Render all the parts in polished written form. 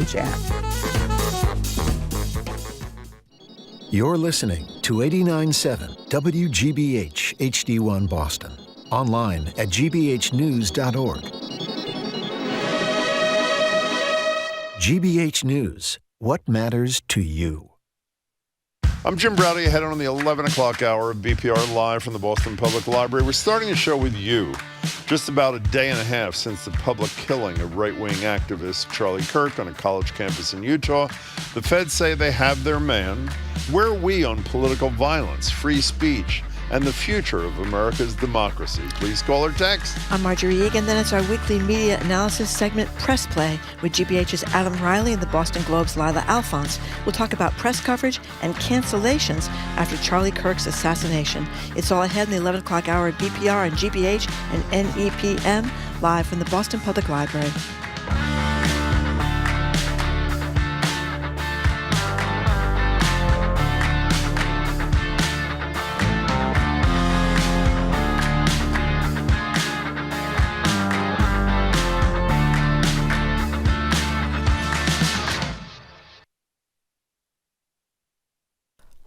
Act. You're listening to 89.7 WGBH HD1 Boston. Online at gbhnews.org. GBH News. What matters to you? I'm Jim Browdy, ahead on the 11 o'clock hour of BPR Live from the Boston Public Library. We're starting a show with you. Just about a day and a half since the public killing of right-wing activist Charlie Kirk on a college campus in Utah, the feds say they have their man. Where are we on political violence, free speech, and the future of America's democracy? Please call or text. I'm Marjorie Egan. Then it's our weekly media analysis segment, Press Play, with GBH's Adam Reilly and the Boston Globe's Lylah Alphonse. We'll talk about press coverage and cancellations after Charlie Kirk's assassination. It's all ahead in the 11 o'clock hour at BPR and GBH and NEPM, live from the Boston Public Library.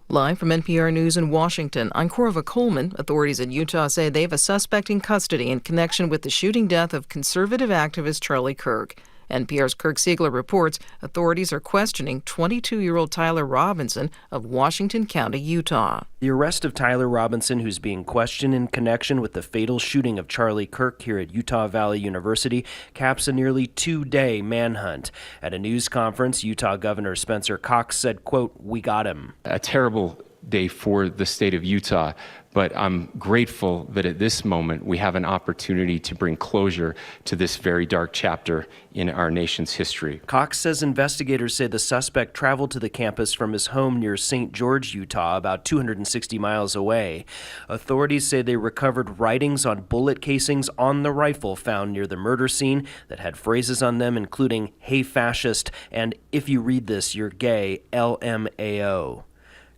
Live from NPR News in Washington, I'm Corva Coleman. Authorities in Utah say they have a suspect in custody in connection with the shooting death of conservative activist Charlie Kirk. NPR's Kirk Siegler reports authorities are questioning 22-year-old Tyler Robinson of Washington County, Utah. The arrest of Tyler Robinson, who's being questioned in connection with the fatal shooting of Charlie Kirk here at Utah Valley University, caps a nearly two-day manhunt. At a news conference, Utah Governor Spencer Cox said, quote, "We got him." A terrible day for the state of Utah, but I'm grateful that at this moment we have an opportunity to bring closure to this very dark chapter in our nation's history. Cox says investigators say the suspect traveled to the campus from his home near St. George, Utah, about 260 miles away. Authorities say they recovered writings on bullet casings on the rifle found near the murder scene that had phrases on them including "Hey fascist" and "If you read this, you're gay," LMAO.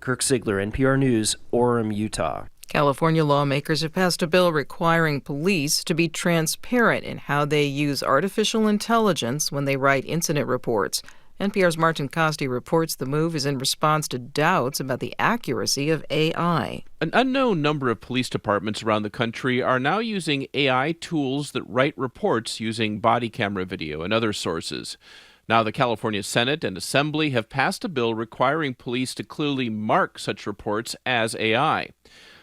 Kirk Siegler, NPR News, Orem, Utah. California lawmakers have passed a bill requiring police to be transparent in how they use artificial intelligence when they write incident reports. NPR's Martin Costi reports the move is in response to doubts about the accuracy of AI. An unknown number of police departments around the country are now using AI tools that write reports using body camera video and other sources. Now the California Senate and Assembly have passed a bill requiring police to clearly mark such reports as AI.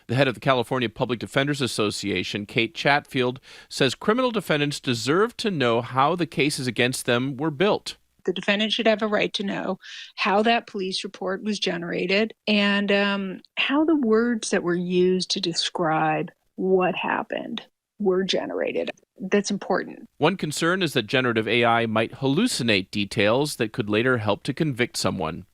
The head of the California Public Defenders Association, Kate Chatfield, says criminal defendants deserve to know how the cases against them were built. The defendant should have a right to know how that police report was generated and how the words that were used to describe what happened were generated. That's important. One concern is that generative AI might hallucinate details that could later help to convict someone.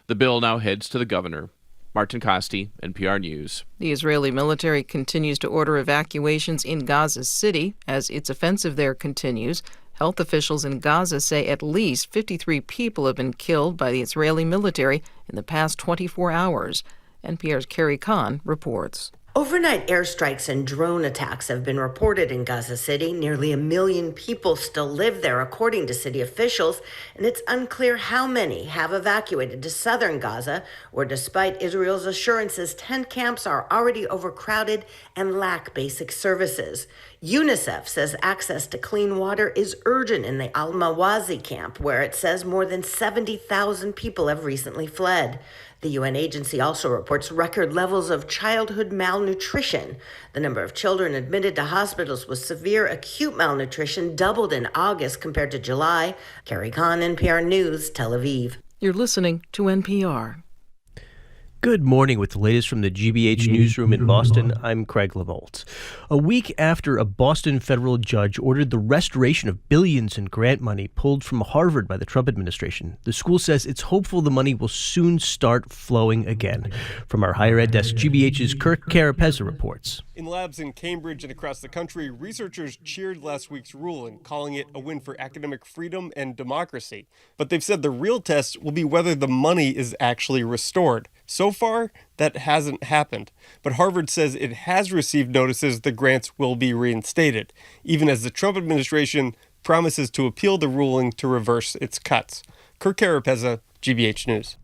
The bill now heads to the governor. Martin Costi, NPR News. The Israeli military continues to order evacuations in Gaza City as its offensive there continues. Health officials in Gaza say at least 53 people have been killed by the Israeli military in the past 24 hours. NPR's Carrie Kahn reports. Overnight airstrikes and drone attacks have been reported in Gaza City. Nearly 1 million people still live there, according to city officials, and it's unclear how many have evacuated to southern Gaza, where despite Israel's assurances, tent camps are already overcrowded and lack basic services. UNICEF says access to clean water is urgent in the Al-Mawazi camp, where it says more than 70,000 people have recently fled. The UN agency also reports record levels of childhood malnutrition. The number of children admitted to hospitals with severe acute malnutrition doubled in August compared to July. Carrie Kahn, NPR News, Tel Aviv. You're listening to NPR. Good morning with the latest from the GBH newsroom in Boston. I'm Craig Lavolt. A week after a Boston federal judge ordered the restoration of billions in grant money pulled from Harvard by the Trump administration, the school says it's hopeful the money will soon start flowing again. From our higher ed desk, GBH's Kirk Carapezza reports. In labs in Cambridge and across the country, researchers cheered last week's ruling, calling it a win for academic freedom and democracy. But they've said the real test will be whether the money is actually restored. So far, that hasn't happened. But Harvard says it has received notices the grants will be reinstated, even as the Trump administration promises to appeal the ruling to reverse its cuts. Kirk, GBH News.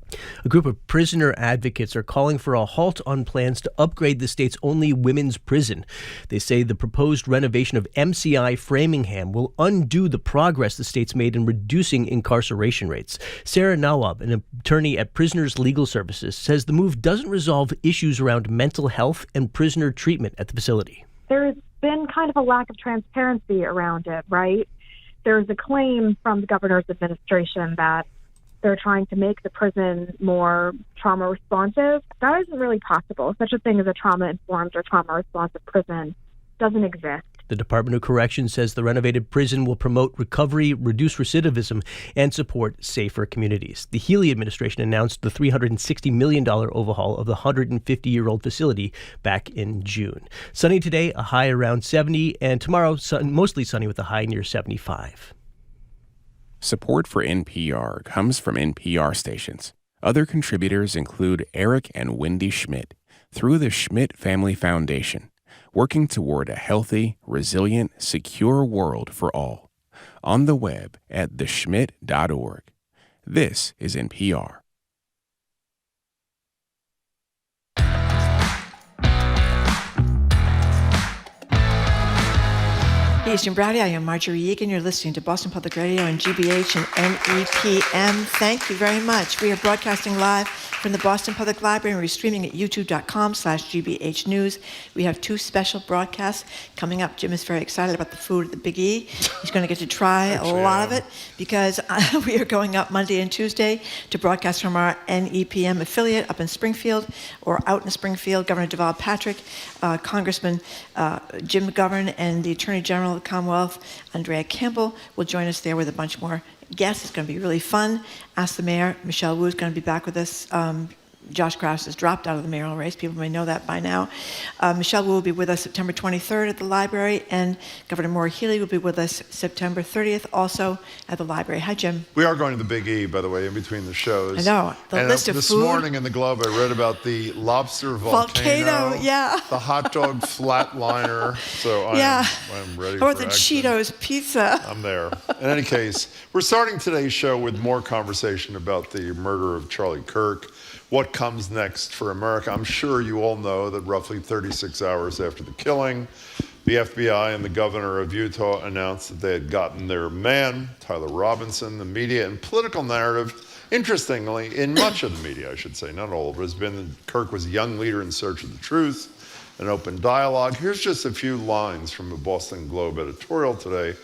A group of prisoner advocates are calling for a halt on plans to upgrade the state's only women's prison. They say the proposed renovation of MCI Framingham will undo the progress the state's made in reducing incarceration rates. Sarah Nawab, an attorney at Prisoners Legal Services, says the move doesn't resolve issues around mental health and prisoner treatment at the facility. There's been kind of a lack of transparency around it, right? There's a claim from the governor's administration that they're trying to make the prison more trauma responsive. That isn't really possible. Such a thing as a trauma-informed or trauma-responsive prison doesn't exist. The Department of Corrections says the renovated prison will promote recovery, reduce recidivism, and support safer communities. The Healy administration announced the $360 million overhaul of the 150-year-old facility back in June. Sunny today, a high around 70, and tomorrow, mostly sunny with a high near 75. Support for NPR comes from NPR stations. Other contributors include Eric and Wendy Schmidt through the Schmidt Family Foundation, working toward a healthy, resilient, secure world for all. On the web at theschmidt.org. This is NPR. Hey, it's Jim Browdy. I am Marjorie Egan. You're listening to Boston Public Radio and GBH and NEPM. Thank you very much. We are broadcasting live from the Boston Public Library, and we're streaming at youtube.com/GBH News. We have two special broadcasts coming up. Jim is very excited about the food at the Big E. He's going to get to try a lot of it because we are going up Monday and Tuesday to broadcast from our NEPM affiliate up in Springfield or out in Springfield. Governor Deval Patrick, Congressman Jim McGovern, and the Attorney General of the Commonwealth, Andrea Campbell, will join us there with a bunch more guests. It's going to be really fun. Ask the Mayor. Michelle Wu is going to be back with us. Josh Krause has dropped out of the mayoral race. People may know that by now. Michelle Wu will be with us September 23rd at the library, and Governor Maura Healey will be with us September 30th also at the library. Hi, Jim. We are going to the Big E, by the way, in between the shows. I know. The list of this food. Morning in the Globe, I read about the lobster volcano. Yeah. The hot dog flatliner. So I'm ready for Or the Cheetos pizza. I'm there. In any case, we're starting today's show with more conversation about the murder of Charlie Kirk. What comes next for America? I'm sure you all know that roughly 36 hours after the killing, the FBI and the governor of Utah announced that they had gotten their man, Tyler Robinson. The media and political narrative, interestingly, in much of the media, I should say, not all of it, has been that Kirk was a young leader in search of the truth, an open dialogue. Here's just a few lines from a Boston Globe editorial today,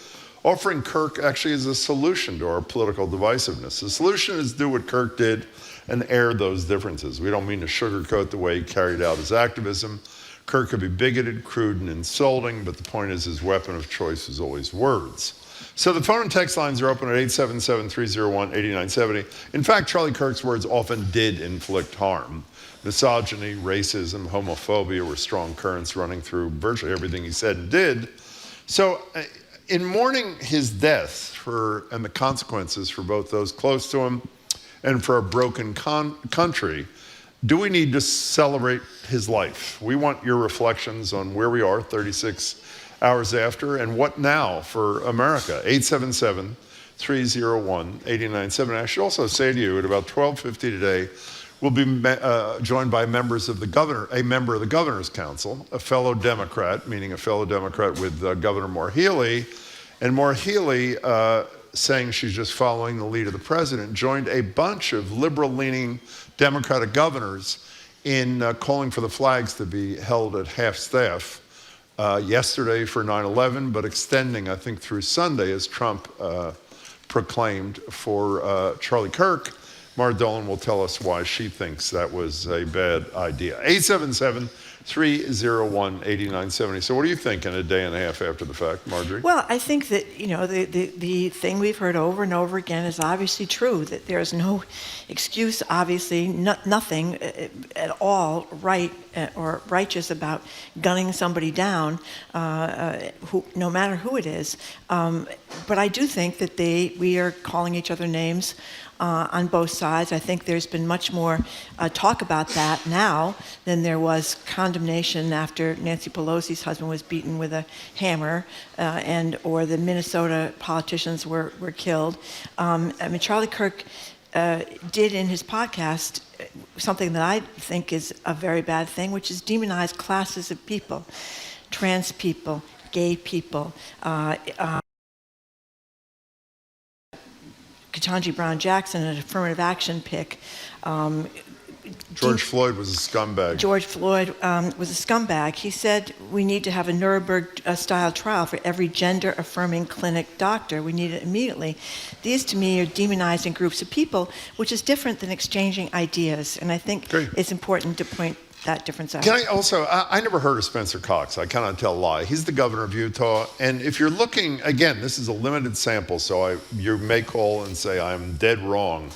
offering Kirk actually as a solution to our political divisiveness. The solution is do what Kirk did and air those differences. We don't mean to sugarcoat the way he carried out his activism. Kirk could be bigoted, crude, and insulting, but the point is his weapon of choice is always words. So the phone and text lines are open at 877-301-8970. In fact, Charlie Kirk's words often did inflict harm. Misogyny, racism, homophobia were strong currents running through virtually everything he said and did. So in mourning his death and the consequences for both those close to him and for a broken country, do we need to celebrate his life? We want your reflections on where we are 36 hours after and what now for America. 877-301-8970. I should also say to you, at about 12:50 today, we'll be joined by members of a member of the Governor's Council, a fellow Democrat, meaning a fellow Democrat with Governor Maura Healey. And Maura Healey, saying she's just following the lead of the president, joined a bunch of liberal-leaning Democratic governors in calling for the flags to be held at half-staff yesterday for 9/11, but extending, I think, through Sunday, as Trump proclaimed, for Charlie Kirk. Mara Dolan will tell us why she thinks that was a bad idea. 877-301-8970. So what do you think in a day and a half after the fact, Marjorie? Well, I think that, the thing we've heard over and over again is obviously true, that there is no excuse, obviously, nothing at all right or righteous about gunning somebody down, no matter who it is. But I do think that we are calling each other names on both sides. I think there's been much more talk about that now than there was condemnation after Nancy Pelosi's husband was beaten with a hammer, or the Minnesota politicians were killed. Charlie Kirk did in his podcast something that I think is a very bad thing, which is demonize classes of people, trans people, gay people, Ketanji Brown Jackson, an affirmative action pick. George Floyd was a scumbag. George Floyd was a scumbag. He said we need to have a Nuremberg-style trial for every gender-affirming clinic doctor. We need it immediately. These, to me, are demonizing groups of people, which is different than exchanging ideas. And I think it's important to point that difference out. Can I also, I never heard of Spencer Cox. I cannot tell a lie. He's the governor of Utah. And if you're looking, again, this is a limited sample, so you may call and say I'm dead wrong.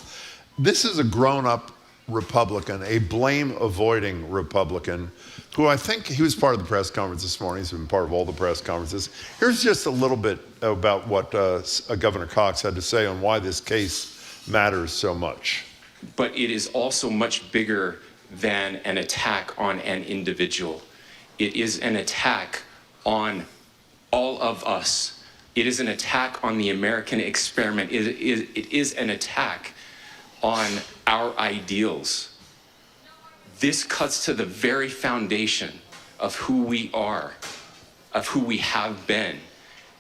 This is a grown-up Republican, a blame-avoiding Republican, who I think he was part of the press conference this morning. He's been part of all the press conferences. Here's just a little bit about what Governor Cox had to say on why this case matters so much. But it is also much bigger than an attack on an individual. It is an attack on all of us. It is an attack on the American experiment. It is an attack on our ideals. This cuts to the very foundation of who we are, of who we have been,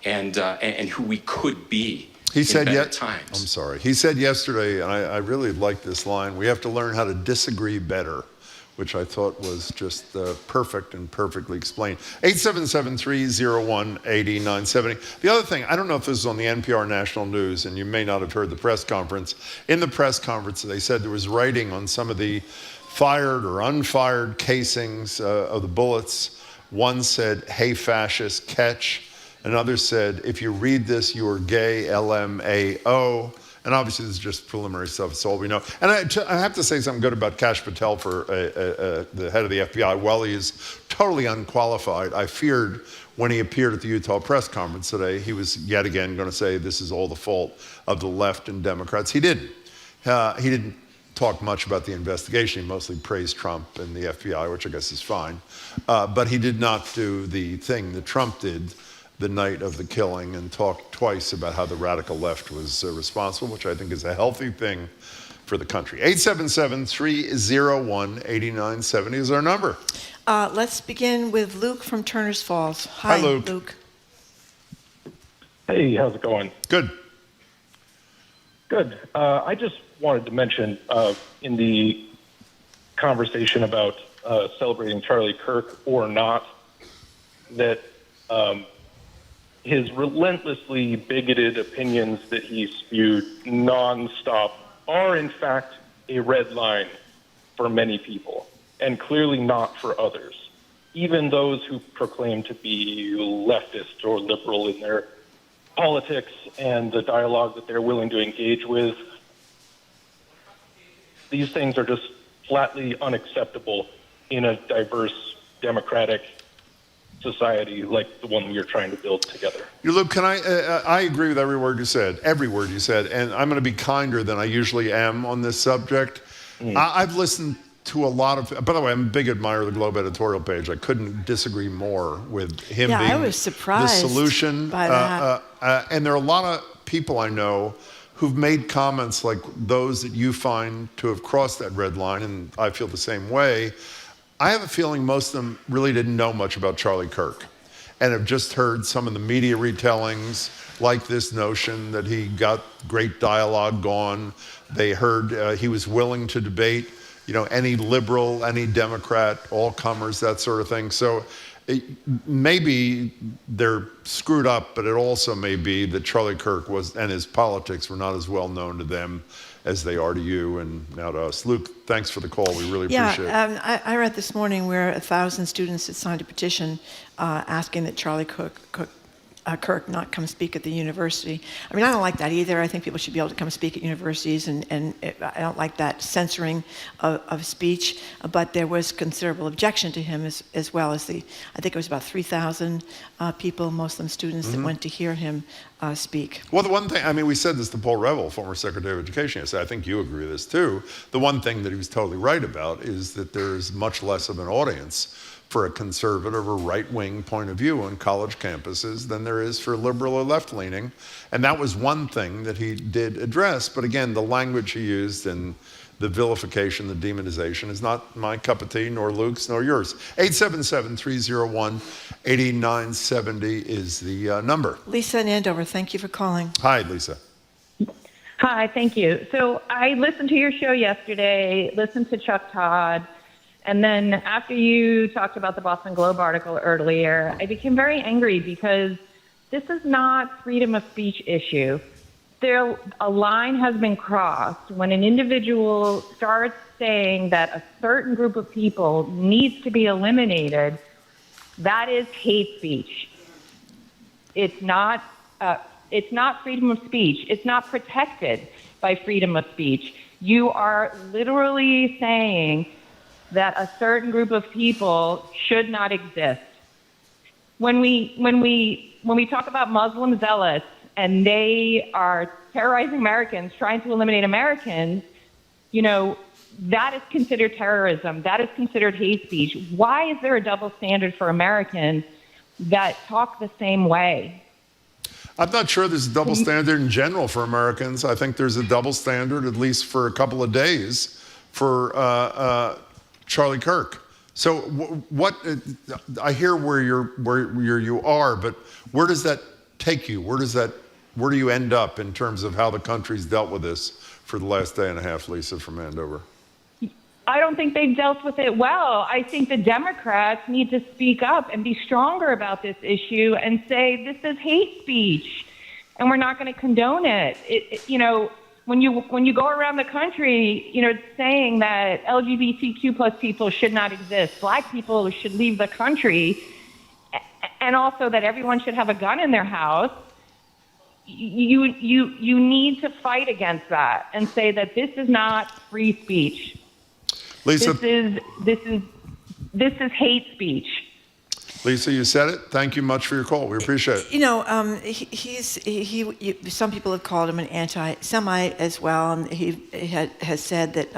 and who we could be. He said times. I'm sorry. He said yesterday, and I really like this line, we have to learn how to disagree better, which I thought was just perfect and perfectly explained. 877-301-8970. The other thing, I don't know if this is on the NPR National News, and you may not have heard the press conference. In the press conference, they said there was writing on some of the fired or unfired casings of the bullets. One said, "Hey, fascist, catch." Another said, "If you read this, you are gay, LMAO." And obviously, this is just preliminary stuff. It's all we know. And I have to say something good about Kash Patel for the head of the FBI. While he is totally unqualified, I feared when he appeared at the Utah press conference today, he was yet again going to say this is all the fault of the left and Democrats. He didn't. He didn't talk much about the investigation. He mostly praised Trump and the FBI, which I guess is fine. But he did not do the thing that Trump did the night of the killing and talked twice about how the radical left was responsible, which I think is a healthy thing for the country. 877-301-8970 is our number. Let's begin with Luke from Turner's Falls. Hi, Luke. Hey, how's it going? Good. Good. I just wanted to mention in the conversation about celebrating Charlie Kirk or not, that his relentlessly bigoted opinions that he spewed nonstop are, in fact, a red line for many people, and clearly not for others. Even those who proclaim to be leftist or liberal in their politics and the dialogue that they're willing to engage with, these things are just flatly unacceptable in a diverse, democratic society like the one we are trying to build together. Luke, can I agree with every word you said, and I'm going to be kinder than I usually am on this subject. I've listened to a lot of, by the way, I'm a big admirer of the Globe editorial page. I couldn't disagree more with him being I was surprised the solution. By that. And there are a lot of people I know who've made comments like those that you find to have crossed that red line, and I feel the same way. I have a feeling most of them really didn't know much about Charlie Kirk and have just heard some of the media retellings, like this notion that he got great dialogue going. They heard he was willing to debate, any liberal, any Democrat, all comers, that sort of thing. So maybe they're screwed up, but it also may be that Charlie Kirk and his politics were not as well known to them as they are to you and now to us. Luke, thanks for the call. We really appreciate it. I read this morning where 1,000 students had signed a petition asking that Charlie Kirk not come speak at the university. I mean, I don't like that either. I think people should be able to come speak at universities, and I don't like that censoring of speech. But there was considerable objection to him as well as I think it was about 3,000 people, Muslim students, that went to hear him speak. Well, the one thing, we said this to Paul Revell, former Secretary of Education yesterday. I think you agree with this too. The one thing that he was totally right about is that there's much less of an audience for a conservative or right-wing point of view on college campuses than there is for liberal or left-leaning. And that was one thing that he did address. But again, the language he used and the vilification, the demonization is not my cup of tea, nor Luke's, nor yours. 877-301-8970 is the number. Lisa in Andover, thank you for calling. Hi, Lisa. Hi, thank you. So I listened to your show yesterday, listened to Chuck Todd, and then after you talked about the Boston Globe article earlier, I became very angry because this is not freedom of speech issue. A line has been crossed when an individual starts saying that a certain group of people needs to be eliminated. That is hate speech. It's not freedom of speech. It's not protected by freedom of speech. You are literally saying that a certain group of people should not exist. When we talk about Muslim zealots and they are terrorizing Americans, trying to eliminate Americans, that is considered terrorism. That is considered hate speech. Why is there a double standard for Americans that talk the same way? I'm not sure there's a double standard in general for Americans. I think there's a double standard, at least for a couple of days, for Charlie Kirk. So what? I hear where you are, but where does that take you? Where do you end up in terms of how the country's dealt with this for the last day and a half, Lisa from Andover? I don't think they've dealt with it well. I think the Democrats need to speak up and be stronger about this issue and say this is hate speech, and we're not going to condone it. When you go around the country, saying that LGBTQ plus people should not exist, black people should leave the country, and also that everyone should have a gun in their house. You need to fight against that and say that this is not free speech. Lisa, this is hate speech. Lisa, you said it. Thank you much for your call. We appreciate it. Some people have called him an anti-Semite as well, and he has said that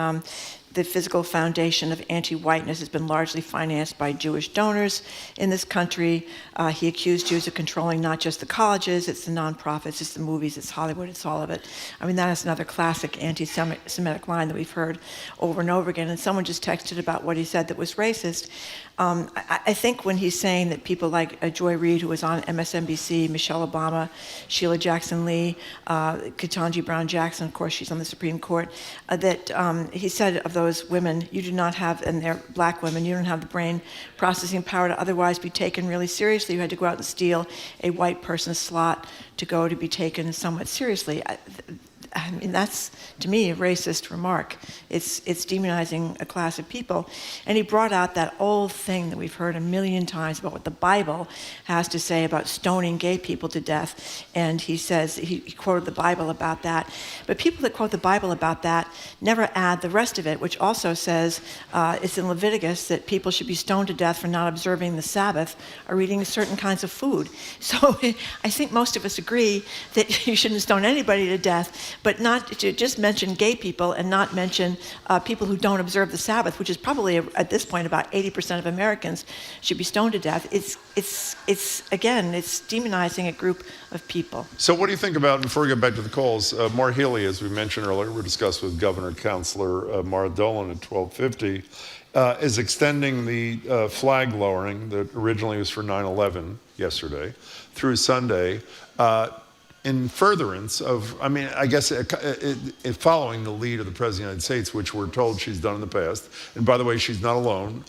the physical foundation of anti-whiteness has been largely financed by Jewish donors in this country. He accused Jews of controlling not just the colleges, it's the nonprofits, it's the movies, it's Hollywood, it's all of it. I mean, that is another classic anti-Semitic line that we've heard over and over again. And someone just texted about what he said that was racist. I think when he's saying that people like Joy Reid, who was on MSNBC, Michelle Obama, Sheila Jackson Lee, Ketanji Brown Jackson, of course, she's on the Supreme Court, that he said of those women, you do not have, and they're black women, you don't have the brain processing power to otherwise be taken really seriously. You had to go out and steal a white person's slot to be taken somewhat seriously. I mean, that's, to me, a racist remark. It's demonizing a class of people. And he brought out that old thing that we've heard a million times about what the Bible has to say about stoning gay people to death. And he says, he quoted the Bible about that. But people that quote the Bible about that never add the rest of it, which also says, it's in Leviticus that people should be stoned to death for not observing the Sabbath or eating certain kinds of food. So I think most of us agree that you shouldn't stone anybody to death, but not to just mention gay people and not mention people who don't observe the Sabbath, which is probably at this point about 80% of Americans should be stoned to death. It's demonizing a group of people. So what do you think about, before we get back to the calls, Maura Healey, as we mentioned earlier, we discussed with Governor Councilor Mara Dolan at 1250, is extending the flag lowering that originally was for 9/11 yesterday through Sunday, in furtherance of, I mean, I guess following the lead of the President of the United States, which we're told she's done in the past. And by the way, she's not alone.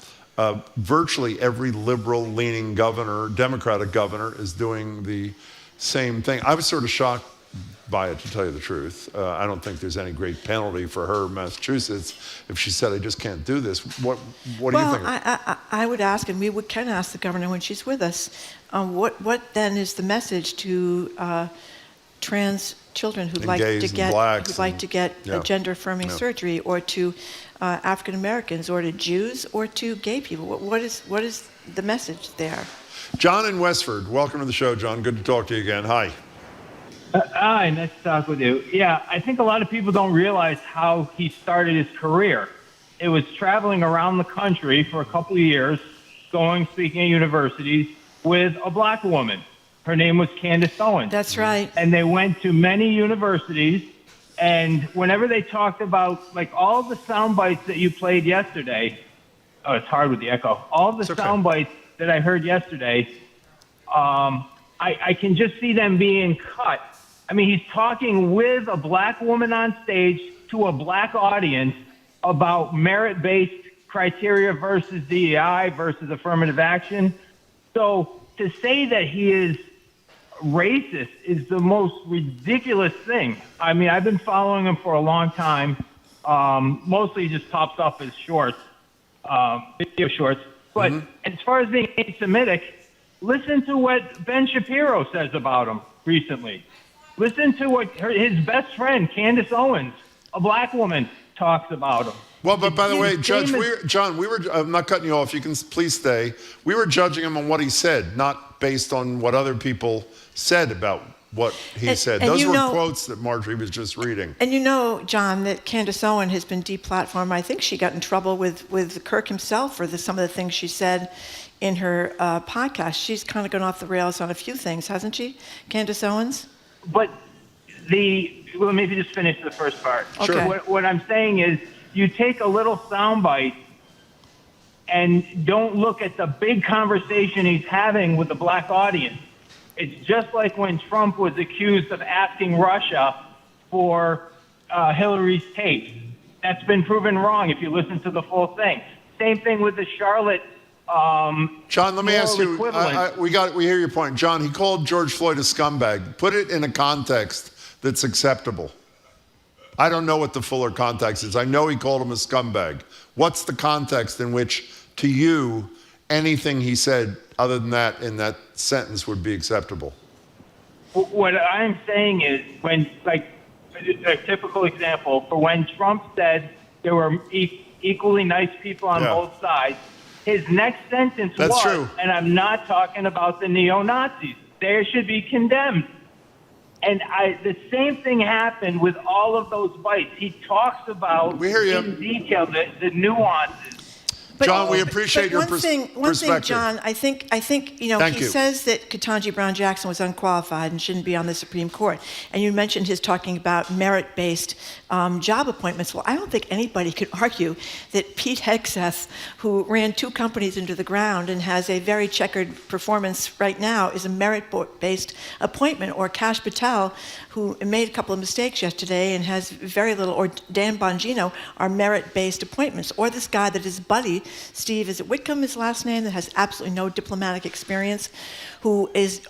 Virtually every liberal-leaning governor, Democratic governor, is doing the same thing. I was sort of shocked by it, to tell you the truth. I don't think there's any great penalty for her, Massachusetts, if she said, I just can't do this. What do you think? I would ask, and we can ask the governor when she's with us, what then is the message to trans children who'd like to get gender-affirming surgery, or to African Americans, or to Jews, or to gay people? What is the message there? John in Westford, welcome to the show, John. Good to talk to you again. Hi. Hi, nice to talk with you. Yeah, I think a lot of people don't realize how he started his career. It was traveling around the country for a couple of years, speaking at universities with a black woman. Her name was Candace Owens. That's right. And they went to many universities, and whenever they talked about, like, all the sound bites that you played yesterday, oh, it's hard with the echo, all the sound bites that I heard yesterday, I can just see them being cut. I mean, he's talking with a black woman on stage to a black audience about merit-based criteria versus DEI versus affirmative action. So to say that he is racist is the most ridiculous thing. I mean, I've been following him for a long time. Mostly he just pops up as shorts, video shorts. But as far as being anti-Semitic, listen to what Ben Shapiro says about him recently. Listen to what his best friend, Candace Owens, a black woman, talks about him. Well, but by the way, Judge, I'm not cutting you off. You can please stay. We were judging him on what he said, not based on what other people said about what he said. Those were quotes that Marjorie was just reading. And you know, John, that Candace Owens has been deplatformed. I think she got in trouble with Kirk himself for some of the things she said in her podcast. She's kind of gone off the rails on a few things, hasn't she, Candace Owens? But let me just finish the first part. Okay. What I'm saying is, you take a little soundbite and don't look at the big conversation he's having with the black audience. It's just like when Trump was accused of asking Russia for Hillary's tapes. That's been proven wrong if you listen to the full thing. Same thing with the Charlotte. John, let me ask you. We hear your point, John. He called George Floyd a scumbag. Put it in a context that's acceptable. I don't know what the fuller context is. I know he called him a scumbag. What's the context in which, to you, anything he said other than that in that sentence would be acceptable? What I'm saying is, when, like, a typical example for when Trump said there were equally nice people on both sides, his next sentence was, true. And I'm not talking about the neo-Nazis. They should be condemned. And the same thing happened with all of those bites. He talks about in detail the nuances. But, John, we appreciate your perspective. One thing, John, I think he says that Ketanji Brown Jackson was unqualified and shouldn't be on the Supreme Court. And you mentioned his talking about merit-based job appointments. Well, I don't think anybody could argue that Pete Hegseth, who ran 2 companies into the ground and has a very checkered performance right now, is a merit-based appointment. Or Kash Patel, who made a couple of mistakes yesterday and has very little, or Dan Bongino, are merit-based appointments. Or this guy that his buddy, Steve, is it Whitcomb, his last name, that has absolutely no diplomatic experience, who is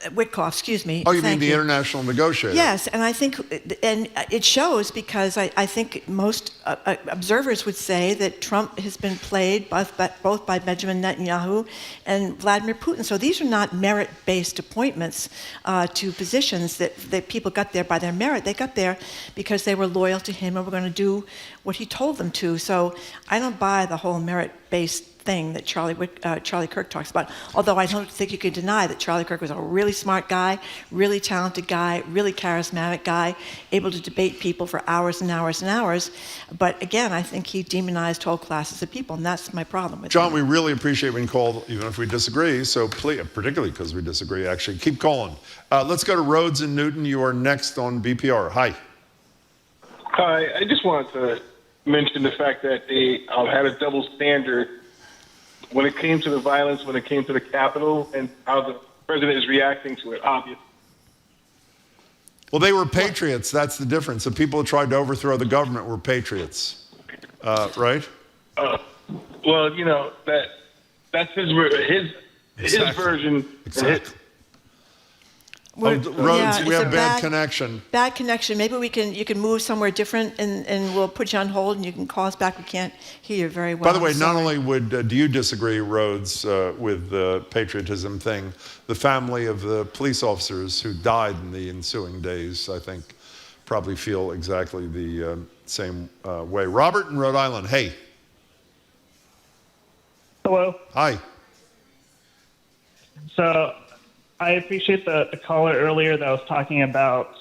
Witkoff, excuse me. Oh, you mean the international negotiator? Yes, and I think, and it shows because I think most observers would say that Trump has been played both by Benjamin Netanyahu and Vladimir Putin. So these are not merit-based appointments to positions that people got there by their merit. They got there because they were loyal to him and were going to do what he told them to. So I don't buy the whole merit-based thing that Charlie Kirk talks about. Although I don't think you can deny that Charlie Kirk was a really smart guy, really talented guy, really charismatic guy, able to debate people for hours and hours and hours. But again, I think he demonized whole classes of people, and that's my problem with John, him. we really appreciate being called, even if we disagree. So please, particularly because we disagree, actually, keep calling. Let's go to Rhodes and Newton. You are next on BPR. Hi. Hi. I just wanted to mention the fact that they had a double standard when it came to the violence, when it came to the Capitol, and how the president is reacting to it, obviously. Well, they were patriots. That's the difference. The people who tried to overthrow the government were patriots, right? Well, you know, that's his version. Exactly. Rhodes, we have bad connection. Bad connection. Maybe you can move somewhere different, and we'll put you on hold, and you can call us back. We can't hear you very well. By the way, not only do you disagree, Rhodes, with the patriotism thing, the family of the police officers who died in the ensuing days, I think, probably feel exactly the same way. Robert in Rhode Island, hey. Hello. Hi. So I appreciate the caller earlier that was talking about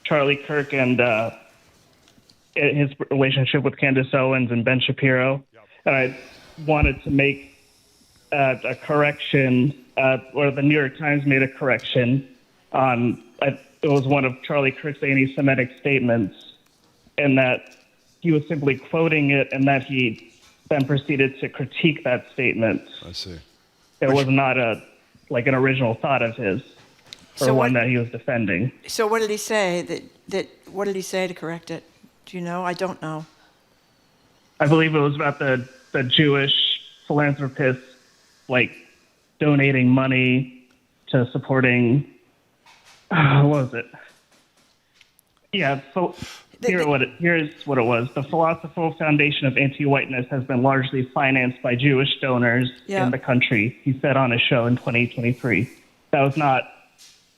Charlie Kirk and his relationship with Candace Owens and Ben Shapiro. Yep. And wanted to make a correction, or the New York Times made a correction on, it was one of Charlie Kirk's anti-Semitic statements, and that he was simply quoting it, and that he then proceeded to critique that statement. I see. It was not an original thought of his, or one that he was defending. So what did he say? What did he say to correct it? Do you know? I don't know. I believe it was about the Jewish philanthropists, donating money to supporting, what was it? Yeah, so here's what it was. The Philosophical Foundation of Anti-Whiteness has been largely financed by Jewish donors in the country, he said on his show in 2023. That was not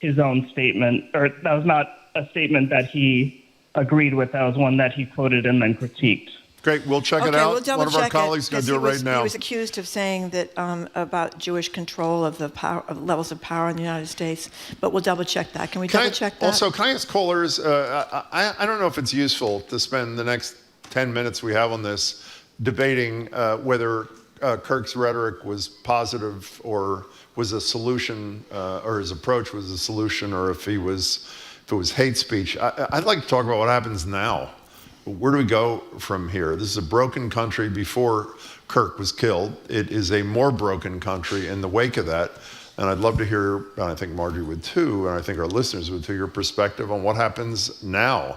his own statement, or that was not a statement that he agreed with. That was one that he quoted and then critiqued. Great, we'll check it out. One of our colleagues is going to do it right now. He was accused of saying that about Jewish control of the power, of levels of power in the United States, but we'll double check that. Can we double check that? Also, can I ask callers, I don't know if it's useful to spend the next 10 minutes we have on this debating whether Kirk's rhetoric was positive or was a solution, or his approach was a solution, or if it was hate speech. I'd like to talk about what happens now. Where do we go from here? This is a broken country before Kirk was killed. It is a more broken country in the wake of that. And I'd love to hear, and I think Margie would too, and I think our listeners would too, your perspective on what happens now,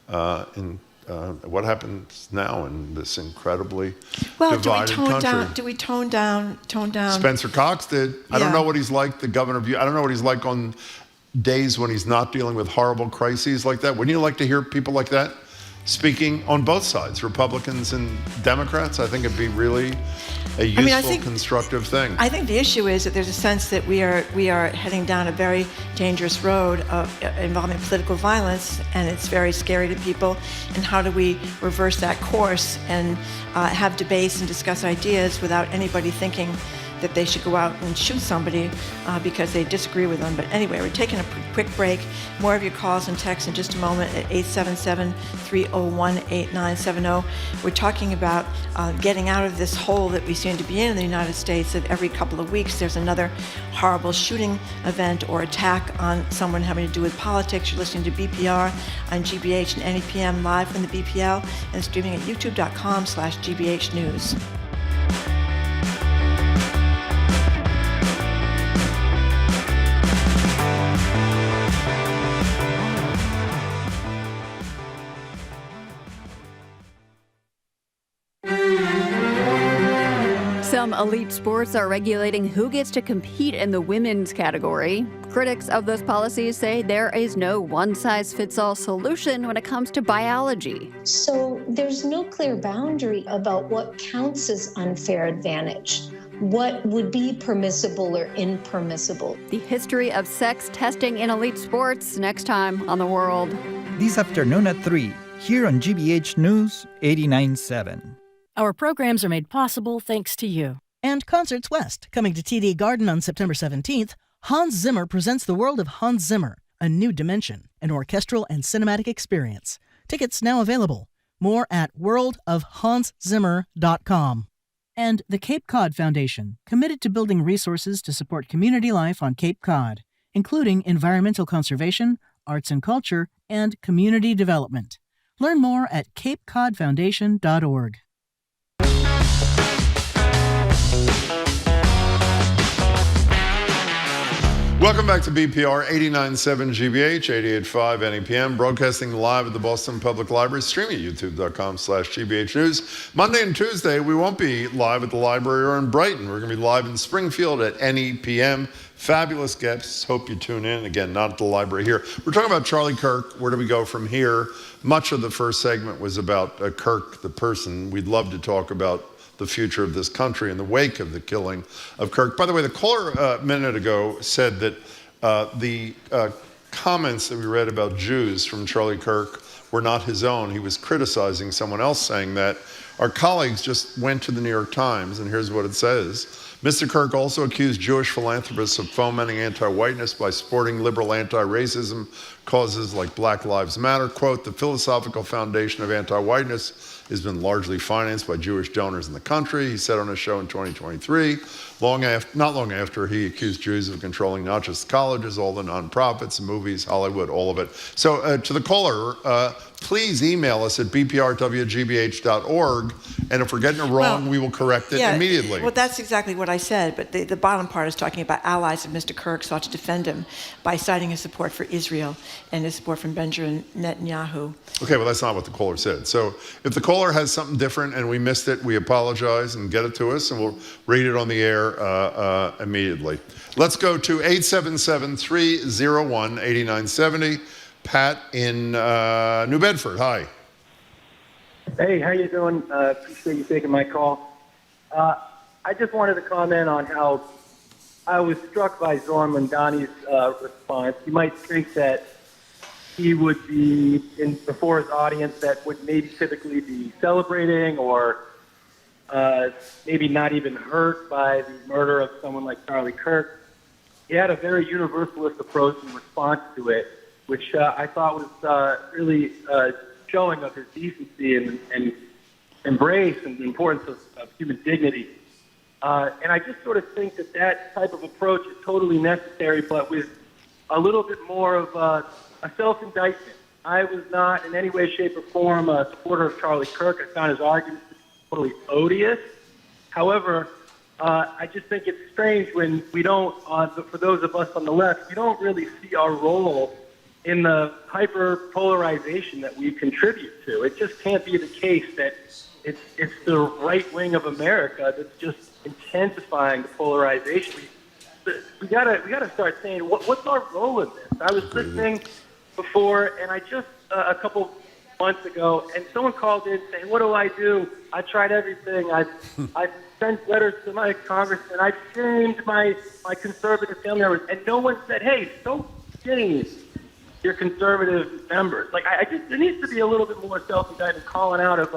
what happens now in this incredibly divided country. Do we tone down? Spencer Cox did. I don't know what he's like, the governor of, I don't know what he's like on days when he's not dealing with horrible crises like that. Wouldn't you like to hear people like that speaking on both sides, Republicans and Democrats? I think it'd be really a useful, constructive thing. I think the issue is that there's a sense that we are heading down a very dangerous road of involving political violence, and it's very scary to people. And how do we reverse that course and have debates and discuss ideas without anybody thinking that they should go out and shoot somebody because they disagree with them? But anyway, we're taking a quick break. More of your calls and texts in just a moment at 877-301-8970. We're talking about getting out of this hole that we seem to be in the United States of every couple of weeks there's another horrible shooting event or attack on someone having to do with politics. You're listening to BPR on GBH and NEPM live from the BPL and streaming at youtube.com/GBH News. Some elite sports are regulating who gets to compete in the women's category. Critics of those policies say there is no one-size-fits-all solution when it comes to biology. So there's no clear boundary about what counts as unfair advantage, what would be permissible or impermissible. The history of sex testing in elite sports, next time on The World. This afternoon at 3, here on GBH News 89.7. Our programs are made possible thanks to you. And Concerts West, coming to TD Garden on September 17th, Hans Zimmer presents The World of Hans Zimmer, A New Dimension, an orchestral and cinematic experience. Tickets now available. More at worldofhanszimmer.com. And the Cape Cod Foundation, committed to building resources to support community life on Cape Cod, including environmental conservation, arts and culture, and community development. Learn more at capecodfoundation.org. Welcome back to BPR 89.7 GBH, 88.5 NEPM, broadcasting live at the Boston Public Library, streaming at youtube.com/GBH News. Monday and Tuesday, we won't be live at the library or in Brighton. We're going to be live in Springfield at NEPM. Fabulous guests. Hope you tune in. Again, not at the library here. We're talking about Charlie Kirk. Where do we go from here? Much of the first segment was about Kirk, the person. We'd love to talk about the future of this country in the wake of the killing of Kirk. By the way, the caller a minute ago said that the comments that we read about Jews from Charlie Kirk were not his own. He was criticizing someone else saying that. Our colleagues just went to the New York Times, and here's what it says. Mr. Kirk also accused Jewish philanthropists of fomenting anti-whiteness by supporting liberal anti-racism causes like Black Lives Matter. Quote, the philosophical foundation of anti-whiteness has been largely financed by Jewish donors in the country, he said on a show in 2023, not long after he accused Jews of controlling not just colleges, all the nonprofits, movies, Hollywood, all of it. So to the caller, please email us at bprwgbh.org, and if we're getting it wrong, we will correct it immediately. Well, that's exactly what I said, but the bottom part is talking about allies of Mr. Kirk sought to defend him by citing his support for Israel and his support from Benjamin Netanyahu. Okay, well, that's not what the caller said. So if the caller has something different and we missed it, we apologize and get it to us, and we'll read it on the air immediately. Let's go to 877-301-8970. Pat in New Bedford, hi. Hey, how you doing? Appreciate you taking my call. I just wanted to comment on how I was struck by Zoran Mandani's response. You might think that he would be before his audience that would maybe typically be celebrating or maybe not even hurt by the murder of someone like Charlie Kirk. He had a very universalist approach in response to it, which I thought was really showing of his decency and embrace and the importance of human dignity. And I just sort of think that type of approach is totally necessary, but with a little bit more of a self-indictment. I was not in any way, shape, or form a supporter of Charlie Kirk. I found his arguments totally odious. However, I just think it's strange when we don't, for those of us on the left, we don't really see our role in the hyper-polarization that we contribute to. It just can't be the case that it's the right wing of America that's just intensifying the polarization. We gotta start saying what's our role in this. I was listening before, and I just a couple months ago, and someone called in saying, "What do I do? I tried everything. I sent letters to my congressman. I shamed my conservative family members," and no one said, "Hey, don't shame your conservative members." Like there needs to be a little bit more self-indictment calling out of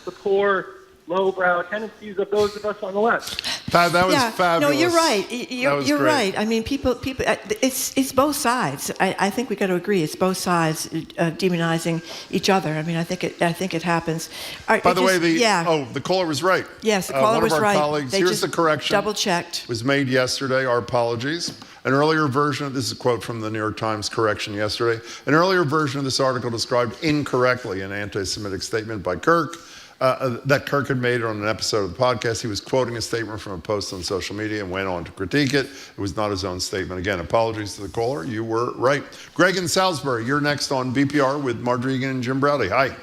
the poor, lowbrow tendencies of those of us on the left. Pat, that was fabulous. No, you're right. You're right. I mean, people. It's both sides. I think we got to agree. It's both sides demonizing each other. I mean, I think it happens. By the way, the caller was right. Yes, the caller was right. One of our colleagues. Here's the correction. Double checked. Was made yesterday. Our apologies. An earlier version. This is a quote from the New York Times correction yesterday. An earlier version of this article described incorrectly an anti-Semitic statement by Kirk. That Kirk had made on an episode of the podcast. He was quoting a statement from a post on social media and went on to critique it. It was not his own statement. Again, apologies to the caller. You were right. Greg in Salisbury, you're next on BPR with Marjorie Egan and Jim Browdy. Hi.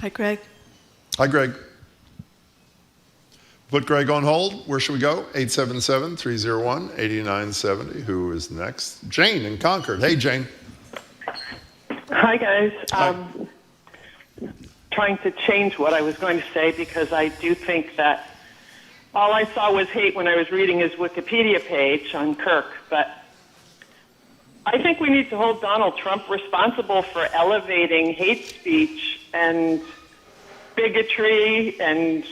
Hi, Greg. Hi, Greg. Put Greg on hold. Where should we go? 877-301-8970. Who is next? Jane in Concord. Hey, Jane. Hi, guys. Hi. Trying to change what I was going to say because I do think that all I saw was hate when I was reading his Wikipedia page on Kirk. But I think we need to hold Donald Trump responsible for elevating hate speech and bigotry, and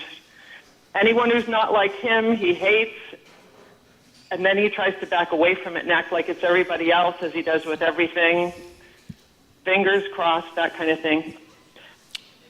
anyone who's not like him, he hates, and then he tries to back away from it and act like it's everybody else, as he does with everything. Fingers crossed, that kind of thing.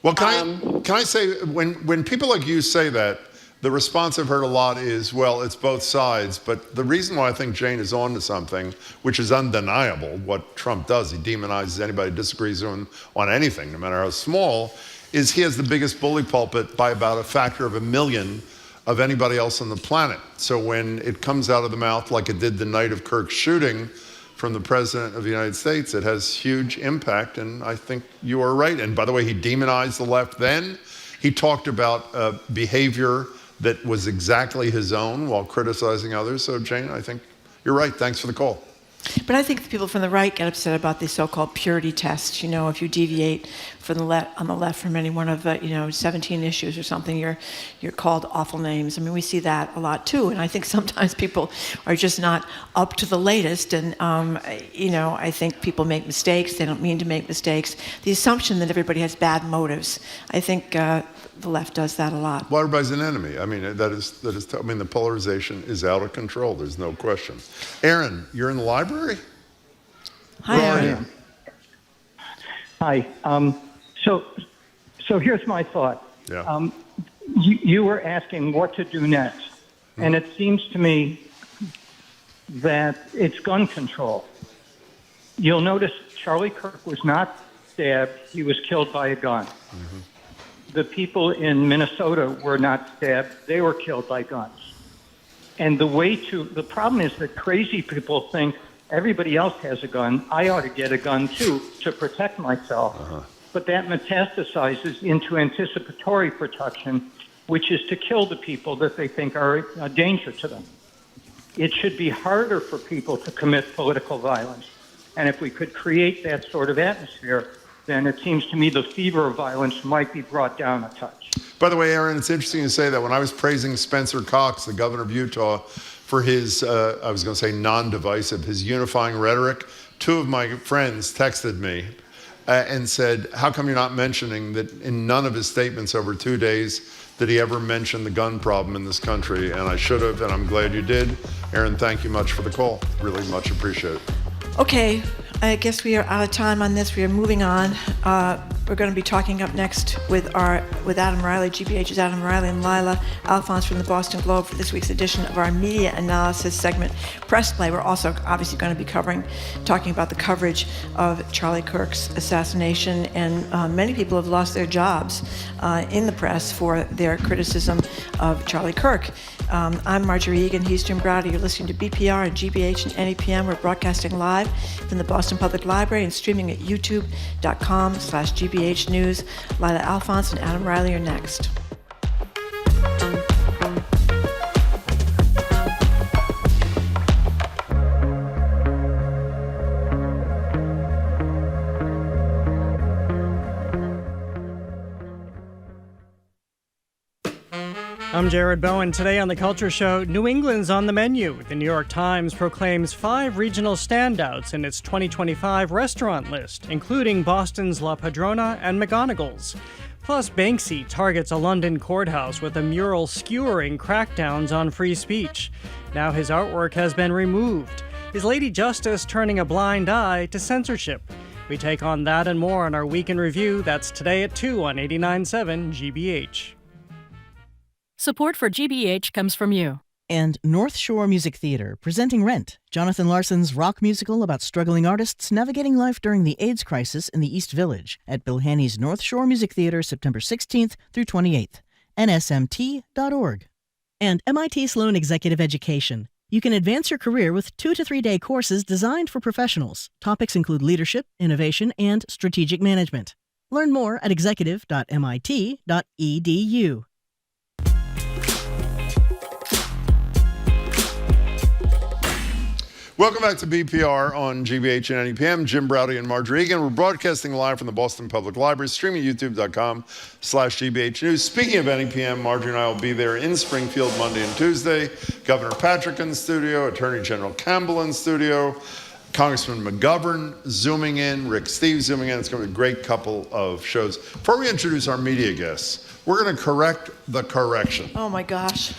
Well, can I say, when people like you say that, the response I've heard a lot is, well, it's both sides. But the reason why I think Jane is on to something, which is undeniable, what Trump does, he demonizes anybody who disagrees with him on anything, no matter how small, is he has the biggest bully pulpit by about a factor of 1 million of anybody else on the planet. So when it comes out of the mouth like it did the night of Kirk's shooting, from the President of the United States, it has huge impact, and I think you are right. And by the way, he demonized the left then. He talked about behavior that was exactly his own while criticizing others. So, Jane, I think you're right. Thanks for the call. But I think the people from the right get upset about the so-called purity tests. You know, if you deviate from on the left from any one of 17 issues or something, you're called awful names. I mean, we see that a lot too. And I think sometimes people are just not up to the latest. And I think people make mistakes. They don't mean to make mistakes. The assumption that everybody has bad motives. I think the left does that a lot. Well, everybody's an enemy. I mean, the polarization is out of control. There's no question. Aaron, you're in the library? Hi, Aaron. Hi. So here's my thought. Yeah. You were asking what to do next, and it seems to me that it's gun control. You'll notice Charlie Kirk was not stabbed. He was killed by a gun. Mm-hmm. The people in Minnesota were not stabbed. They were killed by guns. And the problem is that crazy people think everybody else has a gun. I ought to get a gun too to protect myself. Uh-huh. But that metastasizes into anticipatory protection, which is to kill the people that they think are a danger to them. It should be harder for people to commit political violence. And if we could create that sort of atmosphere, then it seems to me the fever of violence might be brought down a touch. By the way, Aaron, it's interesting to say that when I was praising Spencer Cox, the governor of Utah, for his, I was going to say non-divisive, his unifying rhetoric, two of my friends texted me and said, how come you're not mentioning that in none of his statements over 2 days did he ever mention the gun problem in this country? And I should have, and I'm glad you did. Aaron, thank you much for the call. Really much appreciated. Okay, I guess we are out of time on this. We are moving on. We're going to be talking up next with Adam Reilly, GBH's Adam Reilly, and Lylah, Alphonse from the Boston Globe for this week's edition of our media analysis segment, Press Play. We're also obviously going to be talking about the coverage of Charlie Kirk's assassination, and many people have lost their jobs in the press for their criticism of Charlie Kirk. I'm Marjorie Egan. He's Jim Browder. You're listening to BPR and GBH and NEPM. We're broadcasting live from the Boston Public Library and streaming at youtube.com/GBH News. Lylah, Alphonse, and Adam Reilly are next. I'm Jared Bowen. Today on The Culture Show, New England's on the menu. The New York Times proclaims 5 regional standouts in its 2025 restaurant list, including Boston's La Padrona and McGonagall's. Plus, Banksy targets a London courthouse with a mural skewering crackdowns on free speech. Now his artwork has been removed. Is Lady Justice turning a blind eye to censorship? We take on that and more in our Week in Review. That's today at 2 on 89.7 GBH. Support for GBH comes from you. And North Shore Music Theater, presenting Rent, Jonathan Larson's rock musical about struggling artists navigating life during the AIDS crisis in the East Village, at Bill Haney's North Shore Music Theater, September 16th through 28th. nsmt.org. And MIT Sloan Executive Education. You can advance your career with 2 to 3 day courses designed for professionals. Topics include leadership, innovation, and strategic management. Learn more at executive.mit.edu. Welcome back to BPR on GBH and NEPM. Jim Browder and Marjorie Egan. We're broadcasting live from the Boston Public Library, streaming youtube.com/GBH News. Speaking of NEPM, Marjorie and I will be there in Springfield Monday and Tuesday. Governor Patrick in the studio, Attorney General Campbell in the studio, Congressman McGovern zooming in, Rick Steves zooming in. It's going to be a great couple of shows. Before we introduce our media guests, we're going to correct the correction. Oh my gosh.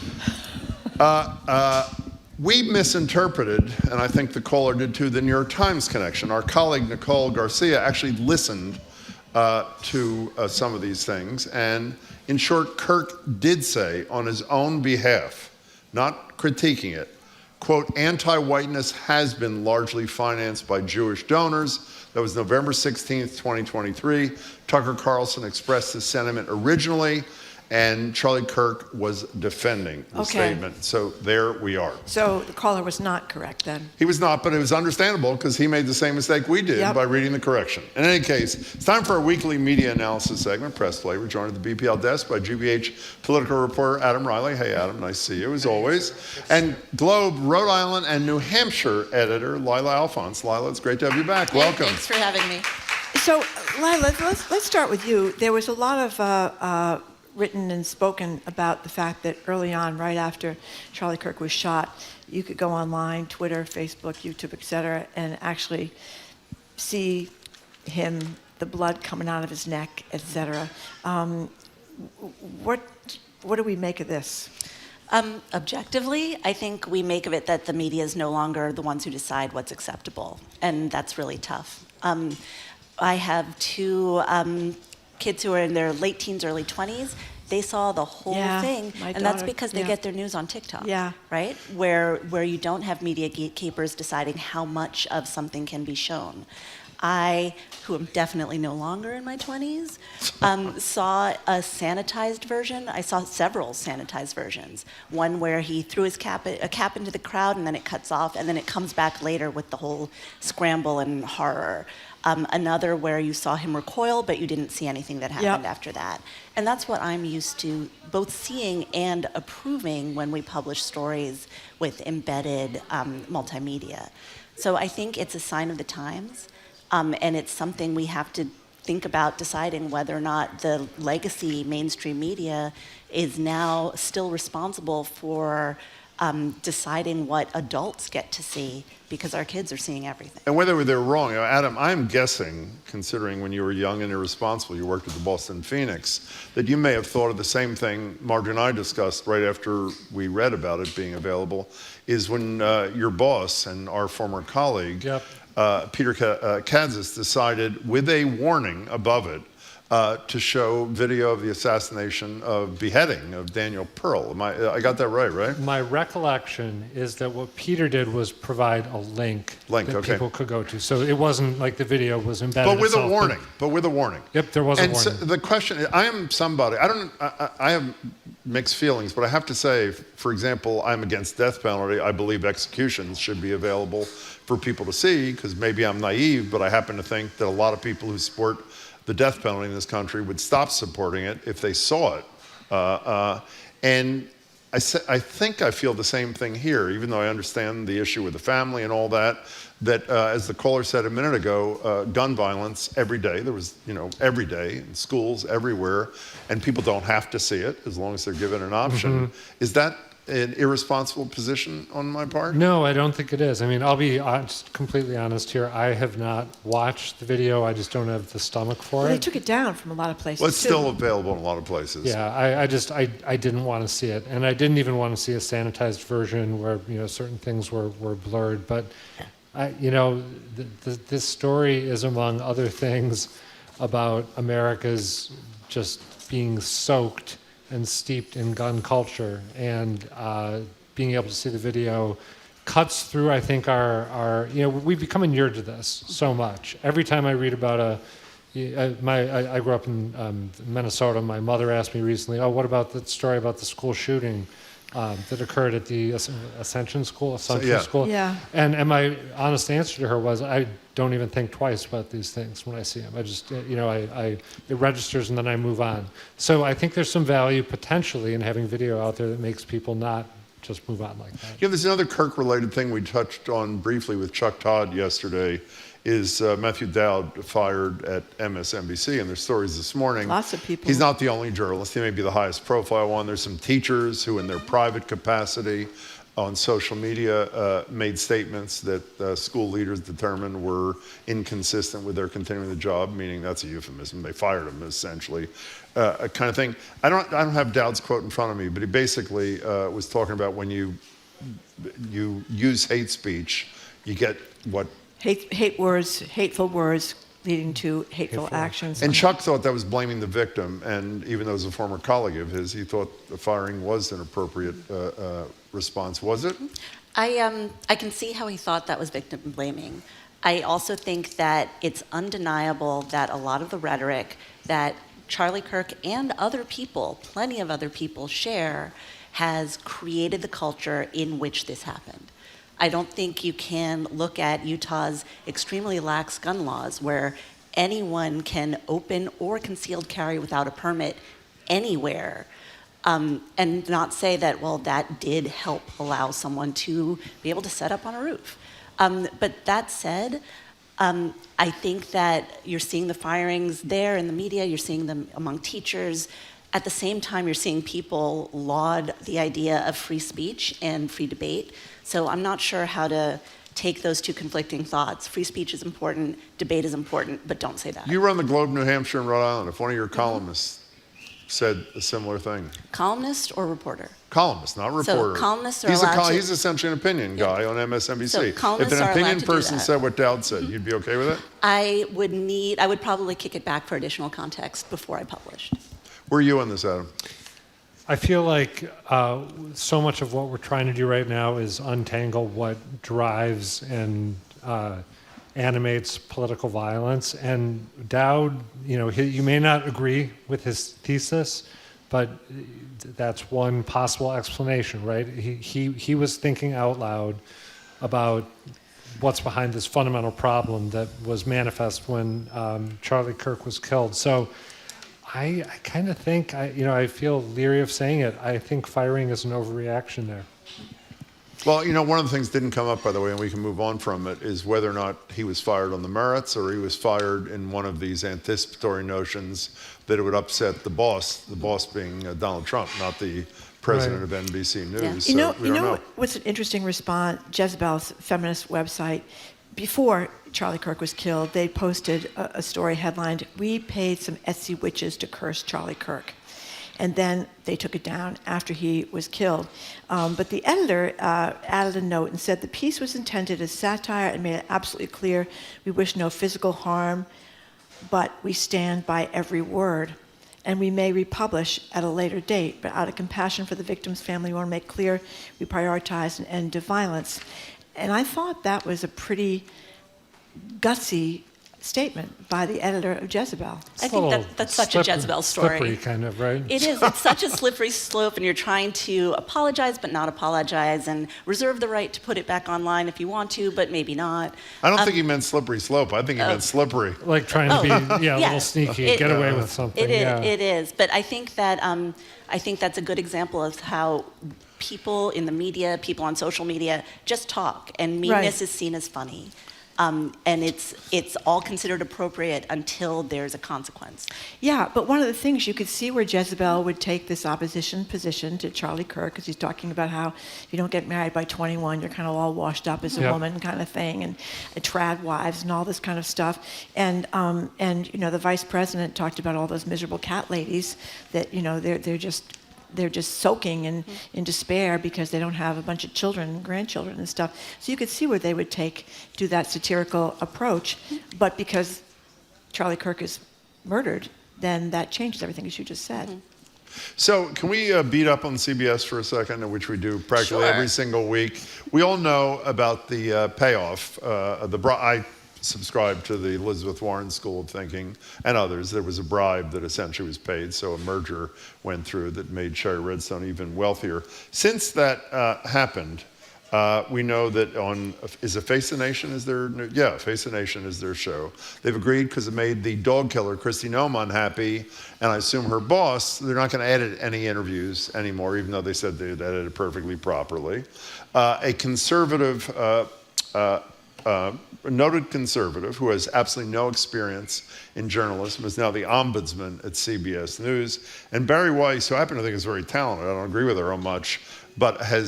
We misinterpreted, and I think the caller did too, the New York Times connection. Our colleague Nicole Garcia actually listened to some of these things, and in short, Kirk did say on his own behalf, not critiquing it, quote, anti-whiteness has been largely financed by Jewish donors. That was November 16th, 2023. Tucker Carlson expressed this sentiment originally, and Charlie Kirk was defending the statement. So there we are. So the caller was not correct then? He was not, but it was understandable because he made the same mistake we did by reading the correction. In any case, it's time for our weekly media analysis segment, Press Play. We're joined at the BPL desk by GBH political reporter Adam Reilly. Hey, Adam, nice to see you as always. And Globe, Rhode Island, and New Hampshire editor Lylah Alphonse. Lylah, it's great to have you back. Welcome. Thanks for having me. So, Lylah, let's start with you. There was a lot of written and spoken about the fact that early on, right after Charlie Kirk was shot, you could go online, Twitter, Facebook, YouTube, etc., and actually see him, the blood coming out of his neck, etc. What do we make of this? Objectively, I think we make of it that the media is no longer the ones who decide what's acceptable, and that's really tough. I have two kids who are in their late teens, early 20s. They saw the whole thing, and that's because they get their news on TikTok, right? Where you don't have media gatekeepers deciding how much of something can be shown. I, who am definitely no longer in my 20s, saw a sanitized version. I saw several sanitized versions. One where he threw a cap into the crowd and then it cuts off, and then it comes back later with the whole scramble and horror. Another where you saw him recoil, but you didn't see anything that happened after that. And that's what I'm used to both seeing and approving when we publish stories with embedded multimedia. So I think it's a sign of the times, and it's something we have to think about deciding whether or not the legacy mainstream media is now still responsible for deciding what adults get to see, because our kids are seeing everything. And whether they're wrong, Adam, I'm guessing, considering when you were young and irresponsible, you worked at the Boston Phoenix, that you may have thought of the same thing Marjorie and I discussed right after we read about it being available, is when your boss and our former colleague, Peter Kadzis, decided with a warning above it to show video of the assassination of beheading of Daniel Pearl. I got that right? My recollection is that what Peter did was provide a link that people could go to. So it wasn't like the video was embedded. But with a warning. Yep, there was a warning. So the question is, I am somebody, I have mixed feelings, but I have to say, for example, I'm against death penalty. I believe executions should be available for people to see, because maybe I'm naive, but I happen to think that a lot of people who support the death penalty in this country would stop supporting it if they saw it. And I think I feel the same thing here, even though I understand the issue with the family and all that, as the caller said a minute ago, gun violence every day. There was, every day in schools, everywhere, and people don't have to see it as long as they're given an option. Is that an irresponsible position on my part? No, I don't think it is. I mean, I'll be just completely honest here. I have not watched the video. I just don't have the stomach for it. They took it down from a lot of places. Well, it's still available in a lot of places. Yeah, I didn't want to see it, and I didn't even want to see a sanitized version where certain things were blurred. But this story is, among other things, about America's just being soaked and steeped in gun culture, and being able to see the video cuts through, I think, our we've become inured to this so much. Every time I read about I grew up in Minnesota. My mother asked me recently, what about the story about the school shooting that occurred at the Assumption School? Yeah. And my honest answer to her was, I don't even think twice about these things when I see them. I just, it registers and then I move on. So I think there's some value potentially in having video out there that makes people not just move on like that. There's another Kirk-related thing we touched on briefly with Chuck Todd yesterday, is Matthew Dowd fired at MSNBC, and there's stories this morning. Lots of people. He's not the only journalist. He may be the highest profile one. There's some teachers who, in their private capacity on social media, made statements that school leaders determined were inconsistent with their continuing the job, meaning that's a euphemism. They fired him, essentially, a kind of thing. I don't have Dowd's quote in front of me, but he basically was talking about when you use hate speech, you get what? Hate words, hateful words leading to hateful actions. And Chuck thought that was blaming the victim, and even though he was a former colleague of his, he thought the firing was an appropriate response. Was it? I can see how he thought that was victim blaming. I also think that it's undeniable that a lot of the rhetoric that Charlie Kirk and other people, plenty of other people share, has created the culture in which this happened. I don't think you can look at Utah's extremely lax gun laws where anyone can open or concealed carry without a permit anywhere, and not say that, well, that did help allow someone to be able to set up on a roof. But that said, I think that you're seeing the firings there in the media, you're seeing them among teachers. At the same time, you're seeing people laud the idea of free speech and free debate. So I'm not sure how to take those two conflicting thoughts. Free speech is important, debate is important, but don't say that. You run the Globe, New Hampshire, and Rhode Island. If one of your columnists said a similar thing. Columnist or reporter? Columnist, not reporter. So columnists are allowed to... He's essentially an opinion guy on MSNBC. So columnists if an are opinion allowed to do person that. said what Dowd said, you'd be okay with it? I would probably kick it back for additional context before I published. Where are you on this, Adam? I feel like so much of what we're trying to do right now is untangle what drives and animates political violence. And Dowd, you may not agree with his thesis, but that's one possible explanation, right? He was thinking out loud about what's behind this fundamental problem that was manifest when Charlie Kirk was killed. So I kind of think, I feel leery of saying it. I think firing is an overreaction there. Well, one of the things that didn't come up, by the way, and we can move on from it, is whether or not he was fired on the merits or he was fired in one of these anticipatory notions that it would upset the boss being Donald Trump, not the president of NBC News. Yeah. So we don't know. What's an interesting response? Jezebel's feminist website, before Charlie Kirk was killed, they posted a story headlined, "We paid some Etsy witches to curse Charlie Kirk." And then they took it down after he was killed. But the editor added a note and said, "The piece was intended as satire and made it absolutely clear we wish no physical harm, but we stand by every word. And we may republish at a later date, but out of compassion for the victim's family, we want to make clear we prioritize an end to violence." And I thought that was a pretty gutsy statement by the editor of Jezebel. I think that's such a Jezebel story. Slippery kind of, right? It is. It's such a slippery slope, and you're trying to apologize but not apologize and reserve the right to put it back online if you want to, but maybe not. I don't think he meant slippery slope. I think he meant slippery. Like trying to be a little sneaky, get away with something. It is. But I think that that's a good example of how people in the media, people on social media, just talk, and meanness is seen as funny. And it's all considered appropriate until there's a consequence. Yeah, but one of the things you could see where Jezebel would take this opposition position to Charlie Kirk, because he's talking about how if you don't get married by 21, you're kind of all washed up as a woman kind of thing, and trad wives and all this kind of stuff. And the vice president talked about all those miserable cat ladies that they're just soaking in despair because they don't have a bunch of children and grandchildren and stuff. So you could see where they would do that satirical approach. But because Charlie Kirk is murdered, then that changes everything, as you just said. So can we beat up on CBS for a second, which we do practically every single week? We all know about the payoff. I subscribe to the Elizabeth Warren School of Thinking and others. There was a bribe that essentially was paid, so a merger went through that made Sherry Redstone even wealthier. Since that happened, we know that is it Face the Nation is their new, Face the Nation is their show. They've agreed because it made the dog killer Kristi Noem unhappy, and I assume her boss, they're not going to edit any interviews anymore, even though they said they'd edit it perfectly properly. A conservative a noted conservative who has absolutely no experience in journalism is now the ombudsman at CBS News. And Barry Weiss, who I happen to think is very talented, I don't agree with her on much, but I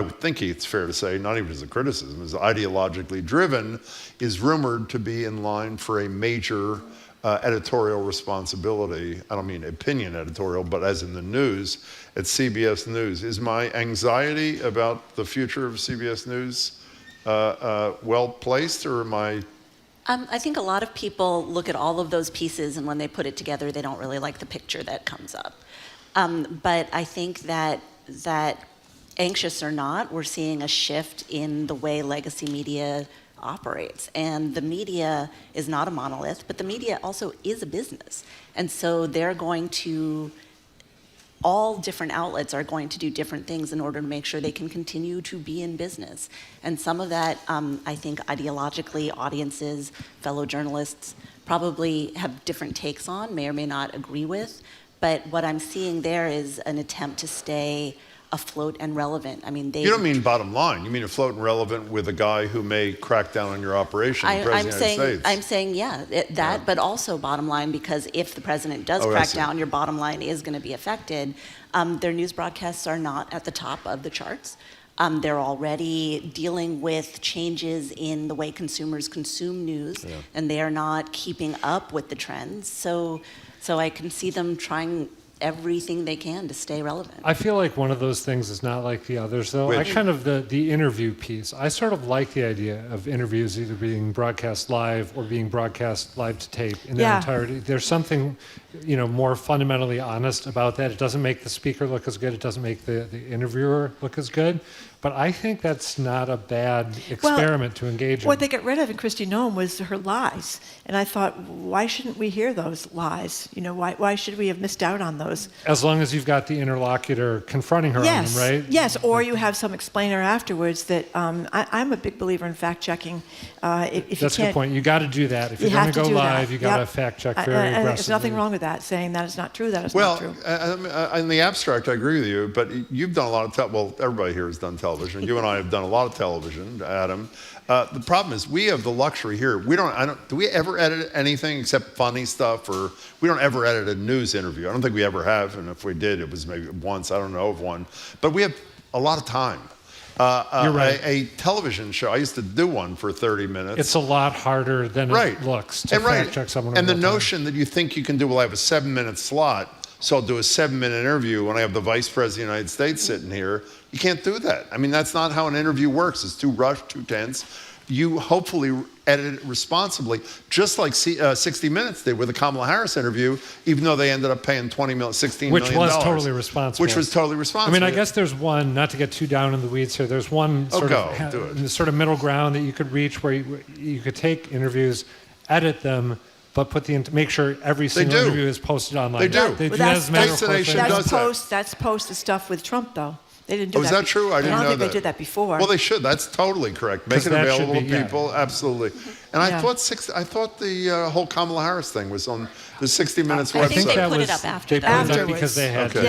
would think it's fair to say, not even as a criticism, is ideologically driven, is rumored to be in line for a major editorial responsibility. I don't mean opinion editorial, but as in the news at CBS News. Is my anxiety about the future of CBS News well placed, or am I? I think a lot of people look at all of those pieces, and when they put it together, they don't really like the picture that comes up. But I think that anxious or not, we're seeing a shift in the way legacy media operates. And the media is not a monolith, but the media also is a business. And so they're going to, all different outlets are going to do different things in order to make sure they can continue to be in business. And some of that, I think ideologically, audiences, fellow journalists probably have different takes on, may or may not agree with. But what I'm seeing there is an attempt to stay afloat and relevant. I mean, You don't mean bottom line. You mean afloat and relevant with a guy who may crack down on your operation, the President of the United States. I'm saying, that, but also bottom line, because if the president does crack down, your bottom line is going to be affected. Their news broadcasts are not at the top of the charts. They're already dealing with changes in the way consumers consume news, and they are not keeping up with the trends. So I can see them trying everything they can to stay relevant. I feel like one of those things is not like the others, though. I kind of, the interview piece, I sort of like the idea of interviews either being broadcast live or being broadcast live to tape in their entirety. There's something, more fundamentally honest about that. It doesn't make the speaker look as good. It doesn't make the interviewer look as good. But I think that's not a bad experiment to engage in. What they got rid of in Kristi Noem was her lies. And I thought, why shouldn't we hear those lies? Why should we have missed out on those? As long as you've got the interlocutor confronting her on them, right? Yes, or you have some explainer afterwards that I'm a big believer in fact-checking. That's a good point. You got to do that. If you're going to go live, you got to fact-check very aggressively. There's nothing wrong with that, saying that is not true, that is not true. Well, in the abstract, I agree with you, but you've done a lot of everybody here has done television. You and I have done a lot of television, Adam. The problem is we have the luxury here. Do we ever edit anything except funny stuff, or we don't ever edit a news interview? I don't think we ever have, and if we did, it was maybe once. I don't know of one. But we have a lot of time. You're right. A television show, I used to do one for 30 minutes. It's a lot harder than it looks to fact check someone. And the notion that you think you can do, I have a 7-minute slot, so I'll do a 7-minute interview when I have the Vice President of the United States sitting here. You can't do that. I mean, that's not how an interview works. It's too rushed, too tense. You hopefully edit it responsibly, just like 60 Minutes did with the Kamala Harris interview, even though they ended up paying $16 million. Which was totally responsible. Which was totally responsible. I mean, I guess there's one, not to get too down in the weeds here, there's one sort of middle ground that you could reach where you could take interviews, edit them, but make sure every single interview is posted online. They do. That's post the stuff with Trump, though. They didn't do that. Is that true? I didn't know that. I don't think they did that before. Well, they should. That's totally correct. Make it available to people. Absolutely. And I thought the whole Kamala Harris thing was on the 60 Minutes website. I think they put it up after that. They put it up because they had to.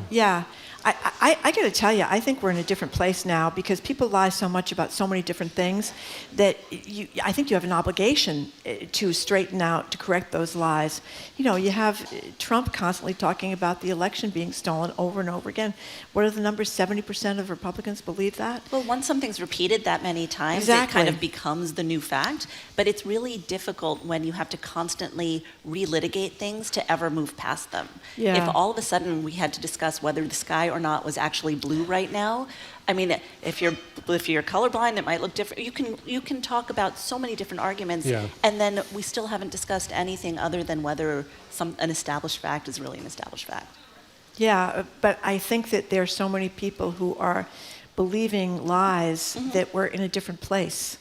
Yeah. I got to tell you, I think we're in a different place now because people lie so much about so many different things that I think you have an obligation to straighten out, to correct those lies. You have Trump constantly talking about the election being stolen over and over again. What are the numbers? 70% of Republicans believe that? Well, once something's repeated that many times, it kind of becomes the new fact. But it's really difficult when you have to constantly relitigate things to ever move past them. Yeah. If all of a sudden we had to discuss whether the sky or not was actually blue right now, I mean, if you're colorblind, it might look different. You can talk about so many different arguments, and then we still haven't discussed anything other than whether an established fact is really an established fact. Yeah, but I think that there are so many people who are believing lies that we're in a different place.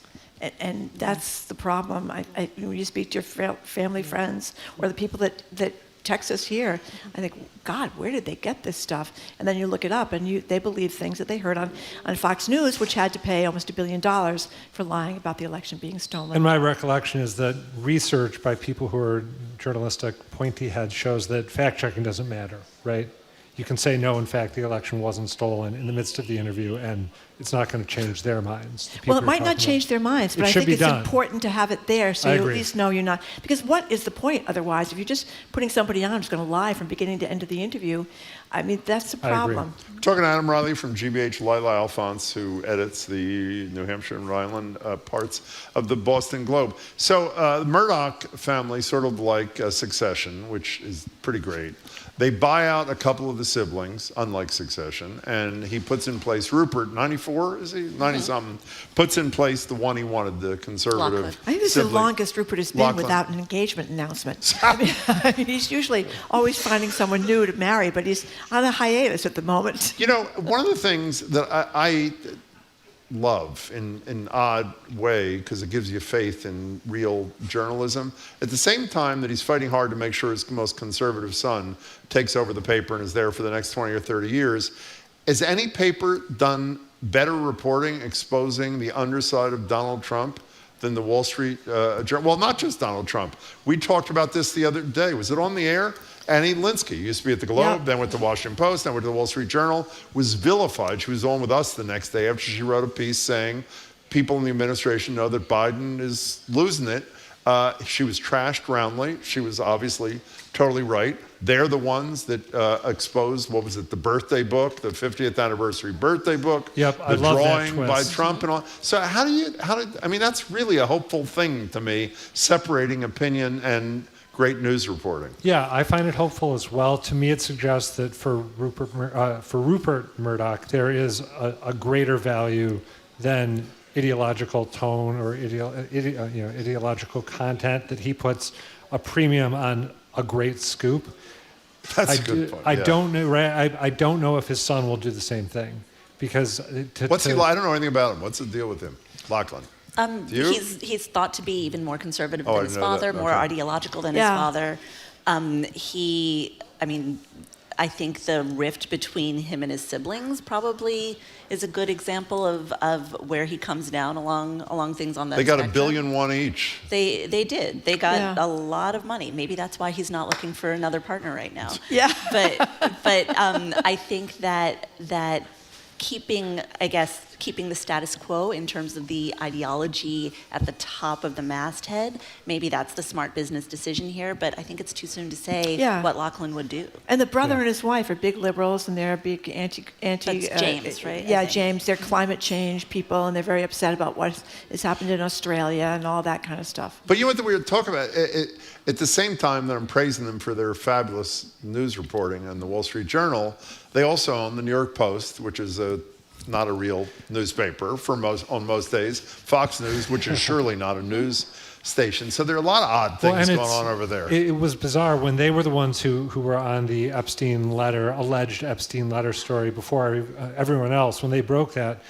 And that's the problem. When you speak to your family, friends, or the people that text us here, I think, God, where did they get this stuff? And then you look it up, and they believe things that they heard on Fox News, which had to pay almost $1 billion for lying about the election being stolen. And my recollection is that research by people who are journalistic pointy heads shows that fact-checking doesn't matter, right? You can say, no, in fact, the election wasn't stolen in the midst of the interview, and it's not going to change their minds. Well, it might not change their minds, but I think it's important to have it there so you at least know you're not. Because what is the point otherwise? If you're just putting somebody on who's going to lie from beginning to end of the interview, I mean, that's the problem. We're talking to Adam Reilly from GBH, Lylah Alphonse, who edits the New Hampshire and Rhode Island parts of the Boston Globe. So the Murdoch family, sort of like Succession, which is pretty great. They buy out a couple of the siblings, unlike Succession, and he puts in place Rupert, 94, is he? 90-something, puts in place the one he wanted, the conservative I think this is the longest Rupert has been without an engagement announcement. I mean, he's usually always finding someone new to marry, but he's on a hiatus at the moment. One of the things that love in an odd way because it gives you faith in real journalism. At the same time that he's fighting hard to make sure his most conservative son takes over the paper and is there for the next 20 or 30 years, has any paper done better reporting exposing the underside of Donald Trump than the Wall Street Journal? Well, not just Donald Trump. We talked about this the other day. Was it on the air? Annie Linsky used to be at the Globe, then went to the Washington Post, then went to the Wall Street Journal, was vilified. She was on with us the next day after she wrote a piece saying people in the administration know that Biden is losing it. She was trashed roundly. She was obviously totally right. They're the ones that exposed, what was it, the birthday book, the 50th anniversary birthday book, Yep, the I love that drawing by twist. Trump and all. So I mean, that's really a hopeful thing to me, separating opinion and great news reporting. Yeah, I find it hopeful as well. To me, it suggests that for Rupert Murdoch, there is a greater value than ideological tone or ideological content, that he puts a premium on a great scoop. That's a good point. I don't know. Right? I don't know if his son will do the same thing, because I don't know anything about him. What's the deal with him, Lachlan? He's thought to be even more conservative Oh, I than his didn't know father, that. more Okay. ideological than his father. I think the rift between him and his siblings probably is a good example of where he comes down along things on that They got spectrum. $1.1 billion each. They did. They got a lot of money. Maybe that's why he's not looking for another partner right now. Yeah. But I think that keeping the status quo in terms of the ideology at the top of the masthead, maybe that's the smart business decision here, but I think it's too soon to say what Lachlan would do. And the brother and his wife are big liberals, and they're big anti. That's James, right? Yeah, James. They're climate change people, and they're very upset about what has happened in Australia and all that kind of stuff. But you know what we were talking about? At the same time that I'm praising them for their fabulous news reporting on the Wall Street Journal, they also own the New York Post, which is not a real newspaper on most days. Fox News, which is surely not a news station. So there are a lot of odd things going on over there. It was bizarre when they were the ones who were on the alleged Epstein letter story before everyone else. When they broke that,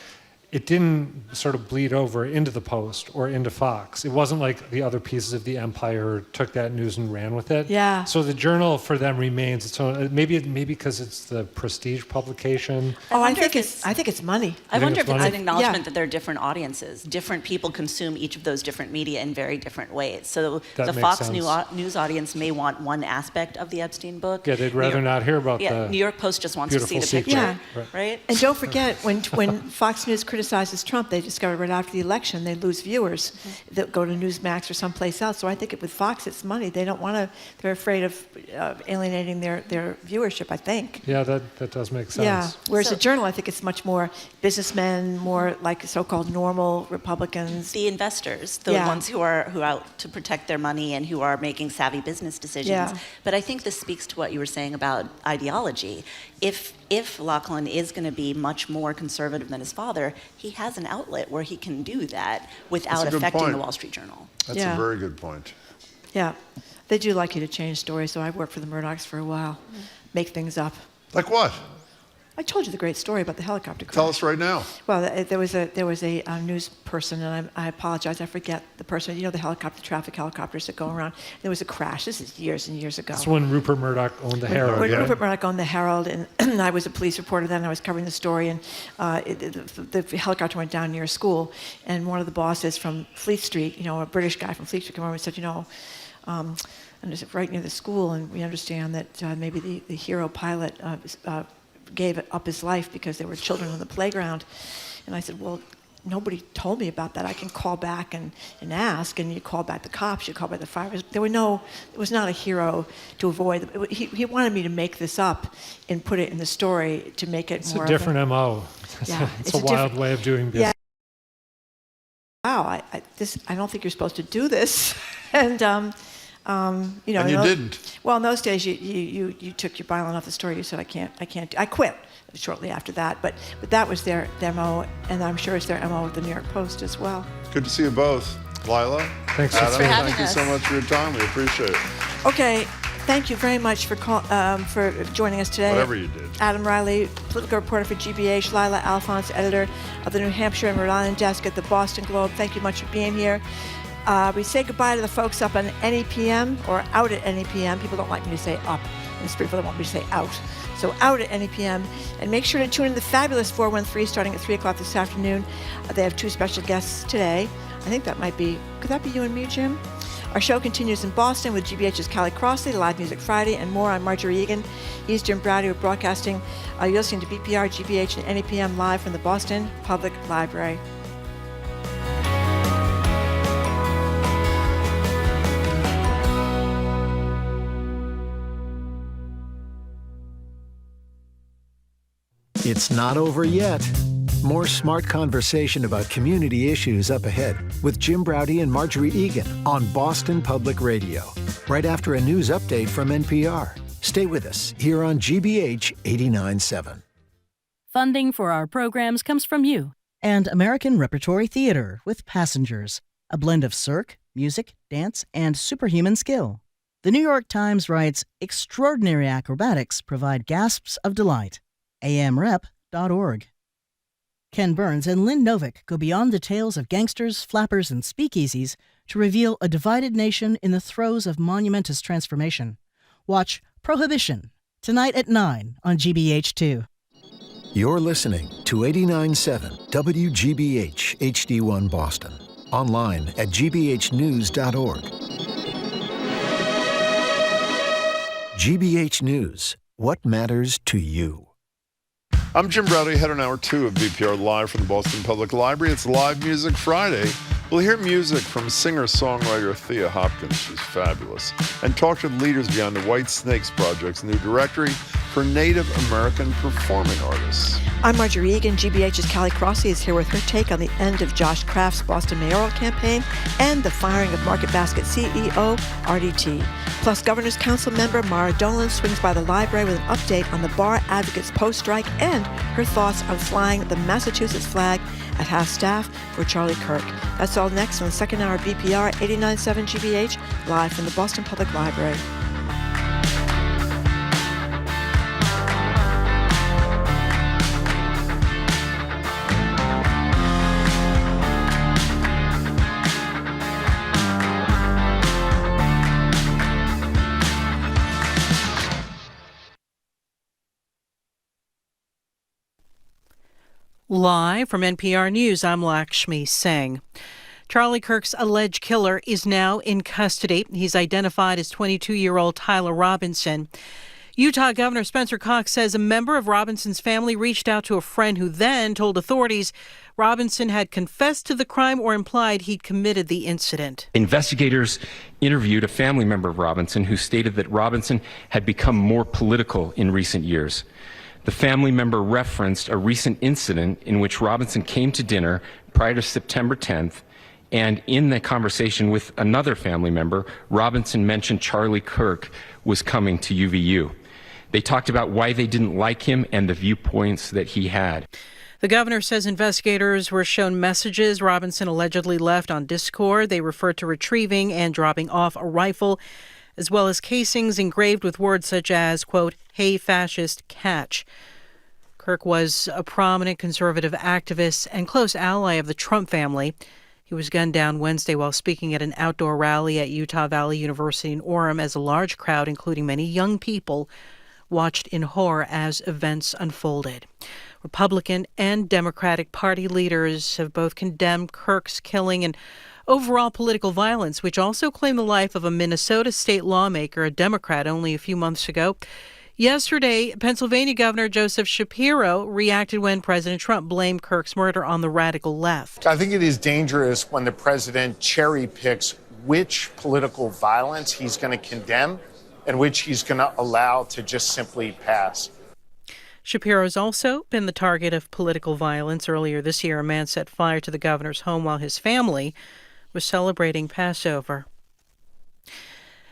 it didn't sort of bleed over into the Post or into Fox. It wasn't like the other pieces of the empire took that news and ran with it. Yeah. So the Journal for them remains its own. Maybe because it's the prestige publication. I think it's money. I wonder if it's an acknowledgement that there are different audiences. Different people consume each of those different media in very different ways. So That the makes Fox sense. News audience may want one aspect of the Epstein book. Yeah, they'd rather not hear about the New York Post just wants to see the beautiful picture, secret. right? And don't forget, when Fox News criticizes Trump, they discovered right after the election they lose viewers that go to Newsmax or someplace else. So I think with Fox, it's money. They don't want to. They're afraid of alienating their viewership, I think. Yeah, that does make sense. Yeah. Whereas the Journal, I think it's much more businessmen, more like so-called normal Republicans. The investors, the ones who are out to protect their money and who are making savvy business decisions. Yeah. But I think this speaks to what you were saying about ideology. If Lachlan is going to be much more conservative than his father, he has an outlet where he can do that without affecting the Wall Street Journal. That's a very good point. Yeah. They do like you to change stories, so I worked for the Murdochs for a while. Make things up. Like what? I told you the great story about the helicopter crash. Tell us right now. Well, there was a news person, and I apologize, I forget the person. You know the traffic helicopters that go around. There was a crash. This is years and years ago. That's when Rupert Murdoch owned the Herald. When Rupert Murdoch owned the Herald, and I was a police reporter then. I was covering the story, and the helicopter went down near a school, and one of the bosses from Fleet Street, a British guy from Fleet Street, came over and said, and it's right near the school, and we understand that maybe the hero pilot gave up his life because there were children on the playground. And I said, well, nobody told me about that. I can call back and ask, and you call back the cops, you call back the fire. It was not a hero to avoid. He wanted me to make this up and put it in the story to make it more. It's a different MO. Yeah, it's a wild way of doing business. Yeah. Wow, I don't think you're supposed to do this. And and you didn't. Well, in those days, you took your byline off the story. You said, I can't. I quit shortly after that. But that was their MO, and I'm sure it's their MO with the New York Post as well. Good to see you both. Lylah, thanks Adam, for having thank you us. so much for your time. We appreciate it. Okay, thank you very much for joining us today. Whatever you did. Adam Reilly, political reporter for GBH, Lylah, Alphonse, editor of the New Hampshire and Rhode Island desk at the Boston Globe. Thank you much for being here. We say goodbye to the folks up on NEPM or out at NEPM. People don't like me to say up. In the spirit, they want me to say out. So out at NEPM. And make sure to tune in to the fabulous 413 starting at 3 o'clock this afternoon. They have 2 special guests today. I think that might be, could that be you and me, Jim? Our show continues in Boston with GBH's Callie Crossley, Live Music Friday, and more. I'm Marjorie Egan. He's Jim Browdy. We're broadcasting. You're listening to BPR, GBH, and NEPM live from the Boston Public Library. It's not over yet. More smart conversation about community issues up ahead with Jim Browdy and Marjorie Egan on Boston Public Radio, right after a news update from NPR. Stay with us here on GBH 89.7. Funding for our programs comes from you. And American Repertory Theater with Passengers, a blend of cirque, music, dance, and superhuman skill. The New York Times writes, extraordinary acrobatics provide gasps of delight. amrep.org. Ken Burns and Lynn Novick go beyond the tales of gangsters, flappers, and speakeasies to reveal a divided nation in the throes of monumentous transformation. Watch Prohibition, tonight at 9 on GBH2. You're listening to 89.7 WGBH HD1 Boston. Online at gbhnews.org. GBH News, what matters to you? I'm Jim Browdy, head on Hour 2 of BPR Live from the Boston Public Library. It's Live Music Friday. We'll hear music from singer-songwriter Thea Hopkins, she's fabulous, and talk to leaders behind the White Snakes Project's new directory for Native American performing artists. I'm Marjorie Egan. GBH's Callie Crossley is here with her take on the end of Josh Kraft's Boston Mayoral campaign and the firing of Market Basket CEO RDT. Plus, Governor's Council member Mara Dolan swings by the library with an update on the Bar Advocates post-strike and her thoughts on flying the Massachusetts flag at half-staff for Charlie Kirk. That's all next on the second hour of BPR 89.7 GBH, live from the Boston Public Library. Live from NPR News, I'm Lakshmi Singh. Charlie Kirk's alleged killer is now in custody. He's identified as 22-year-old Tyler Robinson. Utah Governor Spencer Cox says a member of Robinson's family reached out to a friend who then told authorities Robinson had confessed to the crime or implied he'd committed the incident. Investigators interviewed a family member of Robinson who stated that Robinson had become more political in recent years. The family member referenced a recent incident in which Robinson came to dinner prior to September 10th, and in the conversation with another family member, Robinson mentioned Charlie Kirk was coming to UVU. They talked about why they didn't like him and the viewpoints that he had. The governor says investigators were shown messages Robinson allegedly left on Discord. They referred to retrieving and dropping off a rifle, as well as casings engraved with words such as, quote, "Hey, fascist, catch." Kirk was a prominent conservative activist and close ally of the Trump family. He was gunned down Wednesday while speaking at an outdoor rally at Utah Valley University in Orem as a large crowd, including many young people, watched in horror as events unfolded. Republican and Democratic Party leaders have both condemned Kirk's killing and overall political violence, which also claimed the life of a Minnesota state lawmaker, a Democrat, only a few months ago. Yesterday, Pennsylvania Governor Joseph Shapiro reacted when President Trump blamed Kirk's murder on the radical left. I think it is dangerous when the president cherry picks which political violence he's going to condemn and which he's going to allow to just simply pass. Shapiro's also been the target of political violence. Earlier this year, a man set fire to the governor's home while his family was celebrating Passover.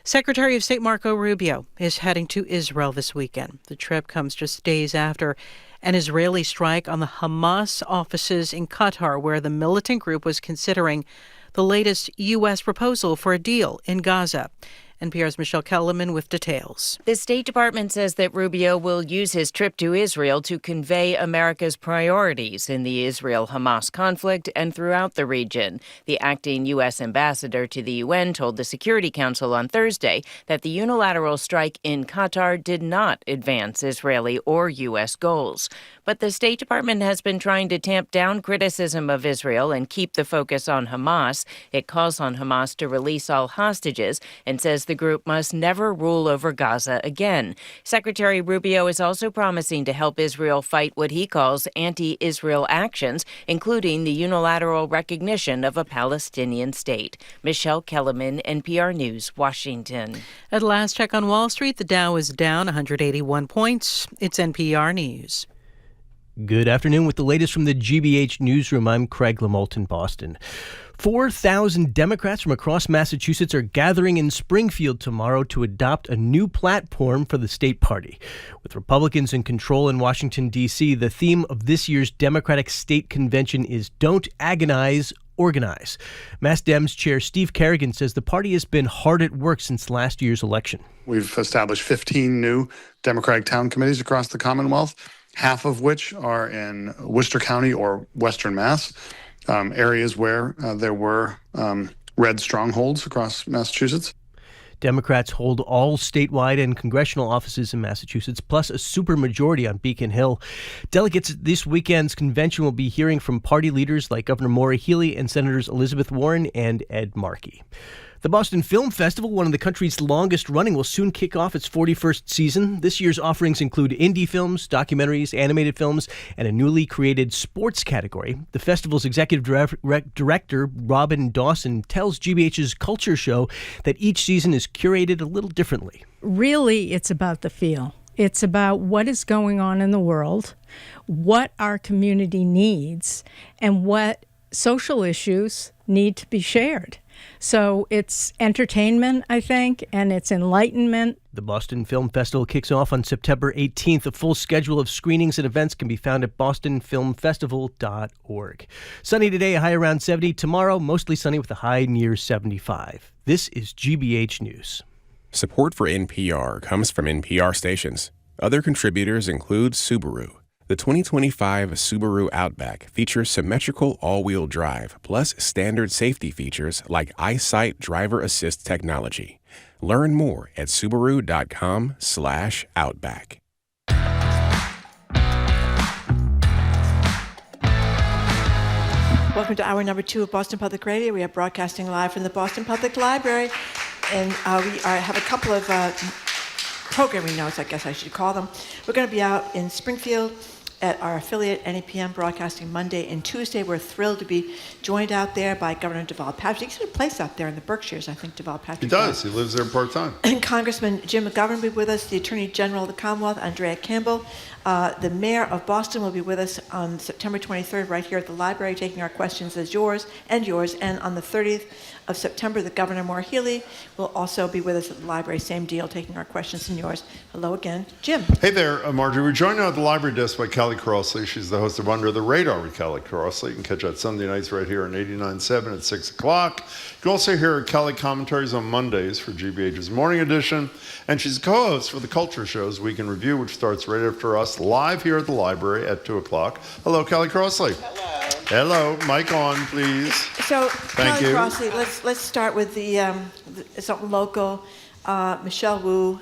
Secretary of State Marco Rubio is heading to Israel this weekend. The trip comes just days after an Israeli strike on the Hamas offices in Qatar, where the militant group was considering the latest U.S. proposal for a deal in Gaza. NPR's Michelle Kellerman with details. The State Department says that Rubio will use his trip to Israel to convey America's priorities in the Israel-Hamas conflict and throughout the region. The acting U.S. ambassador to the UN told the Security Council on Thursday that the unilateral strike in Qatar did not advance Israeli or U.S. goals. But the State Department has been trying to tamp down criticism of Israel and keep the focus on Hamas. It calls on Hamas to release all hostages and says the group must never rule over Gaza again. Secretary Rubio is also promising to help Israel fight what he calls anti-Israel actions, including the unilateral recognition of a Palestinian state. Michelle Kellerman, NPR News, Washington. At last check on Wall Street, the Dow is down 181 points. It's NPR News. Good afternoon with the latest from the GBH Newsroom. I'm Craig Lamolt in Boston. 4,000 Democrats from across Massachusetts are gathering in Springfield tomorrow to adopt a new platform for the state party. With Republicans in control in Washington, D.C., the theme of this year's Democratic State Convention is Don't Agonize, Organize. Mass Dems Chair Steve Kerrigan says the party has been hard at work since last year's election. We've established 15 new Democratic town committees across the Commonwealth, half of which are in Worcester County or Western Mass, areas where there were red strongholds across Massachusetts. Democrats hold all statewide and congressional offices in Massachusetts, plus a supermajority on Beacon Hill. Delegates at this weekend's convention will be hearing from party leaders like Governor Maura Healey and Senators Elizabeth Warren and Ed Markey. The Boston Film Festival, one of the country's longest running, will soon kick off its 41st season. This year's offerings include indie films, documentaries, animated films, and a newly created sports category. The festival's executive director, Robin Dawson, tells GBH's Culture Show that each season is curated a little differently. Really, it's about the feel. It's about what is going on in the world, what our community needs, and what social issues need to be shared. So it's entertainment, I think, and it's enlightenment. The Boston Film Festival kicks off on September 18th. A full schedule of screenings and events can be found at bostonfilmfestival.org. Sunny today, a high around 70. Tomorrow, mostly sunny with a high near 75. This is GBH News. Support for NPR comes from NPR stations. Other contributors include Subaru. The 2025 Subaru Outback features symmetrical all-wheel drive, plus standard safety features like EyeSight driver assist technology. Learn more at Subaru.com/Outback. Welcome to hour number 2 of Boston Public Radio. We are broadcasting live from the Boston Public Library, and we have a couple of programming notes, I guess I should call them. We're going to be out in Springfield at our affiliate, NEPM, broadcasting Monday and Tuesday. We're thrilled to be joined out there by Governor Deval Patrick. He's got a place out there in the Berkshires, I think, Deval Patrick. He does. He lives there part-time. And Congressman Jim McGovern will be with us, the Attorney General of the Commonwealth, Andrea Campbell. The Mayor of Boston will be with us on September 23rd right here at the library, taking our questions as yours. And on the 30th of September, the Governor Maura Healey will also be with us at the library. Same deal, taking our questions and yours. Hello again, Jim. Hey there, Marjorie. We're joined now at the library desk by Callie Crossley. She's the host of Under the Radar with Callie Crossley. You can catch that Sunday nights right here on 89.7 at 6 o'clock. You can also hear Callie commentaries on Mondays for GBH's Morning Edition. And she's co-host for the Culture Show's Week in Review, which starts right after us live here at the library at 2 o'clock. Hello, Callie Crossley. Hello. Mic on, please. So, Thank Callie you. Crossley, let's start with the something local. Michelle Wu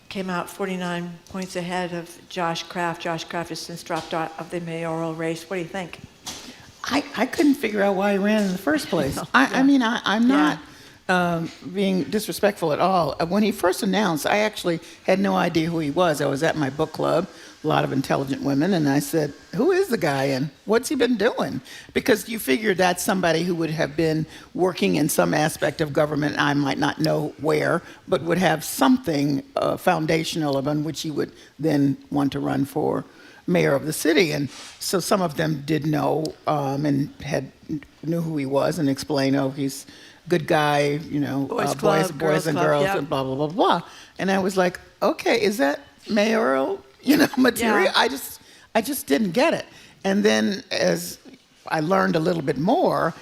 came out 49 points ahead of Josh Kraft. Josh Kraft has since dropped out of the mayoral race. What do you think? I couldn't figure out why he ran in the first place. I'm not being disrespectful at all. When he first announced, I actually had no idea who he was. I was at my book club, a lot of intelligent women, and I said, who is the guy and what's he been doing? Because you figure that's somebody who would have been working in some aspect of government, I might not know where, but would have something foundational upon which he would then want to run for mayor of the city. And so some of them did know and knew who he was and explained, oh, he's a good guy, boys and girls, yep. and blah, blah, blah, blah. And I was like, okay, is that mayoral, material? Yeah. I just didn't get it. And then as I learned a little bit more,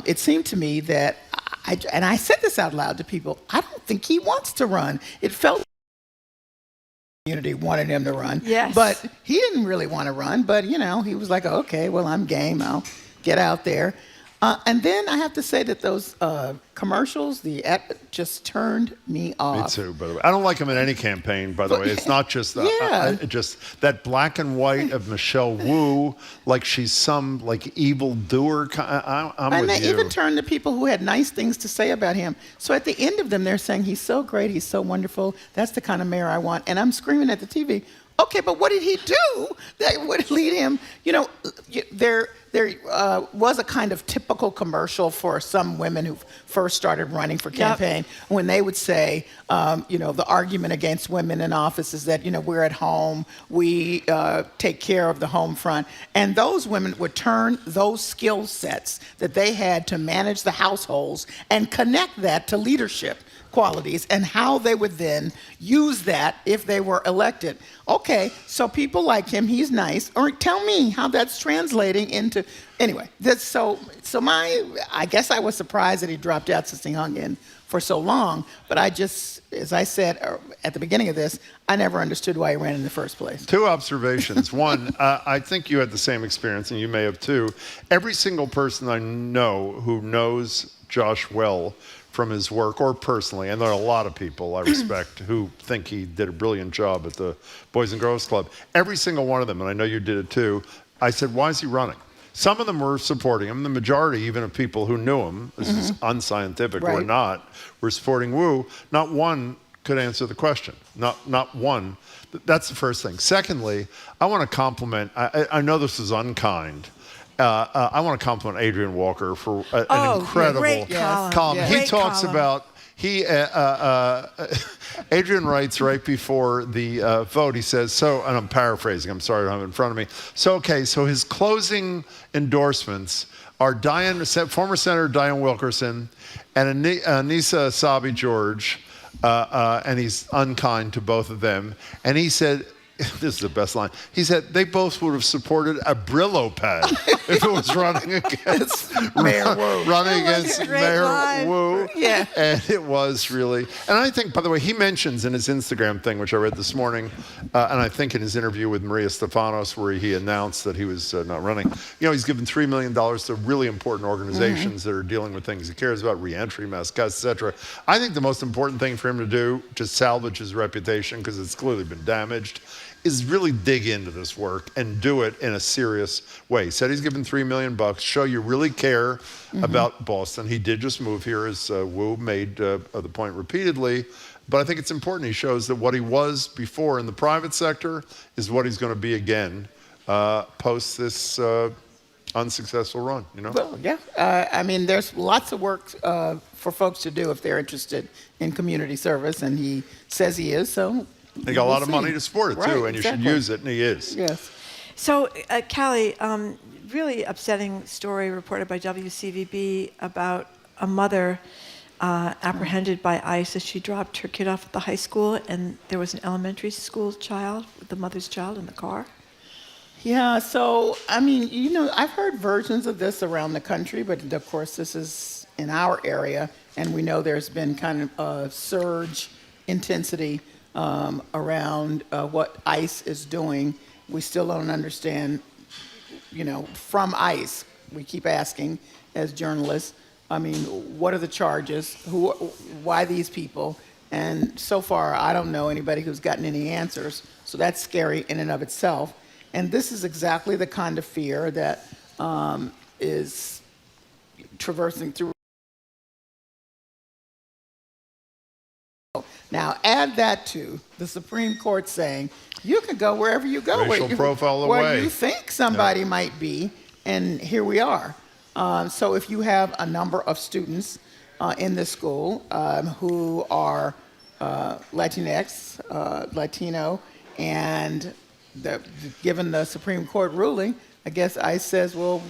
it seemed to me that and I said this out loud to people, I don't think he wants to run. It felt like the community wanted him to run. Yes. But he didn't really want to run. But, he was like, okay, well, I'm game. I'll get out there. And then I have to say that those commercials, just turned me off. Me too, by the way. I don't like him in any campaign, by the way. It's not just just that black and white of Michelle Wu, like she's some evil doer. I'm and with they you. even turned to people who had nice things to say about him. So at the end of them, they're saying he's so great, he's so wonderful. That's the kind of mayor I want. And I'm screaming at the TV. Okay, but what did he do that would lead him? There was a kind of typical commercial for some women who first started running for campaign when they would say, the argument against women in office is that, we're at home, we take care of the home front. And those women would turn those skill sets that they had to manage the households and connect that to leadership qualities and how they would then use that if they were elected. Okay, so people like him, he's nice. Or tell me how that's translating into, anyway, I guess I was surprised that he dropped out since he hung in for so long, but I just, as I said at the beginning of this, I never understood why he ran in the first place. Two observations. One, I think you had the same experience, and you may have too. Every single person I know who knows Josh well from his work or personally, and there are a lot of people I respect who think he did a brilliant job at the Boys and Girls Club. Every single one of them, and I know you did it too, I said, why is he running? Some of them were supporting him. The majority, even of people who knew him, this is unscientific or not, were supporting Wu. Not one could answer the question. Not one. That's the first thing. Secondly, I want to compliment, I know this is unkind, I want to compliment Adrian Walker for an incredible column. Yes. He talks about, Adrian writes right before the vote, he says, and I'm paraphrasing, I'm sorry I don't have it in front of me. So his closing endorsements are former Senator Diane Wilkerson and Anissa Sabi George, and he's unkind to both of them. And he said, this is the best line. He said they both would have supported a Brillo pad if it was running against Mayor Wu. Yeah. And it was really, and I think, by the way, he mentions in his Instagram thing, which I read this morning, and I think in his interview with Maria Stefanos, where he announced that he was not running, he's given $3 million to really important organizations that are dealing with things he cares about, reentry, mascots, etc. I think the most important thing for him to do to salvage his reputation, because it's clearly been damaged, is really dig into this work and do it in a serious way. He said he's given $3 million, show you really care about Boston. He did just move here, as Wu made the point repeatedly. But I think it's important he shows that what he was before in the private sector is what he's going to be again post this unsuccessful run, Well, yeah. There's lots of work for folks to do if they're interested in community service, and he says he is, so He got a lot of money to support it, too, and you should use it, and he is. Yes. So, Callie, really upsetting story reported by WCVB about a mother apprehended by ICE as she dropped her kid off at the high school, and there was an elementary school child, the mother's child, in the car. Yeah, so, I've heard versions of this around the country, but of course this is in our area, and we know there's been kind of a surge intensity around what ICE is doing. We still don't understand, from ICE. We keep asking as journalists, what are the charges? Why these people? And so far, I don't know anybody who's gotten any answers. So that's scary in and of itself. And this is exactly the kind of fear that is traversing through. Now, add that to the Supreme Court saying you can go wherever you go, Racial profile away. where you think somebody might be, and here we are. So if you have a number of students in this school who are Latinx, Latino, and given the Supreme Court ruling, I guess ICE says, well,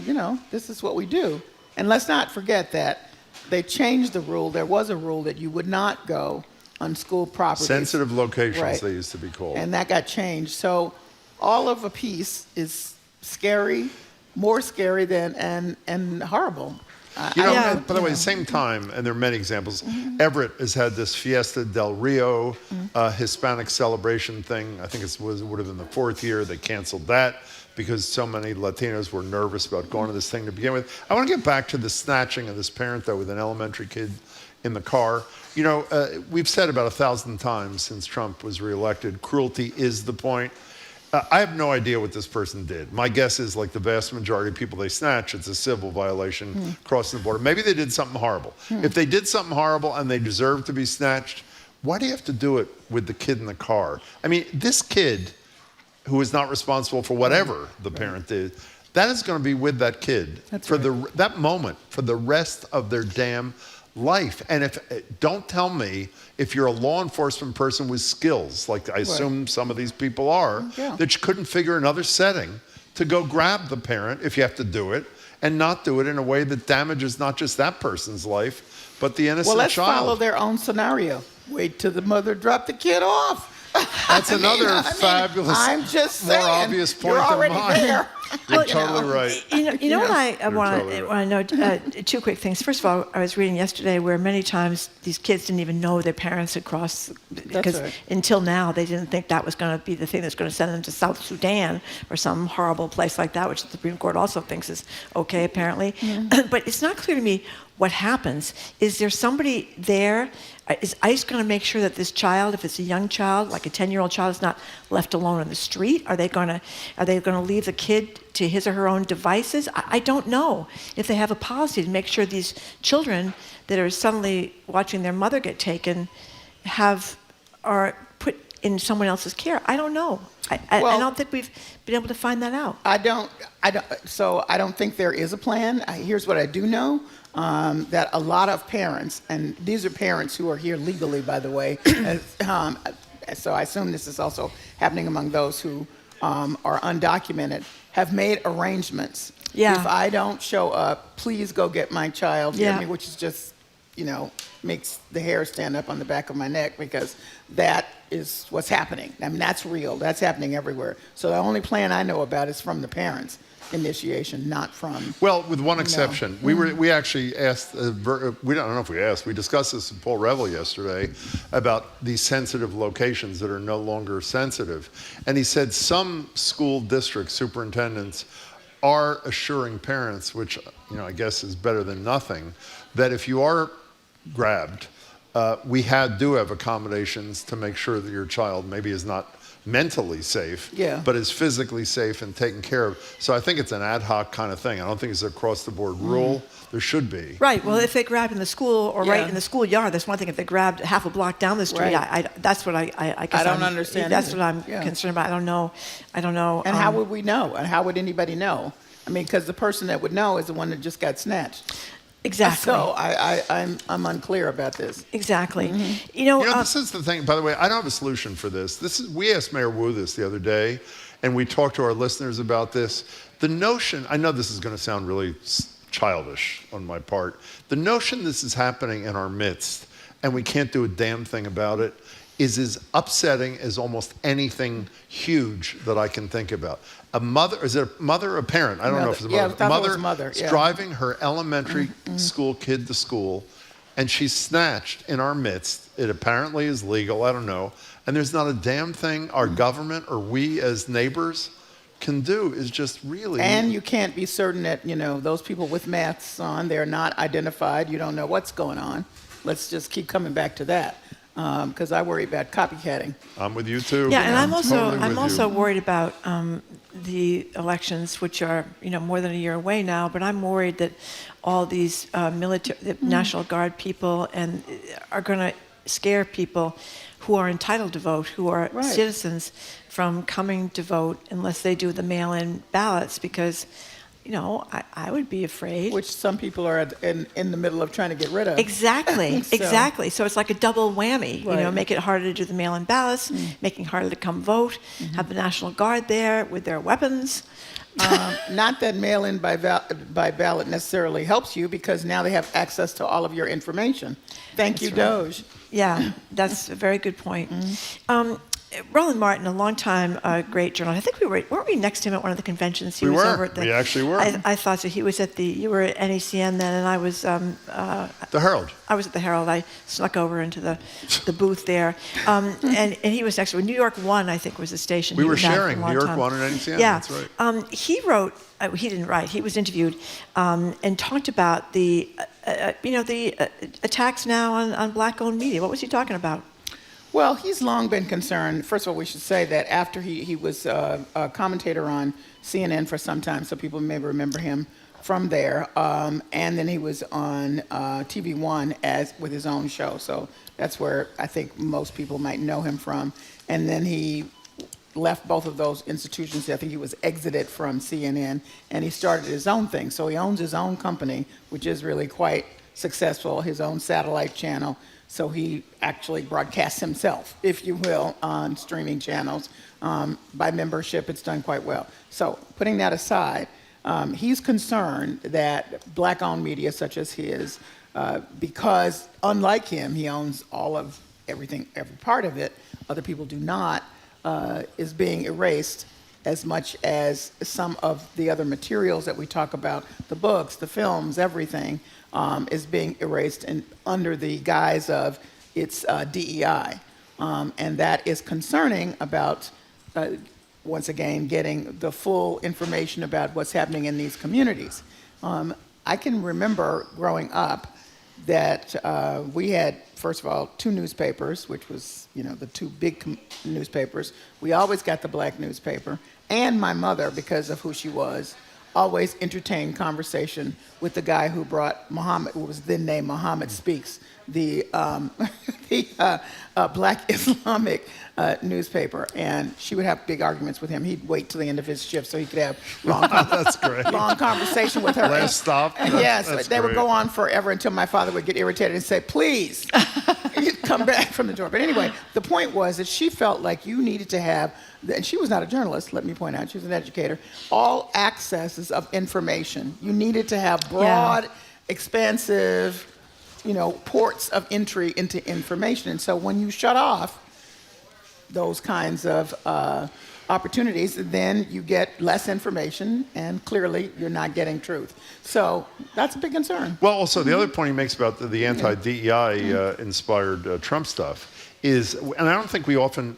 this is what we do. And let's not forget that they changed the rule. There was a rule that you would not go on school properties. Sensitive locations, they used to be called. And that got changed. So all of a piece is scary, more scary than and horrible. By the way, same time, and there are many examples, Everett has had this Fiesta del Rio Hispanic celebration thing. I think it would have been the 4th year. They canceled that because so many Latinos were nervous about going to this thing to begin with. I want to get back to the snatching of this parent, though, with an elementary kid in the car. We've said about 1,000 times since Trump was reelected, cruelty is the point. I have no idea what this person did. My guess is, like the vast majority of people they snatch, it's a civil violation crossing the border. Maybe they did something horrible. If they did something horrible and they deserve to be snatched, why do you have to do it with the kid in the car? I mean, this kid who is not responsible for whatever the parent did, that is going to be with that kid that moment for the rest of their damn life. And don't tell me if you're a law enforcement person with skills, like I assume some of these people are, that you couldn't figure another setting to go grab the parent if you have to do it, and not do it in a way that damages not just that person's life, but the innocent child. Well, let's follow their own scenario. Wait till the mother dropped the kid off. That's another fabulous, I'm just more saying, obvious point you're already than mine. there. You're totally right. You know what I want to know? Two quick things. First of all, I was reading yesterday where many times these kids didn't even know their parents had crossed, because until now they didn't think that was going to be the thing that's going to send them to South Sudan or some horrible place like that, which the Supreme Court also thinks is okay, apparently. But it's not clear to me what happens. Is there somebody there? Is ICE going to make sure that this child, if it's a young child, like a 10-year-old child, is not left alone on the street? Are they going to leave the kid to his or her own devices? I don't know if they have a policy to make sure these children that are suddenly watching their mother get taken are put in someone else's care. I don't know. I don't think we've been able to find that out. So I don't think there is a plan. Here's what I do know. That a lot of parents, and these are parents who are here legally, by the way, so I assume this is also happening among those who are undocumented, have made arrangements. Yeah. If I don't show up, please go get my child, which is just, makes the hair stand up on the back of my neck, because that is what's happening. I mean, that's real. That's happening everywhere. So the only plan I know about is from the parents. Initiation, not from. Well, with one exception, we actually asked. I don't know if we asked. We discussed this with Paul Revel yesterday about these sensitive locations that are no longer sensitive, and he said some school district superintendents are assuring parents, which I guess is better than nothing, that if you are grabbed, we do have accommodations to make sure that your child maybe is not mentally safe, but is physically safe and taken care of. So I think it's an ad hoc kind of thing. I don't think it's an across-the-board rule. There should be. Right. Well, if they grabbed in the school or right in the schoolyard, that's one thing. If they grabbed half a block down the street, that's what I guess I don't understand. That's what I'm concerned about. I don't know. And how would we know? And how would anybody know? I mean, because the person that would know is the one that just got snatched. Exactly. So I'm unclear about this. Exactly. This is the thing. By the way, I don't have a solution for this. We asked Mayor Wu this the other day, and we talked to our listeners about this. The notion, I know this is going to sound really childish on my part, the notion this is happening in our midst and we can't do a damn thing about it is as upsetting as almost anything huge that I can think about. A mother, is it a mother or a parent? I don't know if it's a mother. Yeah, it was mother. Is driving her elementary school kid to school, and she's snatched in our midst. It apparently is legal, I don't know. And there's not a damn thing our government or we as neighbors can do. Is just really... And you can't be certain that, those people with masks on, they're not identified. You don't know what's going on. Let's just keep coming back to that. Because I worry about copycatting. I'm with you too. Yeah, and I'm also worried about the elections, which are more than a year away now. But I'm worried that all these National Guard people are going to scare people who are entitled to vote, who are citizens, from coming to vote unless they do the mail-in ballots, because. I would be afraid. Which some people are in the middle of trying to get rid of. Exactly, exactly. So it's like a double whammy. Make it harder to do the mail-in ballots, making it harder to come vote, have the National Guard there with their weapons. Not that mail-in by ballot necessarily helps you, because now they have access to all of your information. Thank you, Doge. Yeah, that's a very good point. Roland Martin, a longtime great journalist. I think weren't we next to him at one of the conventions? He We was were. Over at the, We actually were. I thought so. He was you were at NECN then, and I was the Herald. I was at the Herald. I snuck over into the booth there, and he was next to New York One, I think, was the station. We he were was at sharing for a New long York time. One and NECN. Yeah, That's right. He wrote. He didn't write. He was interviewed and talked about the attacks now on black-owned media. What was he talking about? Well, he's long been concerned. First of all, we should say that after he was a commentator on CNN for some time, so people may remember him from there. And then he was on TV One with his own show. So that's where I think most people might know him from. And then he left both of those institutions. I think he was exited from CNN, and he started his own thing. So he owns his own company, which is really quite successful, his own satellite channel. So he actually broadcasts himself, if you will, on streaming channels. By membership, it's done quite well. So putting that aside, he's concerned that black-owned media such as his, because unlike him, he owns all of everything, every part of it, other people do not, is being erased as much as some of the other materials that we talk about, the books, the films, everything, is being erased under the guise of its DEI. And that is concerning about, once again, getting the full information about what's happening in these communities. I can remember growing up that we had, first of all, 2 newspapers, which was, the 2 big newspapers. We always got the black newspaper. And my mother, because of who she was, always entertained conversation with the guy who brought Muhammad, who was then named Muhammad Speaks, the Black Islamic newspaper. And she would have big arguments with him. He'd wait till the end of his shift so he could have That's great. long conversation with her. Last stop. Yes, That's they would great. go on forever until my father would get irritated and say, please, come back from the door. But anyway, the point was that she felt like you needed to have, and she was not a journalist, let me point out, she was an educator, all accesses of information. You needed to have broad, expansive, ports of entry into information. And so when you shut off those kinds of opportunities, then you get less information, and clearly you're not getting truth. So that's a big concern. Well, also the other point he makes about the anti-DEI inspired Trump stuff is, and I don't think we often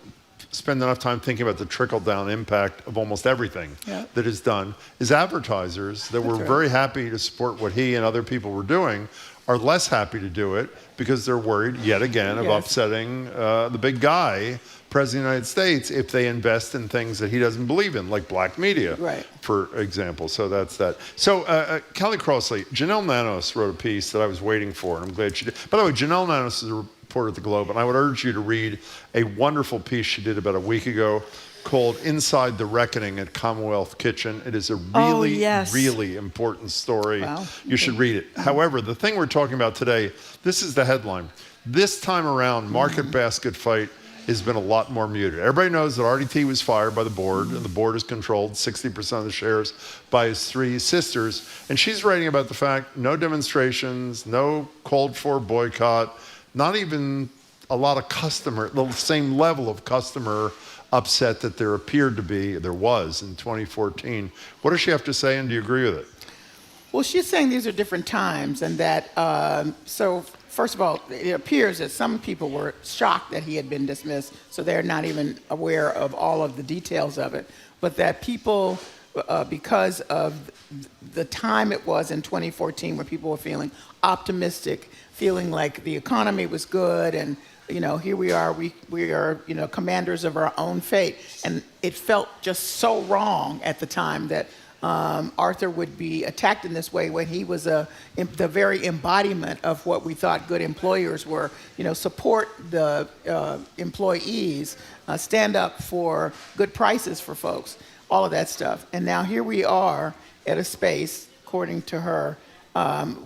spend enough time thinking about the trickle-down impact of almost everything that is done, is advertisers that were very happy to support what he and other people were doing are less happy to do it because they're worried, yet again, of upsetting the big guy, President of the United States, if they invest in things that he doesn't believe in, like black media, for example. So that's that. So Callie Crossley, Janelle Nanos wrote a piece that I was waiting for, and I'm glad she did. By the way, Janelle Nanos is a reporter at the Globe, and I would urge you to read a wonderful piece she did about a week ago called Inside the Reckoning at Commonwealth Kitchen. It is a really, really important story. Wow. You should read it. However, the thing we're talking about today, this is the headline. This time around, market basket fight has been a lot more muted. Everybody knows that RDT was fired by the board, and the board is controlled 60% of the shares by his 3 sisters. And she's writing about the fact, no demonstrations, no called for boycott, not even a lot of the same level of customer upset that there was in 2014. What does she have to say, and do you agree with it? Well, she's saying these are different times, and that, so first of all, it appears that some people were shocked that he had been dismissed, so they're not even aware of all of the details of it, but that people, because of the time it was in 2014 where people were feeling optimistic, feeling like the economy was good, and here we are, we are, commanders of our own fate. And it felt just so wrong at the time that Arthur would be attacked in this way when he was the very embodiment of what we thought good employers were. Support the employees, stand up for good prices for folks, all of that stuff. And now here we are at a space, according to her,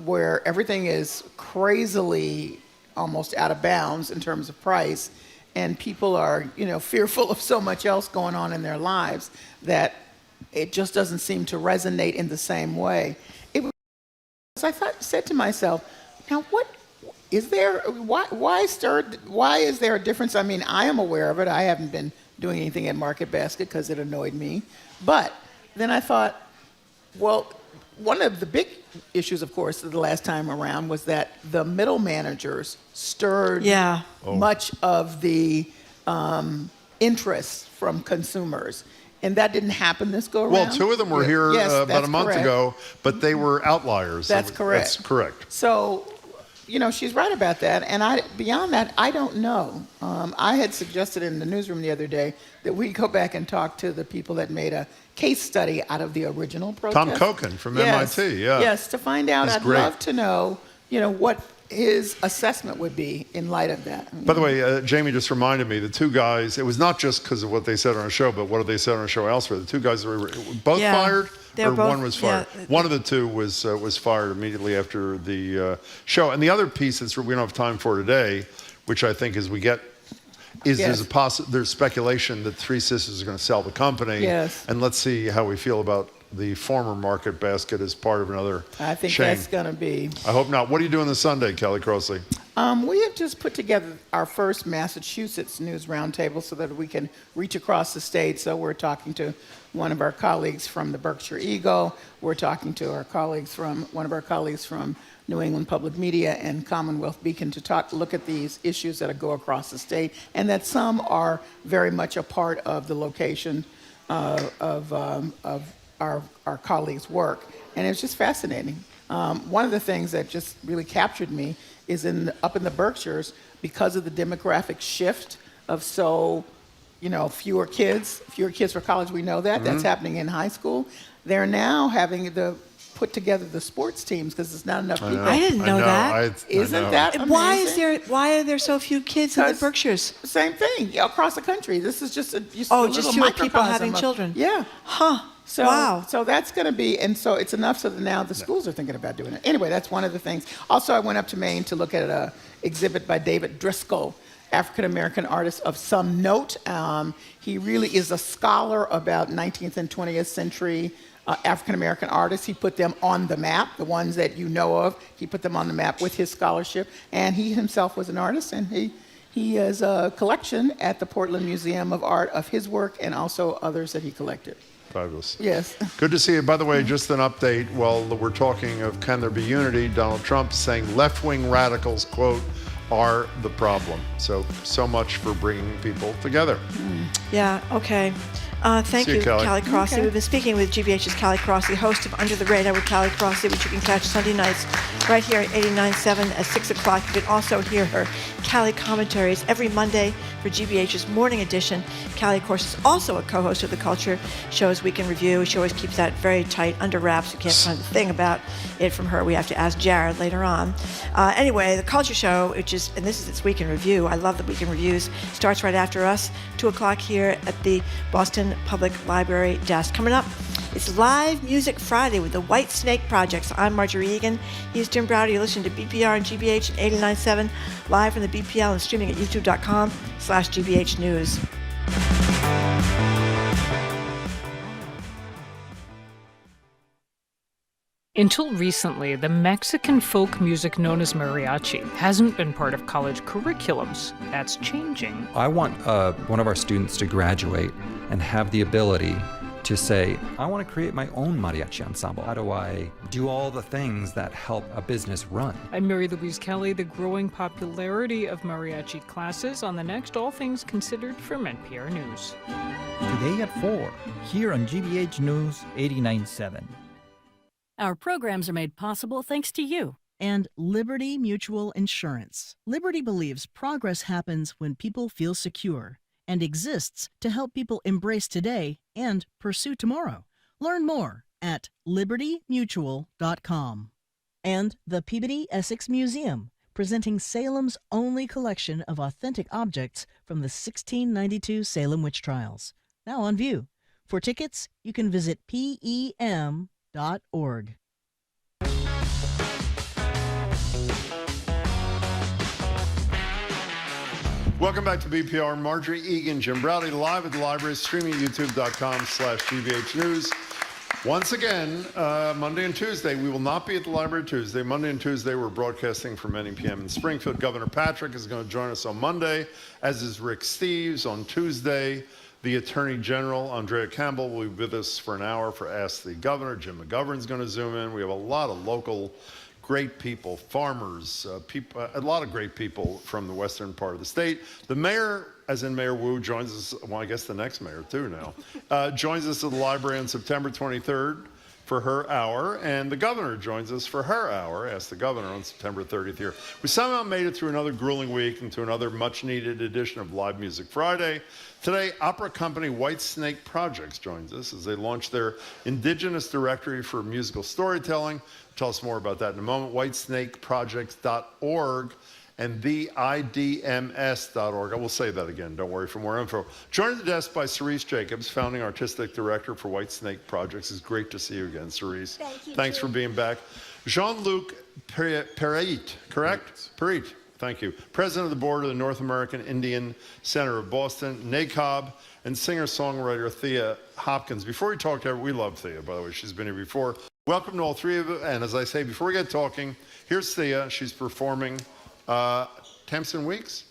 where everything is crazily almost out of bounds in terms of price, and people are, fearful of so much else going on in their lives that it just doesn't seem to resonate in the same way. I said to myself, now is there, why is there a difference? I mean, I am aware of it. I haven't been doing anything at Market Basket because it annoyed me. But then I thought, well, one of the big issues, of course, the last time around was that the middle managers stirred much of the interest from consumers. And that didn't happen this go around. Well, two of them were here about a month ago, but they were outliers. That's correct. That's correct. So, she's right about that. And beyond that, I don't know. I had suggested in the newsroom the other day that we go back and talk to the people that made a case study out of the original protest. Tom Kochen from MIT, yeah. Yes, to find out. I'd love to know, what his assessment would be in light of that. By the way, Jamie just reminded me, the two guys, it was not just because of what they said on a show, but what they said on a show elsewhere. The two guys were both fired, or one was fired? Yeah. One of the two was fired immediately after the show. And the other piece that we don't have time for today, which I think there's speculation that Three Sisters is going to sell the company. Yes. And let's see how we feel about the former Market Basket as part of another I think chain. That's going to be. I hope not. What are you doing this Sunday, Callie Crossley? We have just put together our first Massachusetts News Roundtable so that we can reach across the state. So we're talking to one of our colleagues from the Berkshire Eagle. We're talking to one of our colleagues from New England Public Media and Commonwealth Beacon to look at these issues that go across the state, and that some are very much a part of the location of our colleagues' work. And it was just fascinating. One of the things that just really captured me is up in the Berkshires, because of the demographic shift of fewer kids for college, we know that. Mm-hmm. That's happening in high school. They're now having to put together the sports teams because there's not enough people. I didn't know that. Isn't that amazing? Why are there so few kids in the Berkshires? Same thing across the country. This is just just fewer people having children. Yeah. Huh. So, wow. So that's going to be, and so it's enough so that now the schools are thinking about doing it. Anyway, that's one of the things. Also, I went up to Maine to look at an exhibit by David Driscoll, African-American artist of some note. He really is a scholar about 19th and 20th century African-American artists. He put them on the map, the ones that you know of. He put them on the map with his scholarship. And he himself was an artist, and he has a collection at the Portland Museum of Art of his work and also others that he collected. Fabulous. Yes. Good to see you. By the way, just an update. While we're talking of can there be unity, Donald Trump saying left-wing radicals, quote, are the problem. So much for bringing people together. Yeah, okay. Thank you, Callie Crossley. Okay. We've been speaking with GBH's Callie Crossley, host of Under the Radar with Callie Crossley, which you can catch Sunday nights right here at 89.7 at 6 o'clock. You can also hear her Callie commentaries every Monday for GBH's Morning Edition. Callie, of course, is also a co-host of the Culture Show's Week in Review. She always keeps that very tight under wraps. You can't find a thing about it from her. We have to ask Jared later on. Anyway, the Culture Show, and this is its Week in Review. I love the Week in Reviews. Starts right after us, 2 o'clock here at the Boston Public Library desk. Coming up, it's Live Music Friday with the White Snake Projects. I'm Marjorie Egan. He's Jim Browder. You're listening to BPR and GBH at 89.7, live from the BPL and streaming at youtube.com/GBH News. Until recently, the Mexican folk music known as mariachi hasn't been part of college curriculums. That's changing. I want one of our students to graduate and have the ability to say, I want to create my own mariachi ensemble. How do I do all the things that help a business run? I'm Mary Louise Kelly. The growing popularity of mariachi classes on the next All Things Considered from NPR News. Today at 4, here on GBH News 89.7. Our programs are made possible thanks to you. And Liberty Mutual Insurance. Liberty believes progress happens when people feel secure and exists to help people embrace today and pursue tomorrow. Learn more at libertymutual.com. And the Peabody Essex Museum, presenting Salem's only collection of authentic objects from the 1692 Salem witch trials. Now on view. For tickets, you can visit PEM.org. Welcome back to BPR. Marjorie Egan, Jim Browder, live at the library, streaming at youtube.com/GBH News. Once again, Monday and Tuesday, we will not be at the library Tuesday. Monday and Tuesday, we're broadcasting from 9 p.m. in Springfield. Governor Patrick is going to join us on Monday, as is Rick Steves. On Tuesday, the Attorney General, Andrea Campbell, will be with us for an hour for Ask the Governor. Jim McGovern's going to zoom in. We have a lot of local great people, farmers, a lot of great people from the western part of the state. The mayor, as in Mayor Wu, joins us, well, I guess the next mayor too now, joins us at the library on September 23rd for her hour, and the governor joins us for her hour, Ask the Governor, on September 30th here. We somehow made it through another grueling week and to another much-needed edition of Live Music Friday. Today, opera company White Snake Projects joins us as they launch their Indigenous directory for musical storytelling. Tell us more about that in a moment. whitesnakeprojects.org and theidms.org. I will say that again, don't worry, for more info. Joined at the desk by Cerise Jacobs, founding artistic director for White Snake Projects. It's great to see you again, Cerise. Thank you. Thanks for being back. Jean-Luc Pierite, correct? Pierite, thank you. President of the board of the North American Indian Center of Boston, NACOB, and singer-songwriter Thea Hopkins. Before we talk to her, we love Thea, by the way. She's been here before. Welcome to all three of you. And as I say, before we get talking, here's Thea. She's performing Temps and Weeks.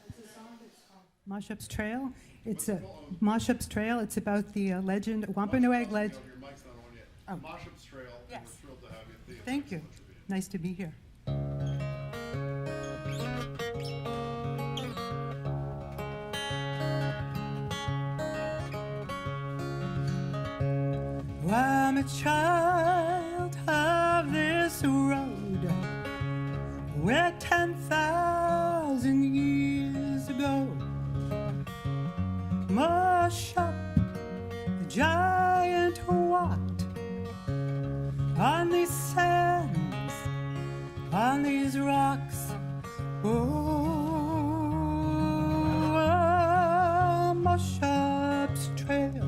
It's a song that's called Moshup's Trail. It's a Moshup's Trail. It's about the legend, Wampanoag legend. Your mic's not on yet. Oh. Moshup's Trail. Yes. We're thrilled to have you, Thea. Thank you. Nice to be here. I'm a child of this road where 10,000 years ago Moshup, the giant, walked on these sands, on these rocks. Oh, Moshup's trail.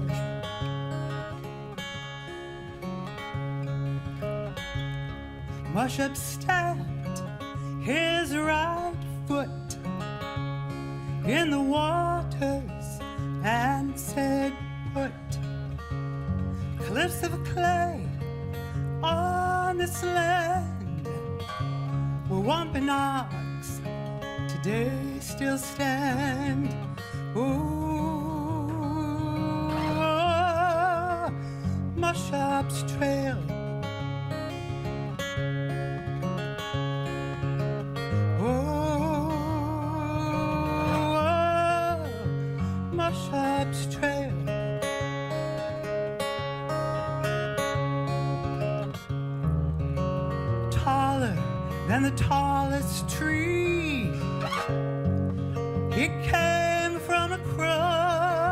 Moshup stamped his right foot in the waters and said, put cliffs of clay on this land where Wampanoags today still stand. Oh, Moshup's trail. Moshup's trail. Taller than the tallest tree, it came from across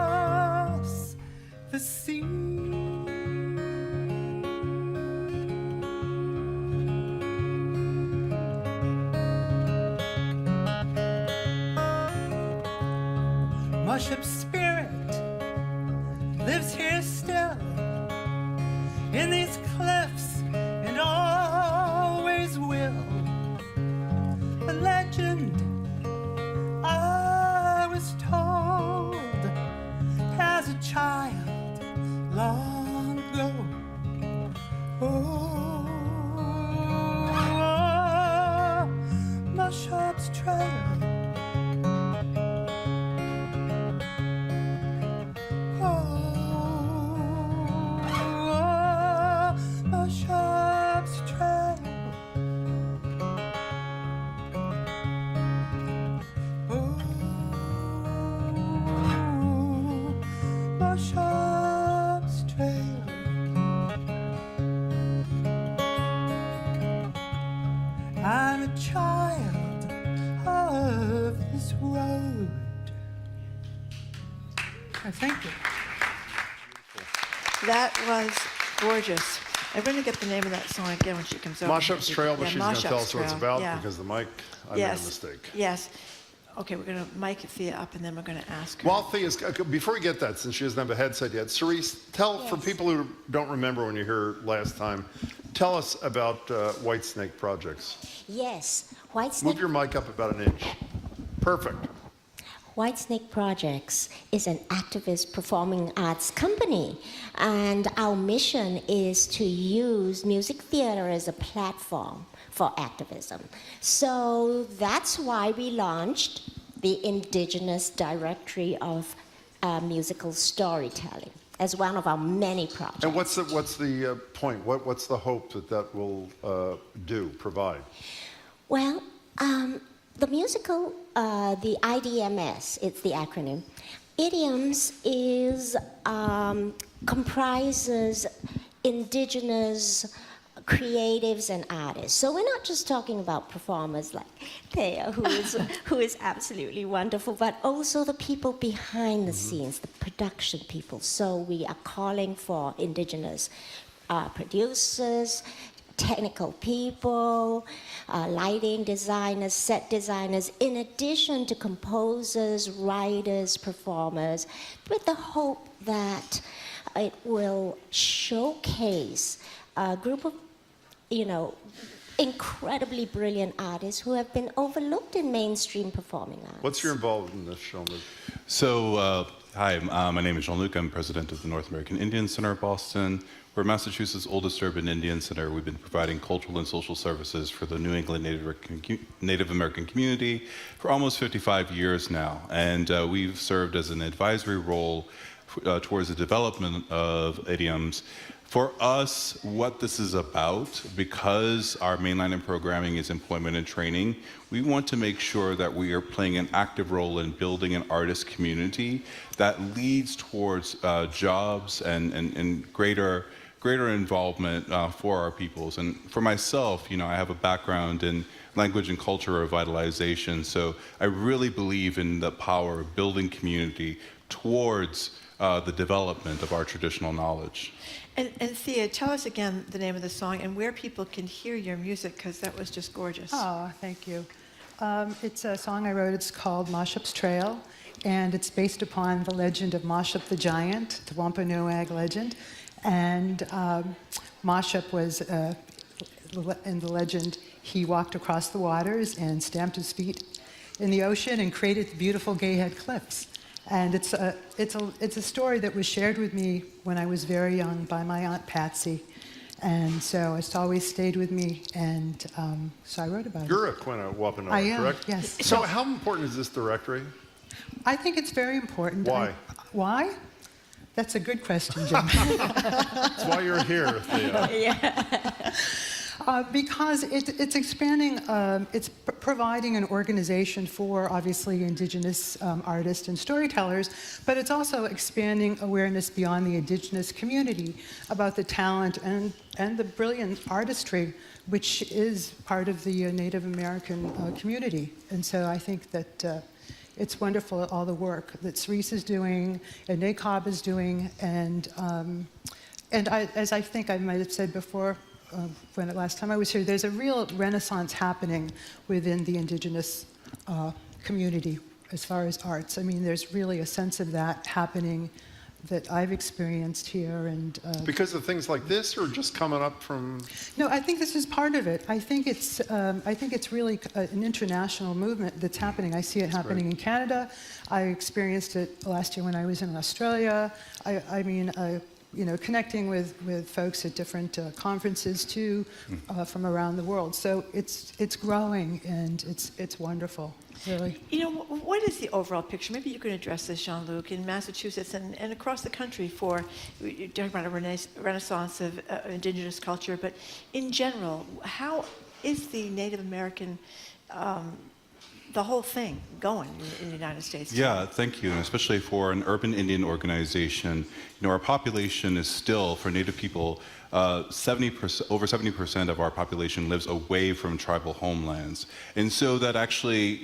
the sea. Moshup's spirit lives here still in these cliffs and always will. A legend I was told as a child long ago. Oh, Moshup's trail. I'm a child of this road. Thank you. That was gorgeous. I'm going to get the name of that song again when she comes over. Moshup's Trail, but she's going to tell us what it's about yeah. because the mic, I made a mistake. Yes. Okay, we're going to mic Thea up and then we're going to ask her. While Thea's, before we get that, since she doesn't have a headset yet, Cerise, tell, for people who don't remember when you were here last time, tell us about White Snake Projects. Yes, White Snake. Move your mic up about an inch. Perfect. Whitesnake Projects is an activist performing arts company, and our mission is to use music theater as a platform for activism. So that's why we launched the Indigenous Directory of Musical Storytelling as one of our many projects. And what's the point? What's the hope that will provide? Well, the musical, the IDMS, it's the acronym. Idioms comprises indigenous creatives and artists. So we're not just talking about performers like Thea, who is absolutely wonderful, but also the people behind the scenes, the production people. So we are calling for indigenous producers, technical people, lighting designers, set designers, in addition to composers, writers, performers, with the hope that it will showcase a group of, incredibly brilliant artists who have been overlooked in mainstream performing arts. What's your involvement in this, Jean-Luc? So, hi, my name is Jean-Luc. I'm president of the North American Indian Center of Boston. We're Massachusetts' oldest urban Indian center. We've been providing cultural and social services for the New England Native American community for almost 55 years now. And we've served as an advisory role towards the development of idioms. For us, what this is about, because our mainline in programming is employment and training, we want to make sure that we are playing an active role in building an artist community that leads towards jobs and greater involvement for our peoples. And for myself, I have a background in language and culture revitalization, so I really believe in the power of building community towards the development of our traditional knowledge. And Thea, tell us again the name of the song and where people can hear your music, because that was just gorgeous. Oh, thank you. It's a song I wrote. It's called Moshup's Trail, and it's based upon the legend of Moshup the Giant, the Wampanoag legend. And Moshup was, in the legend, he walked across the waters and stamped his feet in the ocean and created the beautiful Gay Head Cliffs. And it's a story that was shared with me when I was very young by my Aunt Patsy. And so it's always stayed with me, and so I wrote about it. You're a Quina Wampanoag, I am, correct? yes. So how important is this directory? I think it's very important. Why? Why? That's a good question, Jim. That's why you're here, Thea. Yeah. Because it's expanding, it's providing an organization for, obviously, Indigenous artists and storytellers, but it's also expanding awareness beyond the Indigenous community about the talent and the brilliant artistry, which is part of the Native American community. And so I think that it's wonderful, all the work that Cerise is doing and NACOB is doing, and as I think I might have said before, when the last time I was here, there's a real renaissance happening within the Indigenous community as far as arts. I mean, there's really a sense of that happening that I've experienced here. And because of things like this, or just coming up from? No, I think this is part of it. I think it's really an international movement that's happening. I see it happening in Canada. I experienced it last year when I was in Australia. Connecting with folks at different conferences too, from around the world. So it's growing, and it's wonderful, really. What is the overall picture? Maybe you can address this, Jean-Luc, in Massachusetts and across the country for, you're talking about a renaissance of Indigenous culture, but in general, how is the Native American the whole thing going in the United States? Yeah, thank you. And especially for an urban Indian organization, our population is still, for Native people, 70%, over 70% of our population lives away from tribal homelands. And so that actually,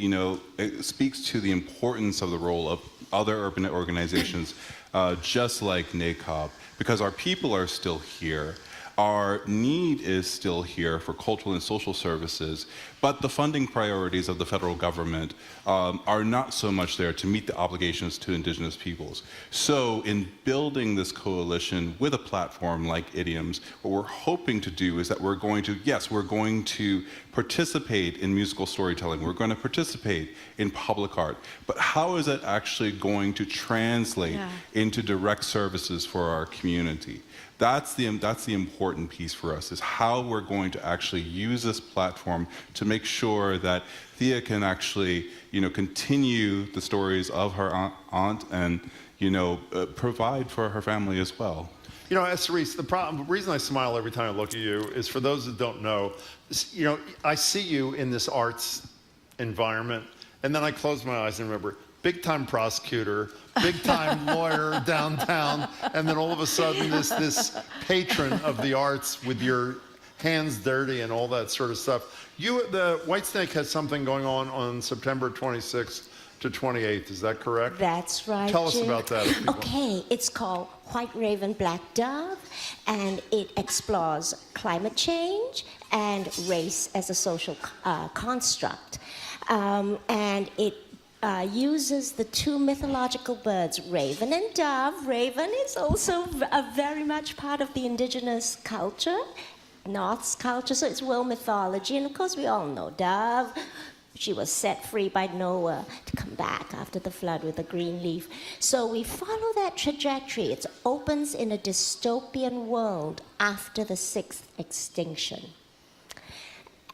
it speaks to the importance of the role of other urban organizations, just like NACOB, because our people are still here. our need is still here for cultural and social services, but the funding priorities of the federal government are not so much there to meet the obligations to Indigenous peoples. So in building this coalition with a platform like Idioms, what we're hoping to do is that we're going to participate in musical storytelling, we're going to participate in public art, but how is it actually going to translate into direct services for our community? That's the important piece for us, is how we're going to actually use this platform to make sure that Thea can actually, continue the stories of her aunt and, provide for her family as well. As Cerise, the reason I smile every time I look at you is, for those that don't know, I see you in this arts environment, and then I close my eyes and remember, big-time prosecutor, big-time lawyer downtown, and then all of a sudden this patron of the arts with your hands dirty and all that sort of stuff. The Whitesnake has something going on September 26th to 28th. Is that correct? That's right, Tell us Jim. about that. Okay, it's called White Raven, Black Dove, and it explores climate change and race as a social construct. And it uses the two mythological birds, raven and dove. Raven is also very much part of the indigenous culture, North's culture, so it's world mythology. And of course, we all know dove. She was set free by Noah to come back after the flood with a green leaf. So we follow that trajectory. It opens in a dystopian world after the sixth extinction.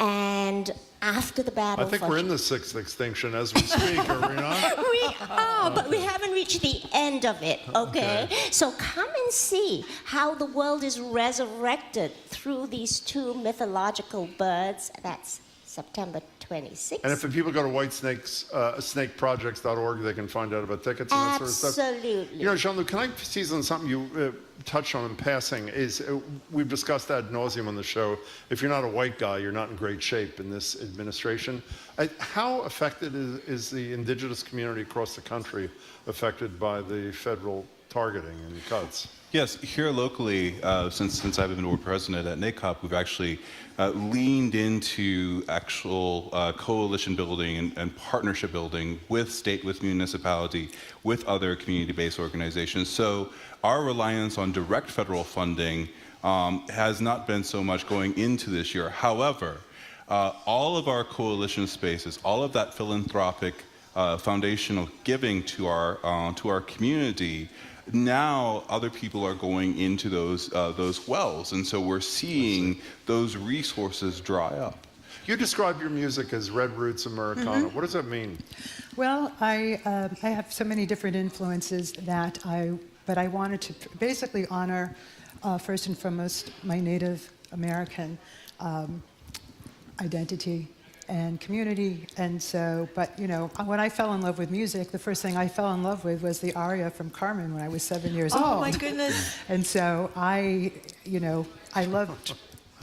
And after the battle, I think we're in the sixth extinction as we speak, are we not? We are, but we haven't reached the end of it, okay? So come and see how the world is resurrected through these two mythological birds. That's September 26th. And if people go to snakeprojects.org, they can find out about tickets and that sort of stuff. Absolutely. Jean-Luc, can I seize on something you touched on in passing? We've discussed ad nauseum on the show. If you're not a white guy, you're not in great shape in this administration. How affected is the indigenous community across the country affected by the federal targeting and cuts? Yes, here locally, since I've been board president at NACOP, we've actually leaned into actual coalition building and partnership building with state, with municipality, with other community-based organizations. So our reliance on direct federal funding has not been so much going into this year. However, all of our coalition spaces, all of that philanthropic foundational giving to our community, now other people are going into those wells, and so we're seeing those resources dry up. You describe your music as red roots Americana. What does that mean? Well, I have so many different influences but I wanted to basically honor first and foremost my Native American identity and community. And so, but when I fell in love with music, the first thing I fell in love with was the aria from Carmen when I was 7 years old. Oh my goodness. And so I loved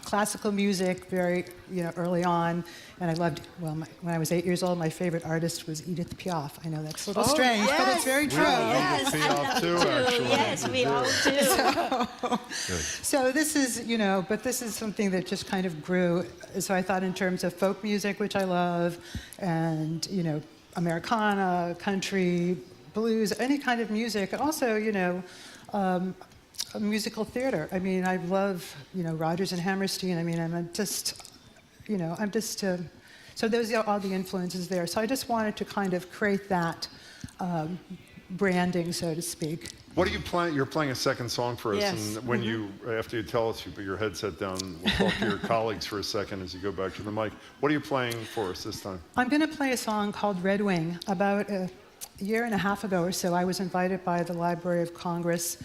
classical music very, early on. And I loved, when I was 8 years old, my favorite artist was Edith Piaf. I know that's a little strange, but it's very true. Yes, Piaf too, actually. Yes, we all do. So this is, but this is something that just kind of grew. So I thought in terms of folk music, which I love, and, Americana, country, blues, any kind of music. Also, musical theater. I mean, I love, Rodgers and Hammerstein. I mean, so those are all the influences there. So I just wanted to kind of create that branding, so to speak. What are you playing? You're playing a second song for us, Yes. and when after you tell us, you put your headset down, we'll talk to your colleagues for a second as you go back to the mic. What are you playing for us this time? I'm going to play a song called Red Wing. About a year and a half ago or so, I was invited by the Library of Congress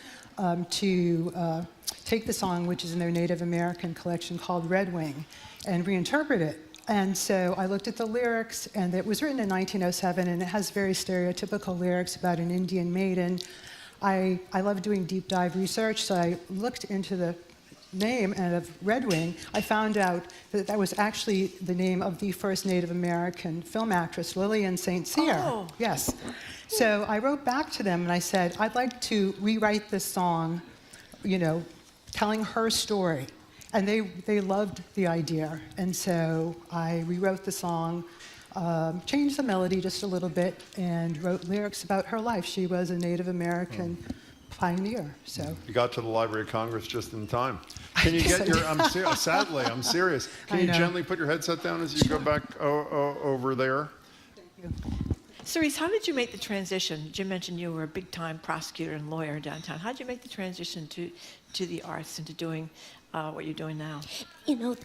to take the song, which is in their Native American collection called Red Wing, and reinterpret it. And so I looked at the lyrics, and it was written in 1907, and it has very stereotypical lyrics about an Indian maiden. I love doing deep dive research, so I looked into the name, and of Red Wing, I found out that that was actually the name of the first Native American film actress, Lillian St. Cyr. Oh. Yes. So I wrote back to them, and I said, I'd like to rewrite this song, telling her story. And they loved the idea. And so I rewrote the song, changed the melody just a little bit, and wrote lyrics about her life. She was a Native American pioneer. So you got to the Library of Congress just in time. Can you get your? Sadly, I'm serious. Can you gently put your headset down as you go back over there? Thank you. Cerise, how did you make the transition? Jim mentioned you were a big-time prosecutor and lawyer downtown. How did you make the transition to the arts and to doing what you're doing now? You know,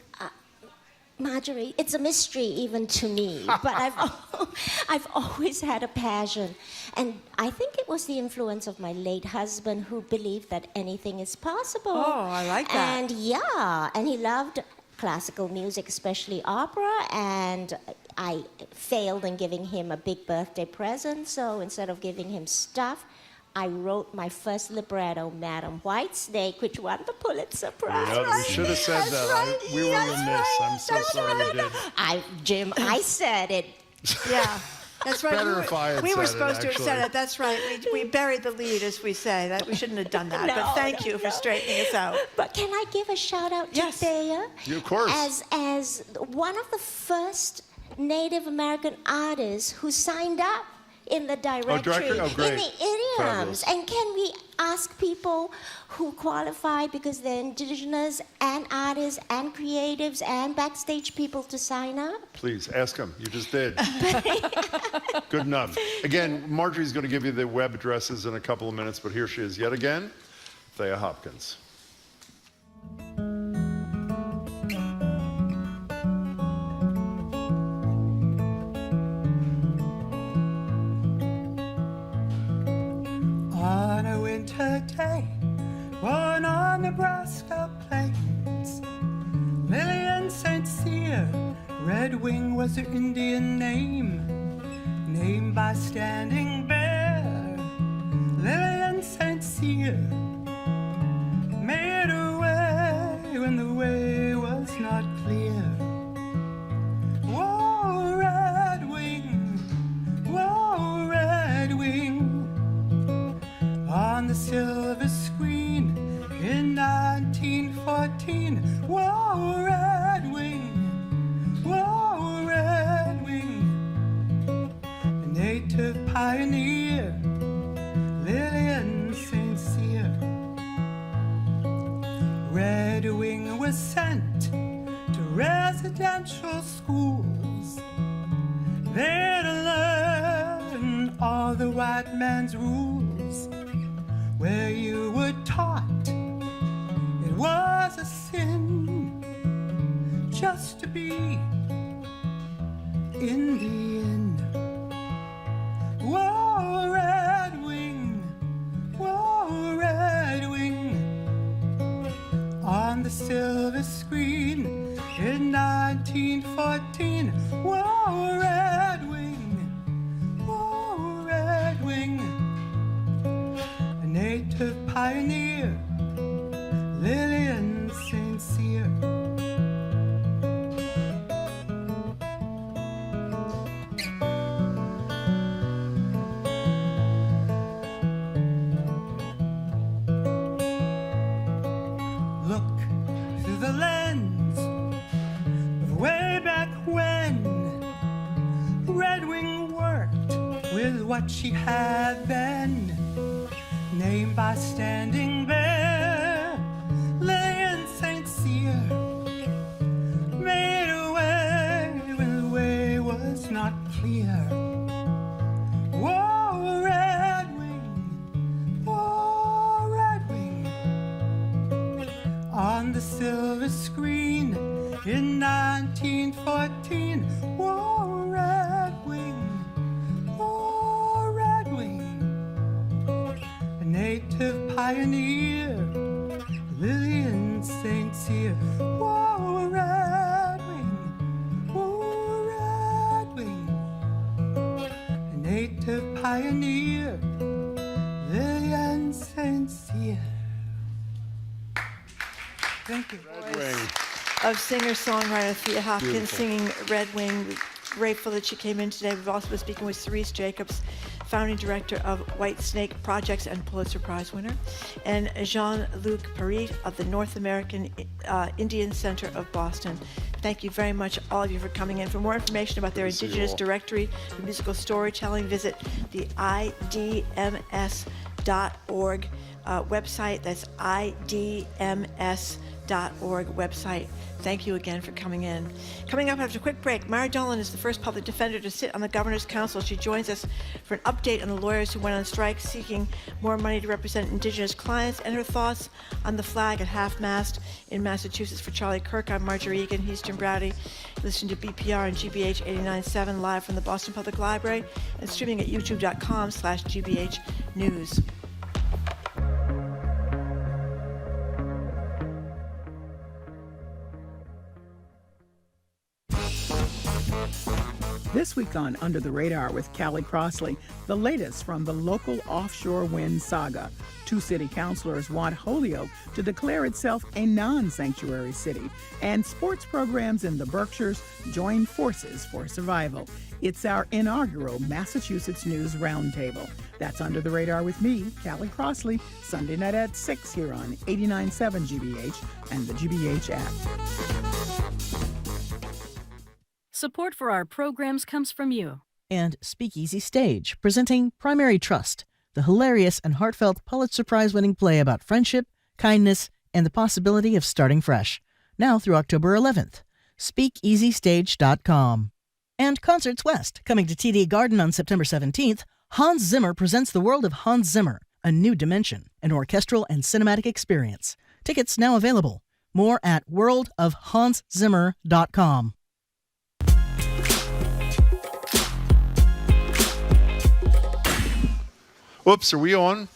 Marjorie, it's a mystery even to me, but I've always had a passion. And I think it was the influence of my late husband who believed that anything is possible. Oh, I like that. And and he loved classical music, especially opera, and I failed in giving him a big birthday present, so instead of giving him stuff, I wrote my first libretto, Madam Whitesnake, which won the Pulitzer Prize. Yeah, we should have said that. We were remiss. I'm so sorry we did. Jim, I said it. Yeah. That's right. Better if I had we were said supposed it, to have said it. That's right. We buried the lead, as we say. That we shouldn't have done that. But thank you for straightening us out. But can I give a shout out to Thea? Yeah, of course. As one of the first Native American artists who signed up in the directory, in the idioms. And can we ask people who qualify because they're indigenous and artists and creatives and backstage people to sign up? Please, ask them. You just did. Good enough. Again, Marjorie's going to give you the web addresses in a couple of minutes, but here she is yet again, Thea Hopkins. On a winter day, born on Nebraska plains, Lillian St. Cyr, Red Wing was her Indian name, named by Standing Bear. Lillian St. Cyr made her way when the way was not clear. Whoa, Red Wing, whoa, Red Wing, on the silver screen in 1914. Whoa, Red Wing, whoa, Red Wing, a native pioneer, Lillian St. Cyr. Red Wing was sent to residential schools, there to learn all the white man's rules, where you were taught it was a sin just to be Indian. Whoa, Red Wing, whoa, Red Wing, on the silver screen in 1914. Whoa, Red Wing, whoa, Red Wing, a native pioneer, Lillian St. Cyr. Look through the lens of way back when Red Wing worked with what she had then, named by Standing Bear. Lillian St. Cyr made a way when the way was not clear. Whoa, Red Wing, whoa, Red Wing, on the silver screen in 1914. Whoa, Red Wing, whoa, Red Wing, a native pioneer, Lillian St. Cyr. Whoa, Red Wing, whoa, Red Wing, a native pioneer, Lillian St. Cyr. Thank you. Red Wing. Of singer-songwriter Thea Hopkins Beautiful. singing Red Wing. We're grateful that she came in today. We've also been speaking with Cerise Jacobs, founding director of White Snake Projects and Pulitzer Prize winner, and Jean-Luc Pierite of the North American Indian Center of Boston. Thank you very much, all of you, for coming in. For more information about their Indigenous directory for musical storytelling, visit the idms.org website. That's idms.org website. Thank you again for coming in. Coming up after a quick break, Mara Dolan is the first public defender to sit on the Governor's Council. She joins us for an update on the lawyers who went on strike seeking more money to represent Indigenous clients, and her thoughts on the flag at half-mast in Massachusetts for Charlie Kirk. I'm Marjorie Egan. He's Jim Browdy. Listen to BPR and GBH 89.7 live from the Boston Public Library and streaming at youtube.com/GBH News. This week on Under the Radar with Callie Crossley, the latest from the local offshore wind saga. Two city councilors want Holyoke to declare itself a non-sanctuary city, and sports programs in the Berkshires join forces for survival. It's our inaugural Massachusetts News Roundtable. That's Under the Radar with me, Callie Crossley, Sunday night at 6 here on 89.7 GBH and the GBH app. Support for our programs comes from you. And Speakeasy Stage, presenting Primary Trust, the hilarious and heartfelt Pulitzer Prize-winning play about friendship, kindness, and the possibility of starting fresh. Now through October 11th. SpeakeasyStage.com. And Concerts West, coming to TD Garden on September 17th, Hans Zimmer presents the world of Hans Zimmer, a new dimension, an orchestral and cinematic experience. Tickets now available. More at worldofhanszimmer.com. Oops, are we on?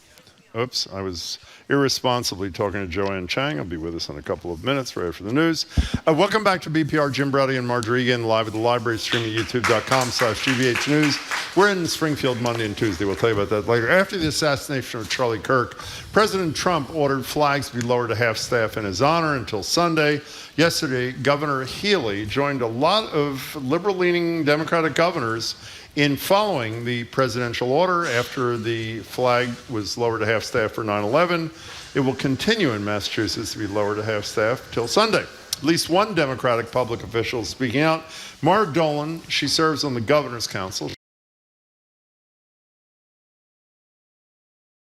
Oops, I was irresponsibly talking to Joanne Chang. I'll be with us in a couple of minutes right after the news. Welcome back to BPR. Jim Browdy and Marjorie Egan, live at the library, streaming youtube.com/GBH News. We're in Springfield Monday and Tuesday. We'll tell you about that later. After the assassination of Charlie Kirk, President Trump ordered flags to be lowered to half-staff in his honor until Sunday. Yesterday, Governor Healy joined a lot of liberal-leaning Democratic governors in following the presidential order after the flag was lowered to half-staff for 9/11. It will continue in Massachusetts to be lowered to half-staff till Sunday. At least one Democratic public official is speaking out. Mara Dolan, she serves on the Governor's Council.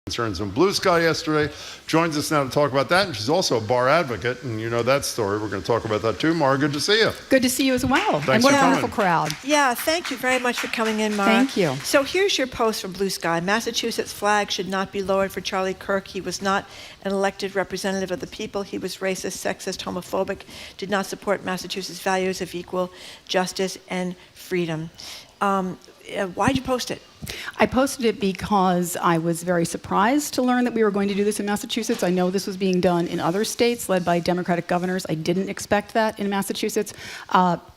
Concerns on Blue Sky yesterday, joins us now to talk about that, and she's also a bar advocate, and you know that story. We're going to talk about that too. Mara, good to see you. Good to see you as well. Thanks and what for a coming. wonderful crowd. Yeah, thank you very much for coming in, Mara. Thank you. So here's your post from Blue Sky. Massachusetts flag should not be lowered for Charlie Kirk. He was not an elected representative of the people. He was racist, sexist, homophobic, did not support Massachusetts' values of equal justice and freedom. Why'd you post it? I posted it because I was very surprised to learn that we were going to do this in Massachusetts. I know this was being done in other states led by Democratic governors. I didn't expect that in Massachusetts.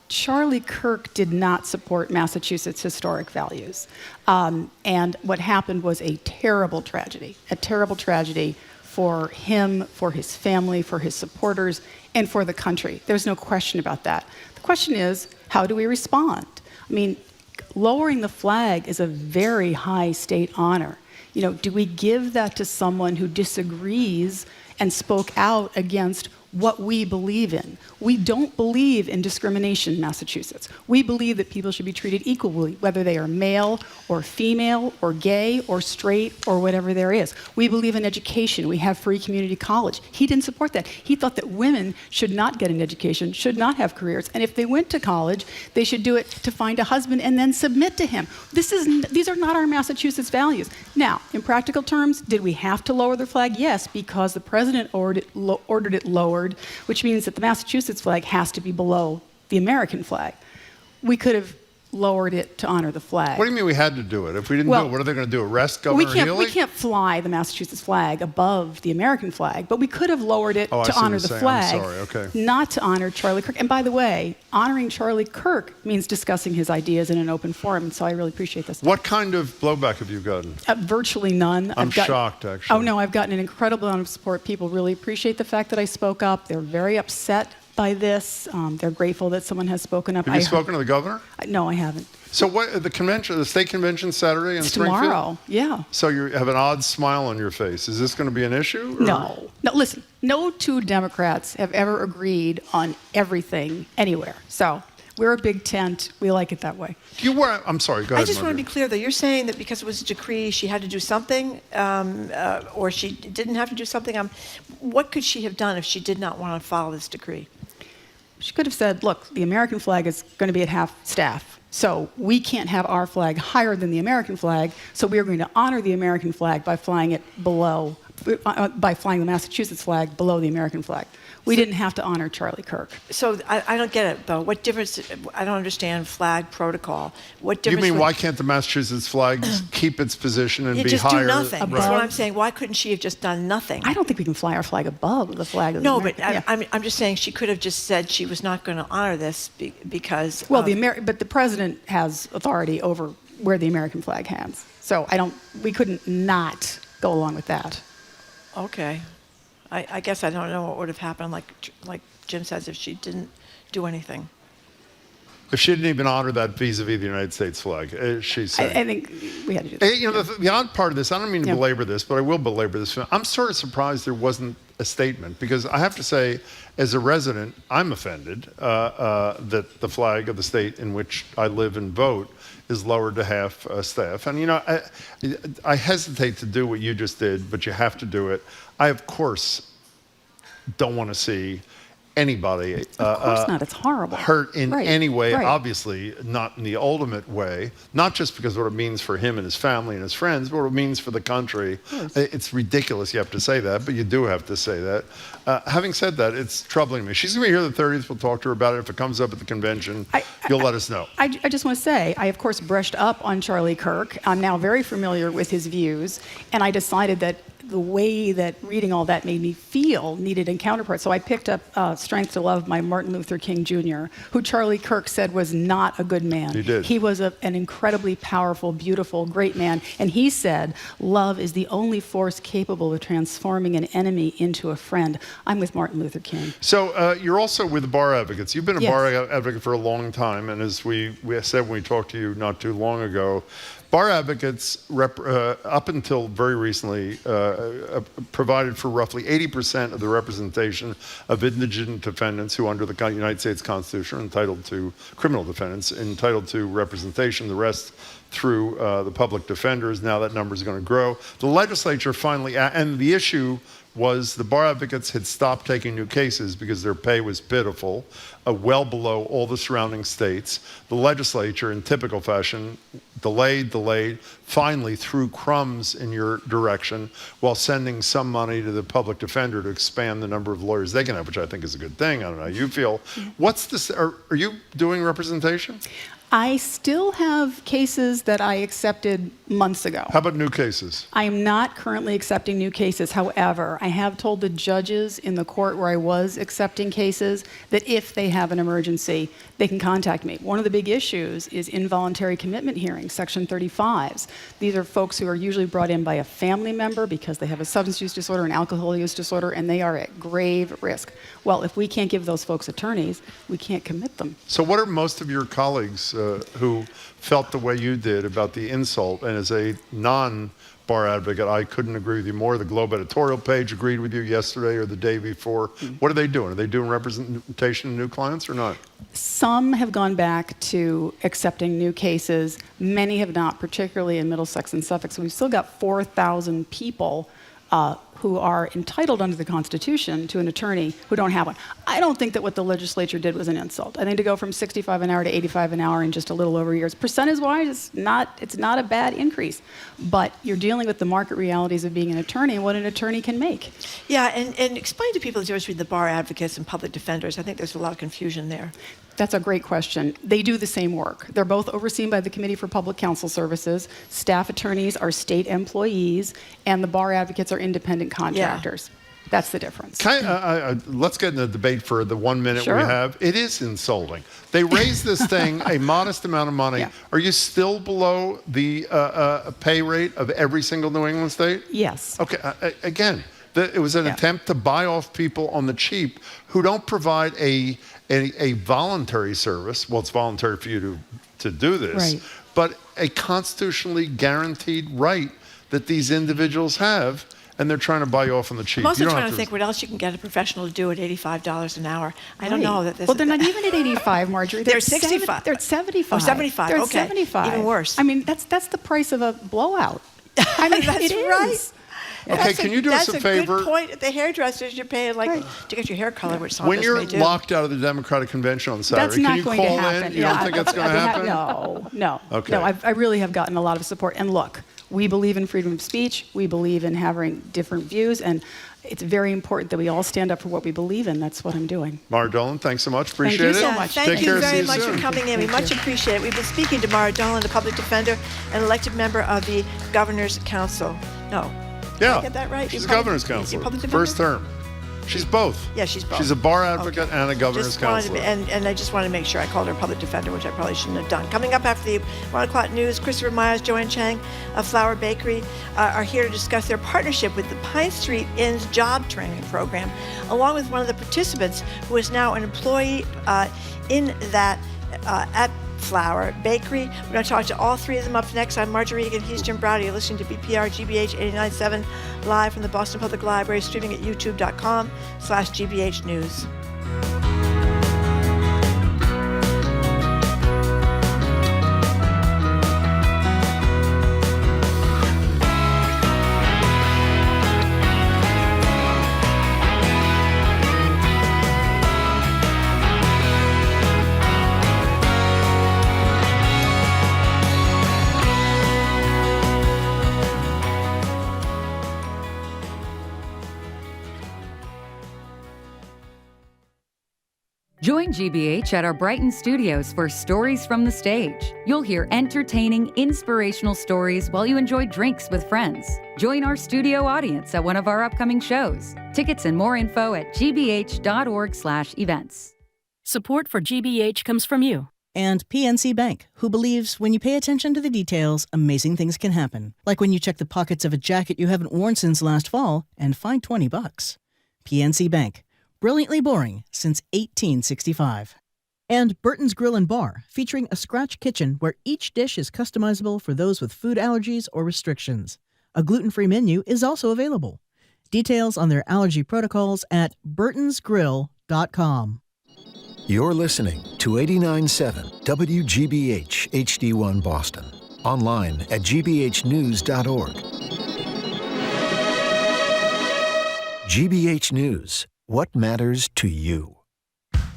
Charlie Kirk did not support Massachusetts' historic values. And what happened was a terrible tragedy for him, for his family, for his supporters, and for the country. There's no question about that. The question is, how do we respond? I mean, lowering the flag is a very high state honor. You know, do we give that to someone who disagrees and spoke out against what we believe in? We don't believe in discrimination in Massachusetts. We believe that people should be treated equally, whether they are male or female or gay or straight or whatever there is. We believe in education. We have free community college. He didn't support that. He thought that women should not get an education, should not have careers, and if they went to college, they should do it to find a husband and then submit to him. These are not our Massachusetts values. Now, in practical terms, did we have to lower the flag? Yes, because the president ordered it lowered, which means that the Massachusetts flag has to be below the American flag. We could have lowered it to honor the flag. What do you mean we had to do it? If we didn't do it, what are they going to do? Arrest Governor Healy? We can't fly the Massachusetts flag above the American flag, but we could have lowered it to honor the flag, not to honor Charlie Kirk. And by the way, honoring Charlie Kirk means discussing his ideas in an open forum, and so I really appreciate this. What kind of blowback have you gotten? Virtually none. I'm shocked, actually. Oh, no, I've gotten an incredible amount of support. People really appreciate the fact that I spoke up. They're very upset by this. They're grateful that someone has spoken up. Have you spoken to the governor? No, I haven't. So what, the state convention Saturday in It's Springfield? tomorrow, yeah. So you have an odd smile on your face. Is this going to be an issue? Or? No, listen, no two Democrats have ever agreed on everything anywhere. So we're a big tent. We like it that way. I'm sorry, go ahead, I just want to Margaret. be clear, though. You're saying that because it was a decree, she had to do something, or she didn't have to do something. What could she have done if she did not want to follow this decree? She could have said, look, the American flag is going to be at half staff. So we can't have our flag higher than the American flag, so we are going to honor the American flag by flying it below, by flying the Massachusetts flag below the American flag. We didn't have to honor Charlie Kirk. So I don't get it, though. What difference? I don't understand flag protocol. What difference? You mean why can't the Massachusetts flag keep its position and be just higher? do nothing. That's what I'm saying. Why couldn't she have just done nothing? I don't think we can fly our flag above the flag of the No, American. but I'm just saying she could have just said she was not going to honor this because. Well, but the president has authority over where the American flag hangs. So we couldn't not go along with that. Okay. I guess I don't know what would have happened, like Jim says, if she didn't do anything. If she didn't even honor that vis-a-vis the United States flag, she said. I think we had to do that. You know, the odd part of this, I don't mean to belabor this, but I will belabor this. I'm sort of surprised there wasn't a statement, because I have to say, as a resident, I'm offended that the flag of the state in which I live and vote is lowered to half staff. And, you know, I hesitate to do what you just did, but you have to do it. I, of course, don't want to see anybody Of course not. It's horrible. hurt in Right, any way, right. obviously not in the ultimate way, not just because of what it means for him and his family and his friends, but what it means for the country. Yes. It's ridiculous you have to say that, but you do have to say that. Having said that, it's troubling me. She's going to be here the 30th. We'll talk to her about it. If it comes up at the convention, you'll let us know. I just want to say, I, of course, brushed up on Charlie Kirk. I'm now very familiar with his views, and I decided that the way that reading all that made me feel needed a counterpart. So I picked up Strength to Love by Martin Luther King Jr., who Charlie Kirk said was not a good man. He did. He was an incredibly powerful, beautiful, great man. And he said, love is the only force capable of transforming an enemy into a friend. I'm with Martin Luther King. So you're also with the bar advocates. You've been a Yes. bar advocate for a long time, and as we said when we talked to you not too long ago, bar advocates, up until very recently, provided for roughly 80% of the representation of indigent defendants who, under the United States Constitution, are entitled to, criminal defendants, entitled to representation. The rest through the public defenders. Now that number is going to grow. The legislature finally, and the issue was the bar advocates had stopped taking new cases because their pay was pitiful, well below all the surrounding states. The legislature, in typical fashion, delayed, finally threw crumbs in your direction while sending some money to the public defender to expand the number of lawyers they can have, which I think is a good thing. I don't know how you feel. What's this? Are you doing representation? I still have cases that I accepted months ago. How about new cases? I am not currently accepting new cases. However, I have told the judges in the court where I was accepting cases that if they have an emergency, they can contact me. One of the big issues is involuntary commitment hearings, Section 35s. These are folks who are usually brought in by a family member because they have a substance use disorder, an alcohol use disorder, and they are at grave risk. Well, if we can't give those folks attorneys, we can't commit them. So what are most of your colleagues who felt the way you did about the insult? And as a non-bar advocate, I couldn't agree with you more. The Globe editorial page agreed with you yesterday or the day before. What are they doing? Are they doing representation of new clients or not? Some have gone back to accepting new cases. Many have not, particularly in Middlesex and Suffolk. So we've still got 4,000 people who are entitled under the Constitution to an attorney who don't have one. I don't think that what the legislature did was an insult. I think to go from 65 an hour to 85 an hour in just a little over years, percentage-wise, it's not a bad increase. But you're dealing with the market realities of being an attorney and what an attorney can make. Yeah, and explain to people the difference between the bar advocates and public defenders. I think there's a lot of confusion there. That's a great question. They do the same work. They're both overseen by the Committee for Public Counsel Services. Staff attorneys are state employees, and the bar advocates are independent contractors. Yeah. That's the difference. Let's get in the debate for the 1 minute Sure. we have. It is insulting. They raised this thing a modest amount of money. Yeah. Are you still below the pay rate of every single New England state? Yes. Okay. Again, It was an attempt to buy off people on the cheap who don't provide a voluntary service. Well, it's voluntary for you to do this, Right. but a constitutionally guaranteed right that these individuals have, and they're trying to buy you off on the cheap. I'm also You don't trying have to think what else you can get a professional to do at $85 an hour. I don't know that this. Well, they're not even at 85, Marjorie. They're 65. They're at 75. Oh, 75. They're at Okay. 75. Even worse. I mean, that's the price of a blowout. I mean, That's it is. right. Okay, can you do us a favor? That's a good point. At the hairdressers, you're paying to get your hair colored, which some of When us you're may do. locked out of the Democratic Convention on Saturday, That's can not you going call to happen. in? You don't think that's going to happen? No. Okay. No, I really have gotten a lot of support. And look, we believe in freedom of speech. We believe in having different views. And it's very important that we all stand up for what we believe in. That's what I'm doing. Mara Dolan, thanks so much. Thank Appreciate you it. so much. Thank Take you care. See very you much soon. for coming in. We Thank much you. appreciate it. We've been speaking to Mara Dolan, the public defender and elected member of the Governor's Council. No. Yeah. Did I get that right? She's a You're governor's public- counselor. you're public defender? First term. She's both. Yeah, she's both. She's a bar advocate and a governor's Just wanted to counselor. be, and I just wanted to make sure I called her a public defender, which I probably shouldn't have done. Coming up after the 1 o'clock news, Christopher Meyers, Joanne Chang of Flower Bakery are here to discuss their partnership with the Pine Street Inn's job training program, along with one of the participants who is now an employee in that at Flower Bakery. We're going to talk to all three of them up next. I'm Marjorie Egan. He's Jim Browdy. You're listening to BPR GBH 89.7 live from the Boston Public Library, streaming at youtube.com/GBH News. Join GBH at our Brighton studios for Stories from the Stage. You'll hear entertaining, inspirational stories while you enjoy drinks with friends. Join our studio audience at one of our upcoming shows. Tickets and more info at gbh.org/events. Support for GBH comes from you. And PNC Bank, who believes when you pay attention to the details, amazing things can happen. Like when you check the pockets of a jacket you haven't worn since last fall and find $20. PNC Bank. Brilliantly boring since 1865. And Burton's Grill and Bar, featuring a scratch kitchen where each dish is customizable for those with food allergies or restrictions. A gluten-free menu is also available. Details on their allergy protocols at burtonsgrill.com. You're listening to 89.7 WGBH HD1 Boston. Online at gbhnews.org. GBH News. What matters to you?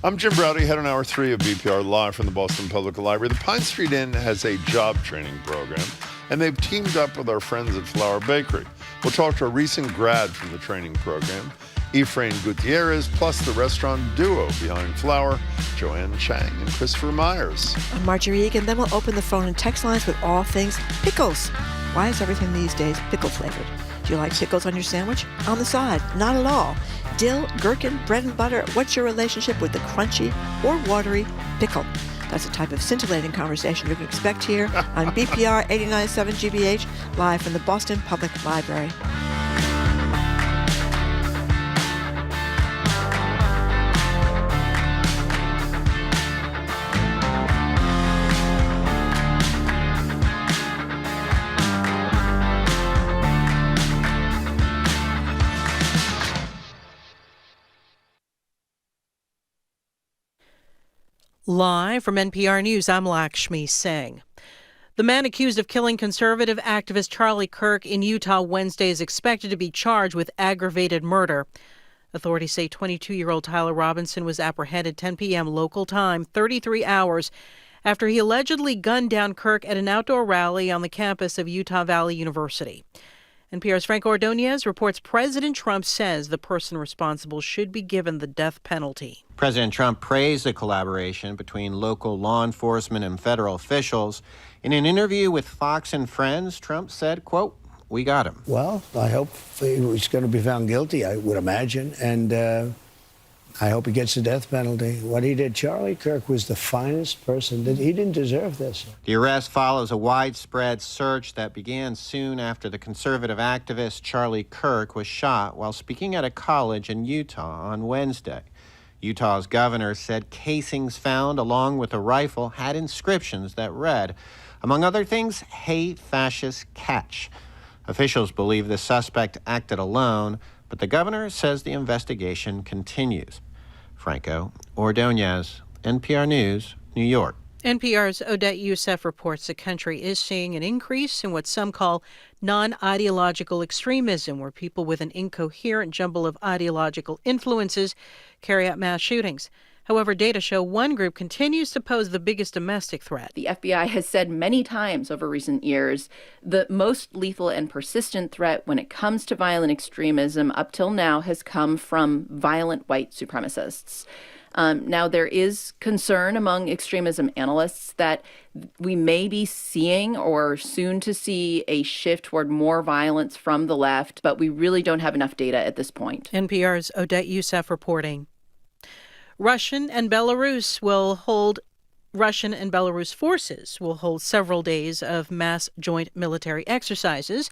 I'm Jim Browdy, head on Hour 3 of BPR, live from the Boston Public Library. The Pine Street Inn has a job training program, and they've teamed up with our friends at Flower Bakery. We'll talk to a recent grad from the training program, Efrain Gutierrez, plus the restaurant duo behind Flower, Joanne Chang and Christopher Meyers. I'm Marjorie Egan. Then we'll open the phone and text lines with all things pickles. Why is everything these days pickle flavored? Do you like pickles on your sandwich? On the side? Not at all. Dill, gherkin, bread and butter. What's your relationship with the crunchy or watery pickle? That's the type of scintillating conversation you can expect here on BPR 89.7 GBH, live from the Boston Public Library. Live from NPR News, I'm Lakshmi Singh. The man accused of killing conservative activist Charlie Kirk in Utah Wednesday is expected to be charged with aggravated murder. Authorities say 22-year-old Tyler Robinson was apprehended 10 p.m. local time, 33 hours after he allegedly gunned down Kirk at an outdoor rally on the campus of Utah Valley University. NPR's Frank Ordonez reports President Trump says the person responsible should be given the death penalty. President Trump praised the collaboration between local law enforcement and federal officials. In an interview with Fox and Friends, Trump said, quote, "We got him." Well, I hope he's going to be found guilty, I would imagine. And I hope he gets the death penalty. What he did, Charlie Kirk was the finest person. He didn't deserve this. The arrest follows a widespread search that began soon after the conservative activist Charlie Kirk was shot while speaking at a college in Utah on Wednesday. Utah's governor said casings found along with a rifle had inscriptions that read, among other things, "Hey, fascist, catch." Officials believe the suspect acted alone, but the governor says the investigation continues. Franco Ordonez, NPR News, New York. NPR's Odette Youssef reports the country is seeing an increase in what some call non-ideological extremism, where people with an incoherent jumble of ideological influences carry out mass shootings. However, data show one group continues to pose the biggest domestic threat. The FBI has said many times over recent years the most lethal and persistent threat when it comes to violent extremism up till now has come from violent white supremacists. Now, there is concern among extremism analysts that we may be seeing or soon to see a shift toward more violence from the left, but we really don't have enough data at this point. NPR's Odette Youssef reporting. Russian and Belarus forces will hold several days of mass joint military exercises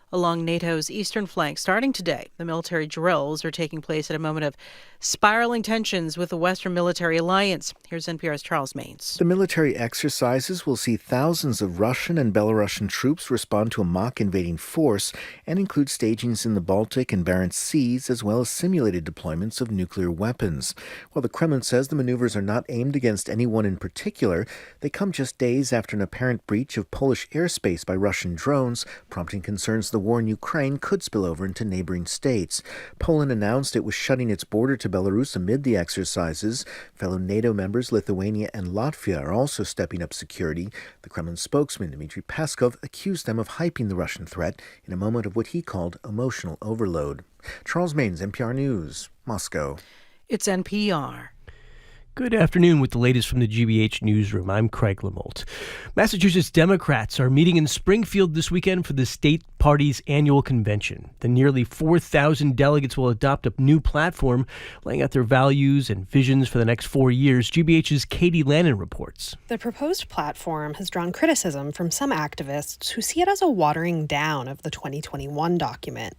along NATO's eastern flank starting today. The military drills are taking place at a moment of spiraling tensions with the Western military alliance. Here's NPR's Charles Maines. The military exercises will see thousands of Russian and Belarusian troops respond to a mock invading force and include stagings in the Baltic and Barents Seas, as well as simulated deployments of nuclear weapons. While the Kremlin says the maneuvers are not aimed against anyone in particular, they come just days after an apparent breach of Polish airspace by Russian drones, prompting concerns the war in Ukraine could spill over into neighboring states. Poland announced it was shutting its border to Belarus amid the exercises. Fellow NATO members Lithuania and Latvia are also stepping up security. The Kremlin spokesman Dmitry Peskov accused them of hyping the Russian threat in a moment of what he called emotional overload. Charles Maines, NPR News, Moscow. It's NPR. Good afternoon with the latest from the GBH newsroom. I'm Craig Lamolt. Massachusetts Democrats are meeting in Springfield this weekend for the state party's annual convention. The nearly 4,000 delegates will adopt a new platform, laying out their values and visions for the next 4 years. GBH's Katie Lannon reports. The proposed platform has drawn criticism from some activists who see it as a watering down of the 2021 document.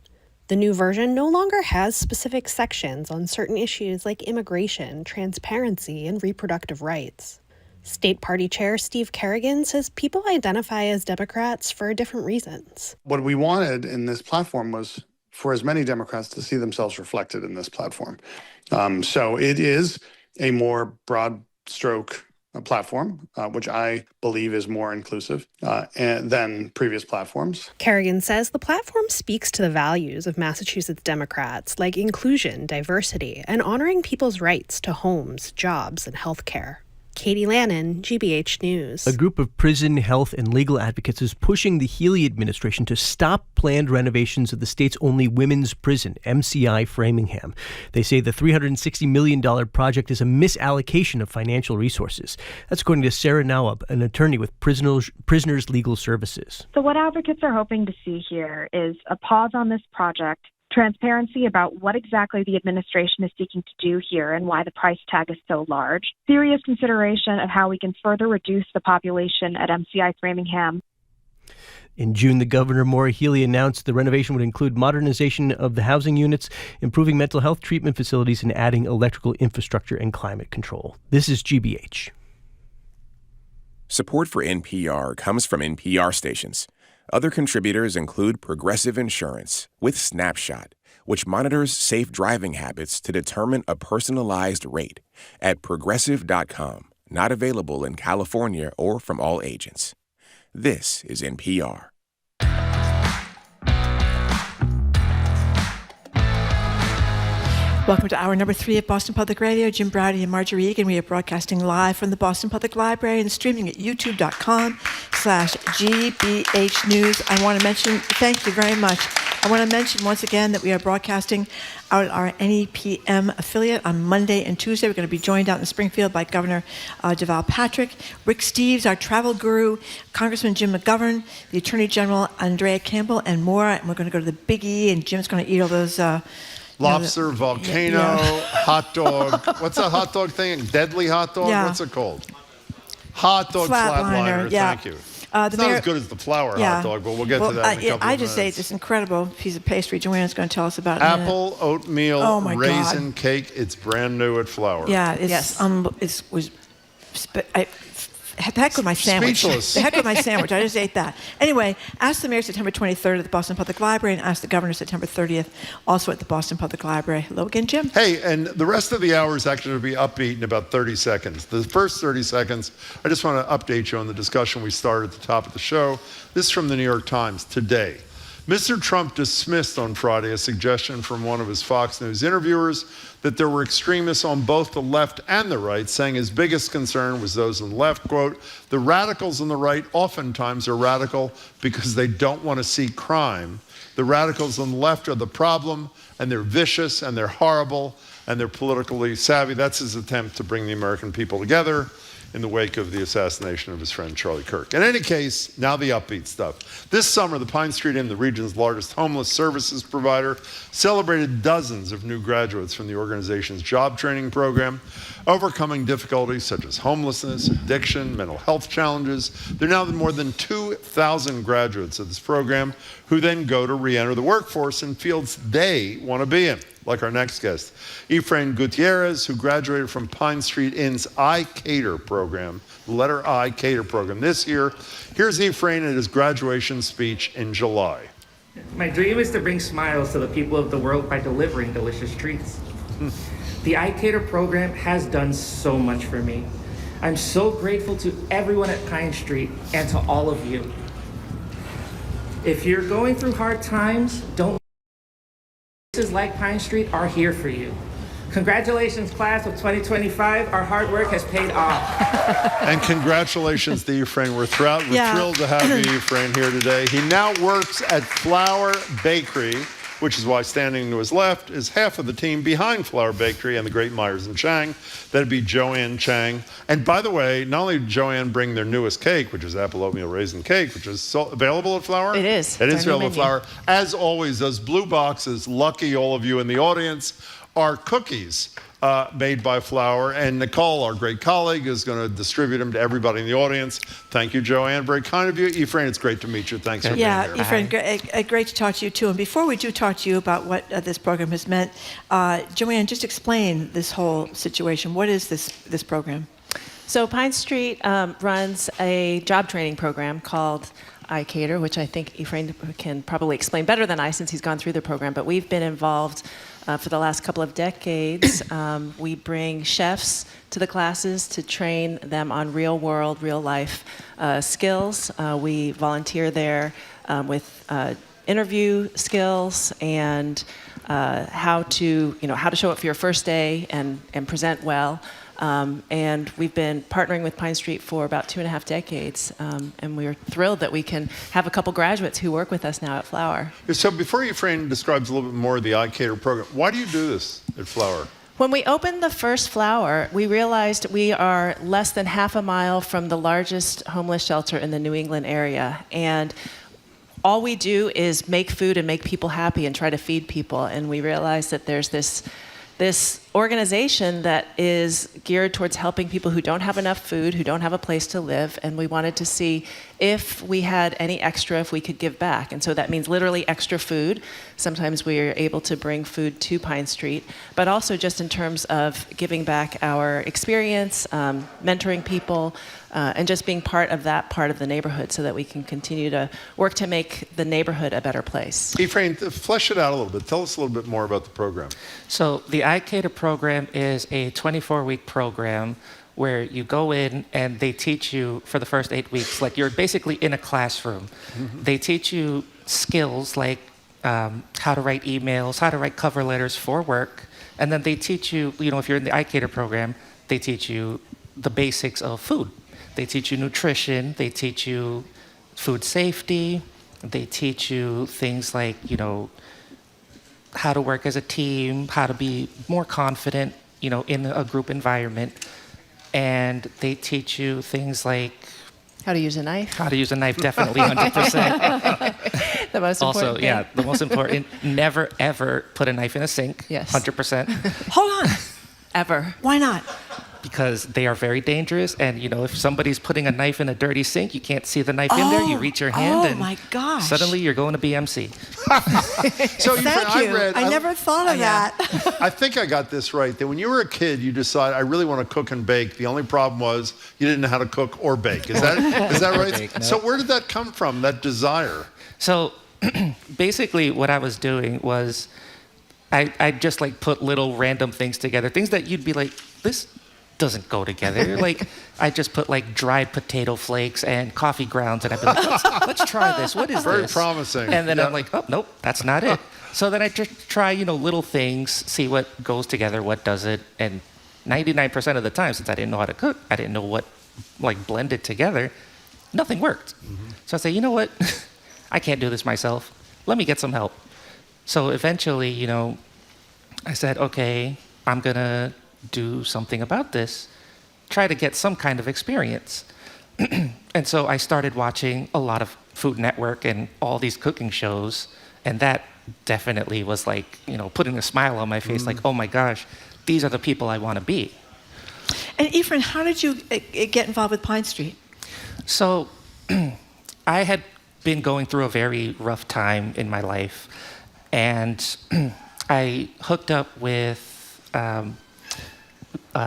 The new version no longer has specific sections on certain issues like immigration, transparency, and reproductive rights. State Party Chair Steve Kerrigan says people identify as Democrats for different reasons. What we wanted in this platform was for as many Democrats to see themselves reflected in this platform. So it is a more broad stroke platform, which I believe is more inclusive than previous platforms. Kerrigan says the platform speaks to the values of Massachusetts Democrats, like inclusion, diversity, and honoring people's rights to homes, jobs, and health care. Katie Lannon, GBH News. A group of prison, health, and legal advocates is pushing the Healy administration to stop planned renovations of the state's only women's prison, MCI Framingham. They say the $360 million project is a misallocation of financial resources. That's according to Sarah Nawab, an attorney with Prisoners Legal Services. So what advocates are hoping to see here is a pause on this project, transparency about what exactly the administration is seeking to do here and why the price tag is so large, serious consideration of how we can further reduce the population at MCI Framingham. In June, the Governor Maura Healey announced the renovation would include modernization of the housing units, improving mental health treatment facilities, and adding electrical infrastructure and climate control. This is GBH. Support for NPR comes from NPR stations. Other contributors include Progressive Insurance with Snapshot, which monitors safe driving habits to determine a personalized rate at Progressive.com, not available in California or from all agents. This is NPR. Welcome to hour number 3 of Boston Public Radio. Jim Browdy and Marjorie Egan. We are broadcasting live from the Boston Public Library and streaming at youtube.com/GBH News. I want to mention, thank you very much. I want to mention once again that we are broadcasting out at our NEPM affiliate on Monday and Tuesday. We're going to be joined out in Springfield by Governor Deval Patrick, Rick Steves, our travel guru, Congressman Jim McGovern, the Attorney General Andrea Campbell, and more. And we're going to go to the Big E, and Jim's going to eat all those Lobster, volcano, hot dog. What's a hot dog thing? Deadly hot dog? Yeah. What's it called? Hot dog flatliner. Yeah. Thank you. It's not as good as the flour hot dog, but we'll get to that in a couple of minutes. I just ate this incredible piece of pastry. Joanne's going to tell us about it. Apple, oatmeal, raisin cake. It's brand new at Flour. Yeah, the heck with my sandwich. Speechless. The heck with my sandwich. I just ate that. Anyway, ask the mayor September 23rd at the Boston Public Library, and ask the governor September 30th, also at the Boston Public Library. Hello again, Jim. Hey, and the rest of the hour is actually going to be upbeat in about 30 seconds. The first 30 seconds, I just want to update you on the discussion we started at the top of the show. This is from the New York Times today. Mr. Trump dismissed on Friday a suggestion from one of his Fox News interviewers that there were extremists on both the left and the right, saying his biggest concern was those on the left. Quote, the radicals on the right oftentimes are radical because they don't want to see crime. The radicals on the left are the problem, and they're vicious, and they're horrible, and they're politically savvy. That's his attempt to bring the American people together in the wake of the assassination of his friend Charlie Kirk. In any case, now the upbeat stuff. This summer, the Pine Street Inn, the region's largest homeless services provider, celebrated dozens of new graduates from the organization's job training program, overcoming difficulties such as homelessness, addiction, mental health challenges. There are now more than 2,000 graduates of this program who then go to re-enter the workforce in fields they want to be in, like our next guest, Efrain Gutierrez, who graduated from Pine Street Inn's iCater program, the letter I, Cater program, this year. Here's Efrain at his graduation speech in July. My dream is to bring smiles to the people of the world by delivering delicious treats. The iCater program has done so much for me. I'm so grateful to everyone at Pine Street and to all of you. If you're going through hard times, don't. Places like Pine Street are here for you. Congratulations, class of 2025. Our hard work has paid off. And congratulations to Efrain. We're thrilled to have you, Efrain, here today. He now works at Flour Bakery, which is why standing to his left is half of the team behind Flour Bakery and the great Meyers and Chang. That'd be Joanne Chang. And by the way, not only did Joanne bring their newest cake, which is apple oatmeal raisin cake, which is available at Flour. It is. It is available at Flour. As always, those blue boxes, lucky all of you in the audience, are cookies made by Flour. And Nicole, our great colleague, is going to distribute them to everybody in the audience. Thank you, Joanne. Very kind of you. Efrain, it's great to meet you. Thanks for being here. Yeah, Efrain, great to talk to you, too. And before we do talk to you about what this program has meant, Joanne, just explain this whole situation. What is this program? So Pine Street runs a job training program called iCater, which I think Efrain can probably explain better than I since he's gone through the program. But we've been involved for the last couple of decades. We bring chefs to the classes to train them on real world, real life skills. We volunteer there with interview skills and how to show up for your first day and present well. And we've been partnering with Pine Street for about 2.5 decades, and we're thrilled that we can have a couple graduates who work with us now at Flour. So before Efrain describes a little bit more of the iCater program, why do you do this at Flour? When we opened the first Flour, we realized we are less than half a mile from the largest homeless shelter in the New England area, and all we do is make food and make people happy and try to feed people, and we realized that there's this organization that is geared towards helping people who don't have enough food, who don't have a place to live, and we wanted to see if we had any extra, if we could give back. And so that means literally extra food. Sometimes we are able to bring food to Pine Street, but also just in terms of giving back our experience, mentoring people, and just being part of that part of the neighborhood so that we can continue to work to make the neighborhood a better place. Efrain, flesh it out a little bit. Tell us a little bit more about the program. So the iCater program is a 24-week program where you go in and they teach you for the first 8 weeks, like you're basically in a classroom. Mm-hmm. They teach you skills like how to write emails, how to write cover letters for work, and then they teach you, if you're in the iCater program, they teach you the basics of food. They teach you nutrition, they teach you food safety, they teach you things like, how to work as a team, how to be more confident, in a group environment. And they teach you things like how to use a knife. How to use a knife, definitely, 100%. The most also, important yeah, thing. the most important, never ever put a knife in a sink. Yes. 100%. Hold on. Ever. Why not? Because they are very dangerous, and if somebody's putting a knife in a dirty sink, you can't see the knife in there. You reach your hand, and my gosh. suddenly you're going to BMC. So Thank you. I never thought of that. I think I got this right. That when you were a kid, you decided, I really want to cook and bake. The only problem was you didn't know how to cook or bake. Is that right? Bake, no. So where did that come from, that desire? So basically what I was doing was I just like put little random things together, things that you'd be like, this doesn't go together. Like I just put like dried potato flakes and coffee grounds, and I'd be like, let's try this. What is Very this? promising. And then I'm like, oh, nope, that's not it. So then I just try, little things, see what goes together, what doesn't. And 99% of the time, since I didn't know how to cook, I didn't know what like blended together, nothing worked. So I say, you know what? I can't do this myself. Let me get some help. So eventually, I said, okay, I'm going to do something about this, try to get some kind of experience. And so I started watching a lot of Food Network and all these cooking shows, and that definitely was like, putting a smile on my face, like, oh my gosh, these are the people I want to be. And Efrain, how did you get involved with Pine Street? So I had been going through a very rough time in my life, and I hooked up with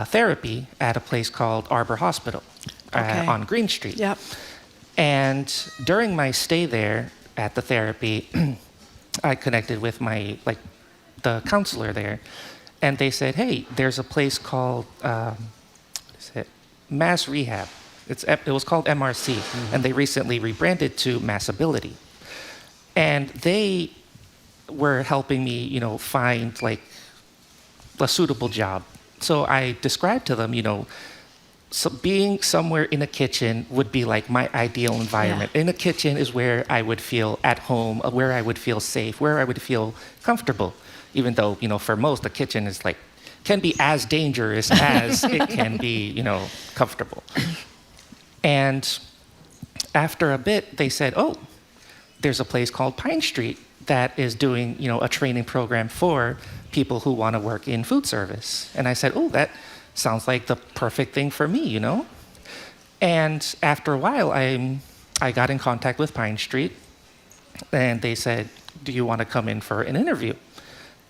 therapy at a place called Arbor Hospital on Green Street. Yep. And during my stay there at the therapy, I connected with the counselor there, and they said, hey, there's a place called Mass Rehab. It was called MRC, and they recently rebranded to Massability. And they were helping me, find like a suitable job. So I described to them, so being somewhere in a kitchen would be like my ideal environment. In a kitchen is where I would feel at home, where I would feel safe, where I would feel comfortable. Even though, for most, the kitchen is like, can be as dangerous as it can be, comfortable. And after a bit, they said, oh, there's a place called Pine Street that is doing, a training program for people who want to work in food service. And I said, oh, that sounds like the perfect thing for me, And after a while, I got in contact with Pine Street, and they said, do you want to come in for an interview?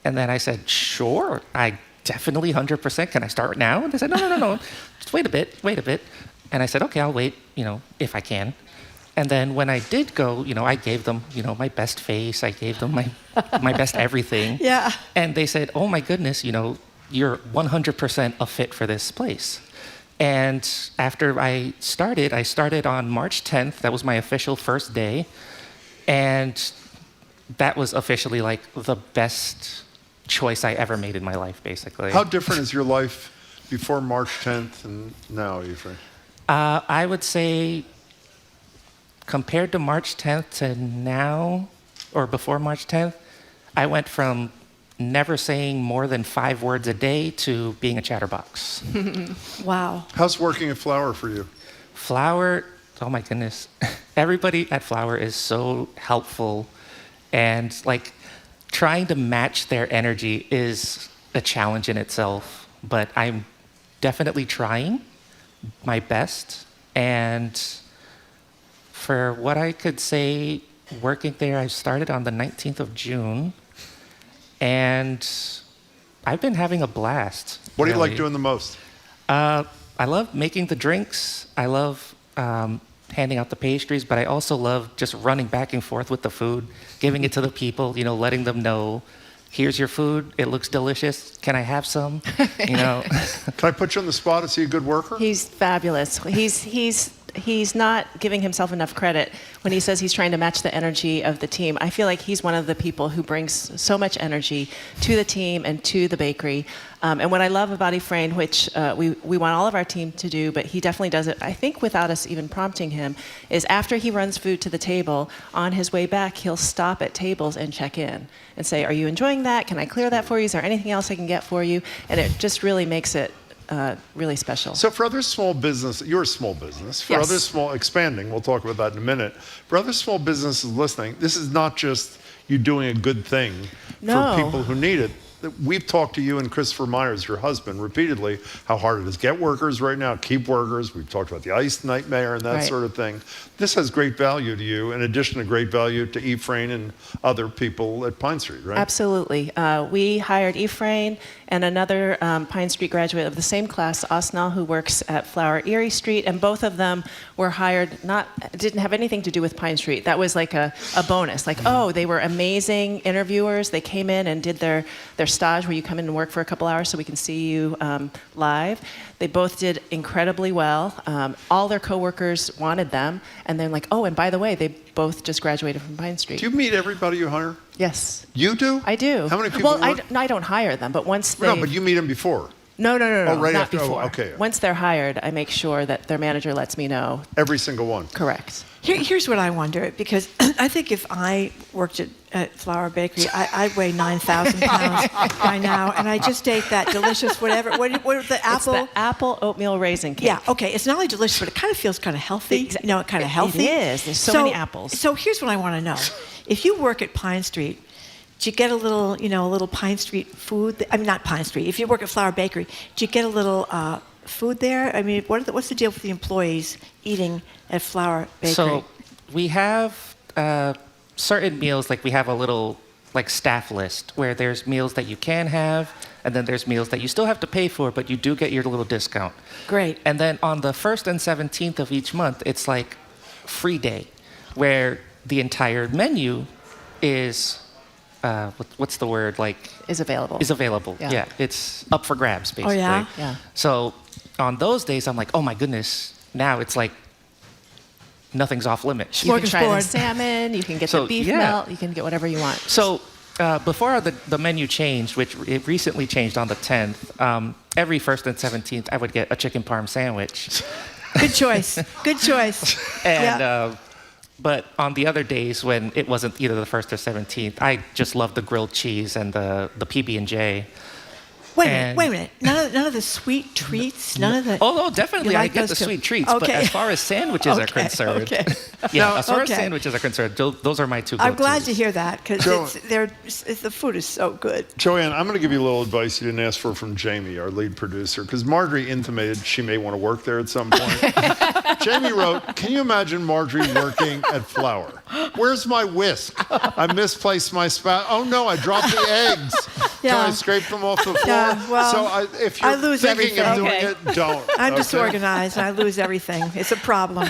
And then I said, sure, I definitely 100%. Can I start now? And they said, no. Just wait a bit. And I said, okay, I'll wait, if I can. And then when I did go, I gave them, my best face. I gave them my best everything. Yeah. And they said, oh my goodness, you're 100% a fit for this place. And after I started on March 10th. That was my official first day. And that was officially like the best choice I ever made in my life, basically. How different is your life before March 10th and now, Efrain? I would say compared to March 10th to now, or before March 10th, I went from never saying more than 5 words a day to being a chatterbox. Wow. How's working at Flower for you? Flower, oh my goodness. Everybody at Flower is so helpful, and like trying to match their energy is a challenge in itself, but I'm definitely trying my best. And for what I could say, working there, I started on the 19th of June, and I've been having a blast. What do you really. like doing the most? I love making the drinks. I love handing out the pastries, but I also love just running back and forth with the food, giving it to the people, letting them know, here's your food, it looks delicious, can I have some? Can I put you on the spot? Is he a good worker? He's fabulous. He's not giving himself enough credit when he says he's trying to match the energy of the team. I feel like he's one of the people who brings so much energy to the team and to the bakery. And what I love about Efrain, which we want all of our team to do, but he definitely does it, I think without us even prompting him, is after he runs food to the table, on his way back, he'll stop at tables and check in and say, are you enjoying that? Can I clear that for you? Is there anything else I can get for you? And it just really makes it really special. So for other small business, you're a small business. For Yes. other small, expanding, we'll talk about that in a minute. For other small businesses listening, this is not just you doing a good thing No. for people who need it. We've talked to you and Christopher Meyers, your husband, repeatedly, how hard it is. Get workers right now, keep workers. We've talked about the ice nightmare and that Right. sort of thing. This has great value to you, in addition to great value to Efrain and other people at Pine Street, right? Absolutely. We hired Efrain and another Pine Street graduate of the same class, Osnal, who works at Flower Erie Street, and both of them were hired, didn't have anything to do with Pine Street. That was like a bonus. Like, oh, they were amazing interviewers. They came in and did their stage where you come in and work for a couple hours so we can see you live. They both did incredibly well. All their coworkers wanted them, and then like, oh, and by the way, they both just graduated from Pine Street. Do you meet everybody you hire? Yes. You do? I do. How many people Well, work? I don't hire them, but once they... No, but you meet them before. No, Oh, right not after. before. Oh, okay. Once they're hired, I make sure that their manager lets me know. Every single one. Correct. Here's what I wonder, because I think if I worked at Flower Bakery, I'd weigh 9,000 pounds by now, and I just ate that delicious whatever. What the apple? It's the apple oatmeal raisin cake. Yeah, okay. It's not only delicious, but it kind of feels kind of healthy. Kind of healthy. It is. There's so many apples. So here's what I want to know. If you work at Pine Street, do you get a little Pine Street food? I mean, not Pine Street. If you work at Flower Bakery, do you get a little food there? I mean, what's the deal with the employees eating at Flower Bakery? So we have certain meals, like we have a little like staff list where there's meals that you can have, and then there's meals that you still have to pay for, but you do get your little discount. Great. And then on the 1st and 17th of each month, it's like free day, where the entire menu is, what's the word, like? Is available. Is available, yeah. It's up for grabs, basically. Oh, yeah? Yeah. So on those days, I'm like, oh my goodness, now it's like nothing's off limits. You can try the salmon, you can get the beef yeah. melt, you can get whatever you want. So before the menu changed, which it recently changed on the 10th, every 1st and 17th, I would get a chicken parm sandwich. Good choice. Good choice. And but on the other days when it wasn't either the 1st or 17th, I just loved the grilled cheese and the PB&J. Wait a minute. None of the sweet treats? None of the... Oh, definitely. Like I get the those sweet too? treats. But Okay. as far as sandwiches are concerned... as far as sandwiches are concerned, those are my two go-tos. I'm glad to hear that, because the food is so good. Joanne, I'm going to give you a little advice you didn't ask for from Jamie, our lead producer, because Marjorie intimated she may want to work there at some point. Jamie wrote, can you imagine Marjorie working at Flower? Where's my whisk? I misplaced my spout. Oh, no, I dropped the eggs. Yeah. Can I scrape them off the floor? Yeah, well, so if you're I lose thinking of doing everything. it, don't. I'm okay? disorganized, and I lose everything. It's a problem.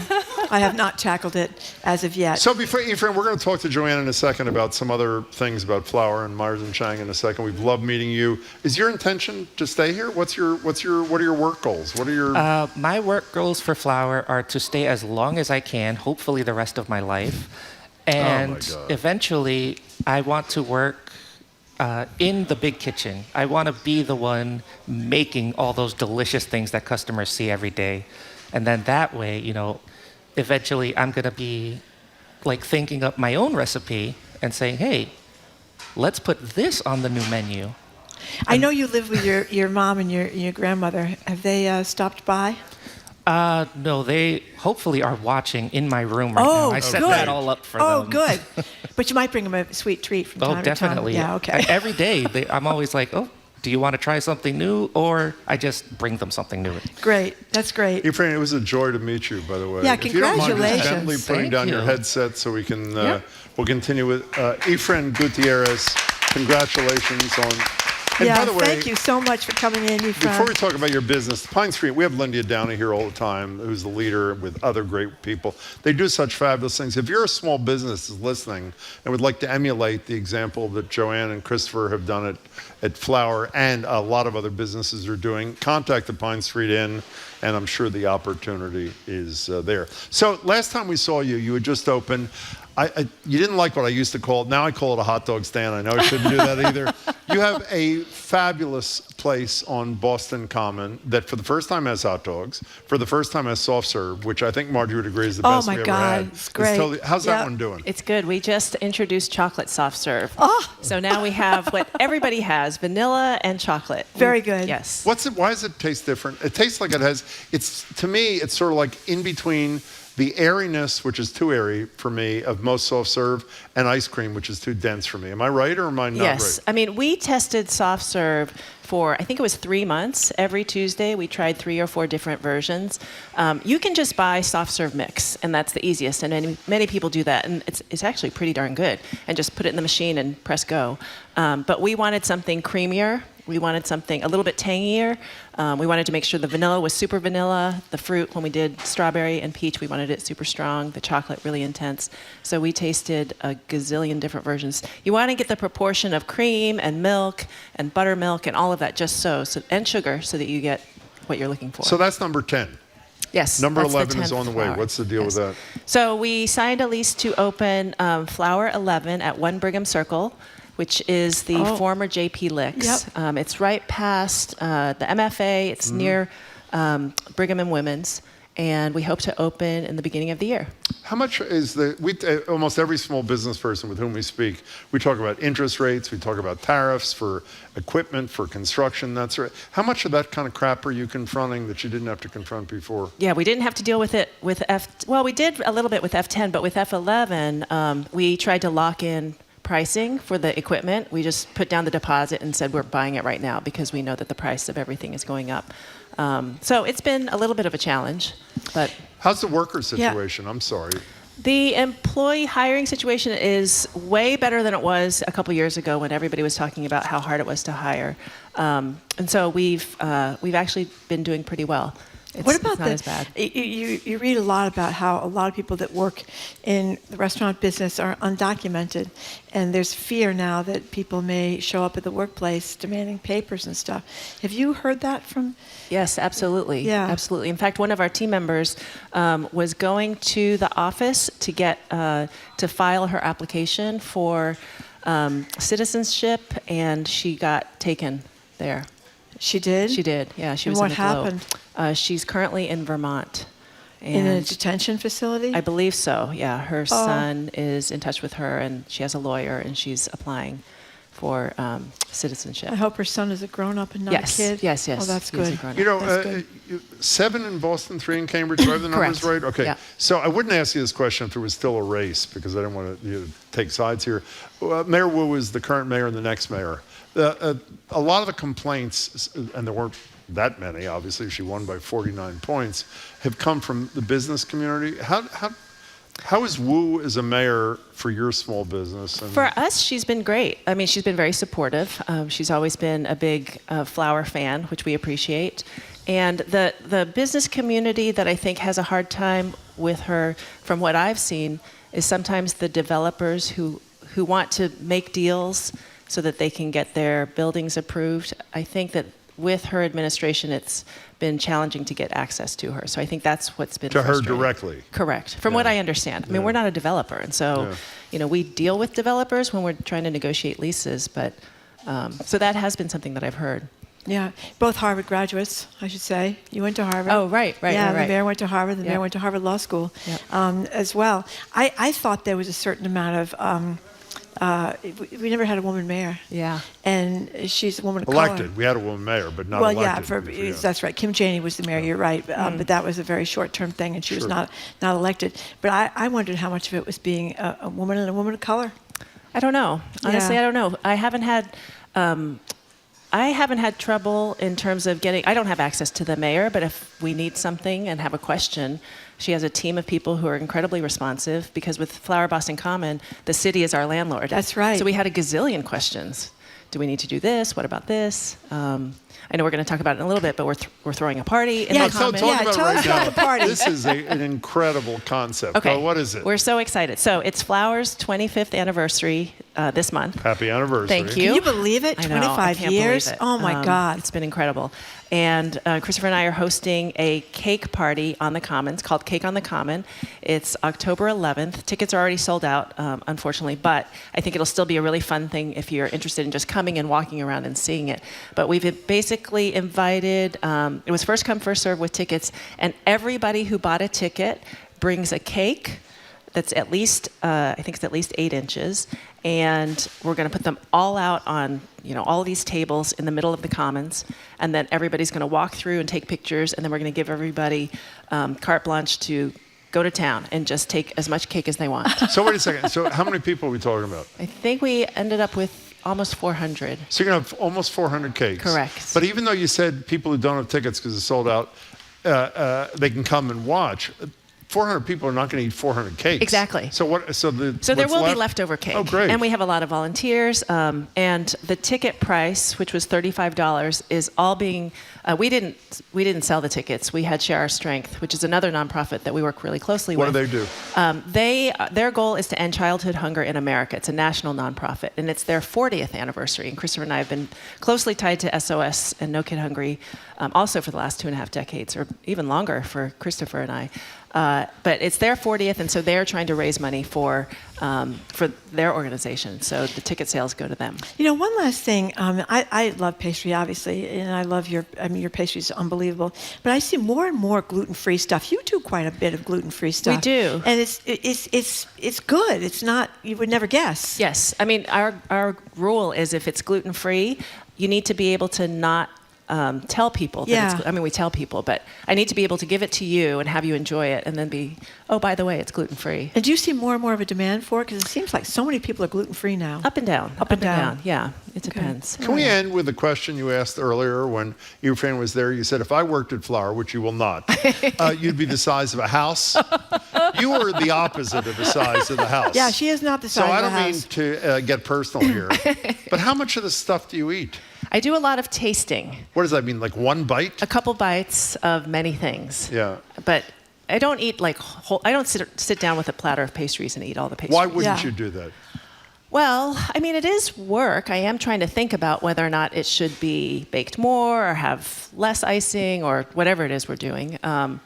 I have not tackled it as of yet. So before, Efrain, we're going to talk to Joanne in a second about some other things about Flower and Meyers and Chang in a second. We've loved meeting you. Is your intention to stay here? What are your work goals? What are your... my work goals for Flower are to stay as long as I can, hopefully the rest of my life. And eventually, I want to work in the big kitchen. I want to be the one making all those delicious things that customers see every day. And then that way, eventually I'm going to be like thinking up my own recipe and saying, hey, let's put this on the new menu. I know you live with your mom and your grandmother. Have they stopped by? No, they hopefully are watching in my room right now. I set that all up for them. Oh, good. But you might bring them a sweet treat from time to time. Oh, definitely. Yeah, okay. Every day, I'm always like, oh, do you want to try something new? Or I just bring them something new. Great. That's great. Efrain, it was a joy to meet you, by the way. Yeah, if you don't mind congratulations. just gently putting Thank down you. your headset so we can, we'll continue with Efrain Gutierrez. Congratulations on... And by the way, thank you so much for coming in, Efrain. Before we talk about your business, Pine Street, we have Linda Downey here all the time, who's the leader with other great people. They do such fabulous things. If you're a small business that's listening and would like to emulate the example that Joanne and Christopher have done at Flower and a lot of other businesses are doing, contact the Pine Street Inn and I'm sure the opportunity is there. So last time we saw you, you had just opened. You didn't like what I used to call it. Now I call it a hot dog stand. I know I shouldn't do that either. You have a fabulous place on Boston Common that for the first time has hot dogs, for the first time has soft serve, which I think Margie would agree is the best we ever had. It's great. How's that one doing? It's good. We just introduced chocolate soft serve. So now we have what everybody has, vanilla and chocolate. Very good. Yes. Why does it taste different? It tastes like it has, to me, it's sort of like in between the airiness, which is too airy for me, of most soft serve, and ice cream, which is too dense for me. Am I right or am I not right? Yes. I mean, we tested soft serve for, I think it was 3 months. Every Tuesday, we tried 3 or 4 different versions. You can just buy soft serve mix, and that's the easiest. And many people do that, and it's actually pretty darn good. And just put it in the machine and press go. But we wanted something creamier. We wanted something a little bit tangier. We wanted to make sure the vanilla was super vanilla. The fruit, when we did strawberry and peach, we wanted it super strong. The chocolate really intense. So we tasted a gazillion different versions. You want to get the proportion of cream and milk and buttermilk and all of that just so and sugar so that you get what you're looking for. So that's number 10. Yes. Number that's 11 is on the way. flower. What's the deal with that? So we signed a lease to open Flower 11 at 1 Brigham Circle, which is the former JP Licks. Yep. It's right past the MFA. It's near Brigham and Women's, and we hope to open in the beginning of the year. How much is almost every small business person with whom we speak, we talk about interest rates, we talk about tariffs for equipment, for construction, that's right. How much of that kind of crap are you confronting that you didn't have to confront before? Yeah, we didn't have to deal with it with we did a little bit with F10, but with F11, we tried to lock in pricing for the equipment. We just put down the deposit and said we're buying it right now because we know that the price of everything is going up. So it's been a little bit of a challenge, but how's the worker situation? I'm sorry. The employee hiring situation is way better than it was a couple years ago when everybody was talking about how hard it was to hire, and so we've actually been doing pretty well. What about it's not as bad. You read a lot about how a lot of people that work in the restaurant business are undocumented, and there's fear now that people may show up at the workplace demanding papers and stuff. Have you heard that from? Yes, absolutely. Yeah. Absolutely. In fact, one of our team members was going to the office to get to file her application for citizenship, and she got taken there. She did? She did, yeah. She and was what in the Globe. happened? She's currently in Vermont. In a detention facility? I believe so, yeah. Her son is in touch with her, and she has a lawyer, and she's applying for citizenship. I hope her son is a grown-up and not a kid. Yes. Oh, that's good. You know, 7 in Boston, 3 in Cambridge. Do I have the numbers right? Okay. Yeah. So I wouldn't ask you this question if there was still a race, because I didn't want to take sides here. Mayor Wu is the current mayor and the next mayor. A lot of the complaints, and there weren't that many, obviously, she won by 49 points, have come from the business community. How is Wu as a mayor for your small business? For us, she's been great. I mean, she's been very supportive. She's always been a big flower fan, which we appreciate. And the business community that I think has a hard time with her, from what I've seen, is sometimes the developers who want to make deals so that they can get their buildings approved. I think that with her administration, it's been challenging to get access to her. So I think that's what's been to frustrating. her directly. Correct. From what I understand. I mean, we're not a developer, and so we deal with developers when we're trying to negotiate leases. But so that has been something that I've heard. Yeah, both Harvard graduates, I should say. You went to Harvard. Oh, right. Yeah, the mayor went to Harvard. The mayor went to Harvard Law School as well. I thought there was a certain amount of. We never had a woman mayor. Yeah. And she's a woman of elected. color. We had a woman mayor, but not elected. Yeah, that's right. Kim Janey was the mayor, you're right. But that was a very short-term thing, and she was not elected. But I wondered how much of it was being a woman and a woman of color. I don't know. Honestly, I don't know. I haven't had trouble in terms of getting. I don't have access to the mayor, but if we need something and have a question, she has a team of people who are incredibly responsive, because with Flower Boston Common, the city is our landlord. That's right. So we had a gazillion questions. Do we need to do this? What about this? I know we're going to talk about it in a little bit, but we're throwing a party in the Commons. Tell us about the party. This is an incredible concept. Okay. What is it? We're so excited. So it's Flower's 25th anniversary this month. Happy anniversary. Thank you. Can you believe it? I know, 25 I can't years? believe it. Oh, my God. It's been incredible. And Christopher and I are hosting a cake party on the Commons called Cake on the Common. It's October 11th. Tickets are already sold out, unfortunately, but I think it'll still be a really fun thing if you're interested in just coming and walking around and seeing it. But we've basically invited, it was first come, first serve with tickets, and everybody who bought a ticket brings a cake that's at least, I think it's at least 8 inches, and we're going to put them all out on, all these tables in the middle of the Commons, and then everybody's going to walk through and take pictures, and then we're going to give everybody carte blanche to go to town and just take as much cake as they want. So wait a second. So how many people are we talking about? I think we ended up with almost 400. So you're going to have almost 400 cakes. Correct. But even though you said people who don't have tickets because it's sold out, they can come and watch. 400 people are not going to eat 400 cakes. Exactly. So what? So there will be leftover cake. Oh, great. And we have a lot of volunteers. And the ticket price, which was $35, is all being. We didn't sell the tickets. We had Share Our Strength, which is another nonprofit that we work really closely with. What do they do? Their goal is to end childhood hunger in America. It's a national nonprofit, and it's their 40th anniversary. And Christopher and I have been closely tied to SOS and No Kid Hungry, also for the last 2.5 decades, or even longer for Christopher and I. But it's their 40th, and so they're trying to raise money for their organization. So the ticket sales go to them. One last thing. I love pastry, obviously, and I love your pastry is unbelievable. But I see more and more gluten-free stuff. You do quite a bit of gluten-free stuff. We do, and it's good. It's not. You would never guess. Yes, I mean our rule is if it's gluten-free, you need to be able to not tell people that it's, we tell people, but I need to be able to give it to you and have you enjoy it and then be, oh, by the way, it's gluten-free. And do you see more and more of a demand for it? Because it seems like so many people are gluten-free now. Up and down. Up and down. Yeah, it depends. Can we end with the question you asked earlier when Efrain was there? You said, if I worked at Flower, which you will not, you'd be the size of a house. You are the opposite of the size of the house. Yeah, she is not the size of the house. So I don't mean to get personal here, but how much of the stuff do you eat? I do a lot of tasting. What does that mean, like one bite? A couple bites of many things. Yeah. But I don't eat I don't sit down with a platter of pastries and eat all the pastries. Why wouldn't you do that? Well, I mean, it is work. I am trying to think about whether or not it should be baked more or have less icing or whatever it is we're doing. And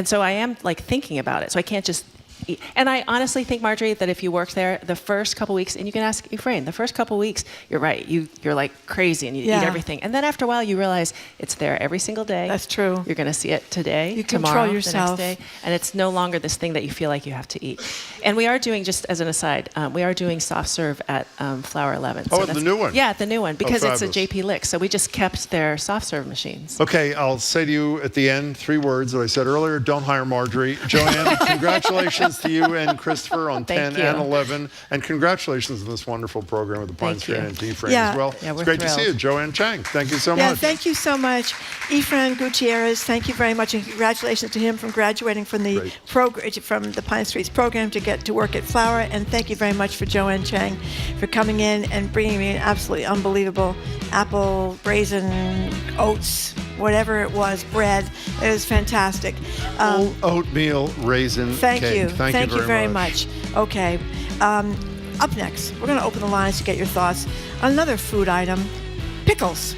so I am thinking about it. So I can't just eat. And I honestly think, Marjorie, that if you work there the first couple weeks, and you can ask Efrain, the first couple weeks, you're right. You're like crazy and you eat everything. And then after a while, you realize it's there every single day. That's true. You're going to see it today, you tomorrow, control yourself. the next day. And it's no longer this thing that you feel like you have to eat. And we are doing, just as an aside, we are doing soft serve at Flower 11. Oh, the new one? Yeah, the new one, because it's a fabulous. JP Lick. So we just kept their soft serve machines. Okay, I'll say to you at the end 3 words that I said earlier. Don't hire Marjorie. Joanne, congratulations to you and Christopher on 10 and 11. And congratulations on this wonderful program with the Pine Street and Efrain as well. Yeah, it's great to see you. Joanne Chang, thank you so much. Yeah, thank you so much. Efrain Gutierrez, thank you very much. And congratulations to him from graduating from the from the Pine Streets program to get to work at Flower. And thank you very much for Joanne Chang for coming in and bringing me an absolutely unbelievable apple, raisin, oats, whatever it was, bread. It was fantastic. Oatmeal raisin thank cake. You. Thank you very much. Okay. Up next, we're going to open the lines to get your thoughts on another food item, pickles.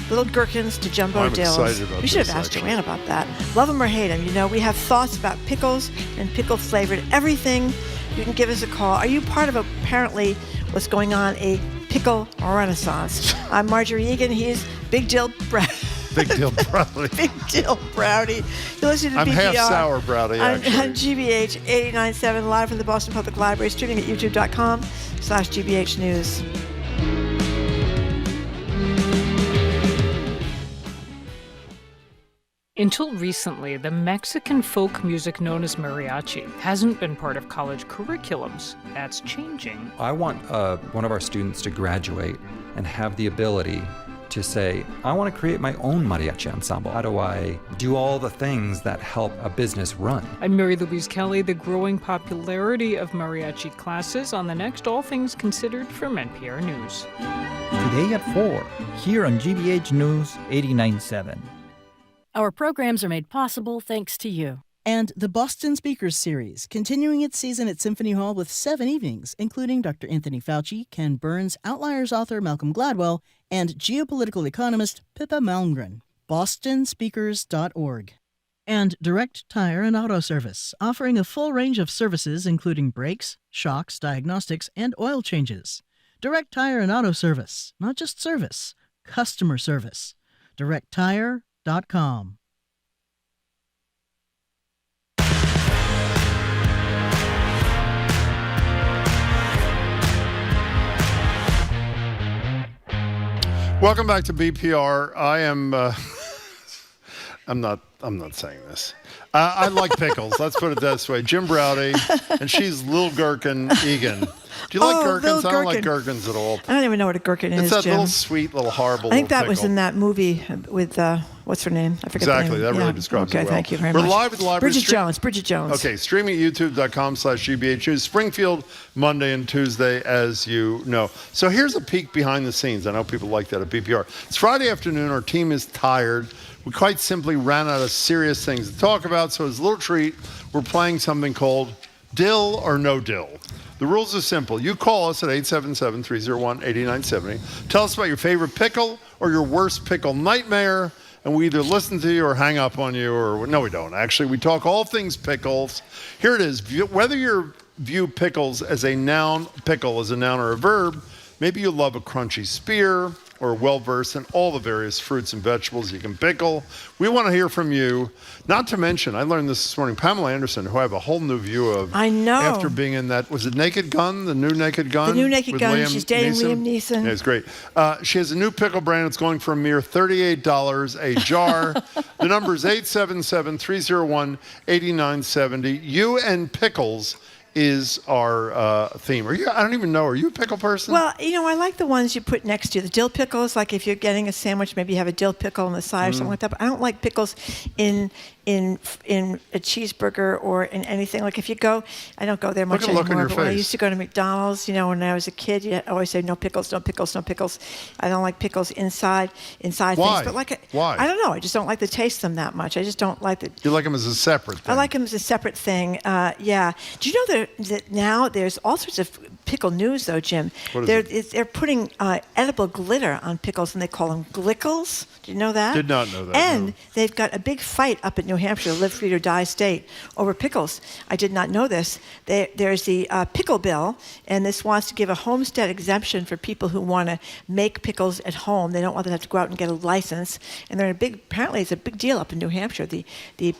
Little gherkins to jumbo dills. Excited about we should have this, asked actually. Joanne about that. Love them or hate them. We have thoughts about pickles and pickle-flavored everything. You can give us a call. Are you part of apparently what's going on, a pickle renaissance? I'm Marjorie Egan. He's Big Dill Brownie. Big Dill Brownie. Big Dill Brownie. You listen to I'm BPR half sour brownie, actually. On GBH 89.7, live from the Boston Public Library, streaming at youtube.com/GBH News. Until recently, the Mexican folk music known as mariachi hasn't been part of college curriculums. That's changing. I want one of our students to graduate and have the ability to say, I want to create my own mariachi ensemble. How do I do all the things that help a business run? I'm Mary Louise Kelly. The growing popularity of mariachi classes on the next All Things Considered from NPR News. Today at 4, here on GBH News 89.7. Our programs are made possible thanks to you. And the Boston Speakers Series, continuing its season at Symphony Hall with 7 evenings, including Dr. Anthony Fauci, Ken Burns, Outliers author Malcolm Gladwell, and geopolitical economist Pippa Malmgren. bostonspeakers.org. And Direct Tire and Auto Service, offering a full range of services including brakes, shocks, diagnostics, and oil changes. Direct Tire and Auto Service, not just service, customer service. DirectTire.com. Welcome back to BPR. I am. I'm not saying this. I like pickles. Let's put it this way. Jim Browdy, and she's Lil Gherkin Egan. Do you like gherkins? I don't like gherkins at all. I don't even know what a gherkin is, It's that Jim. little sweet, little horrible. I think that little was pickle. in that movie with what's her name? I forget Exactly. the name. That really describes it well. Okay, thank you very We're much. live at the library. Bridget Jones. Okay, streaming at youtube.com/GBH News. Springfield, Monday and Tuesday, as you know. So here's a peek behind the scenes. I know people like that at BPR. It's Friday afternoon. Our team is tired. We quite simply ran out of serious things to talk about, so as a little treat, we're playing something called Dill or No Dill. The rules are simple. You call us at 877-301-8970. Tell us about your favorite pickle or your worst pickle nightmare, and we either listen to you or hang up on you, or no, we don't. Actually, we talk all things pickles. Here it is. Whether you view pickles as a noun, pickle as a noun or a verb, maybe you love a crunchy spear, or well-versed in all the various fruits and vegetables you can pickle. We want to hear from you. Not to mention, I learned this morning, Pamela Anderson, who I have a whole new view of. I know. After being in that, was it Naked Gun? The new Naked Gun? The new Naked with Gun. Liam She's dating Liam Neeson. Yeah, it's great. She has a new pickle brand. It's going for a mere $38 a jar. The number is 877-301-8970. You and pickles is our theme. I don't even know. Are you a pickle person? Well, I like the ones you put next to you. The dill pickles, like if you're getting a sandwich, maybe you have a dill pickle on the side or something like that. But I don't like pickles in a cheeseburger or in anything. Like if you go, I don't go there much anymore. But when I used to go to McDonald's, when I was a kid, you always say no pickles, no pickles, no pickles. I don't like pickles inside Why? things. But Why? I don't know. I just don't like the taste of them that much. I just don't like the. You like them as a separate thing? I like them as a separate thing. Yeah. Do you know that now there's all sorts of pickle news, though, Jim? What is They're putting edible glitter on pickles, and they call them glickles. Do you know that? Did not know that. And no. they've got a big fight up in New Hampshire, live free or die state, over pickles. I did not know this. There's the pickle bill, and this wants to give a homestead exemption for people who want to make pickles at home. They don't want to have to go out and get a license. And apparently it's a big deal up in New Hampshire, the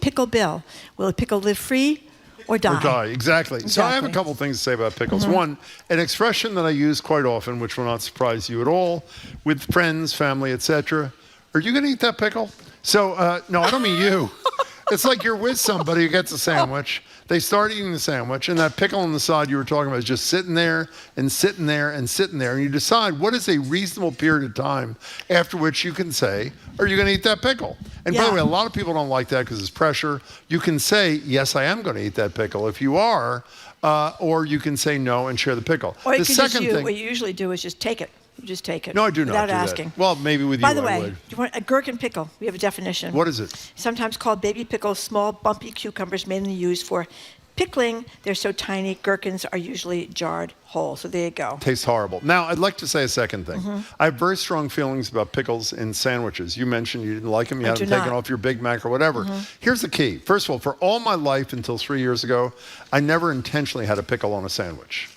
pickle bill. Will a pickle live free or die? Or die, exactly. So I have a couple things to say about pickles. One, an expression that I use quite often, which will not surprise you at all, with friends, family, etc. Are you going to eat that pickle? So, no, I don't mean you. It's like you're with somebody who gets a sandwich. They start eating the sandwich, and that pickle on the side you were talking about is just sitting there and sitting there and sitting there. And you decide what is a reasonable period of time after which you can say, are you going to eat that pickle? And by the way, a lot of people don't like that because it's pressure. You can say, yes, I am going to eat that pickle if you are, or you can say no and share the pickle. Or the second thing, what you usually do is just take it. You just take it. No, I do not without do asking. that. Well, maybe with you By the I way, would. you want a gherkin pickle? We have a definition. What is it? Sometimes called baby pickles, small, bumpy cucumbers mainly used for pickling. They're so tiny. Gherkins are usually jarred whole. So there you go. Tastes horrible. Now, I'd like to say a second thing. I have very strong feelings about pickles in sandwiches. You mentioned you didn't like them. You had them taken off your Big Mac or whatever. Here's the key. First of all, for all my life until 3 years ago, I never intentionally had a pickle on a sandwich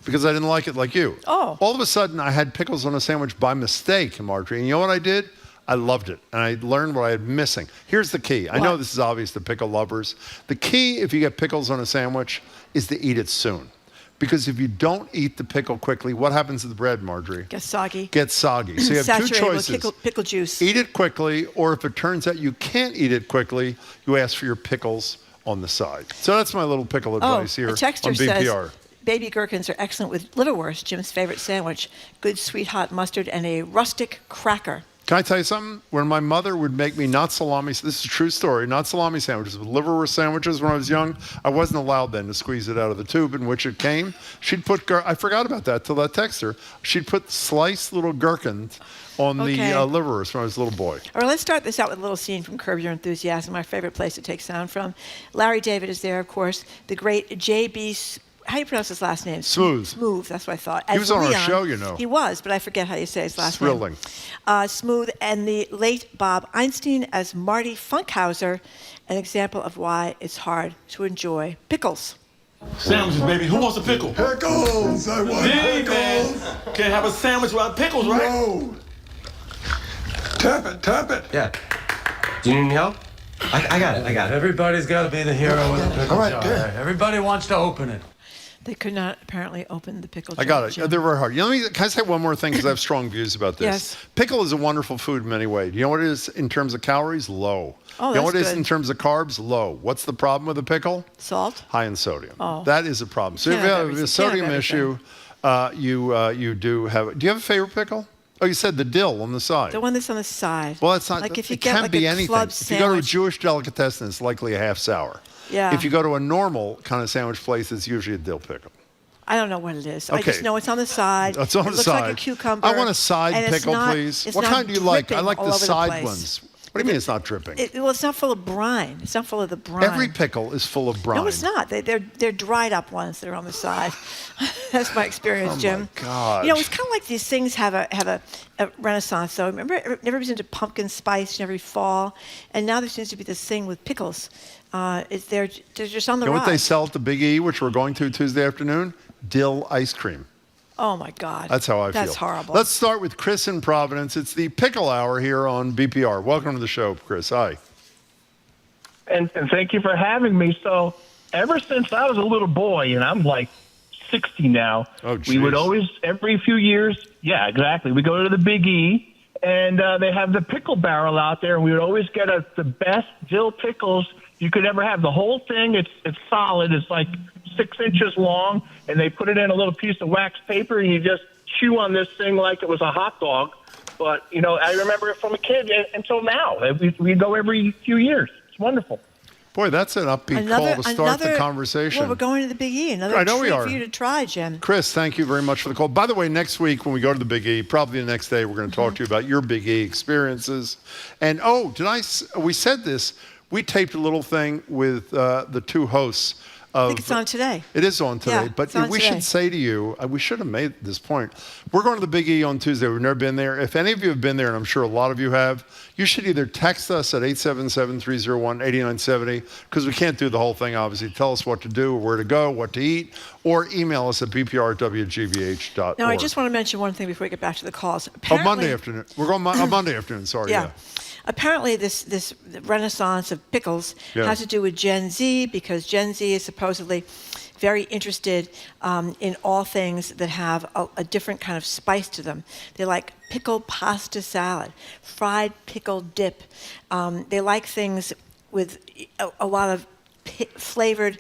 because I didn't like it like you. Oh. All of a sudden, I had pickles on a sandwich by mistake, Marjorie. And you know what I did? I loved it, and I learned what I had missing. Here's the key. I know this is obvious to pickle lovers. The key, if you get pickles on a sandwich, is to eat it soon. Because if you don't eat the pickle quickly, what happens to the bread, Marjorie? Gets soggy. Gets soggy. So you have two Saturated choices. with pickle juice. Eat it quickly, or if it turns out you can't eat it quickly, you ask for your pickles on the side. So that's my little pickle advice here a texter on BPR. says, baby gherkins are excellent with liverwurst, Jim's favorite sandwich. Good sweet hot mustard and a rustic cracker. Can I tell you something? When my mother would make me not salami, this is a true story, not salami sandwiches, but liverwurst sandwiches when I was young, I wasn't allowed then to squeeze it out of the tube in which it came. She'd put, I forgot about that till I texted her. She'd put sliced little gherkins on the liverwurst when I was a little boy. All right, let's start this out with a little scene from Curb Your Enthusiasm, my favorite place to take sound from. Larry David is there, of course. The great J.B. How do you pronounce his last name? Smooth. Smooth, that's what I thought. He was on Leon, our show, you know. He was, but I forget how you say his last Thrilling. name. Smooth, and the late Bob Einstein as Marty Funkhauser, an example of why it's hard to enjoy pickles. Sandwiches, baby. Who wants a pickle? Pickles! I want pickles! Can't have a sandwich without pickles, right? No! Tap it. Yeah. Do you need any help? I got it. Everybody's got to be the hero with the pickle All right, jar. good. Everybody wants to open it. They could not apparently open the pickle jar. I got it. Jim. They're very hard. Can I say one more thing because I have strong views about this? Yes. Pickle is a wonderful food in many ways. You know what it is in terms of calories? Low. Oh, you know what that's it is good. in terms of carbs? Low. What's the problem with a pickle? Salt? High in sodium. Oh. That is a problem. So if you have a sodium issue, you do have. Do you have a favorite pickle? Oh, you said the dill on the side. The one that's on the side. Well, it's not. Like if you it get can like be a anything. club If you go to a sandwich- Jewish delicatessen, it's likely a half sour. Yeah. If you go to a normal kind of sandwich place, it's usually a dill pickle. I don't know what it is. Okay. I just know it's on the side. It's on it the looks side. like a cucumber. I want a side and it's pickle, not- please. it's What not kind do you like? I dripping like all the over side place. ones. What do you mean it's not dripping? Well, it's not full of brine. It's not full of the brine. Every pickle is full of brine. No, it's not. They're dried up ones that are on the side. That's my experience, Oh, Jim. my gosh. You know, it's kind of like these things have a renaissance. So remember, everybody's into pumpkin spice every fall, and now there seems to be this thing with pickles. They're just on the You know rise. what they sell at the Big E, which we're going to Tuesday afternoon? Dill ice cream. Oh my God. That's how I feel. That's horrible. Let's start with Chris in Providence. It's the Pickle Hour here on BPR. Welcome to the show, Chris. Hi. And thank you for having me. So ever since I was a little boy, and I'm like 60 now, we would always, every few years, yeah, exactly. We go to the Big E, and they have the pickle barrel out there, and we would always get the best dill pickles you could ever have. The whole thing, it's solid. It's like 6 inches long, and they put it in a little piece of wax paper, and you just chew on this thing like it was a hot dog. But, you know, I remember it from a kid until now. We go every few years. It's wonderful. Boy, that's an upbeat call to start the conversation. Well, we're going to the Big E. Another I know we treat are. for you to try, Jim. Chris, thank you very much for the call. By the way, next week when we go to the Big E, probably the next day, we're going to talk to you about your Big E experiences. And, we said this. We taped a little thing with the two hosts. I think it's on today. It is on today, Yeah, but it's on we today. should say to you, we should have made this point. We're going to the Big E on Tuesday. We've never been there. If any of you have been there, and I'm sure a lot of you have, you should either text us at 877-301-8970, because we can't do the whole thing, obviously. Tell us what to do, where to go, what to eat, or email us at bpr@wgbh.org. Now, I just want to mention one thing before we get back to the calls. Monday afternoon. We're going Monday afternoon, sorry. Yeah. Apparently, this renaissance of pickles has to do with Gen Z, because Gen Z is supposedly very interested in all things that have a different kind of spice to them. They like pickle pasta salad, fried pickle dip. They like things with a lot of flavors,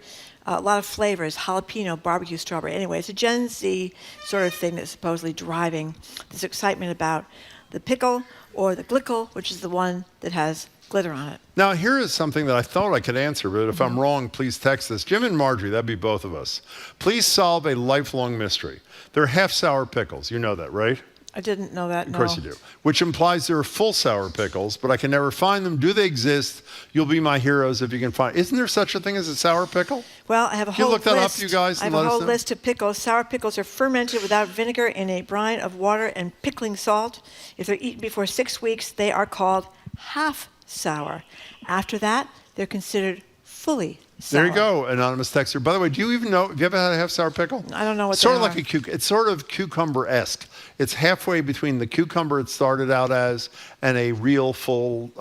jalapeno, barbecue, strawberry. Anyway, it's a Gen Z sort of thing that's supposedly driving this excitement about the pickle or the glickle, which is the one that has glitter on it. Now, here is something that I thought I could answer, but if I'm wrong, please text us. Jim and Marjorie, that'd be both of us. Please solve a lifelong mystery. They're half sour pickles. You know that, right? I didn't know that, Of course you do. Which implies there are full sour pickles, but I can never find them. Do they exist? You'll be my heroes if you can find. Isn't there such a thing as a sour pickle? Well, I have a whole You look that list. up, you guys, I and have a let us whole know. list of pickles. Sour pickles are fermented without vinegar in a brine of water and pickling salt. If they're eaten before 6 weeks, they are called half sour. After that, they're considered fully sour. There you go, anonymous texter. By the way, do you even know, have you ever had a half sour pickle? I don't know what Sort they of like it's sort of cucumber-esque. It's halfway between the cucumber it started out as and a real full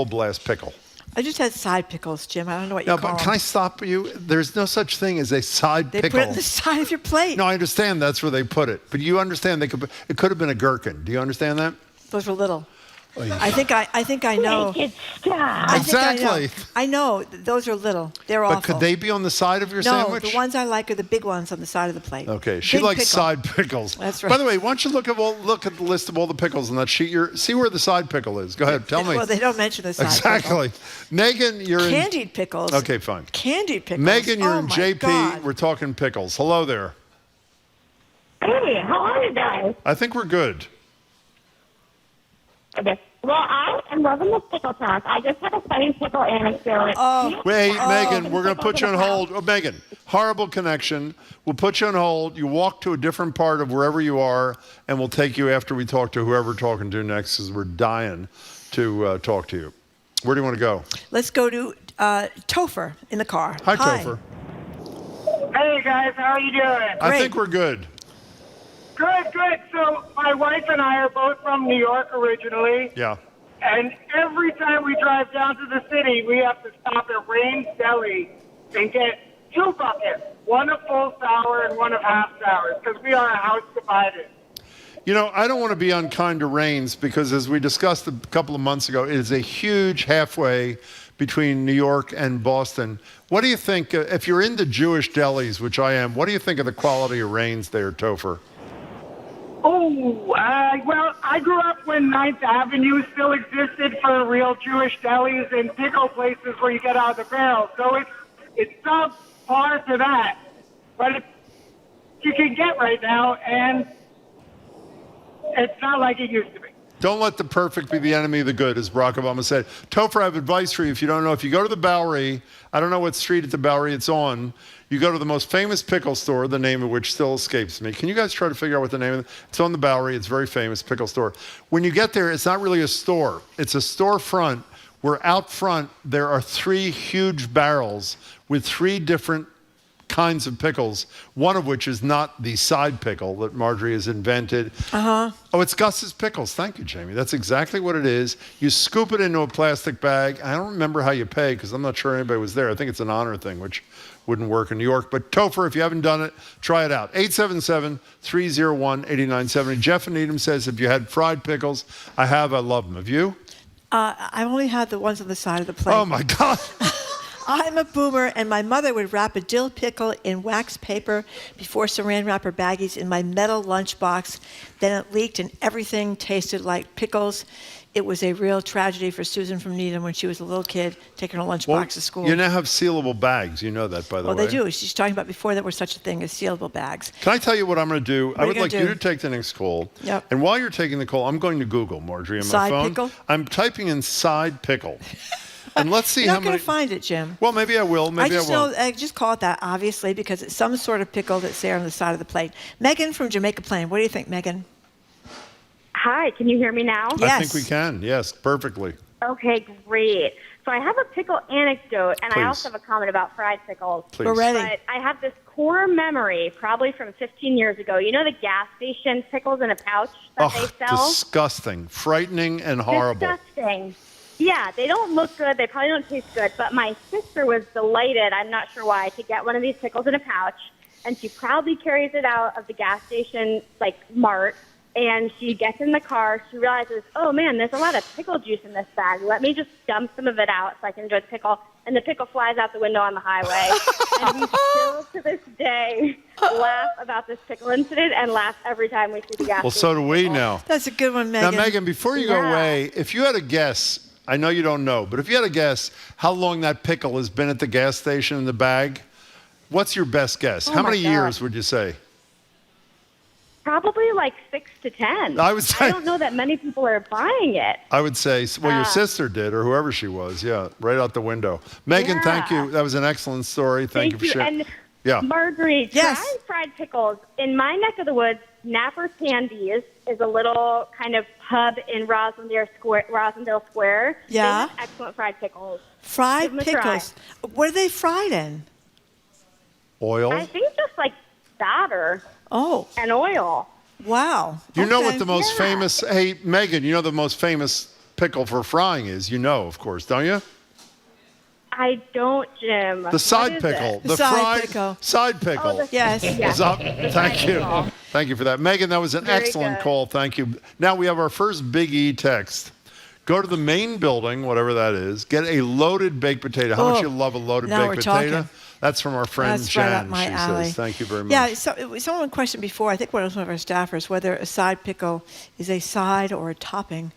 blast pickle. I just had side pickles, Jim. I don't know what you No, call but them. can I stop you? There's no such thing as a side They pickle. put it on the side of your plate. No, I understand that's where they put it. But you understand it could have been a gherkin. Do you understand that? Those were little. I think I know. Make it stop. Exactly. I know. Those are little. They're awful. But could they be on the side of your no, sandwich? the ones I like are the big ones on the side of the plate. Okay, she Big likes pickle. side pickles. That's right. By the way, why don't you look at the list of all the pickles on that sheet? See where the side pickle is. Go ahead, tell me. Well, they don't mention the side exactly. pickle. Megan, you're Candied pickles. Okay, fine. Candied pickles. Megan, you're oh in my JP. God. We're talking pickles. Hello there. Hey, how are you guys? I think we're good. Okay. Well, I am loving the pickle talk. I just have a funny pickle anecdote. Wait, Megan, we're going to put you on hold. Oh, Megan, horrible connection. We'll put you on hold. You walk to a different part of wherever you are, and we'll take you after we talk to whoever we're talking to next, because we're dying to talk to you. Where do you want to go? Let's go to Topher in the car. Hi, Topher. Hey, guys. How are you doing? I think we're good. Good. So my wife and I are both from New York originally. Yeah. And every time we drive down to the city, we have to stop at Rain's Deli and get 2 buckets, one of full sour and one of half sour, because we are a house divided. You know, I don't want to be unkind to Rains because, as we discussed a couple of months ago, it is a huge halfway between New York and Boston. What do you think, if you're into Jewish delis, which I am, what do you think of the quality of Rains there, Topher? Well, I grew up when 9th Avenue still existed for real Jewish delis and pickle places where you get out of the barrel. So it's sub par to that. But you can get right now, and it's not like it used to be. Don't let the perfect be the enemy of the good, as Barack Obama said. Topher, I have advice for you. If you don't know, if you go to the Bowery, I don't know what street at the Bowery it's on, you go to the most famous pickle store, the name of which still escapes me. Can you guys try to figure out what the name of it is? It's on the Bowery. It's a very famous pickle store. When you get there, it's not really a store. It's a storefront where out front there are 3 huge barrels with 3 different kinds of pickles, one of which is not the side pickle that Marjorie has invented. Oh, it's Gus's Pickles. Thank you, Jamie. That's exactly what it is. You scoop it into a plastic bag. I don't remember how you pay because I'm not sure anybody was there. I think it's an honor thing, which wouldn't work in New York. But Topher, if you haven't done it, try it out. 877-301-8970. Jeff and Needham says, if you had fried pickles, I love them. Have you? I've only had the ones on the side of the plate. Oh, my God. I'm a boomer, and my mother would wrap a dill pickle in wax paper before saran wrapper baggies in my metal lunchbox. Then it leaked, and everything tasted like pickles. It was a real tragedy for Susan from Needham when she was a little kid taking her lunchbox to school. You now have sealable bags. You know that, by the way. Well, they do. She's talking about before there was such a thing as sealable bags. Can I tell you what I'm going to do? I would like you to take the next call. Yep. And while you're taking the call, I'm going to Google, Marjorie, on my phone. Side pickle? I'm typing in side pickle. And let's see You're how not many. going to find it, Jim. Well, maybe I will. Maybe I won't. I just call it that, obviously, because it's some sort of pickle that's there on the side of the plate. Megan from Jamaica Plain. What do you think, Megan? Hi, can you hear me now? I think we can. Yes, perfectly. Okay, great. So I have a pickle anecdote, and I also have a comment about fried pickles. Please. We're ready. But I have this core memory, probably from 15 years ago. You know the gas station pickles in a pouch that they sell? Disgusting, frightening, and horrible. Disgusting. Yeah, they don't look good. They probably don't taste good. But my sister was delighted, I'm not sure why, to get one of these pickles in a pouch. And she proudly carries it out of the gas station, mart. And she gets in the car. She realizes, oh, man, there's a lot of pickle juice in this bag. Let me just dump some of it out so I can enjoy the pickle. And the pickle flies out the window on the highway. And we still, to this day, laugh about this pickle incident and laugh every time we see the gas station. Well, so do we now. That's a good one, Megan. Now, Megan, before you go away, if you had a guess, I know you don't know, but if you had a guess how long that pickle has been at the gas station in the bag, what's your best guess? How many years would you say? Probably 6 to 10. I would say. I don't know that many people are buying it. I would say, well, your sister did, or whoever she was. Yeah, right out the window. Megan, thank you. That was an excellent story. Thank you for sharing. And Marjorie, try fried pickles. In my neck of the woods, Napper Sandy's is a little kind of pub in Rosendale Square. Yeah. They have excellent fried pickles. Fried pickles. What are they fried in? Oil? I think just batter. Oh. And oil. Wow. You know what the most famous, hey, Megan, you know the most famous pickle for frying is? You know, of course, don't you? I don't, Jim. The side pickle. The fried side pickle. Oh, yes. Thank you. Thank you for that. Megan, that was an excellent call. Thank you. Now we have our first Big E text. Go to the main building, whatever that is. Get a loaded baked potato. How much you love a loaded baked potato? Talking. That's from our friend That's Jen. Right up my alley. Says, thank you very much. Yeah, so someone questioned before, I think one of our staffers, whether a side pickle is a side or a topping.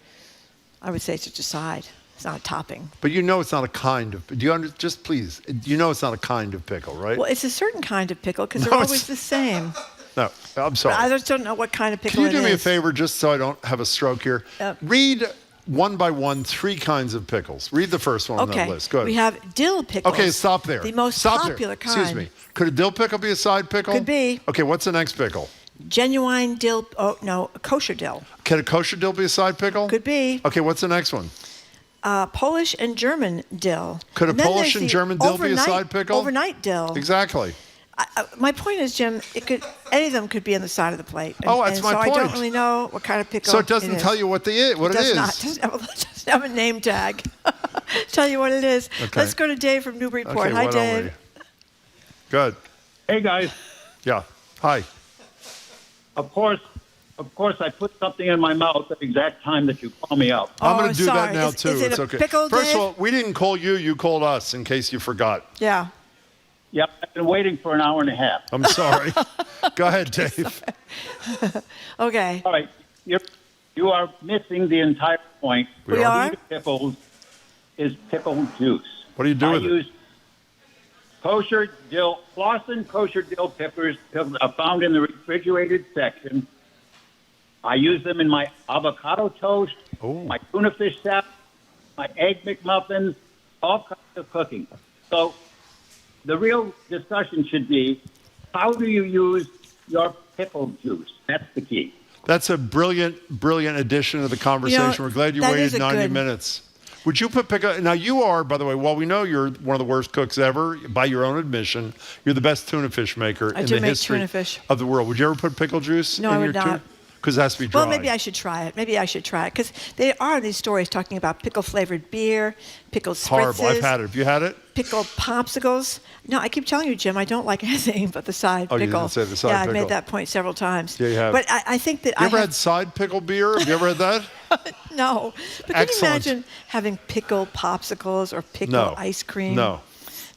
I would say it's just a side. It's not a topping. But you know it's not a kind of, just please, you know it's not a kind of pickle, right? Well, it's a certain kind of pickle because they're always the same. No, I'm sorry. But I just don't know what kind of pickle it is. Can you do me a favor just so I don't have a stroke here? Read one by one 3 kinds of pickles. Read the first one on that list. Go ahead. We have dill pickles. Okay, stop there. The most popular kind. Excuse me. Could a dill pickle be a side pickle? Could be. Okay, what's the next pickle? Genuine dill. Oh, no, kosher dill. Can a kosher dill be a side pickle? Could be. Okay, what's the next one? Polish and German dill. Could a Polish and German dill be a side pickle? Overnight dill. Exactly. My point is, Jim, any of them could be on the side of the plate. And, that's my point. So I don't really know what kind of pickle. So it doesn't tell you what it is. It does not. It doesn't have a name tag. Tell you what it is. Okay. Let's go to Dave from Newburyport. Okay, Hi, Dave. Good. Hey, guys. Yeah. Hi. Of course, I put something in my mouth at the exact time that you call me out. I'm going to do that now, too. Is it it's a okay. pickle, First Dave? of all, we didn't call you. You called us, in case you forgot. Yeah. Yep, I've been waiting for an hour and a half. I'm sorry. Go ahead, Dave. Okay. All right. You are missing the entire point. We are? Pickles is pickle juice. What do you do with it? I use kosher dill, Clausen kosher dill pickles are found in the refrigerated section. I use them in my avocado toast, my tuna fish salad, my egg McMuffins, all kinds of cooking. So the real discussion should be, how do you use your pickle juice? That's the key. That's a brilliant addition to the conversation. We're glad you waited 90 minutes. Would you put pickle? Now, you are, by the way, while we know you're one of the worst cooks ever, by your own admission, you're the best tuna fish maker in the history of the world. Would you ever put pickle juice in your tuna? No, I would not. Because it has to be dry. Well, maybe I should try it. Because there are these stories talking about pickle-flavored beer, pickle spritzes. Horrible. I've had it. Have you had it? Pickle popsicles. No, I keep telling you, Jim, I don't like anything but the side pickle. You didn't say the side pickle. Yeah, I've made that point several times. Yeah, you have. But I think that you ever had side pickle beer? Have you ever had that? No. But can you imagine having pickle popsicles or pickle ice cream? No.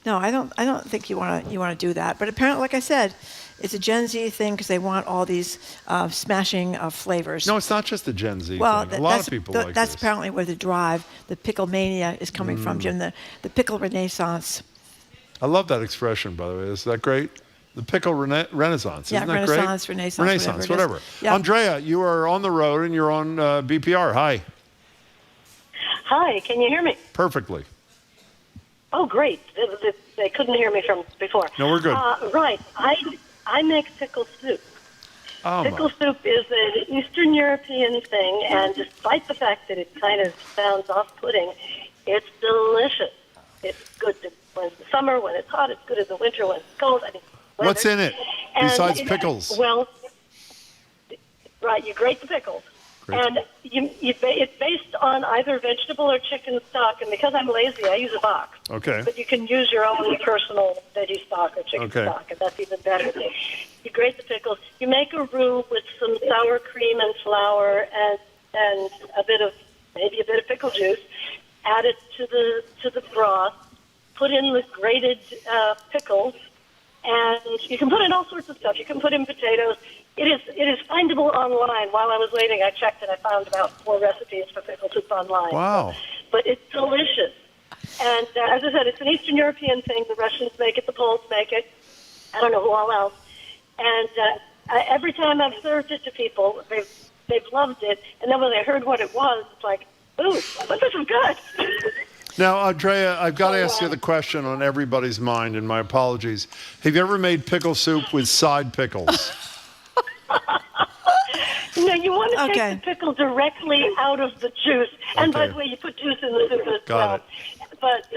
No, I don't think you want to do that. But apparently, like I said, it's a Gen Z thing because they want all these smashing of flavors. No, it's not just a Gen Z thing. A lot of people like that's this. apparently where the drive, the pickle mania is coming from, Jim, the pickle renaissance. I love that expression, by the way. Is that great? The pickle renaissance. Yeah, Isn't that renaissance, great? renaissance, whatever. Yeah. Andrea, you are on the road and you're on BPR. Hi. Hi, can you hear me? Perfectly. Oh, great. They couldn't hear me from before. No, we're good. Right. I make pickle soup. Pickle soup is an Eastern European thing, and despite the fact that it kind of sounds off-putting, it's delicious. It's good when it's the summer, when it's hot. It's good in the winter when it's cold. I mean, what's in it besides pickles? Well, right, you grate the pickles. Great. And it's based on either vegetable or chicken stock. And because I'm lazy, I use a box. Okay. But you can use your own personal veggie stock or chicken stock, and that's even better. You grate the pickles. You make a roux with some sour cream and flour and maybe a bit of pickle juice. Add it to the broth. Put in the grated pickles, and you can put in all sorts of stuff. You can put in potatoes. It is findable online. While I was waiting, I checked and I found about 4 recipes for pickle soup online. Wow. But it's delicious. And as I said, it's an Eastern European thing. The Russians make it. The Poles make it. I don't know who all else. And every time I've served it to people, they've loved it. And then when they heard what it was, it's like, ooh, but this is good. Now, Andrea, I've got to ask you the question on everybody's mind, and my apologies. Have you ever made pickle soup with side pickles? No, you want to take the pickle directly out of the juice. And by the way, you put juice in the soup as well. Got it. But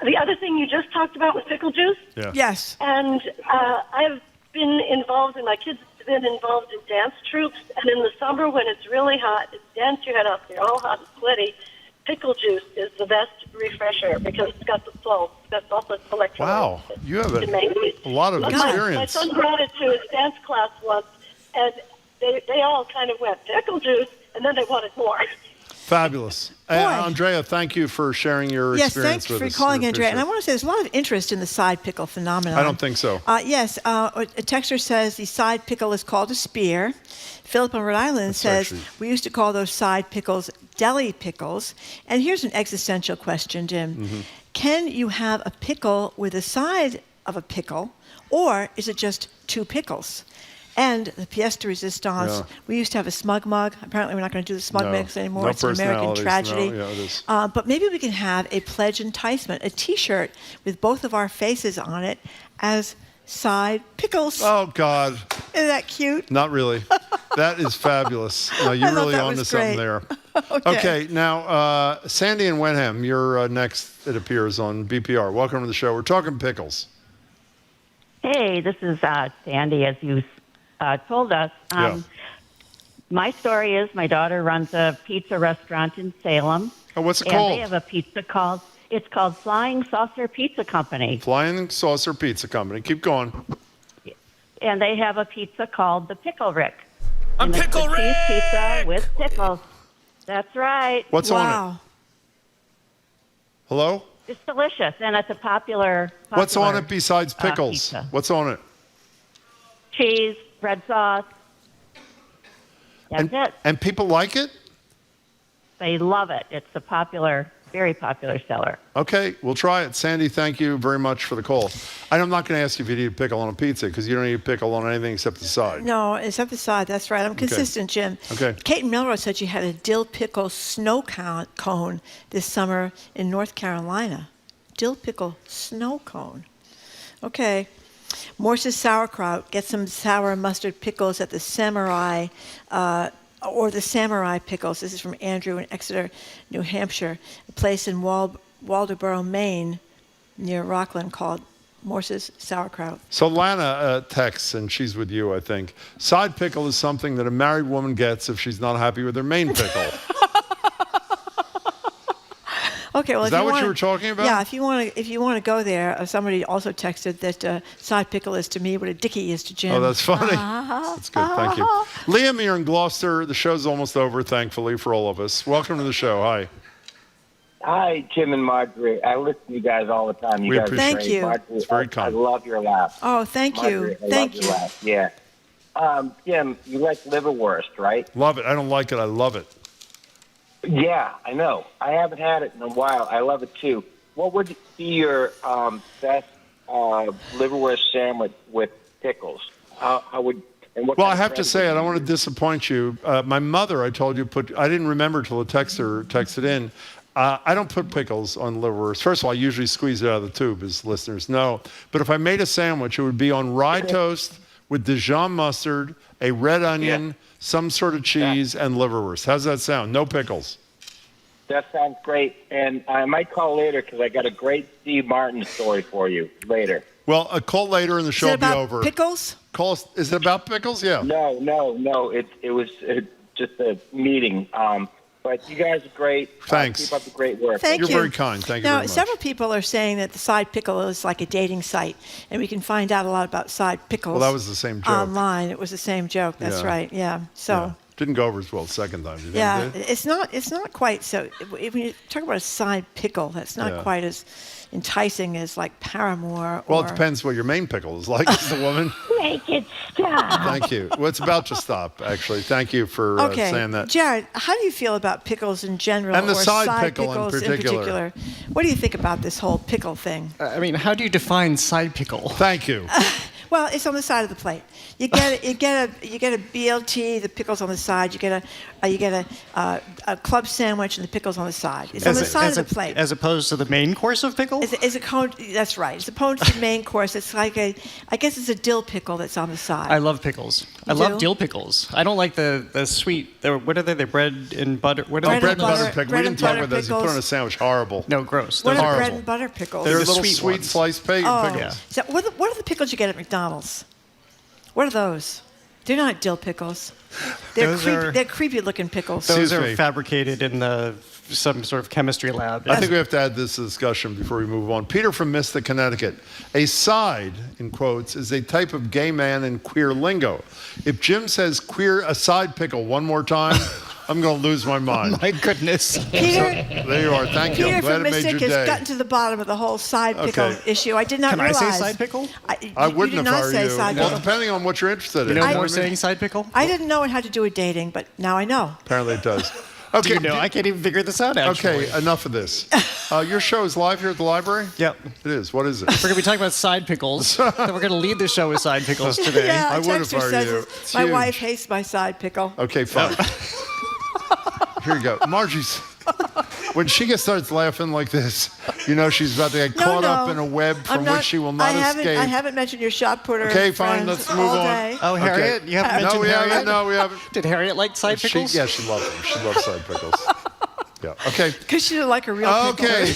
the other thing you just talked about was pickle juice. Yeah. Yes. And I've been involved, and my kids have been involved in dance troops. And in the summer, when it's really hot, it's dance your head off. You're all hot and sweaty. Pickle juice is the best refresher because it's got the flow. That's also electrolytes. Wow, you have a lot of experience. My son brought it to his dance class once, and they all kind of went, pickle juice. and then they wanted more. Fabulous. Andrea, thank you for sharing your Yes, experience with us. thanks for calling, We Andrea. And I appreciate want to say there's a lot of interest in the side pickle phenomenon. I don't think so. Yes, a texter says the side pickle is called a spear. Philip on Rhode Island says we used to call those side pickles deli pickles. And here's an existential question, Jim. Mm-hmm. Can you have a pickle with a side of a pickle, or is it just two pickles? And the pièce de résistance, we used to have a smug mug. Apparently we're not going to do the smug mix anymore. No It's an American tragedy. No, it is. But maybe we can have a pledge enticement, a T-shirt with both of our faces on it as side pickles. Oh, God. Isn't that cute? Not really. That is fabulous. No, you're really onto something there. Okay, now, Sandy and Wenham, you're next, it appears, on BPR. Welcome to the show. We're talking pickles. Hey, this is Sandy, as you told us. My story is my daughter runs a pizza restaurant in Salem. Oh, what's it and called? They have a pizza called Flying Saucer Pizza Company. Flying Saucer Pizza Company. Keep going. And they have a pizza called the Pickle Rick. I'm Pickle Rick! Cheese pizza with pickles. That's right. What's on it? Hello? It's delicious, and it's a popular What's on it besides pickles? Pizza. What's on it? Cheese, red sauce. That's it. And people like it? They love it. It's a very popular seller. Okay, we'll try it. Sandy, thank you very much for the call. I'm not going to ask you if you need a pickle on a pizza, because you don't need a pickle on anything except the side. No, except the side. That's right. I'm consistent, Jim. Okay. Kate in Melrose said she had a dill pickle snow cone this summer in North Carolina. Dill pickle snow cone. Okay. Morse's sauerkraut. Get some sour mustard pickles at the Samurai, or the Samurai Pickles. This is from Andrew in Exeter, New Hampshire, a place in Waldoboro, Maine, near Rockland, called Morse's Sauerkraut. So Lana texts, and she's with you, I think. Side pickle is something that a married woman gets if she's not happy with her main pickle. Okay, well, is that what you were talking about? Yeah, if you want to go there, somebody also texted that side pickle is to me what a dickie is to Jim. Oh, that's funny. That's good. Thank you. Liam, you're in Gloucester. The show's almost over, thankfully, for all of us. Welcome to the show. Hi. Hi, Jim and Marjorie. I listen to you guys all the time. You guys appreciate are great. Thank you. Marjorie, It's very kind. I love your laugh. Oh, thank Marjorie, you. I Thank love you. Your laugh. Yeah. Jim, you like liverwurst, right? Love it. I don't like it. I love it. Yeah, I know. I haven't had it in a while. I love it too. What would be your best liverwurst sandwich with pickles? How would? And what Well, kind I of have to bread say, would I don't you want to disappoint you. My mother, I told you, I didn't remember till the texter texted in. I don't put pickles on liverwurst. First of all, I usually squeeze it out of the tube, as listeners know. But if I made a sandwich, it would be on rye toast with Dijon mustard, a red onion, some sort of cheese, and liverwurst. How's that sound? No pickles. That sounds great. And I might call later because I got a great Steve Martin story for you later. Well, a call later and the show will be over. Pickles? Call us. Is it about pickles? Yeah. No. It was just a meeting. But you guys are great. Thanks. Keep up the great work. Thank You're you. very kind. Thank you now, very much. several people are saying that the side pickle is like a dating site, and we can find out a lot about side pickles. Well, that was the same joke. Online. It was the same joke. That's Yeah. right. Yeah. So. Yeah. Didn't go over as well the second time. Did Yeah, it? it's not quite so. When you talk about a side pickle, that's not quite as enticing as like Paramore. Well, it depends what your main pickle is like as a woman. Make it stop. Thank you. Well, it's about to stop, actually. Thank you for saying that. Jared, how do you feel about pickles in general, And the or side pickle in pickles particular? What do you think about this whole pickle thing? I mean, how do you define side pickle? Thank you. Well, it's on the side of the plate. You get a BLT, the pickles on the side. You get a club sandwich and the pickles on the side. It's on the side of the plate. As opposed to the main course of pickle? That's right. It's opposed to the main course. It's like I guess it's a dill pickle that's on the side. I love pickles. I You love do? dill pickles. I don't like the sweet. What are they? The bread and butter. What are they? Bread and butter pickle. We bread didn't and talk butter about those. You put pickles. on a sandwich. Horrible. No, gross. What Those are are bread horrible. and butter pickles? They're the the sweet sweet ones. sliced pickles. Oh, so what are the pickles you get at McDonald's? What are those? They're not dill pickles. They're creepy looking pickles. Those Excuse are me. fabricated in some sort of chemistry lab. I think we have to add this discussion before we move on. Peter from Mystic, Connecticut. A side, in quotes, is a type of gay man in queer lingo. If Jim says a side pickle one more time, I'm going to lose my mind. My goodness. There you are. Thank you. Peter I'm glad from it made Mystic your has day. gotten to the bottom of the whole side pickle issue. I did not Can realize. I say side pickle? I wouldn't you if did I not were say you. side Well, pickle. depending on what you're interested You in. know more saying side pickle? I didn't know it had to do with dating, but now I know. Apparently it does. Do you know? I can't even figure this out, actually. Okay, enough of this. Your show is live here at the library? Yep. It is. What is it? We're going to be talking about side pickles. Then we're going to lead the show with side pickles today. Yeah, I would if I Texter were says you. it. It's My huge. wife hates my side pickle. Okay, fine. Here you go. Margie's. When she starts laughing like this, you know she's about to get caught up in a web from which she will not escape. I haven't mentioned your shot putter. Okay, fine. friends Let's move all on. day. Oh, Harriet? Okay. You haven't mentioned we Harriet? haven't. No, we haven't. Did Harriet like side pickles? Yeah, she loved them. She loves side pickles. Yeah. Okay. Because she didn't like a real pickle. Okay.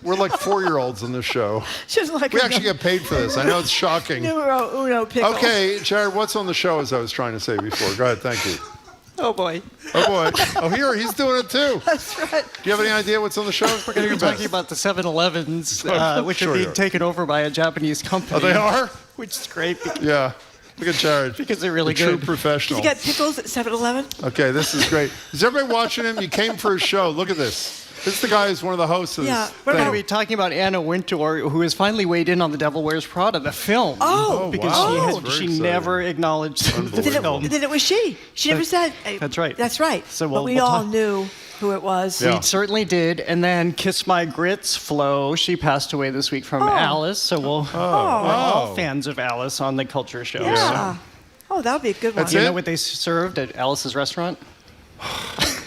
We're like 4-year-olds on this show. She doesn't like We a actually get paid for this. I know it's shocking. Numero uno pickle. Okay, Jared, what's on the show, as I was trying to say before? Go ahead, thank you. Oh, boy. Oh, boy. Oh, he's doing it, too. That's right. Do you have any idea what's on the show? We're going to be talking about the 7-Elevens, which Sure are you being are. taken over by a Japanese company. Oh, they are? Which is great. Yeah. Look at Jared. Because they're really a true good. professional. Did you get pickles at 7-Eleven? Okay, this is great. Is everybody watching him? You came for his show. Look at this. This is the guy who's one of the hosts of this We're going to thing. be talking about Anna Wintour, who has finally weighed in on The Devil Wears Prada, the film. Oh, because wow. she never acknowledged the film. Then it was she. She never said. That's right. That's right. So but we all knew who it was. We certainly did. And then Kiss My Grits, Flo, she passed away this week from Alice. So we're all fans of Alice on the Culture Show. Yeah. Oh, that would be a good one. Do you know what they served at Alice's restaurant?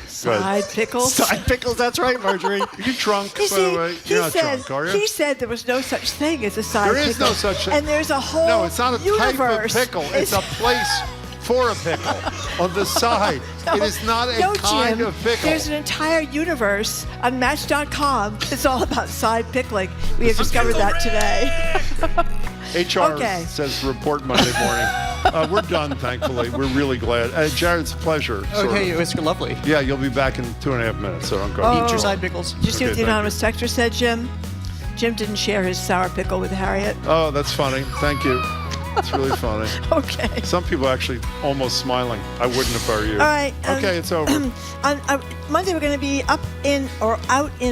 Side pickles. Side pickles, that's right, Marjorie. Are you drunk, You by the see, way? he You're not said, drunk, are you? he said there was no such thing as a side There pickle. is no such thing. And there's a whole No, it's not a universe. type of pickle. It's a place for a pickle on the side. It is not a kind Jim, of pickle. There's an entire universe on Match.com. It's all about side pickling. We have discovered that today. HR Okay. says report Monday morning. We're done, thankfully. We're really glad. Jared, it's a pleasure. Okay, it was lovely. Yeah, you'll be back in 2.5 minutes, so don't go. Eat your side pickles. Did you see what the thank anonymous texter said, Jim? Jim didn't share his sour pickle with Harriet. Oh, that's funny. Thank you. It's really funny. Okay. Some people actually almost smiling. I wouldn't if I were you. All right. Okay, it's over. On Monday, we're going to be out in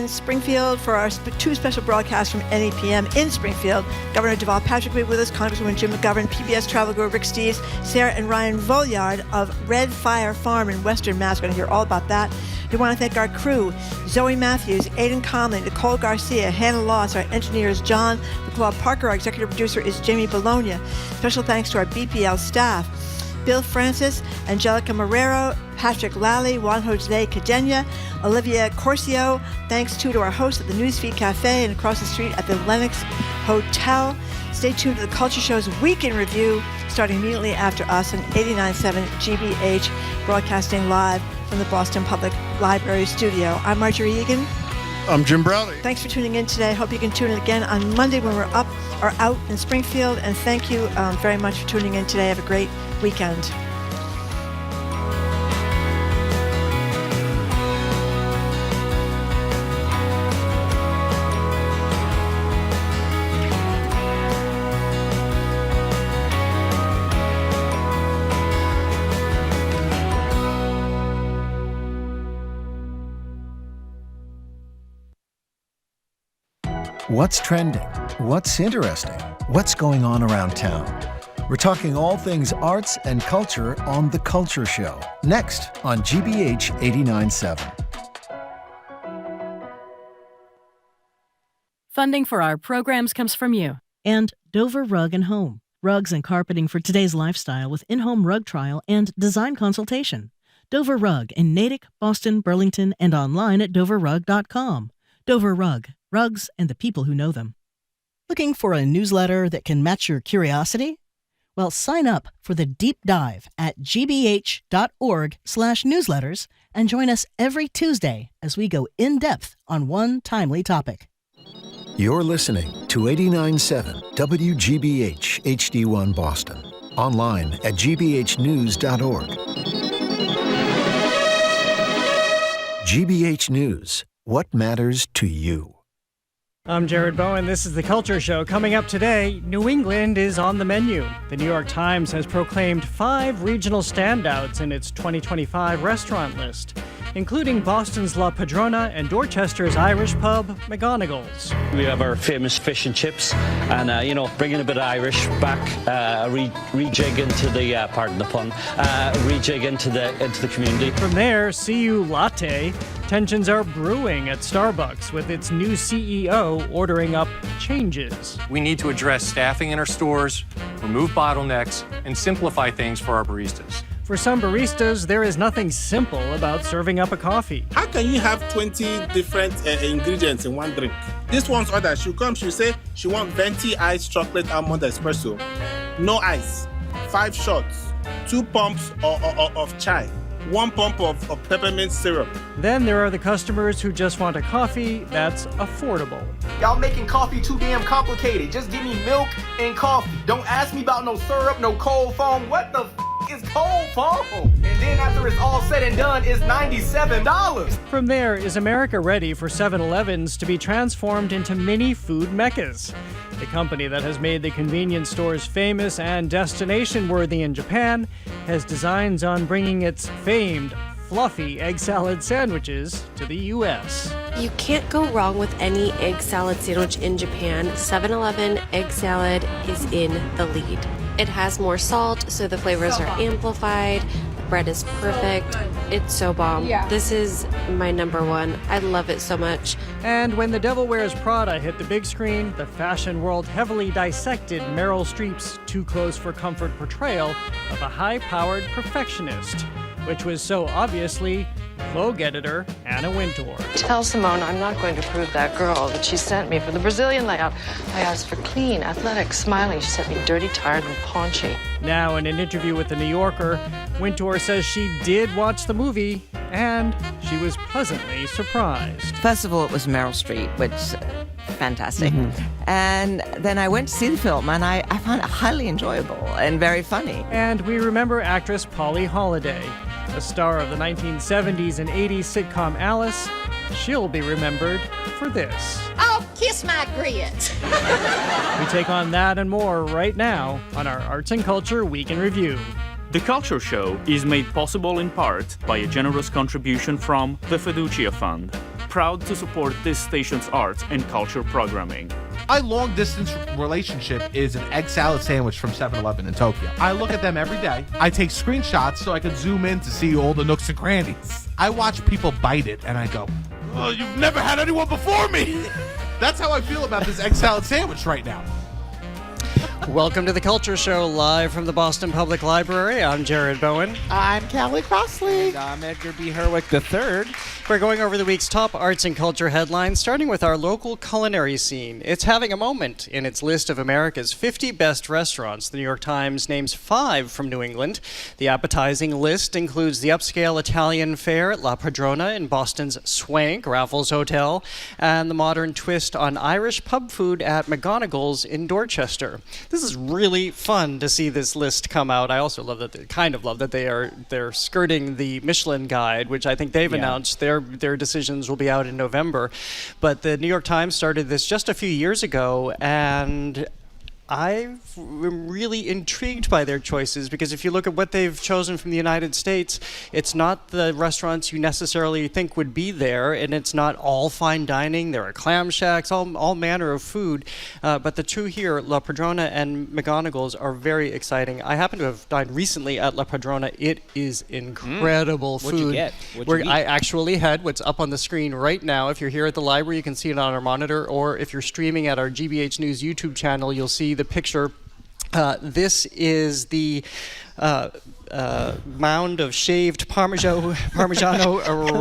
Springfield for our two special broadcasts from NEPM in Springfield. Governor Deval Patrick will be with us, Congresswoman Jim McGovern, PBS travel guru Rick Steves, Sarah and Ryan Volyard of Red Fire Farm in Western Mass. We're going to hear all about that. We want to thank our crew, Zoe Matthews, Aidan Conley, Nicole Garcia, Hannah Loss. Our engineer is John McLeod Parker. Our executive producer is Jamie Bologna. Special thanks to our BPL staff, Bill Francis, Angelica Marrero, Patrick Lally, Juan Jose Cadena, Olivia Corcio. Thanks to our host at the Newsfeed Cafe and across the street at the Lenox Hotel. Stay tuned to the Culture Show's Week in Review, starting immediately after us on 89.7 GBH, broadcasting live from the Boston Public Library studio. I'm Marjorie Egan. I'm Jim Browdy. Thanks for tuning in today. Hope you can tune in again on Monday when we're out in Springfield. And thank you very much for tuning in today. Have a great weekend. What's trending? What's interesting? What's going on around town? We're talking all things arts and culture on The Culture Show, next on GBH 89.7. Funding for our programs comes from you. And Dover Rug and Home. Rugs and carpeting for today's lifestyle with in-home rug trial and design consultation. Dover Rug in Natick, Boston, Burlington, and online at doverrug.com. Dover Rug. Rugs and the people who know them. Looking for a newsletter that can match your curiosity? Well, sign up for the Deep Dive at gbh.org/newsletters and join us every Tuesday as we go in-depth on one timely topic. You're listening to 89.7 WGBH HD1 Boston. Online at gbhnews.org. GBH News. What matters to you? I'm Jared Bowen. This is The Culture Show. Coming up today, New England is on the menu. The New York Times has proclaimed 5 regional standouts in its 2025 restaurant list, including Boston's La Padrona and Dorchester's Irish pub, McGonagall's. We have our famous fish and chips, and bringing a bit of Irish back, rejig into the pardon the pun, rejig into the community. From there, CU Latte. Tensions are brewing at Starbucks with its new CEO ordering up changes. We need to address staffing in our stores, remove bottlenecks, and simplify things for our baristas. For some baristas, there is nothing simple about serving up a coffee. How can you have 20 different ingredients in one drink? This one's order, she'll come, she'll say she wants venti iced chocolate almond espresso. No ice, 5 shots, 2 pumps of chai, 1 pump of peppermint syrup. Then there are the customers who just want a coffee that's affordable. Y'all making coffee too damn complicated. Just give me milk and coffee. Don't ask me about no syrup, no cold foam. What the is cold foam? And then after it's all said and done, it's $97. From there, is America ready for 7-Elevens to be transformed into mini food meccas? The company that has made the convenience stores famous and destination-worthy in Japan has designs on bringing its famed fluffy egg salad sandwiches to the U.S. You can't go wrong with any egg salad sandwich in Japan. 7-Eleven egg salad is in the lead. It has more salt, so the flavors are amplified. The bread is perfect. It's so bomb. Yeah. This is my number one. I love it so much. And when The Devil Wears Prada hit the big screen, the fashion world heavily dissected Meryl Streep's too close for comfort portrayal of a high-powered perfectionist, which was so obviously Vogue editor Anna Wintour. Tell Simone I'm not going to prove that girl that she sent me for the Brazilian layout. I asked for clean, athletic, smiling. She sent me dirty, tired, and paunchy. Now, in an interview with The New Yorker, Wintour says she did watch the movie and she was pleasantly surprised. First of all, it was Meryl Streep, which fantastic. And then I went to see the film and I found it highly enjoyable and very funny. And we remember actress Polly Holliday, the star of the 1970s and 80s sitcom Alice. She'll be remembered for this. Oh, kiss my grits. We take on that and more right now on our Arts and Culture Week in Review. The Culture Show is made possible in part by a generous contribution from the Fiducia Fund, proud to support this station's arts and culture programming. My long-distance relationship is an egg salad sandwich from 7-Eleven in Tokyo. I look at them every day. I take screenshots so I can zoom in to see all the nooks and crannies. I watch people bite it and I go, oh, you've never had anyone before me. That's how I feel about this egg salad sandwich right now. Welcome to The Culture Show, live from the Boston Public Library. I'm Jared Bowen. I'm Callie, Crossley. And I'm Edgar B. Herwick III. We're going over the week's top arts and culture headlines, starting with our local culinary scene. It's having a moment in its list of America's 50 best restaurants. The New York Times names 5 from New England. The appetizing list includes the upscale Italian fare at La Padrona in Boston's Swank, Raffles Hotel, and the modern twist on Irish pub food at McGonagall's in Dorchester. This is really fun to see this list come out. I also love that they're skirting the Michelin Guide, which I think they've announced their decisions will be out in November. But the New York Times started this just a few years ago, and I'm really intrigued by their choices, because if you look at what they've chosen from the United States, it's not the restaurants you necessarily think would be there, and it's not all fine dining. There are clam shacks, all manner of food, but the two here, La Padrona and McGonagall's, are very exciting. I happen to have dined recently at La Padrona. It is incredible food. What'd you get? What'd you eat? I actually had what's up on the screen right now. If you're here at the library, you can see it on our monitor, or if you're streaming at our GBH News YouTube channel, you'll see the picture. This is the mound of shaved Parmigiano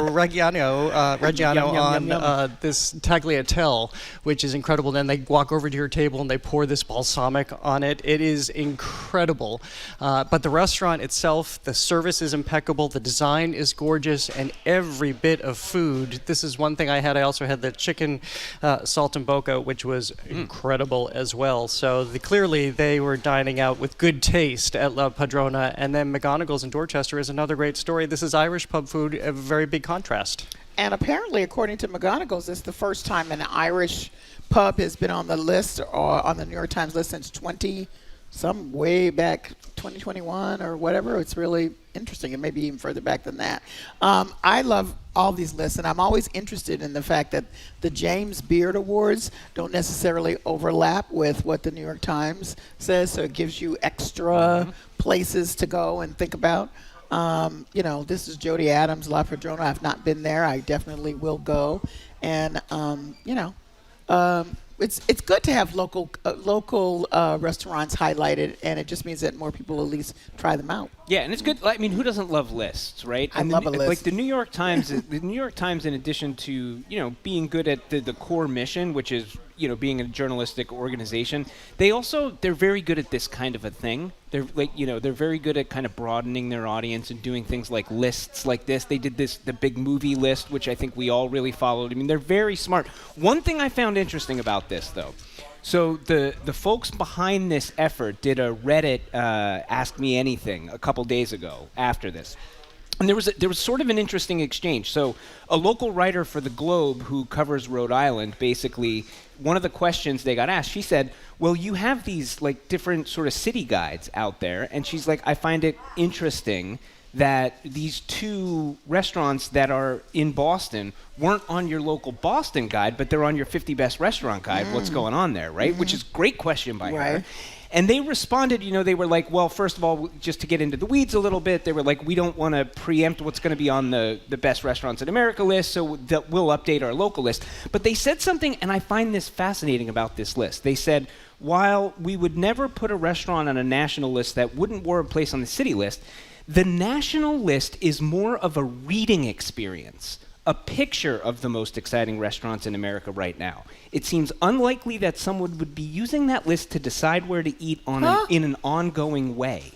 Reggiano on this tagliatelle, which is incredible. Then they walk over to your table and they pour this balsamic on it. It is incredible. But the restaurant itself, the service is impeccable, the design is gorgeous, and every bit of food. This is one thing I had. I also had the chicken saltimbocca, which was incredible as well. So clearly they were dining out with good taste at La Padrona. And then McGonagall's in Dorchester is another great story. This is Irish pub food, a very big contrast. And apparently, according to McGonagall's, it's the first time an Irish pub has been on the list or on the New York Times list since way back 2021 or whatever. It's really interesting, and maybe even further back than that. I love all these lists, and I'm always interested in the fact that the James Beard Awards don't necessarily overlap with what the New York Times says, so it gives you extra places to go and think about. This is Jody Adams, La Padrona. I've not been there. I definitely will go. And, it's good to have local restaurants highlighted, and it just means that more people at least try them out. Yeah, and it's good. I mean, who doesn't love lists, right? I love a list. Like the New York Times, in addition to being good at the core mission, which is being a journalistic organization, they're very good at this kind of a thing. They're they're very good at kind of broadening their audience and doing things like lists like this. They did the big movie list, which I think we all really followed. I mean, they're very smart. One thing I found interesting about this, though, so the folks behind this effort did a Reddit Ask Me Anything a couple days ago after this. And there was sort of an interesting exchange. So a local writer for the Globe who covers Rhode Island, basically, one of the questions they got asked, she said, well, you have these like different sort of city guides out there. And she's like, I find it interesting that these two restaurants that are in Boston weren't on your local Boston guide, but they're on your 50 best restaurant guide. What's going on there, right? Which is a great question by her. And they responded, they were like, well, first of all, just to get into the weeds a little bit, they were like, we don't want to preempt what's going to be on the best restaurants in America list, so that we'll update our local list. But they said something, and I find this fascinating about this list. They said, while we would never put a restaurant on a national list that wouldn't warrant a place on the city list, the national list is more of a reading experience, a picture of the most exciting restaurants in America right now. It seems unlikely that someone would be using that list to decide where to eat in an ongoing way.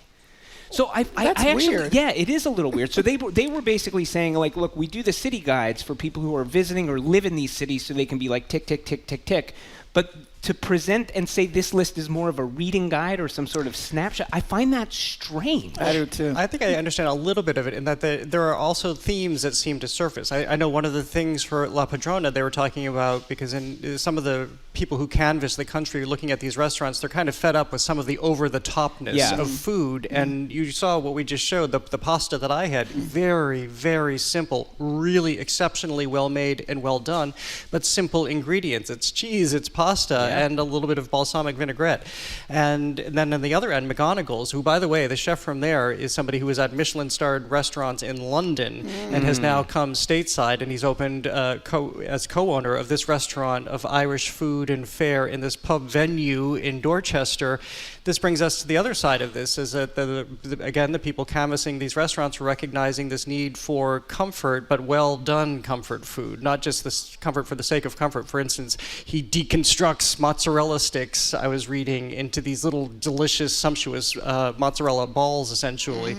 So I actually, weird. Yeah, it is a little weird. So they were basically saying, like, look, we do the city guides for people who are visiting or live in these cities so they can be like tick, tick, tick, tick, tick. But to present and say this list is more of a reading guide or some sort of snapshot, I find that strange. I do too. I think I understand a little bit of it in that there are also themes that seem to surface. I know one of the things for La Padrona they were talking about, because in some of the people who canvass the country looking at these restaurants, they're kind of fed up with some of the over-the-topness of food. And you saw what we just showed, the pasta that I had, very, very simple, really exceptionally well made and well done, but simple ingredients. It's cheese, it's pasta, and a little bit of balsamic vinaigrette. And then on the other end, McGonagall's, who, by the way, the chef from there is somebody who was at Michelin-starred restaurants in London and has now come stateside, and he's opened as co-owner of this restaurant of Irish food and fare in this pub venue in Dorchester. This brings us to the other side of this, is that, again, the people canvassing these restaurants are recognizing this need for comfort, but well-done comfort food, not just this comfort for the sake of comfort. For instance, he deconstructs mozzarella sticks, I was reading, into these little delicious, sumptuous mozzarella balls, essentially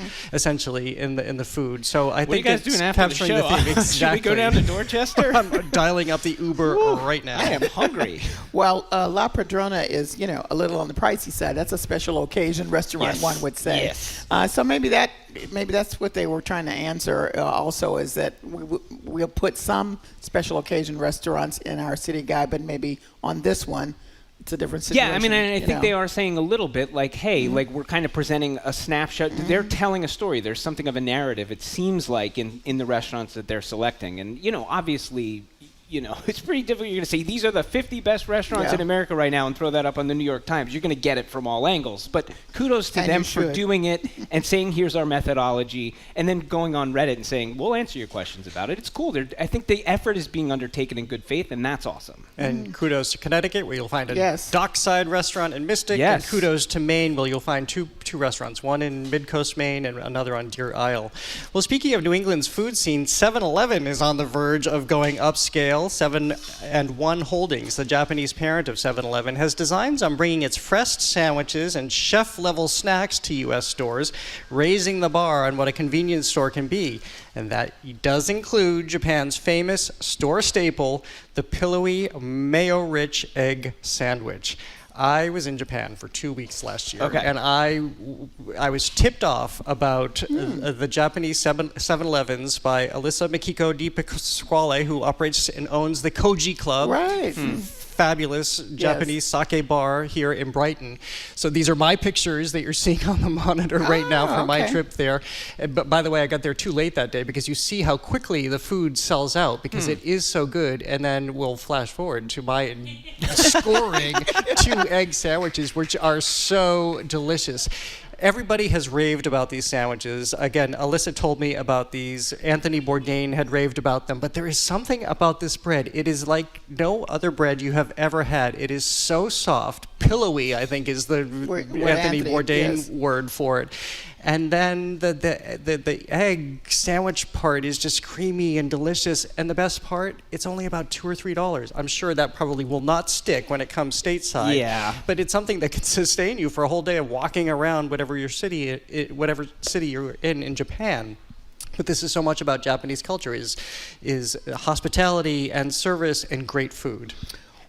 in the food. So I think it's capturing the theme. Exactly. Should we go down to Dorchester? I'm dialing up the Uber right now. I am hungry. Well, La Padrona is, a little on the pricey side. That's a special occasion restaurant, one would say. Yes. So maybe that's what they were trying to answer. Also, is that we'll put some special occasion restaurants in our city guide, but maybe on this one, it's a different situation. Yeah, I mean, I think they are saying a little bit like, hey, like we're kind of presenting a snapshot. They're telling a story. There's something of a narrative, it seems like, in the restaurants that they're selecting. And, obviously, it's pretty difficult. You're going to say, these are the 50 best restaurants in America right now and throw that up on the New York Times. You're going to get it from all angles. But kudos to them for doing it and saying, here's our methodology, and then going on Reddit and saying, we'll answer your questions about it. It's cool. I think the effort is being undertaken in good faith, and that's awesome. And kudos to Connecticut, where you'll find a dockside restaurant in Mystic. And kudos to Maine, where you'll find two restaurants, one in Mid-Coast Maine and another on Deer Isle. Well, speaking of New England's food scene, 7-Eleven is on the verge of going upscale. 7-1 Holdings, the Japanese parent of 7-Eleven, has designs on bringing its fresh sandwiches and chef-level snacks to U.S. stores, raising the bar on what a convenience store can be. And that does include Japan's famous store staple, the pillowy, mayo-rich egg sandwich. I was in Japan for 2 weeks last year, Okay. and I was tipped off about the Japanese 7-Elevens by Alyssa Mikiko Di Pasquale, who operates and owns the Koji Club. Right. Fabulous Japanese sake bar here in Brighton. So these are my pictures that you're seeing on the monitor right now from my trip there. But by the way, I got there too late that day because you see how quickly the food sells out because it is so good. And then we'll flash forward to my scoring 2 egg sandwiches, which are so delicious. Everybody has raved about these sandwiches. Again, Alyssa told me about these. Anthony Bourdain had raved about them. But there is something about this bread. It is like no other bread you have ever had. It is so soft. Pillowy, I think, is the Anthony Bourdain word for it. And then the egg sandwich part is just creamy and delicious. And the best part, it's only about $2 or $3. I'm sure that probably will not stick when it comes stateside. Yeah. But it's something that can sustain you for a whole day of walking around whatever city you're in Japan. But this is so much about Japanese culture is hospitality and service and great food.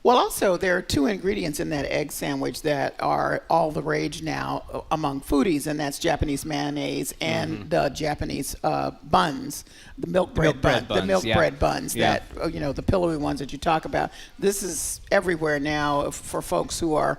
Well, also, there are 2 ingredients in that egg sandwich that are all the rage now among foodies, and that's Japanese mayonnaise and the Japanese buns, the milk bread buns, that, the pillowy ones that you talk about. This is everywhere now for folks who are,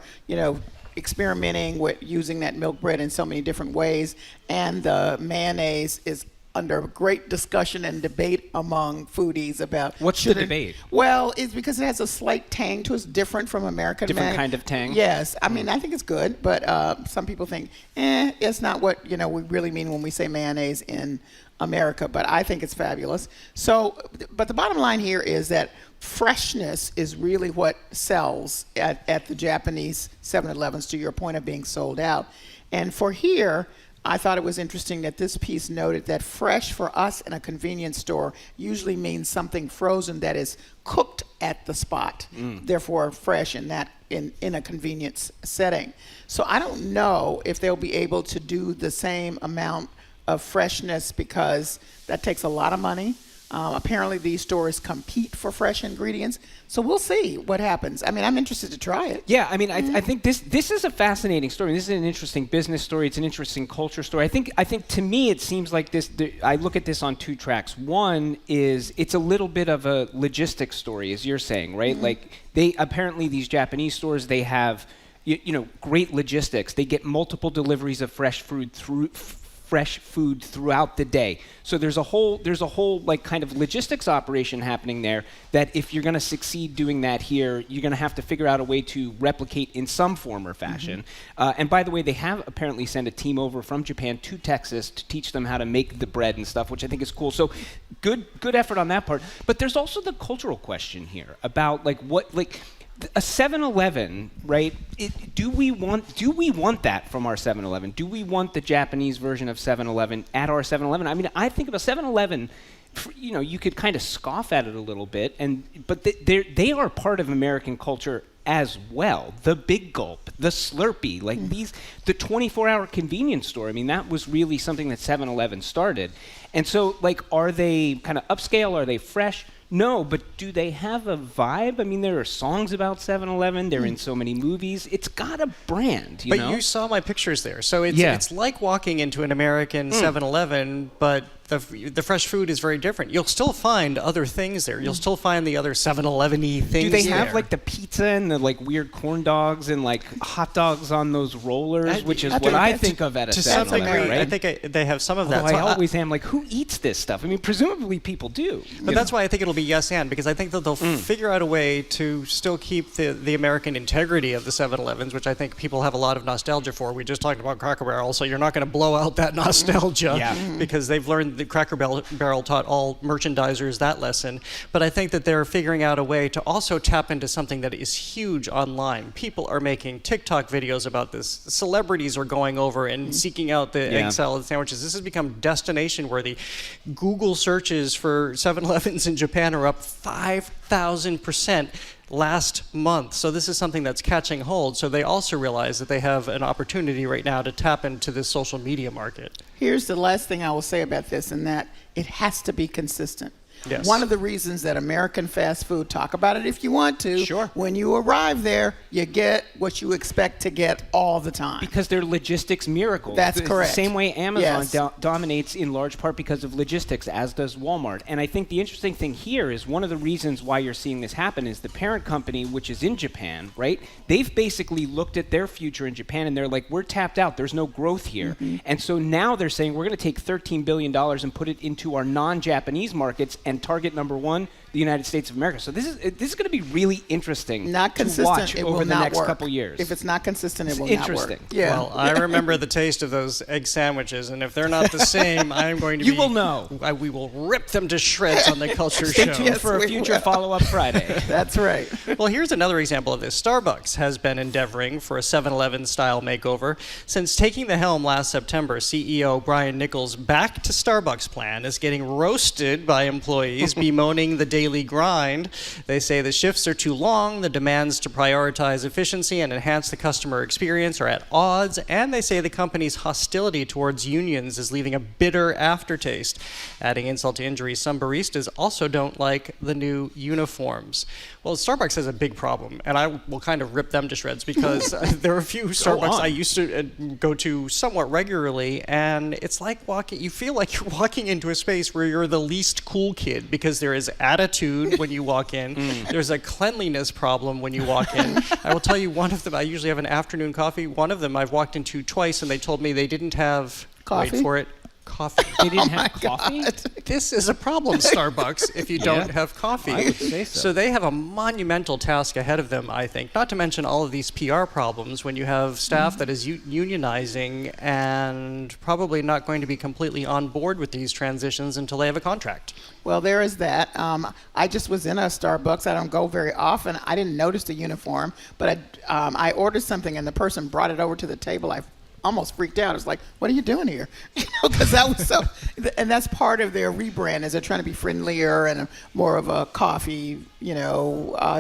experimenting with using that milk bread in so many different ways, and the mayonnaise is under great discussion and debate among foodies about what's the debate? Well, it's because it has a slight tang to it. It's different from American different kind of tang. Yes, I mean I think it's good, but some people think it's not what we really mean when we say mayonnaise in America. But I think it's fabulous. So, but the bottom line here is that freshness is really what sells at the Japanese 7-Elevens. To your point of being sold out, and for here, I thought it was interesting that this piece noted that fresh for us in a convenience store usually means something frozen that is cooked at the spot, therefore fresh in a convenience setting. So I don't know if they'll be able to do the same amount of freshness because that takes a lot of money. Apparently these stores compete for fresh ingredients, so we'll see what happens. I mean, I'm interested to try it. Yeah, I mean, I think this is a fascinating story. This is an interesting business story. It's an interesting culture story. I think to me it seems like this. I look at this on 2 tracks. One is it's a little bit of a logistics story, as you're saying, right? Like apparently these Japanese stores, they have great logistics. They get multiple deliveries of fresh food throughout the day. So there's a whole like kind of logistics operation happening there that if you're going to succeed doing that here, you're going to have to figure out a way to replicate in some form or fashion. And by the way, they have apparently sent a team over from Japan to Texas to teach them how to make the bread and stuff, which I think is cool. So good effort on that part. But there's also the cultural question here about a 7-Eleven, right? Do we want that from our 7-Eleven? Do we want the Japanese version of 7-Eleven at our 7-Eleven? I mean, I think of a 7-Eleven, you could kind of scoff at it a little bit, but they are part of American culture as well. The Big Gulp, the Slurpee, the 24-hour convenience store. I mean, that was really something that 7-Eleven started. And so, are they kind of upscale? Are they fresh? No, but do they have a vibe? I mean, there are songs about 7-Eleven. They're in so many movies. It's got a brand, you know? But you saw my pictures there. So it's like walking into an American 7-Eleven, but the fresh food is very different. You'll still find other things there. You'll still find the other 7-Eleven-y things there. Do they have the pizza and the weird corn dogs and hot dogs on those rollers, which is what I think of at a 7-Eleven, right? I think they have some of that. I always am who eats this stuff? I mean, presumably people do. But that's why I think it'll be yes and, because I think that they'll figure out a way to still keep the American integrity of the 7-Elevens, which I think people have a lot of nostalgia for. We just talked about Cracker Barrel, so you're not going to blow out that nostalgia because they've learned the Cracker Barrel taught all merchandisers that lesson. But I think that they're figuring out a way to also tap into something that is huge online. People are making TikTok videos about this. Celebrities are going over and seeking out the egg salad sandwiches. This has become destination worthy. Google searches for 7-Elevens in Japan are up 5,000% last month. So this is something that's catching hold. So they also realize that they have an opportunity right now to tap into this social media market. Here's the last thing I will say about this, and that it has to be consistent. Yes. One of the reasons that American fast food, talk about it if you want to. Sure. When you arrive there, you get what you expect to get all the time. Because they're logistics miracles. That's The correct. Same way Amazon Yes. dominates in large part because of logistics, as does Walmart. And I think the interesting thing here is one of the reasons why you're seeing this happen is the parent company, which is in Japan, right? They've basically looked at their future in Japan and they're like, we're tapped out. There's no growth here. And so now they're saying we're going to take $13 billion and put it into our non-Japanese markets and target number one, the United States of America. So this is going to be really interesting Not to consistent, watch it over will the not next work. couple years. If it's not consistent, it It's will interesting. not work. Yeah. Well, I remember the taste of those egg sandwiches, and if they're not the same, I'm going to You will know. We will rip them to shreds on the Culture Stay Show. tuned for a future follow-up Friday. That's right. Well, here's another example of this. Starbucks has been endeavoring for a 7-Eleven style makeover. Since taking the helm last September, CEO Brian Nichols' back to Starbucks plan is getting roasted by employees bemoaning the daily grind. They say the shifts are too long, the demands to prioritize efficiency and enhance the customer experience are at odds, and they say the company's hostility towards unions is leaving a bitter aftertaste. Adding insult to injury, some baristas also don't like the new uniforms. Well, Starbucks has a big problem, and I will kind of rip them to shreds because there are a few Starbucks I used to go to somewhat regularly, and it's like you feel like you're walking into a space where you're the least cool kid because there is attitude when you walk in. There's a cleanliness problem when you walk in. I will tell you, one of them, I usually have an afternoon coffee. One of them I've walked into twice, and they told me they didn't have, coffee? wait for it, coffee. They didn't have coffee? This is a problem, Starbucks, if you don't have coffee. I would say so. So they have a monumental task ahead of them, I think. Not to mention all of these PR problems when you have staff that is unionizing and probably not going to be completely on board with these transitions until they have a contract. Well, there is that. I just was in a Starbucks. I don't go very often. I didn't notice the uniform, but I ordered something and the person brought it over to the table. I almost freaked out. I was like, what are you doing here? Because that was so, and that's part of their rebrand is they're trying to be friendlier and more of a coffee,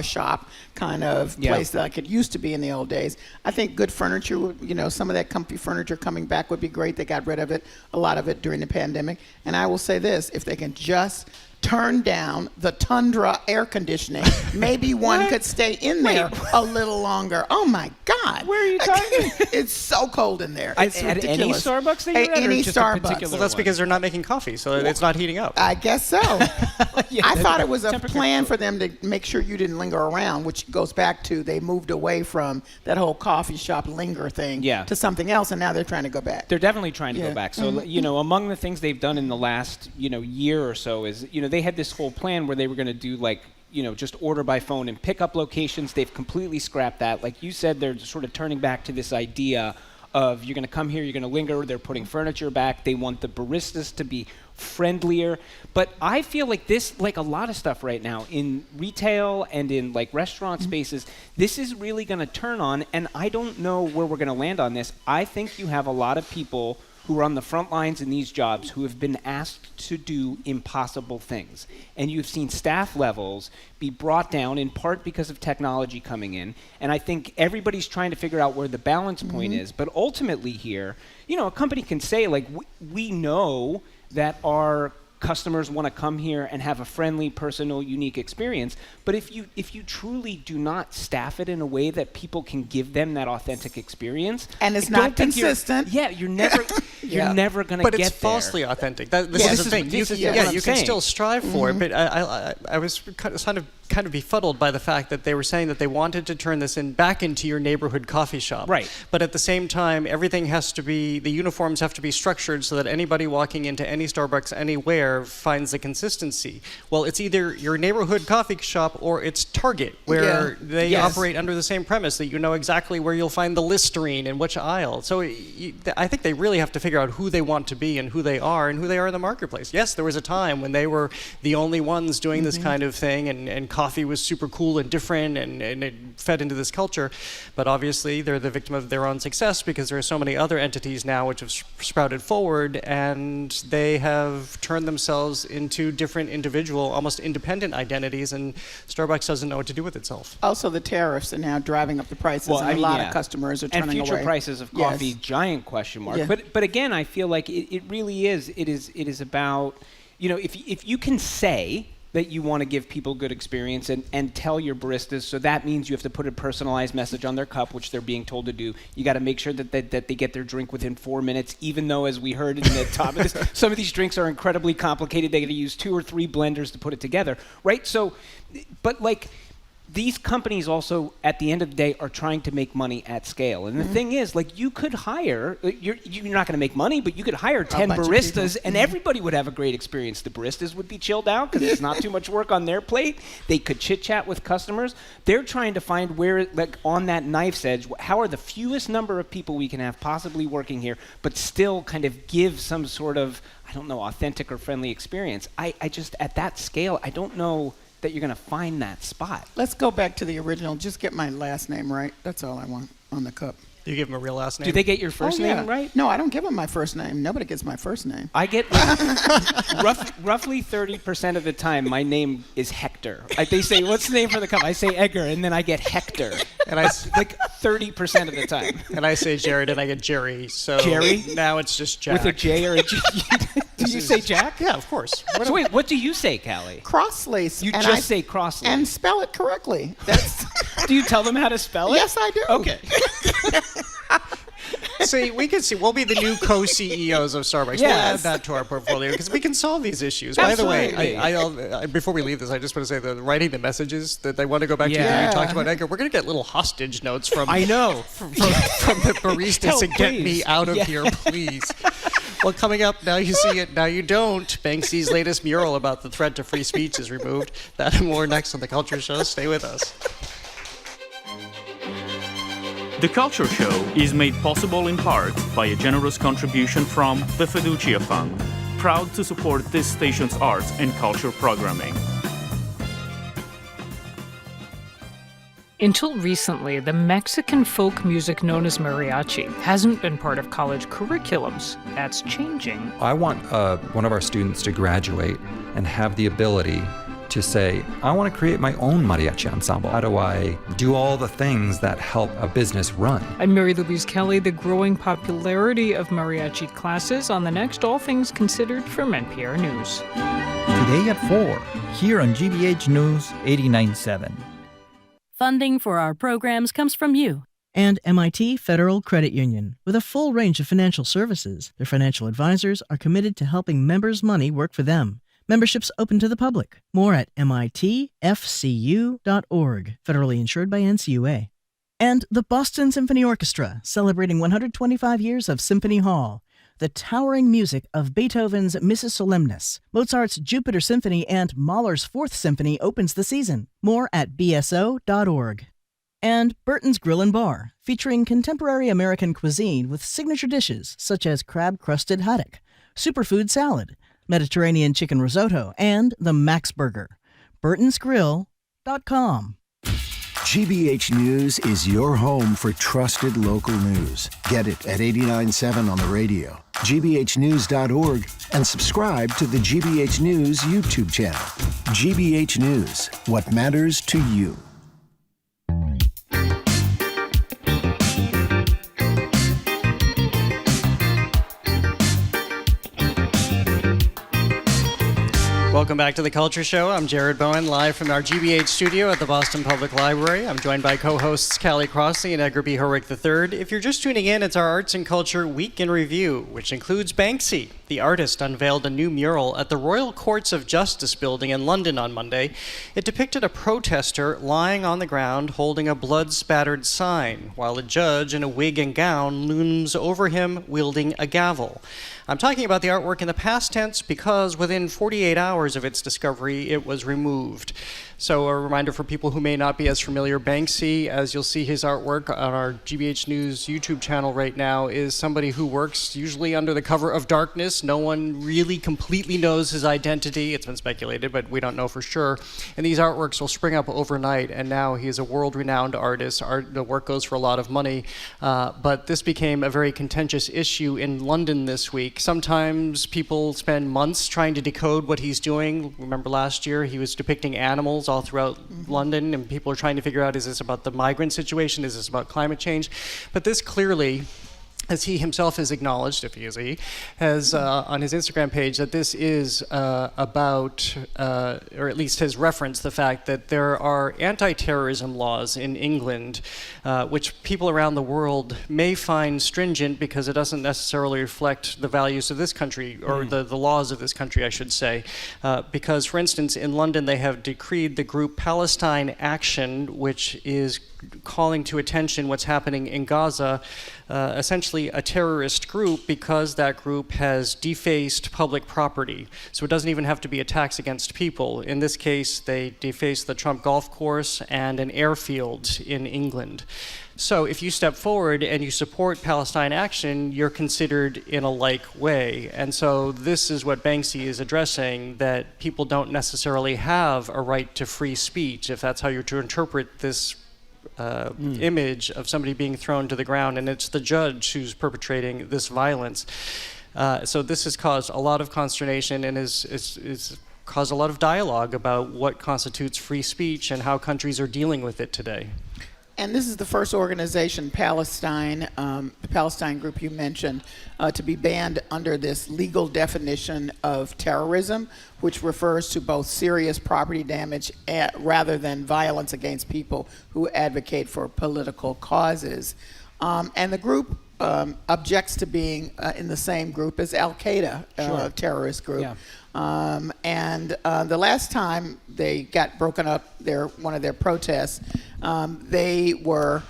shop kind of place like it used to be in the old days. I think good furniture, some of that comfy furniture coming back would be great. They got rid of it, a lot of it during the pandemic. And I will say this, if they can just turn down the Tundra air conditioning, maybe one could stay in there a little longer. Oh my God. Where are you talking? It's so cold in there. It's At any ridiculous. Starbucks that you're at, Any or just a Starbucks. particular Well, that's one? because they're not making coffee, so it's not heating up. I guess so. I thought it was a temperature plan for them to make sure you didn't linger around, which goes back to they moved away from that whole coffee shop linger thing to something else, and now they're trying to go back. They're definitely trying to go back. So, among the things they've done in the last, year or so is, they had this whole plan where they were going to do just order by phone and pick up locations. They've completely scrapped that. Like you said, they're sort of turning back to this idea of you're going to come here, you're going to linger. They're putting furniture back. They want the baristas to be friendlier. But I feel like this, like a lot of stuff right now in retail and in restaurant spaces, this is really going to turn on. And I don't know where we're going to land on this. I think you have a lot of people who are on the front lines in these jobs who have been asked to do impossible things. And you've seen staff levels be brought down in part because of technology coming in. And I think everybody's trying to figure out where the balance point is. But ultimately here, a company can say, we know that our customers want to come here and have a friendly, personal, unique experience. But if you truly do not staff it in a way that people can give them that authentic experience, and it's not consistent, you're never never going to get there. But it's falsely authentic. This is the thing. You can still strive for it. But I was kind of befuddled by the fact that they were saying that they wanted to turn this back into your neighborhood coffee shop. Right. But at the same time, everything has to be, the uniforms have to be structured so that anybody walking into any Starbucks anywhere finds the consistency. Well, it's either your neighborhood coffee shop or it's Target, where they operate under the same premise that you know exactly where you'll find the Listerine in which aisle. So I think they really have to figure out who they want to be and who they are in the marketplace. Yes, there was a time when they were the only ones doing this kind of thing, and coffee was super cool and different, and it fed into this culture. But obviously, they're the victim of their own success because there are so many other entities now which have sprouted forward, and they have turned themselves into different individual, almost independent identities, and Starbucks doesn't know what to do with itself. Also, the tariffs are now driving up the prices, and a lot of customers are turning away. And future prices of coffee, giant question mark. Yeah. But again, I feel like it really is. It is about, if you can say that you want to give people good experience and tell your baristas. So that means you have to put a personalized message on their cup, which they're being told to do. You got to make sure that they get their drink within 4 minutes, even though, as we heard in the top of this, some of these drinks are incredibly complicated. They got to use 2 or 3 blenders to put it together, right? So, but like, these companies also, at the end of the day, are trying to make money at scale. And the thing is, like, you could hire, you're not going to make money, but you could hire 10 baristas and everybody would have a great experience. The baristas would be chilled out because it's not too much work on their plate. They could chit-chat with customers. They're trying to find where, like, on that knife's edge, how are the fewest number of people we can have possibly working here, but still kind of give some sort of, I don't know, authentic or friendly experience. I just, at that scale, I don't know that you're going to find that spot. Let's go back to the original. Just get my last name right. That's all I want on the cup. Do you give them a real last name? Do they get your first name right? No, I don't give them my first name. Nobody gets my first name. I get roughly 30% of the time, my name is Hector. They say, what's the name for the cup? I say Edgar, and then I get Hector. And I like 30% of the time. And I say Jared, and I get Jerry. So Jerry? Now it's just Jack. With a J or a G? Do you say Jack? Yeah, of course. So wait, what do you say, Callie? Crossley. You just say Crossley. And spell it correctly. Do you tell them how to spell it? Yes, I do. Okay. See, we'll be the new co-CEOs of Starbucks. Yes. We'll add that to our portfolio because we can solve these issues. Absolutely. By the way, before we leave this, I just want to say that writing the messages that they want to go back to. You talked about Edgar. We're going to get little hostage notes from I know from the baristas to get me out of here, please. Well, coming up, now you see it, now you don't. Banksy's latest mural about the threat to free speech is removed. That and more next on The Culture Show. Stay with us. The Culture Show is made possible in part by a generous contribution from the Fiducia Fund, proud to support this station's arts and culture programming. Until recently, the Mexican folk music known as mariachi hasn't been part of college curriculums. That's changing. I want one of our students to graduate and have the ability to say, I want to create my own mariachi ensemble. How do I do all the things that help a business run? I'm Mary Louise Kelly. The growing popularity of mariachi classes on the next All Things Considered from NPR News. Today at 4, here on GBH News 89.7. Funding for our programs comes from you. And MIT Federal Credit Union. With a full range of financial services, their financial advisors are committed to helping members' money work for them. Membership's open to the public. More at mitfcu.org. Federally insured by NCUA. And the Boston Symphony Orchestra, celebrating 125 years of Symphony Hall. The towering music of Beethoven's Missa Solemnis, Mozart's Jupiter Symphony, and Mahler's Fourth Symphony opens the season. More at bso.org. And Burton's Grill and Bar, featuring contemporary American cuisine with signature dishes such as crab-crusted haddock, superfood salad, Mediterranean chicken risotto, and the Max Burger. burtonsgrill.com. GBH News is your home for trusted local news. Get it at 89.7 on the radio, gbhnews.org, and subscribe to the GBH News YouTube channel. GBH News, what matters to you. Welcome back to The Culture Show. I'm Jared Bowen, live from our GBH studio at the Boston Public Library. I'm joined by co-hosts Callie Crossley and Edgar B. Herwick III. If you're just tuning in, it's our Arts and Culture Week in Review, which includes Banksy. The artist unveiled a new mural at the Royal Courts of Justice building in London on Monday. It depicted a protester lying on the ground holding a blood-spattered sign, while a judge in a wig and gown looms over him wielding a gavel. I'm talking about the artwork in the past tense because within 48 hours of its discovery, it was removed. So a reminder for people who may not be as familiar, Banksy, as you'll see his artwork on our GBH News YouTube channel right now, is somebody who works usually under the cover of darkness. No one really completely knows his identity. It's been speculated, but we don't know for sure. And these artworks will spring up overnight, and now he is a world-renowned artist. The work goes for a lot of money, but this became a very contentious issue in London this week. Sometimes people spend months trying to decode what he's doing. Remember last year, he was depicting animals all throughout London, and people are trying to figure out, is this about the migrant situation? Is this about climate change? But this clearly as he himself has acknowledged, if he is he, has on his Instagram page that this is about, or at least has referenced the fact that there are anti-terrorism laws in England, which people around the world may find stringent because it doesn't necessarily reflect the values of this country, or the laws of this country, I should say. Because, for instance, in London they have decreed the group Palestine Action, which is calling to attention what's happening in Gaza, essentially a terrorist group, because that group has defaced public property. So it doesn't even have to be attacks against people. In this case, they defaced the Trump golf course and an airfield in England. So if you step forward and you support Palestine Action, you're considered in a like way. And so this is what Banksy is addressing, that people don't necessarily have a right to free speech, if that's how you're to interpret this image of somebody being thrown to the ground, and it's the judge who's perpetrating this violence. So this has caused a lot of consternation and is caused a lot of dialogue about what constitutes free speech and how countries are dealing with it today. And this is the first organization, Palestine, the Palestine group you mentioned, to be banned under this legal definition of terrorism, which refers to both serious property damage rather than violence against people who advocate for political causes. And the group objects to being in the same group as Al-Qaeda, terrorist group. Yeah. And the last time they got broken up, one of their protests, they were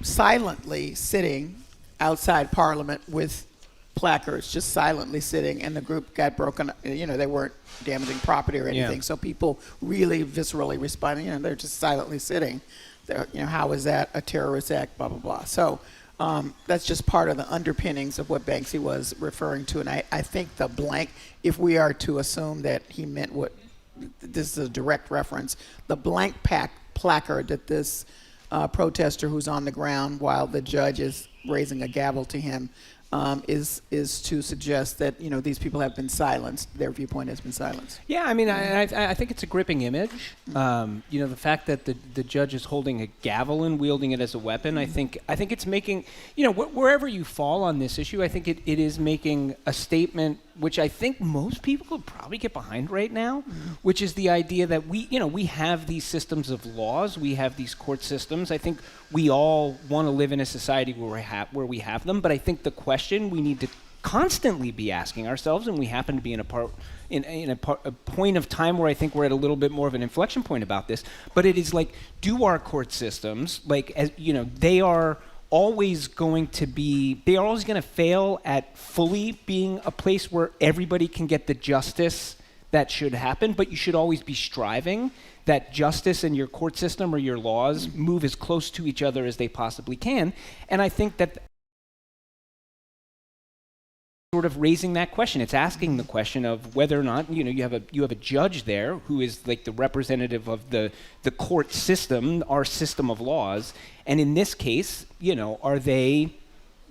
silently sitting outside Parliament with placards, just silently sitting, and the group got broken up. You know, they weren't damaging property or anything, so people really viscerally responded. You know, they're just silently sitting. You know, how is that a terrorist act, blah, blah, blah. So that's just part of the underpinnings of what Banksy was referring to. And I think the blank, if we are to assume that he meant what, this is a direct reference, the blank placard that this protester who's on the ground while the judge is raising a gavel to him is to suggest that, you know, these people have been silenced. Their viewpoint has been silenced. Yeah, I mean, I think it's a gripping image. You know, the fact that the judge is holding a gavel and wielding it as a weapon, I think it's making, you know, wherever you fall on this issue, I think it is making a statement which I think most people could probably get behind right now, which is the idea that we have these systems of laws, we have these court systems. I think we all want to live in a society where we have them, but I think the question we need to constantly be asking ourselves, and we happen to be in a point of time where I think we're at a little bit more of an inflection point about this, but it is like, do our court systems, like, as you know, they are always going to fail at fully being a place where everybody can get the justice that should happen, but you should always be striving that justice and your court system or your laws move as close to each other as they possibly can. And I think that sort of raising that question, it's asking the question of whether or not, you know, you have a judge there who is like the representative of the court system, our system of laws, and in this case, you know, are they,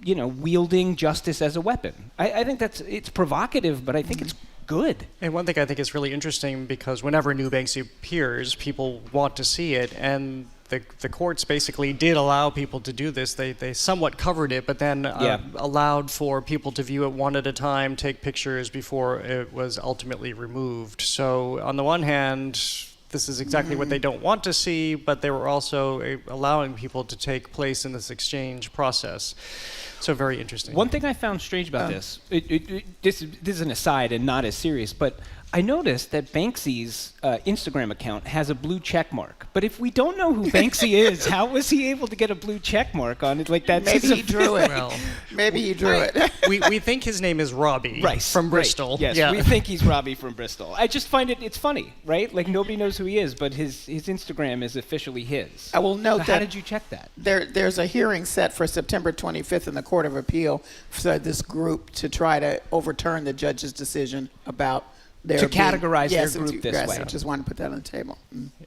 you know, wielding justice as a weapon? I think it's provocative, but I think it's good. And one thing I think is really interesting, because whenever new Banksy appears, people want to see it, and the courts basically did allow people to do this. They somewhat covered it, but then allowed for people to view it one at a time, take pictures before it was ultimately removed. So on the one hand, this is exactly what they don't want to see, but they were also allowing people to take place in this exchange process. So very interesting. One thing I found strange about this is an aside and not as serious, but I noticed that Banksy's Instagram account has a blue check mark. But if we don't know who Banksy is, how was he able to get a blue check mark on it? Like that? Maybe he drew it. Well, maybe he drew it. we think his name is Robbie from Bristol. Right. Yes, we think he's Robbie from Bristol. I just find it's funny, right? Like nobody knows who he is, but his Instagram is officially his. I will note that. How did you check that? There's a hearing set for September 25th in the Court of Appeal for this group to try to overturn the judge's decision about they're categorize their yes, group this way. I just wanted to put that on the table.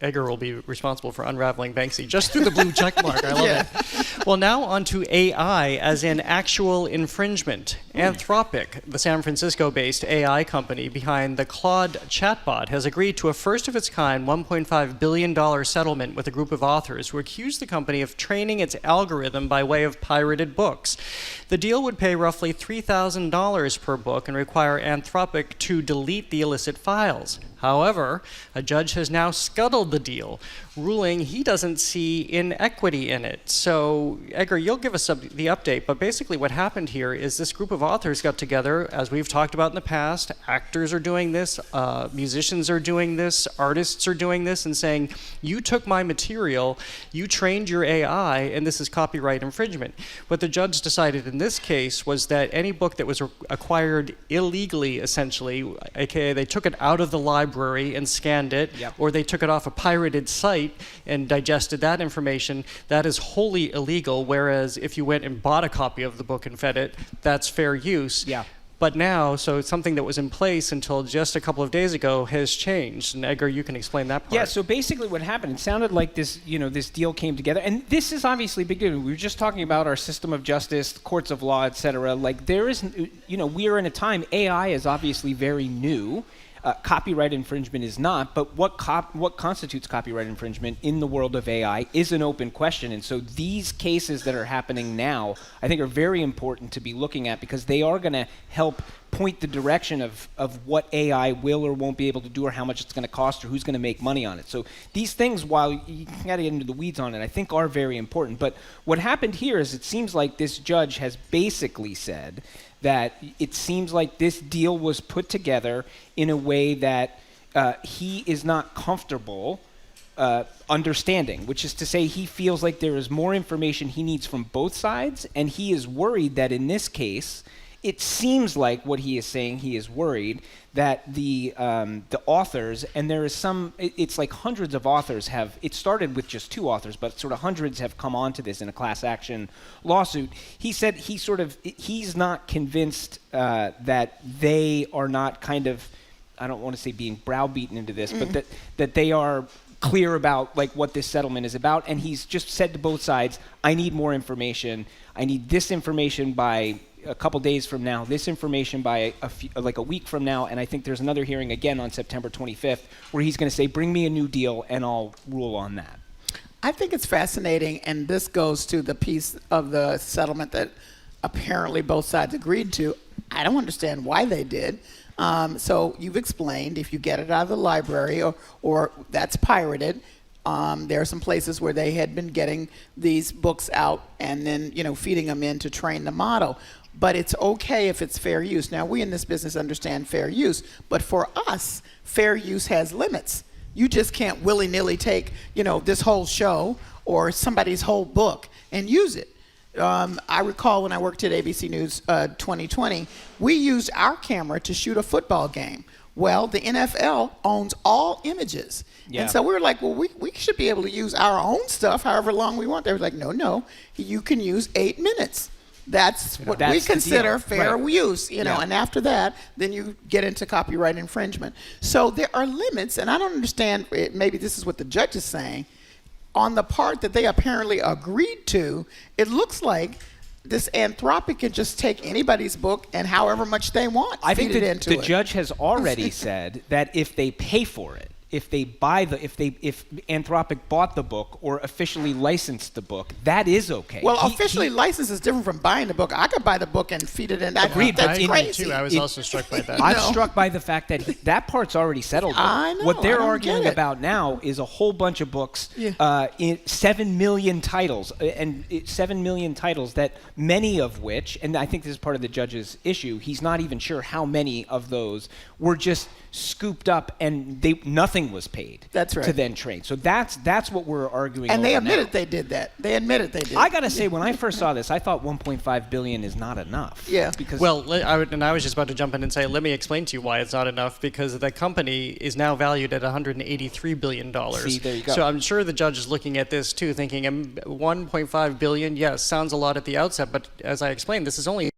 Edgar will be responsible for unraveling Banksy just through the blue check mark. I love it. Well, now on to AI as in actual infringement. Anthropic, the San Francisco-based AI company behind the Claude chatbot, has agreed to a first-of-its-kind $1.5 billion settlement with a group of authors who accuse the company of training its algorithm by way of pirated books. The deal would pay roughly $3,000 per book and require Anthropic to delete the illicit files. However, a judge has now scuttled the deal, ruling he doesn't see inequity in it. So, Edgar, you'll give us the update, but basically what happened here is this group of authors got together, as we've talked about in the past. Actors are doing this, musicians are doing this, artists are doing this, and saying, you took my material, you trained your AI, and this is copyright infringement. What the judge decided in this case was that any book that was acquired illegally, essentially, aka they took it out of the library and scanned it, or they took it off a pirated site and digested that information, that is wholly illegal, whereas if you went and bought a copy of the book and fed it, that's fair use. But now, so something that was in place until just a couple of days ago has changed. And Edgar, you can explain that part. Yeah, so basically what happened, it sounded like this, this deal came together. And this is obviously big deal. We were just talking about our system of justice, courts of law, et cetera. Like there is, we are in a time, AI is obviously very new. Copyright infringement is not, but what constitutes copyright infringement in the world of AI is an open question. And so these cases that are happening now, I think are very important to be looking at because they are going to help point the direction of what AI will or won't be able to do or how much it's going to cost or who's going to make money on it. So these things, while you got to get into the weeds on it, I think are very important. But what happened here is it seems like this judge has basically said that it seems like this deal was put together in a way that he is not comfortable understanding, which is to say he feels like there is more information he needs from both sides, and he is worried that in this case, it seems like what he is saying, he is worried that the authors, and there is some, it's like hundreds of authors have, it started with just 2 authors, but sort of hundreds have come onto this in a class action lawsuit. He said he's not convinced that they are not kind of, I don't want to say being browbeaten into this, but that they are clear about like what this settlement is about, and he's just said to both sides, I need more information. I need this information by a couple days from now, this information by a week from now, and I think there's another hearing again on September 25th where he's going to say, bring me a new deal and I'll rule on that. I think it's fascinating, and this goes to the piece of the settlement that apparently both sides agreed to. I don't understand why they did. So you've explained if you get it out of the library or that's pirated, there are some places where they had been getting these books out and then, feeding them in to train the model. But it's okay if it's fair use. Now, we in this business understand fair use, but for us, fair use has limits. You just can't willy-nilly take, this whole show or somebody's whole book and use it. I recall when I worked at ABC News 2020, we used our camera to shoot a football game. Well, the NFL owns all images. Yeah. And so we were like, well, we should be able to use our own stuff however long we want. They were like, no, you can use 8 minutes. That's what we consider fair use, and after that, then you get into copyright infringement. So there are limits, and I don't understand, maybe this is what the judge is saying, on the part that they apparently agreed to, it looks like this Anthropic can just take anybody's book and however much they want, I think feed it into the judge has already said that if they pay for it, if Anthropic bought the book or officially licensed the book, that is okay. Well, officially licensed is different from buying the book. I could buy the book and feed it in. Agreed. That's crazy. Too. I was also struck by that. I'm struck by the fact that that part's already settled. I know. What they're arguing about now is a whole bunch of books, in 7 million titles, and 7 million titles that many of which, and I think this is part of the judge's issue, he's not even sure how many of those were just scooped up and nothing was paid. That's right. To then train. So that's what we're arguing. And over they admitted now. they did that. They admitted they did. I gotta say, when I first saw this, I thought 1.5 billion is not enough. Yeah. Because I was just about to jump in and say, let me explain to you why it's not enough, because the company is now valued at $183 billion. See, there you go. So I'm sure the judge is looking at this too, thinking 1.5 billion, yes, sounds a lot at the outset, but as I explained, this is only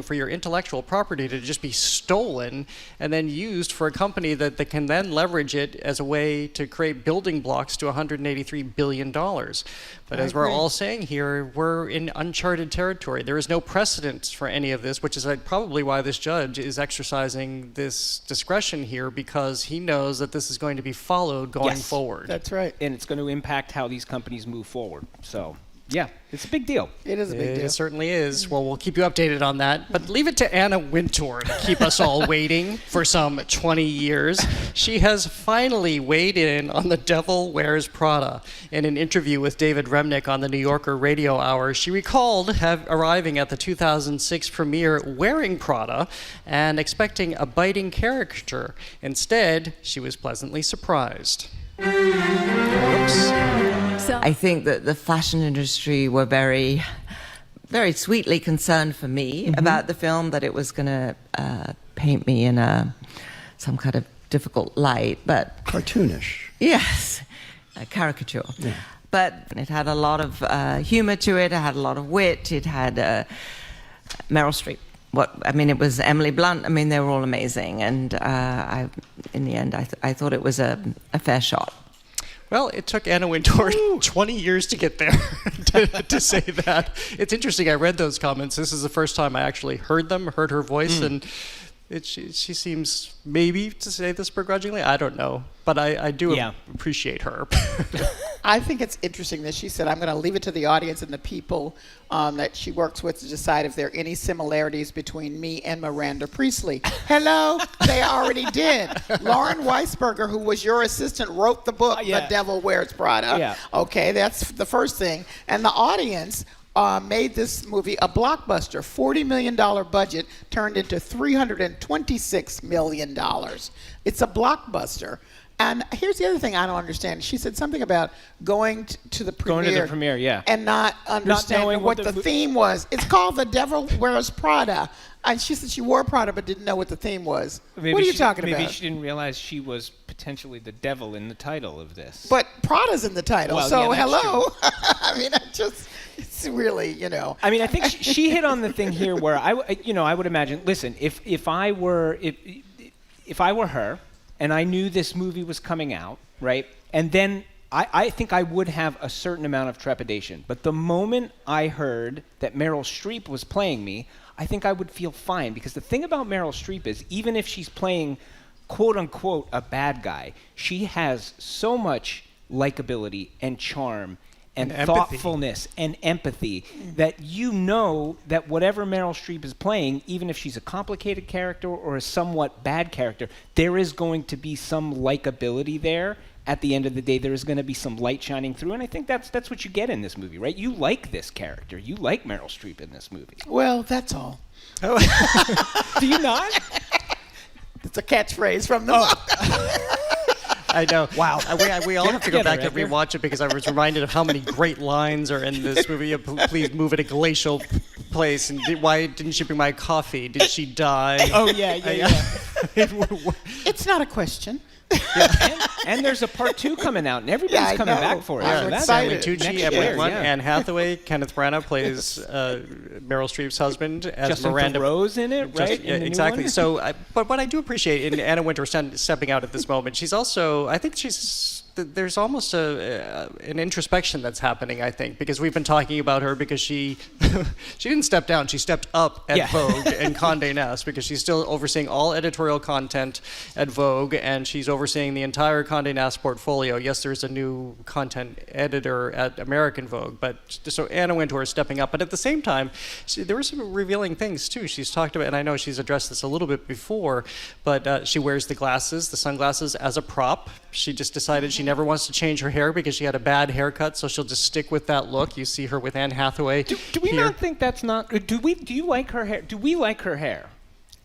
for your intellectual property to just be stolen and then used for a company that can then leverage it as a way to create building blocks to $183 billion. But as we're all saying here, we're in uncharted territory. There is no precedent for any of this, which is probably why this judge is exercising this discretion here, because he knows that this is going to be followed going forward. That's right. And it's going to impact how these companies move forward. So, yeah, it's a big deal. It is a big deal. It certainly is. Well, we'll keep you updated on that. But leave it to Anna Wintour to keep us all waiting for some 20 years. She has finally weighed in on The Devil Wears Prada. In an interview with David Remnick on the New Yorker Radio Hour, she recalled arriving at the 2006 premiere wearing Prada and expecting a biting caricature. Instead, she was pleasantly surprised. Oops. I think that the fashion industry were very, very sweetly concerned for me about the film, that it was going to paint me in some kind of difficult light, but cartoonish. Yes, a caricature. Yeah. But it had a lot of humor to it. It had a lot of wit. It had Meryl Streep. It was Emily Blunt. I mean, they were all amazing. And in the end, I thought it was a fair shot. Well, it took Anna Wintour 20 years to get there to say that. It's interesting. I read those comments. This is the first time I actually heard them, heard her voice, and she seems maybe to say this begrudgingly. I don't know. But I do appreciate her. I think it's interesting that she said, I'm going to leave it to the audience and the people that she works with to decide if there are any similarities between me and Miranda Priestley. Hello? They already did. Lauren Weisberger, who was your assistant, wrote the book, The Devil Wears Prada. Yeah. Okay, that's the first thing. And the audience made this movie a blockbuster. $40 million budget turned into $326 million. It's a blockbuster. And here's the other thing I don't understand. She said something about going to the premiere. Going to the premiere, yeah. And not understanding what the theme was. It's called The Devil Wears Prada. And she said she wore Prada but didn't know what the theme was. What are you talking about? Maybe she didn't realize she was potentially the devil in the title of this. But Prada's in the title, well, so yeah, hello. I mean, it's really, I mean, I think she hit on the thing here where I would imagine. Listen, if I were her, and I knew this movie was coming out, right? And then I think I would have a certain amount of trepidation. But the moment I heard that Meryl Streep was playing me, I think I would feel fine. Because the thing about Meryl Streep is, even if she's playing, quote unquote, a bad guy, she has so much likability and charm and thoughtfulness and empathy that you know that whatever Meryl Streep is playing, even if she's a complicated character or a somewhat bad character, there is going to be some likability there. At the end of the day, there is going to be some light shining through, and I think that's what you get in this movie, right? You like this character. You like Meryl Streep in this movie. Well, that's all. Do you not? It's a catchphrase from the book. I know. Wow. We all have to go back and rewatch it because I was reminded of how many great lines are in this movie. Please move at a glacial place. And why didn't she bring my coffee? Did she die? Oh, yeah. It's not a question. Yeah. And there's a part 2 coming out, and everybody's coming back for it. Yeah, so Stanley Tucci, Anne Hathaway, Kenneth Branagh plays Meryl Streep's husband as Justin Miranda. Rose in it, right? Exactly. So, but what I do appreciate in Anna Wintour stepping out at this moment, she's also, I think there's almost an introspection that's happening, I think, because we've been talking about her because she didn't step down, she stepped up at Vogue and Condé Nast, because she's still overseeing all editorial content at Vogue, and she's overseeing the entire Condé Nast portfolio. Yes, there's a new content editor at American Vogue, but so Anna Wintour is stepping up. But at the same time, there were some revealing things too. She's talked about, and I know she's addressed this a little bit before, but she wears the sunglasses as a prop. She just decided she never wants to change her hair because she had a bad haircut, so she'll just stick with that look. You see her with Anne Hathaway. Do we not think that's not? Do you like her hair? Do we like her hair?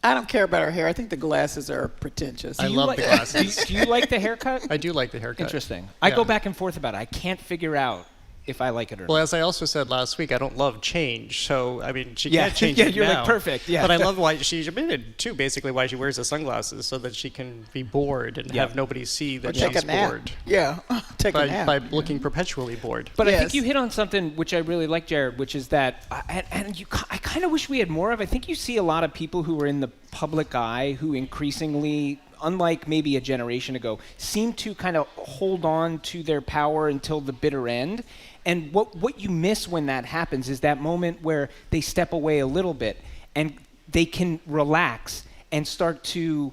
I don't care about her hair. I think the glasses are pretentious. I love the glasses. Do you like the haircut? I do like the haircut. Interesting. I go back and forth about it. I can't figure out if I like it or Well, not. as I also said last week, I don't love change. So, I mean, she Yeah. can't change Yeah, it you're now. like, perfect. Yeah. But I love why she admitted, too, basically why she wears the sunglasses, so that she can be bored and have nobody see that Or take she's a nap. bored. Yeah, take a nap. By looking perpetually bored. But I think you hit on something which I really like, Jared, which is that, I kind of wish we had more of. I think you see a lot of people who are in the public eye who increasingly, unlike maybe a generation ago, seem to kind of hold on to their power until the bitter end. And what you miss when that happens is that moment where they step away a little bit and they can relax and start to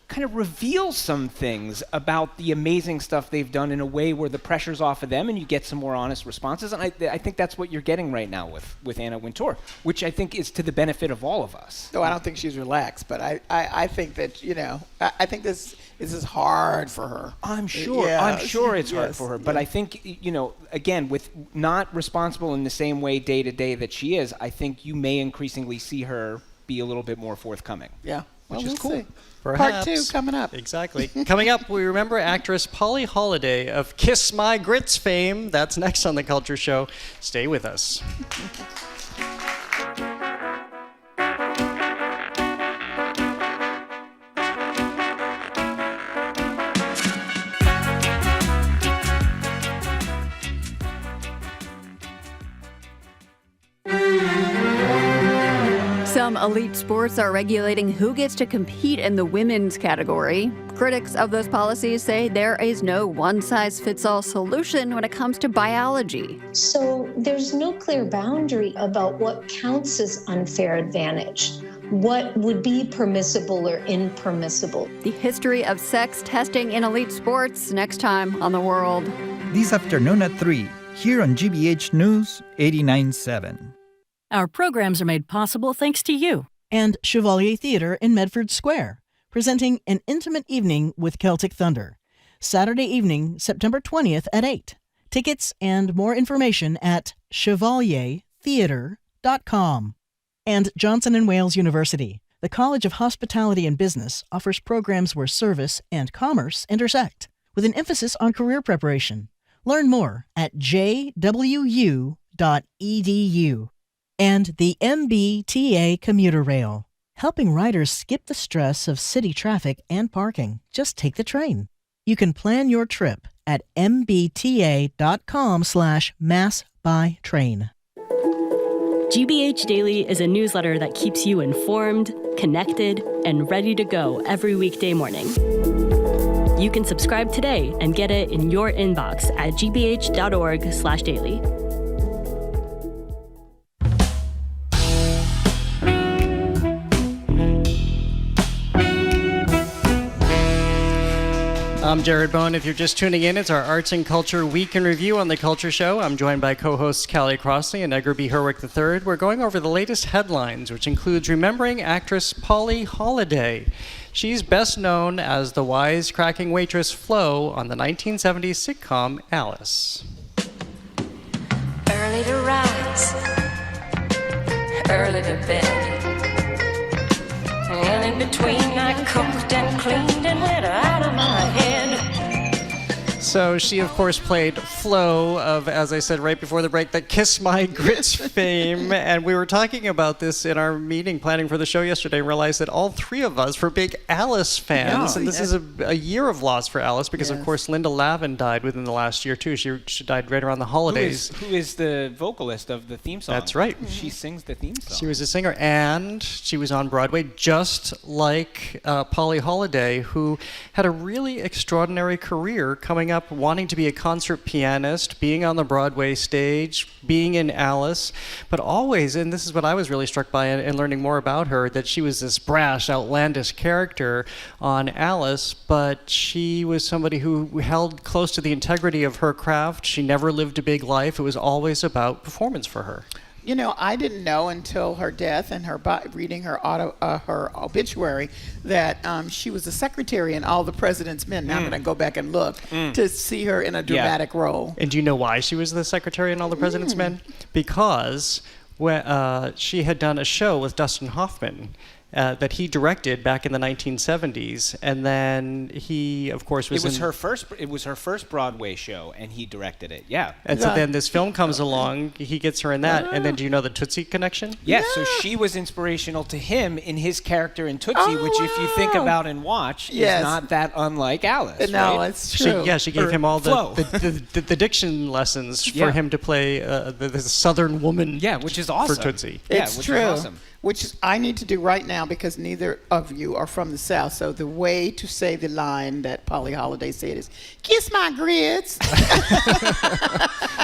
kind of reveal some things about the amazing stuff they've done in a way where the pressure's off of them and you get some more honest responses. And I think that's what you're getting right now with Anna Wintour, which I think is to the benefit of all of us. No, I don't think she's relaxed, but I think that, I think this is hard for her. I'm sure. Yeah, I'm sure it's hard yes, for her. But I think, again, with not responsible in the same way day to day that she is, I think you may increasingly see her be a little bit more forthcoming. Yeah. Which Well, is we'll cool. see. Perhaps. Part 2 coming up. Exactly. Coming up, we remember actress Polly Holiday of Kiss My Grits fame. That's next on The Culture Show. Stay with us. Some elite sports are regulating who gets to compete in the women's category. Critics of those policies say there is no one-size-fits-all solution when it comes to biology. So there's no clear boundary about what counts as unfair advantage, what would be permissible or impermissible. The history of sex testing in elite sports next time on The World. This afternoon at 3, here on GBH News 89.7. Our programs are made possible thanks to you. And Chevalier Theatre in Medford Square, presenting An Intimate Evening with Celtic Thunder. Saturday evening, September 20th at 8. Tickets and more information at chevaliertheatre.com. And Johnson & Wales University, the College of Hospitality and Business, offers programs where service and commerce intersect, with an emphasis on career preparation. Learn more at jwu.edu. And the MBTA Commuter Rail, helping riders skip the stress of city traffic and parking. Just take the train. You can plan your trip at mbta.com/massbytrain. GBH Daily is a newsletter that keeps you informed, connected, and ready to go every weekday morning. You can subscribe today and get it in your inbox at gbh.org/daily. I'm Jared Bone. If you're just tuning in, it's our Arts and Culture Week in Review on The Culture Show. I'm joined by co-hosts Callie, Crossley, and Edgar B. Herwick III. We're going over the latest headlines, which includes remembering actress Polly Holiday. She's best known as the wisecracking waitress Flo on the 1970s sitcom Alice. Early to rise, early to bed. And in between I cooked and cleaned and let her out of my head. So she, of course, played Flo of, as I said right before the break, the Kiss My Grits fame. And we were talking about this in our meeting planning for the show yesterday and realized that all three of us were big Alice fans. Yeah, and this is a year of loss for Alice because, of course, Linda Lavin died within the last year, too. She died right around the holidays. Who is the vocalist of the theme song? That's right. She sings the theme song. She was a singer, and she was on Broadway just like Polly Holiday, who had a really extraordinary career coming up, wanting to be a concert pianist, being on the Broadway stage, being in Alice, but always, and this is what I was really struck by in learning more about her, that she was this brash, outlandish character on Alice, but she was somebody who held close to the integrity of her craft. She never lived a big life. It was always about performance for her. You know, I didn't know until her death and her reading her her obituary that she was the secretary in All the President's Men. Now I'm going to go back and look to see her in a dramatic role. And do you know why she was the secretary in All the President's Men? Because she had done a show with Dustin Hoffman. that he directed back in the 1970s, and then he, of course, was It was her first Broadway show, and he directed it. Yeah. And so then this film comes along, he gets her in that, and then do you know the Tootsie connection? Yes, so she was inspirational to him in his character in Tootsie, which if you think about and watch, is not that unlike Alice. No, right? it's true. She gave him all the diction lessons for him to play the Southern woman. Yeah, which is awesome. For Tootsie. It's which true. is awesome. Which I need to do right now because neither of you are from the South. So the way to say the line that Polly Holiday said is, "Kiss my grits."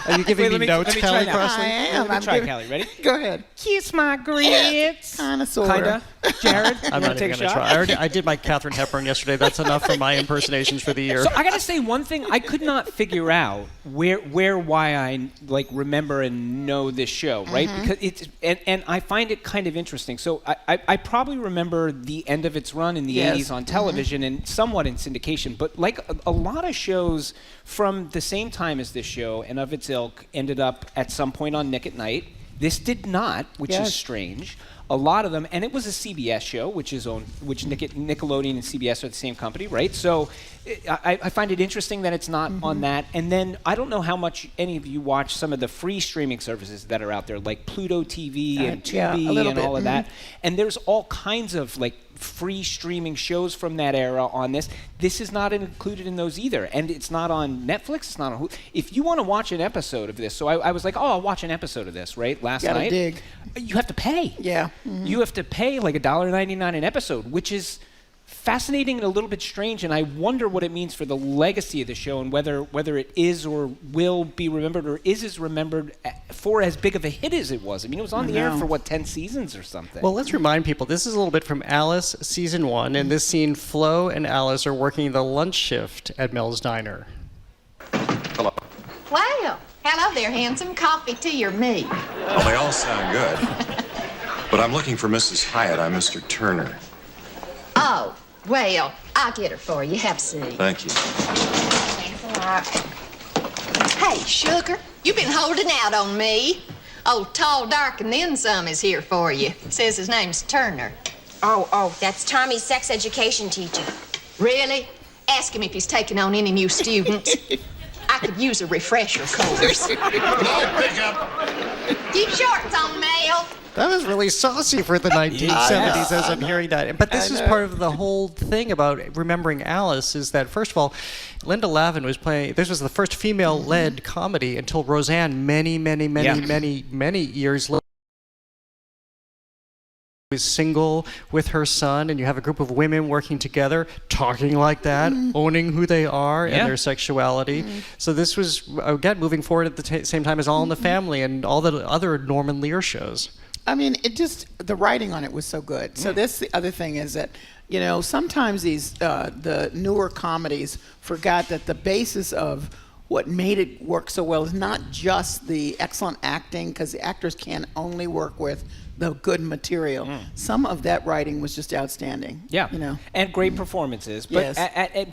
Are you giving me notes, Callie Crossley? I am. Let me try, Callie. Ready? Go ahead. Kiss my grits. Kinda, sorta. Kinda. Jared, I'm not even going to try. I did my Katharine Hepburn yesterday. That's enough for my impersonations for the year. So I got to say one thing. I could not figure out why I remember and know this show, right? Because it's and I find it kind of interesting. So I probably remember the end of its run in the 80s on television and somewhat in syndication. But like a lot of shows from the same time as this show and of its ilk ended up at some point on Nick at Night. This did not, which is strange. A lot of them, and it was a CBS show, which Nickelodeon and CBS are the same company, right? So I find it interesting that it's not on that. And then I don't know how much any of you watch some of the free streaming services that are out there, like Pluto TV and Tubi and all of that. And there's all kinds of free streaming shows from that era on this. This is not included in those either. And it's not on Netflix. It's not on Hulu. If you want to watch an episode of this, so I was like, I'll watch an episode of this, right? Last night. Dig. You have to pay. Yeah. You have to pay like $1.99 an episode, which is fascinating and a little bit strange, and I wonder what it means for the legacy of the show and whether it is or will be remembered or is remembered for as big of a hit as it was. I mean, it was on the air for 10 seasons or something. Well, let's remind people, this is a little bit from Alice season 1. In this scene, Flo and Alice are working the lunch shift at Mel's Diner. Hello. Well, hello there, handsome. Coffee, tea, or me? Well, they all sound good. But I'm looking for Mrs. Hyatt. I'm Mr. Turner. Oh, well, I'll get her for you. Have a seat. Thank you. Thanks a lot. Hey, sugar, you been holding out on me. Old Tall, Dark, and Then Some is here for you. Says his name's Turner. Oh, that's Tommy's sex education teacher. Really? Ask him if he's taking on any new students. I could use a refresher course. No pickup. Keep shorts on, Mel. That was really saucy for the 1970s as I'm hearing that. But this is part of the whole thing about remembering Alice is that, first of all, Linda Lavin was playing, this was the first female-led comedy until Roseanne many years later. Was single with her son, and you have a group of women working together, talking like that, owning who they are and their sexuality. So this was, again, moving forward at the same time as All in the Family and all the other Norman Lear shows. I mean, the writing on it was so good. So that's the other thing is that, sometimes these, the newer comedies forgot that the basis of what made it work so well is not just the excellent acting, because the actors can only work with the good material. Some of that writing was just outstanding. Yeah, and great performances. But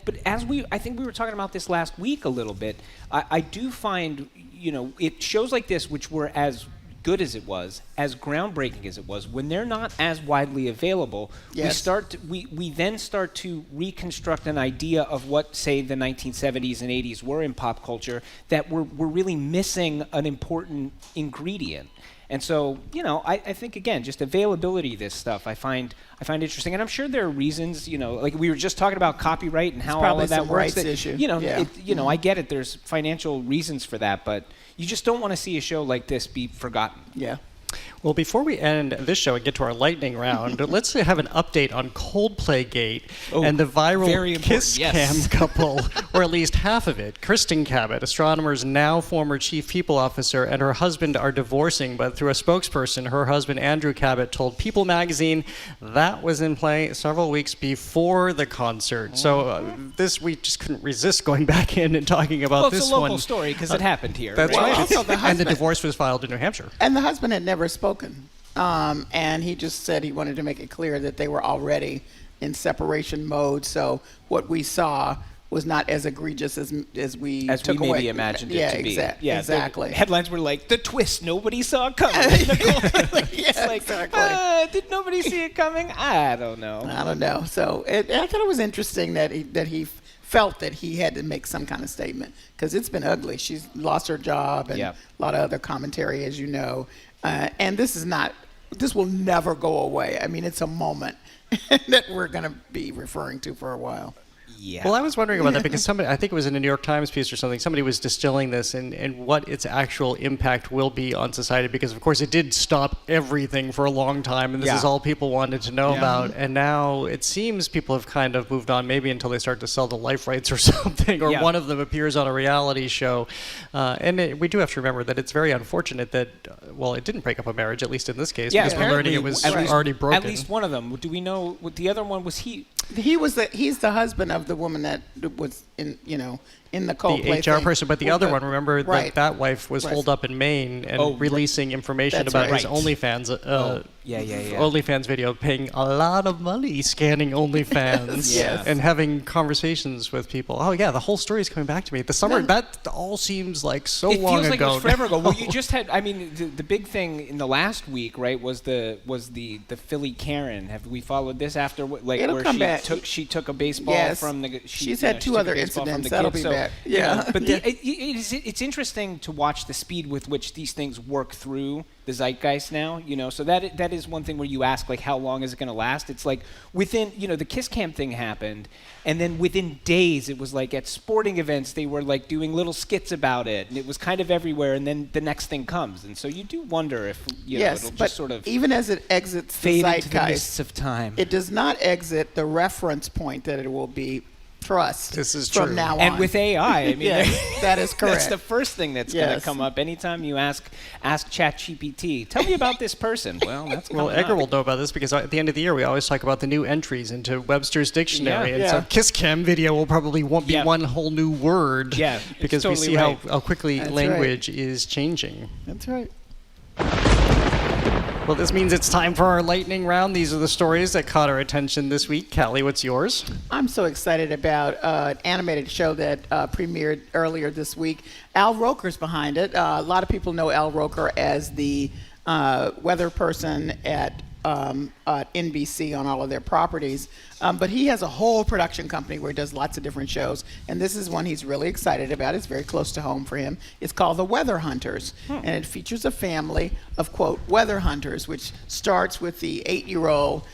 but I think we were talking about this last week a little bit. I do find it shows like this, which were as good as it was, as groundbreaking as it was, when they're not as widely available, we then start to reconstruct an idea of what, say, the 1970s and 80s were in pop culture that we're really missing an important ingredient. And so, I think, again, just availability of this stuff I find interesting. And I'm sure there are reasons, like we were just talking about copyright and how all of that works. Rights issue. I get it. There's financial reasons for that, but you just don't want to see a show like this be forgotten. Yeah. Well, before we end this show and get to our lightning round, let's have an update on Coldplay Gate and the viral kiss cam couple, or at least half of it. Kristen Cabot, Astronomer's now former chief people officer, and her husband are divorcing, but through a spokesperson, her husband, Andrew Cabot, told People magazine that was in play several weeks before the concert. So we just couldn't resist going back in and talking about this one. Well, it's a local story because it happened here. That's right. right. And the divorce was filed in New Hampshire. And the husband had never spoken. And he just said he wanted to make it clear that they were already in separation mode. So what we saw was not as egregious as we As took we away. maybe imagined Yeah, it to be. Yeah, exactly. The headlines were like, the twist nobody saw coming. Exactly. Did nobody see it coming? I don't know. I don't know. So I thought it was interesting that he felt that he had to make some kind of statement, because it's been ugly. She's lost her job and a lot of other commentary, as you know. And this will never go away. I mean, it's a moment that we're going to be referring to for a while. Yeah. Well, I was wondering about that because somebody, I think it was in a New York Times piece or something, somebody was distilling this and what its actual impact will be on society, because of course it did stop everything for a long time, and this is all people wanted to know about, and now it seems people have kind of moved on, maybe until they start to sell the life rights or something, or one of them appears on a reality show. We do have to remember that it's very unfortunate that, well, it didn't break up a marriage, at least in this case, because we're learning it was already broken. At least one of them. Do we know what the other one was? He's the husband of the woman that was in the Coldplay the HR thing. person, but the other one, remember that wife was holed up in Maine and releasing information about his OnlyFans OnlyFans video, paying a lot of money scanning OnlyFans and having conversations with people. Oh yeah, the whole story is coming back to me. The summer, that all seems like so long ago. It feels like it was forever ago. Well, you just had, I mean, the big thing in the last week, right, was the Philly Karen. Have we followed this after, like, It'll where come back. she took a baseball from the she's had two other incidents. That'll be back. Yeah. But it's interesting to watch the speed with which these things work through the zeitgeist now, so that is one thing where you ask, like, how long is it going to last? It's like within, the Kiss Cam thing happened, and then within days it was like at sporting events they were like doing little skits about it, and it was kind of everywhere, and then the next thing comes, and so you do wonder if it'll just sort of even as it exits the fade zeitgeist, into the mists of time. It does not exit the reference point that it will be. Trust. This is from true. now on. And with AI, I mean, that is correct. That's the first thing that's going to come up anytime you ask ChatGPT. Tell me about this person. Well, that's Edgar will know about this because at the end of the year we always talk about the new entries into Webster's dictionary, and so Kiss Cam video will probably be one whole new word. Yeah, because totally we see how quickly language is changing. That's right. Well, this means it's time for our lightning round. These are the stories that caught our attention this week. Callie, what's yours? I'm so excited about an animated show that premiered earlier this week. Al Roker's behind it. A lot of people know Al Roker as the weather person at NBC on all of their properties. But he has a whole production company where he does lots of different shows. And this is one he's really excited about. It's very close to home for him. It's called The Weather Hunters. And it features a family of, quote, weather hunters, which starts with the 8-year-old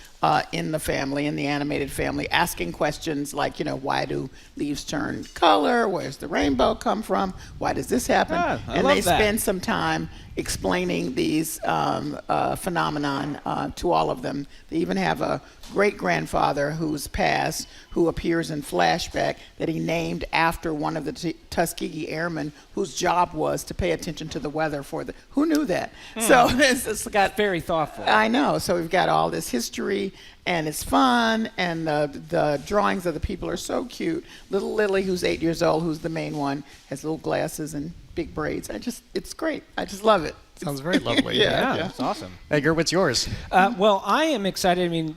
in the family, in the animated family, asking questions like, why do leaves turn color? Where's the rainbow come from? Why does this happen? And they spend some time explaining these phenomenon to all of them. They even have a great-grandfather who's passed, who appears in flashback, that he named after one of the Tuskegee Airmen whose job was to pay attention to the weather for the... Who knew that? So it's got... Very thoughtful. I know. So we've got all this history, and it's fun, and the drawings of the people are so cute. Little Lily, who's 8 years old, who's the main one, has little glasses and big braids. It's great. I just love it. Sounds very lovely. Yeah, it's awesome. Edgar, what's yours? Well, I am excited. I mean,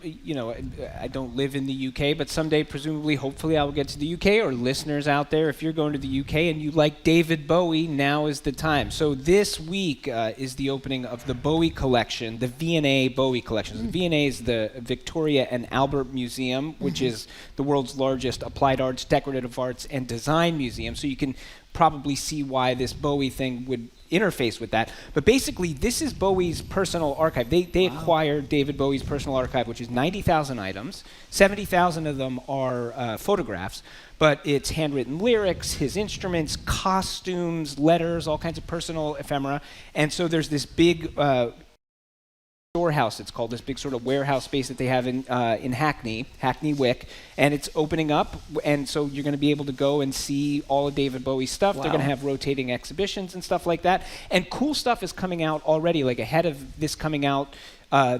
I don't live in the UK, but someday, presumably, hopefully, I will get to the UK. Or listeners out there, if you're going to the UK and you like David Bowie, now is the time. So this week is the opening of the Bowie collection, the V&A Bowie collection. The V&A is the Victoria and Albert Museum, which is the world's largest applied arts, decorative arts, and design museum. So you can probably see why this Bowie thing would interface with that. But basically, this is Bowie's personal archive. They acquired David Bowie's personal archive, which is 90,000 items. 70,000 of them are photographs, but it's handwritten lyrics, his instruments, costumes, letters, all kinds of personal ephemera. And so there's this big storehouse, it's called, this big sort of warehouse space that they have in Hackney Wick, and it's opening up, and so you're going to be able to go and see all of David Bowie's stuff. Wow. They're going to have rotating exhibitions and stuff like that, and cool stuff is coming out already. Like ahead of this coming out,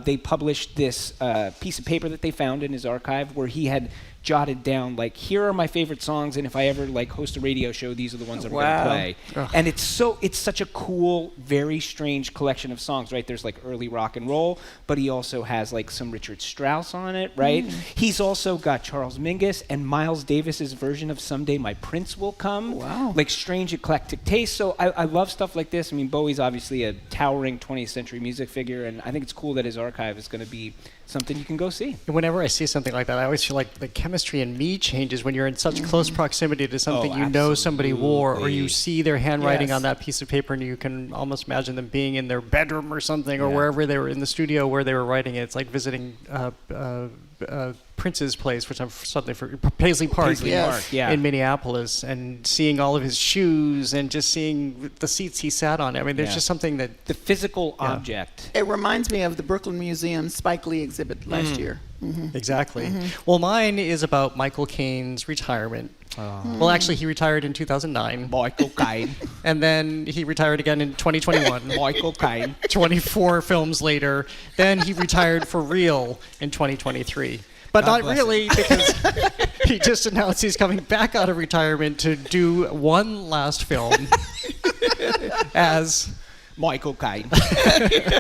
they published this piece of paper that they found in his archive where he had jotted down, like, here are my favorite songs, and if I ever like host a radio show, these are the ones that I'm Wow. going to play. And it's such a cool, very strange collection of songs, right? There's like early rock and roll, but he also has like some Richard Strauss on it, right? He's also got Charles Mingus and Miles Davis's version of Someday My Prince Will Come. Wow. Like strange eclectic taste. So I love stuff like this. I mean, Bowie's obviously a towering 20th century music figure, and I think it's cool that his archive is going to be something you can go see. And whenever I see something like that, I always feel like the chemistry in me changes when you're in such close proximity to something you know somebody wore, or you see their handwriting on that piece of paper, and you can almost imagine them being in their bedroom or something, or wherever they were in the studio where they were writing it. It's like visiting Prince's place, which I'm suddenly for Paisley Park, in Minneapolis, and seeing all of his shoes and just seeing the seats he sat on. I mean, there's just something that... The physical object. It reminds me of the Brooklyn Museum Spike Lee exhibit last year. Exactly. Well, mine is about Michael Caine's retirement. Well, actually, he retired in 2009. Michael Caine. And then he retired again in 2021. Michael Caine. 24 films later. Then he retired for real in 2023. But God not really, because he just announced he's coming back out of retirement to do one last film as... Michael Caine.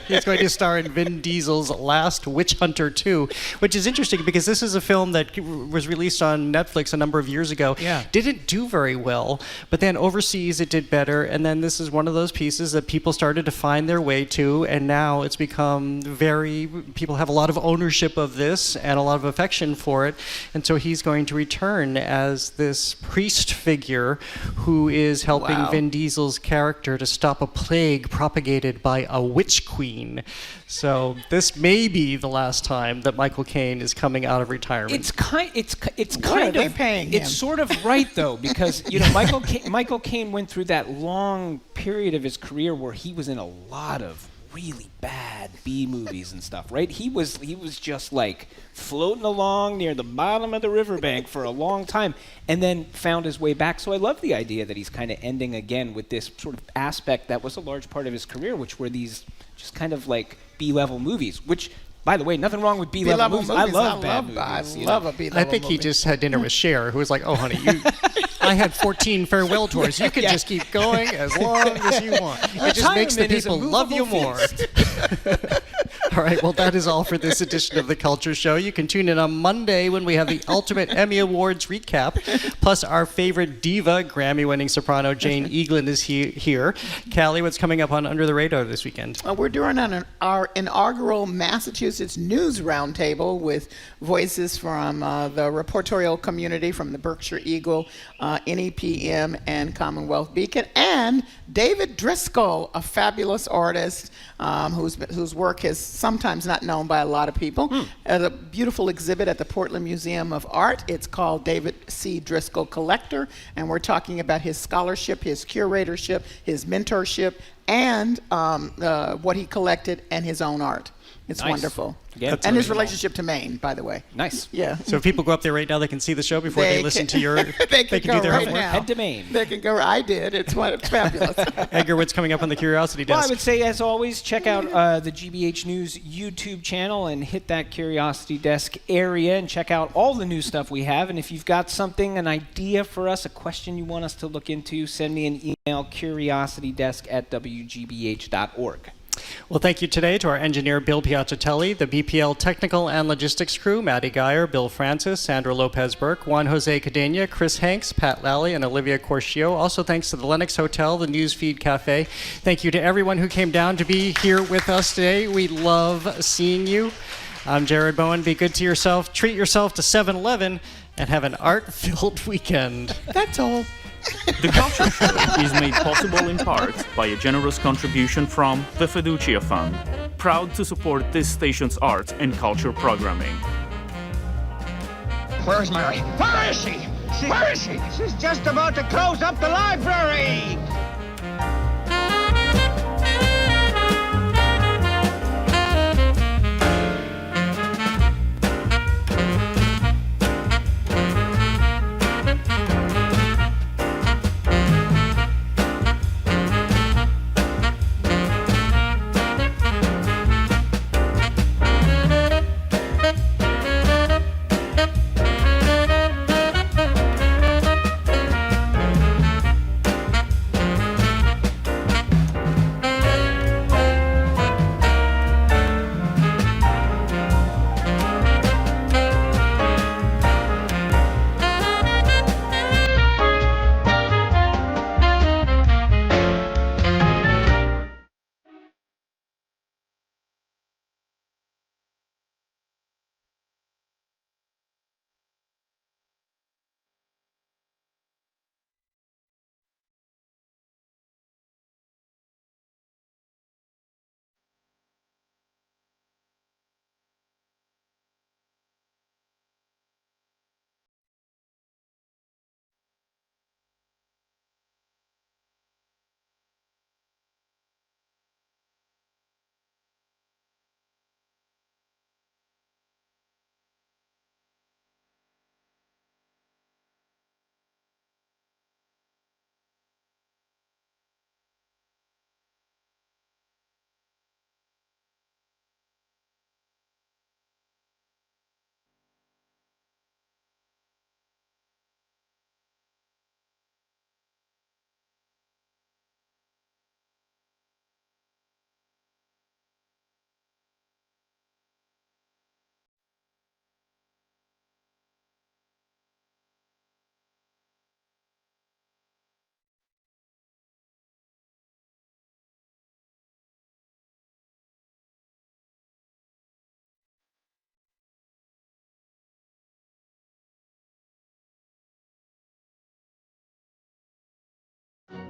He's going to star in Vin Diesel's Last Witch Hunter 2, which is interesting because this is a film that was released on Netflix a number of years ago. Didn't do very well, but then overseas it did better, and then this is one of those pieces that people started to find their way to, and now it's become people have a lot of ownership of this and a lot of affection for it, and so he's going to return as this priest figure who is helping Vin Diesel's character to stop a plague propagated by a witch queen. So this may be the last time that Michael Caine is coming out of retirement. It's kind are they of paying him? It's sort of right though, because Michael Caine went through that long period of his career where he was in a lot of really bad B movies and stuff, right? He was just like floating along near the bottom of the riverbank for a long time, and then found his way back. So I love the idea that he's kind of ending again with this sort of aspect that was a large part of his career, which were these just kind of like B-level movies, which, by the way, nothing wrong with B-level movies. I love bad movies. I love a B-level movie. I think he just had dinner with Cher, who was like, "Oh, honey, I had 14 farewell tours. You can just keep going as long as you want. It just makes the people love you more." All right, well, that is all for this edition of The Culture Show. You can tune in on Monday when we have the Ultimate Emmy Awards recap, plus our favorite diva, Grammy-winning soprano Jane Eaglin is here. Callie, what's coming up on Under the Radar this weekend? We're doing our inaugural Massachusetts News Roundtable with voices from the reportorial community, from the Berkshire Eagle, NEPM, and Commonwealth Beacon, and David Driscoll, a fabulous artist whose work is sometimes not known by a lot of people. At a beautiful exhibit at the Portland Museum of Art. It's called David C. Driscoll Collector, and we're talking about his scholarship, his curatorship, his mentorship, and what he collected and his own art. It's wonderful. Again, and his relationship to Maine, by the way. Nice. Yeah. So if people go up there right now, they can see the show before they listen to your... they can do their right homework. now. Head to Maine. They can go. I did. It's fabulous. Edgar, what's coming up on the Curiosity Desk? Well, I would say, as always, check out the GBH News YouTube channel and hit that Curiosity Desk area and check out all the new stuff we have. And if you've got something, an idea for us, a question you want us to look into, send me an email, curiositydesk@wgbh.org. Well, thank you today to our engineer, Bill Piacitelli, the BPL technical and logistics crew, Maddie Geyer, Bill Francis, Sandra Lopez-Burke, Juan Jose Cadena, Chris Hanks, Pat Lally, and Olivia Corcio. Also, thanks to the Lennox Hotel, the Newsfeed Cafe. Thank you to everyone who came down to be here with us today. We love seeing you. I'm Jared Bowen. Be good to yourself. Treat yourself to 7-Eleven and have an art-filled weekend. That's all. The Culture Show is made possible in part by a generous contribution from the Fiducia Fund, proud to support this station's arts and culture programming. Where's Mary? Where is she? Where is she? She's just about to close up the library.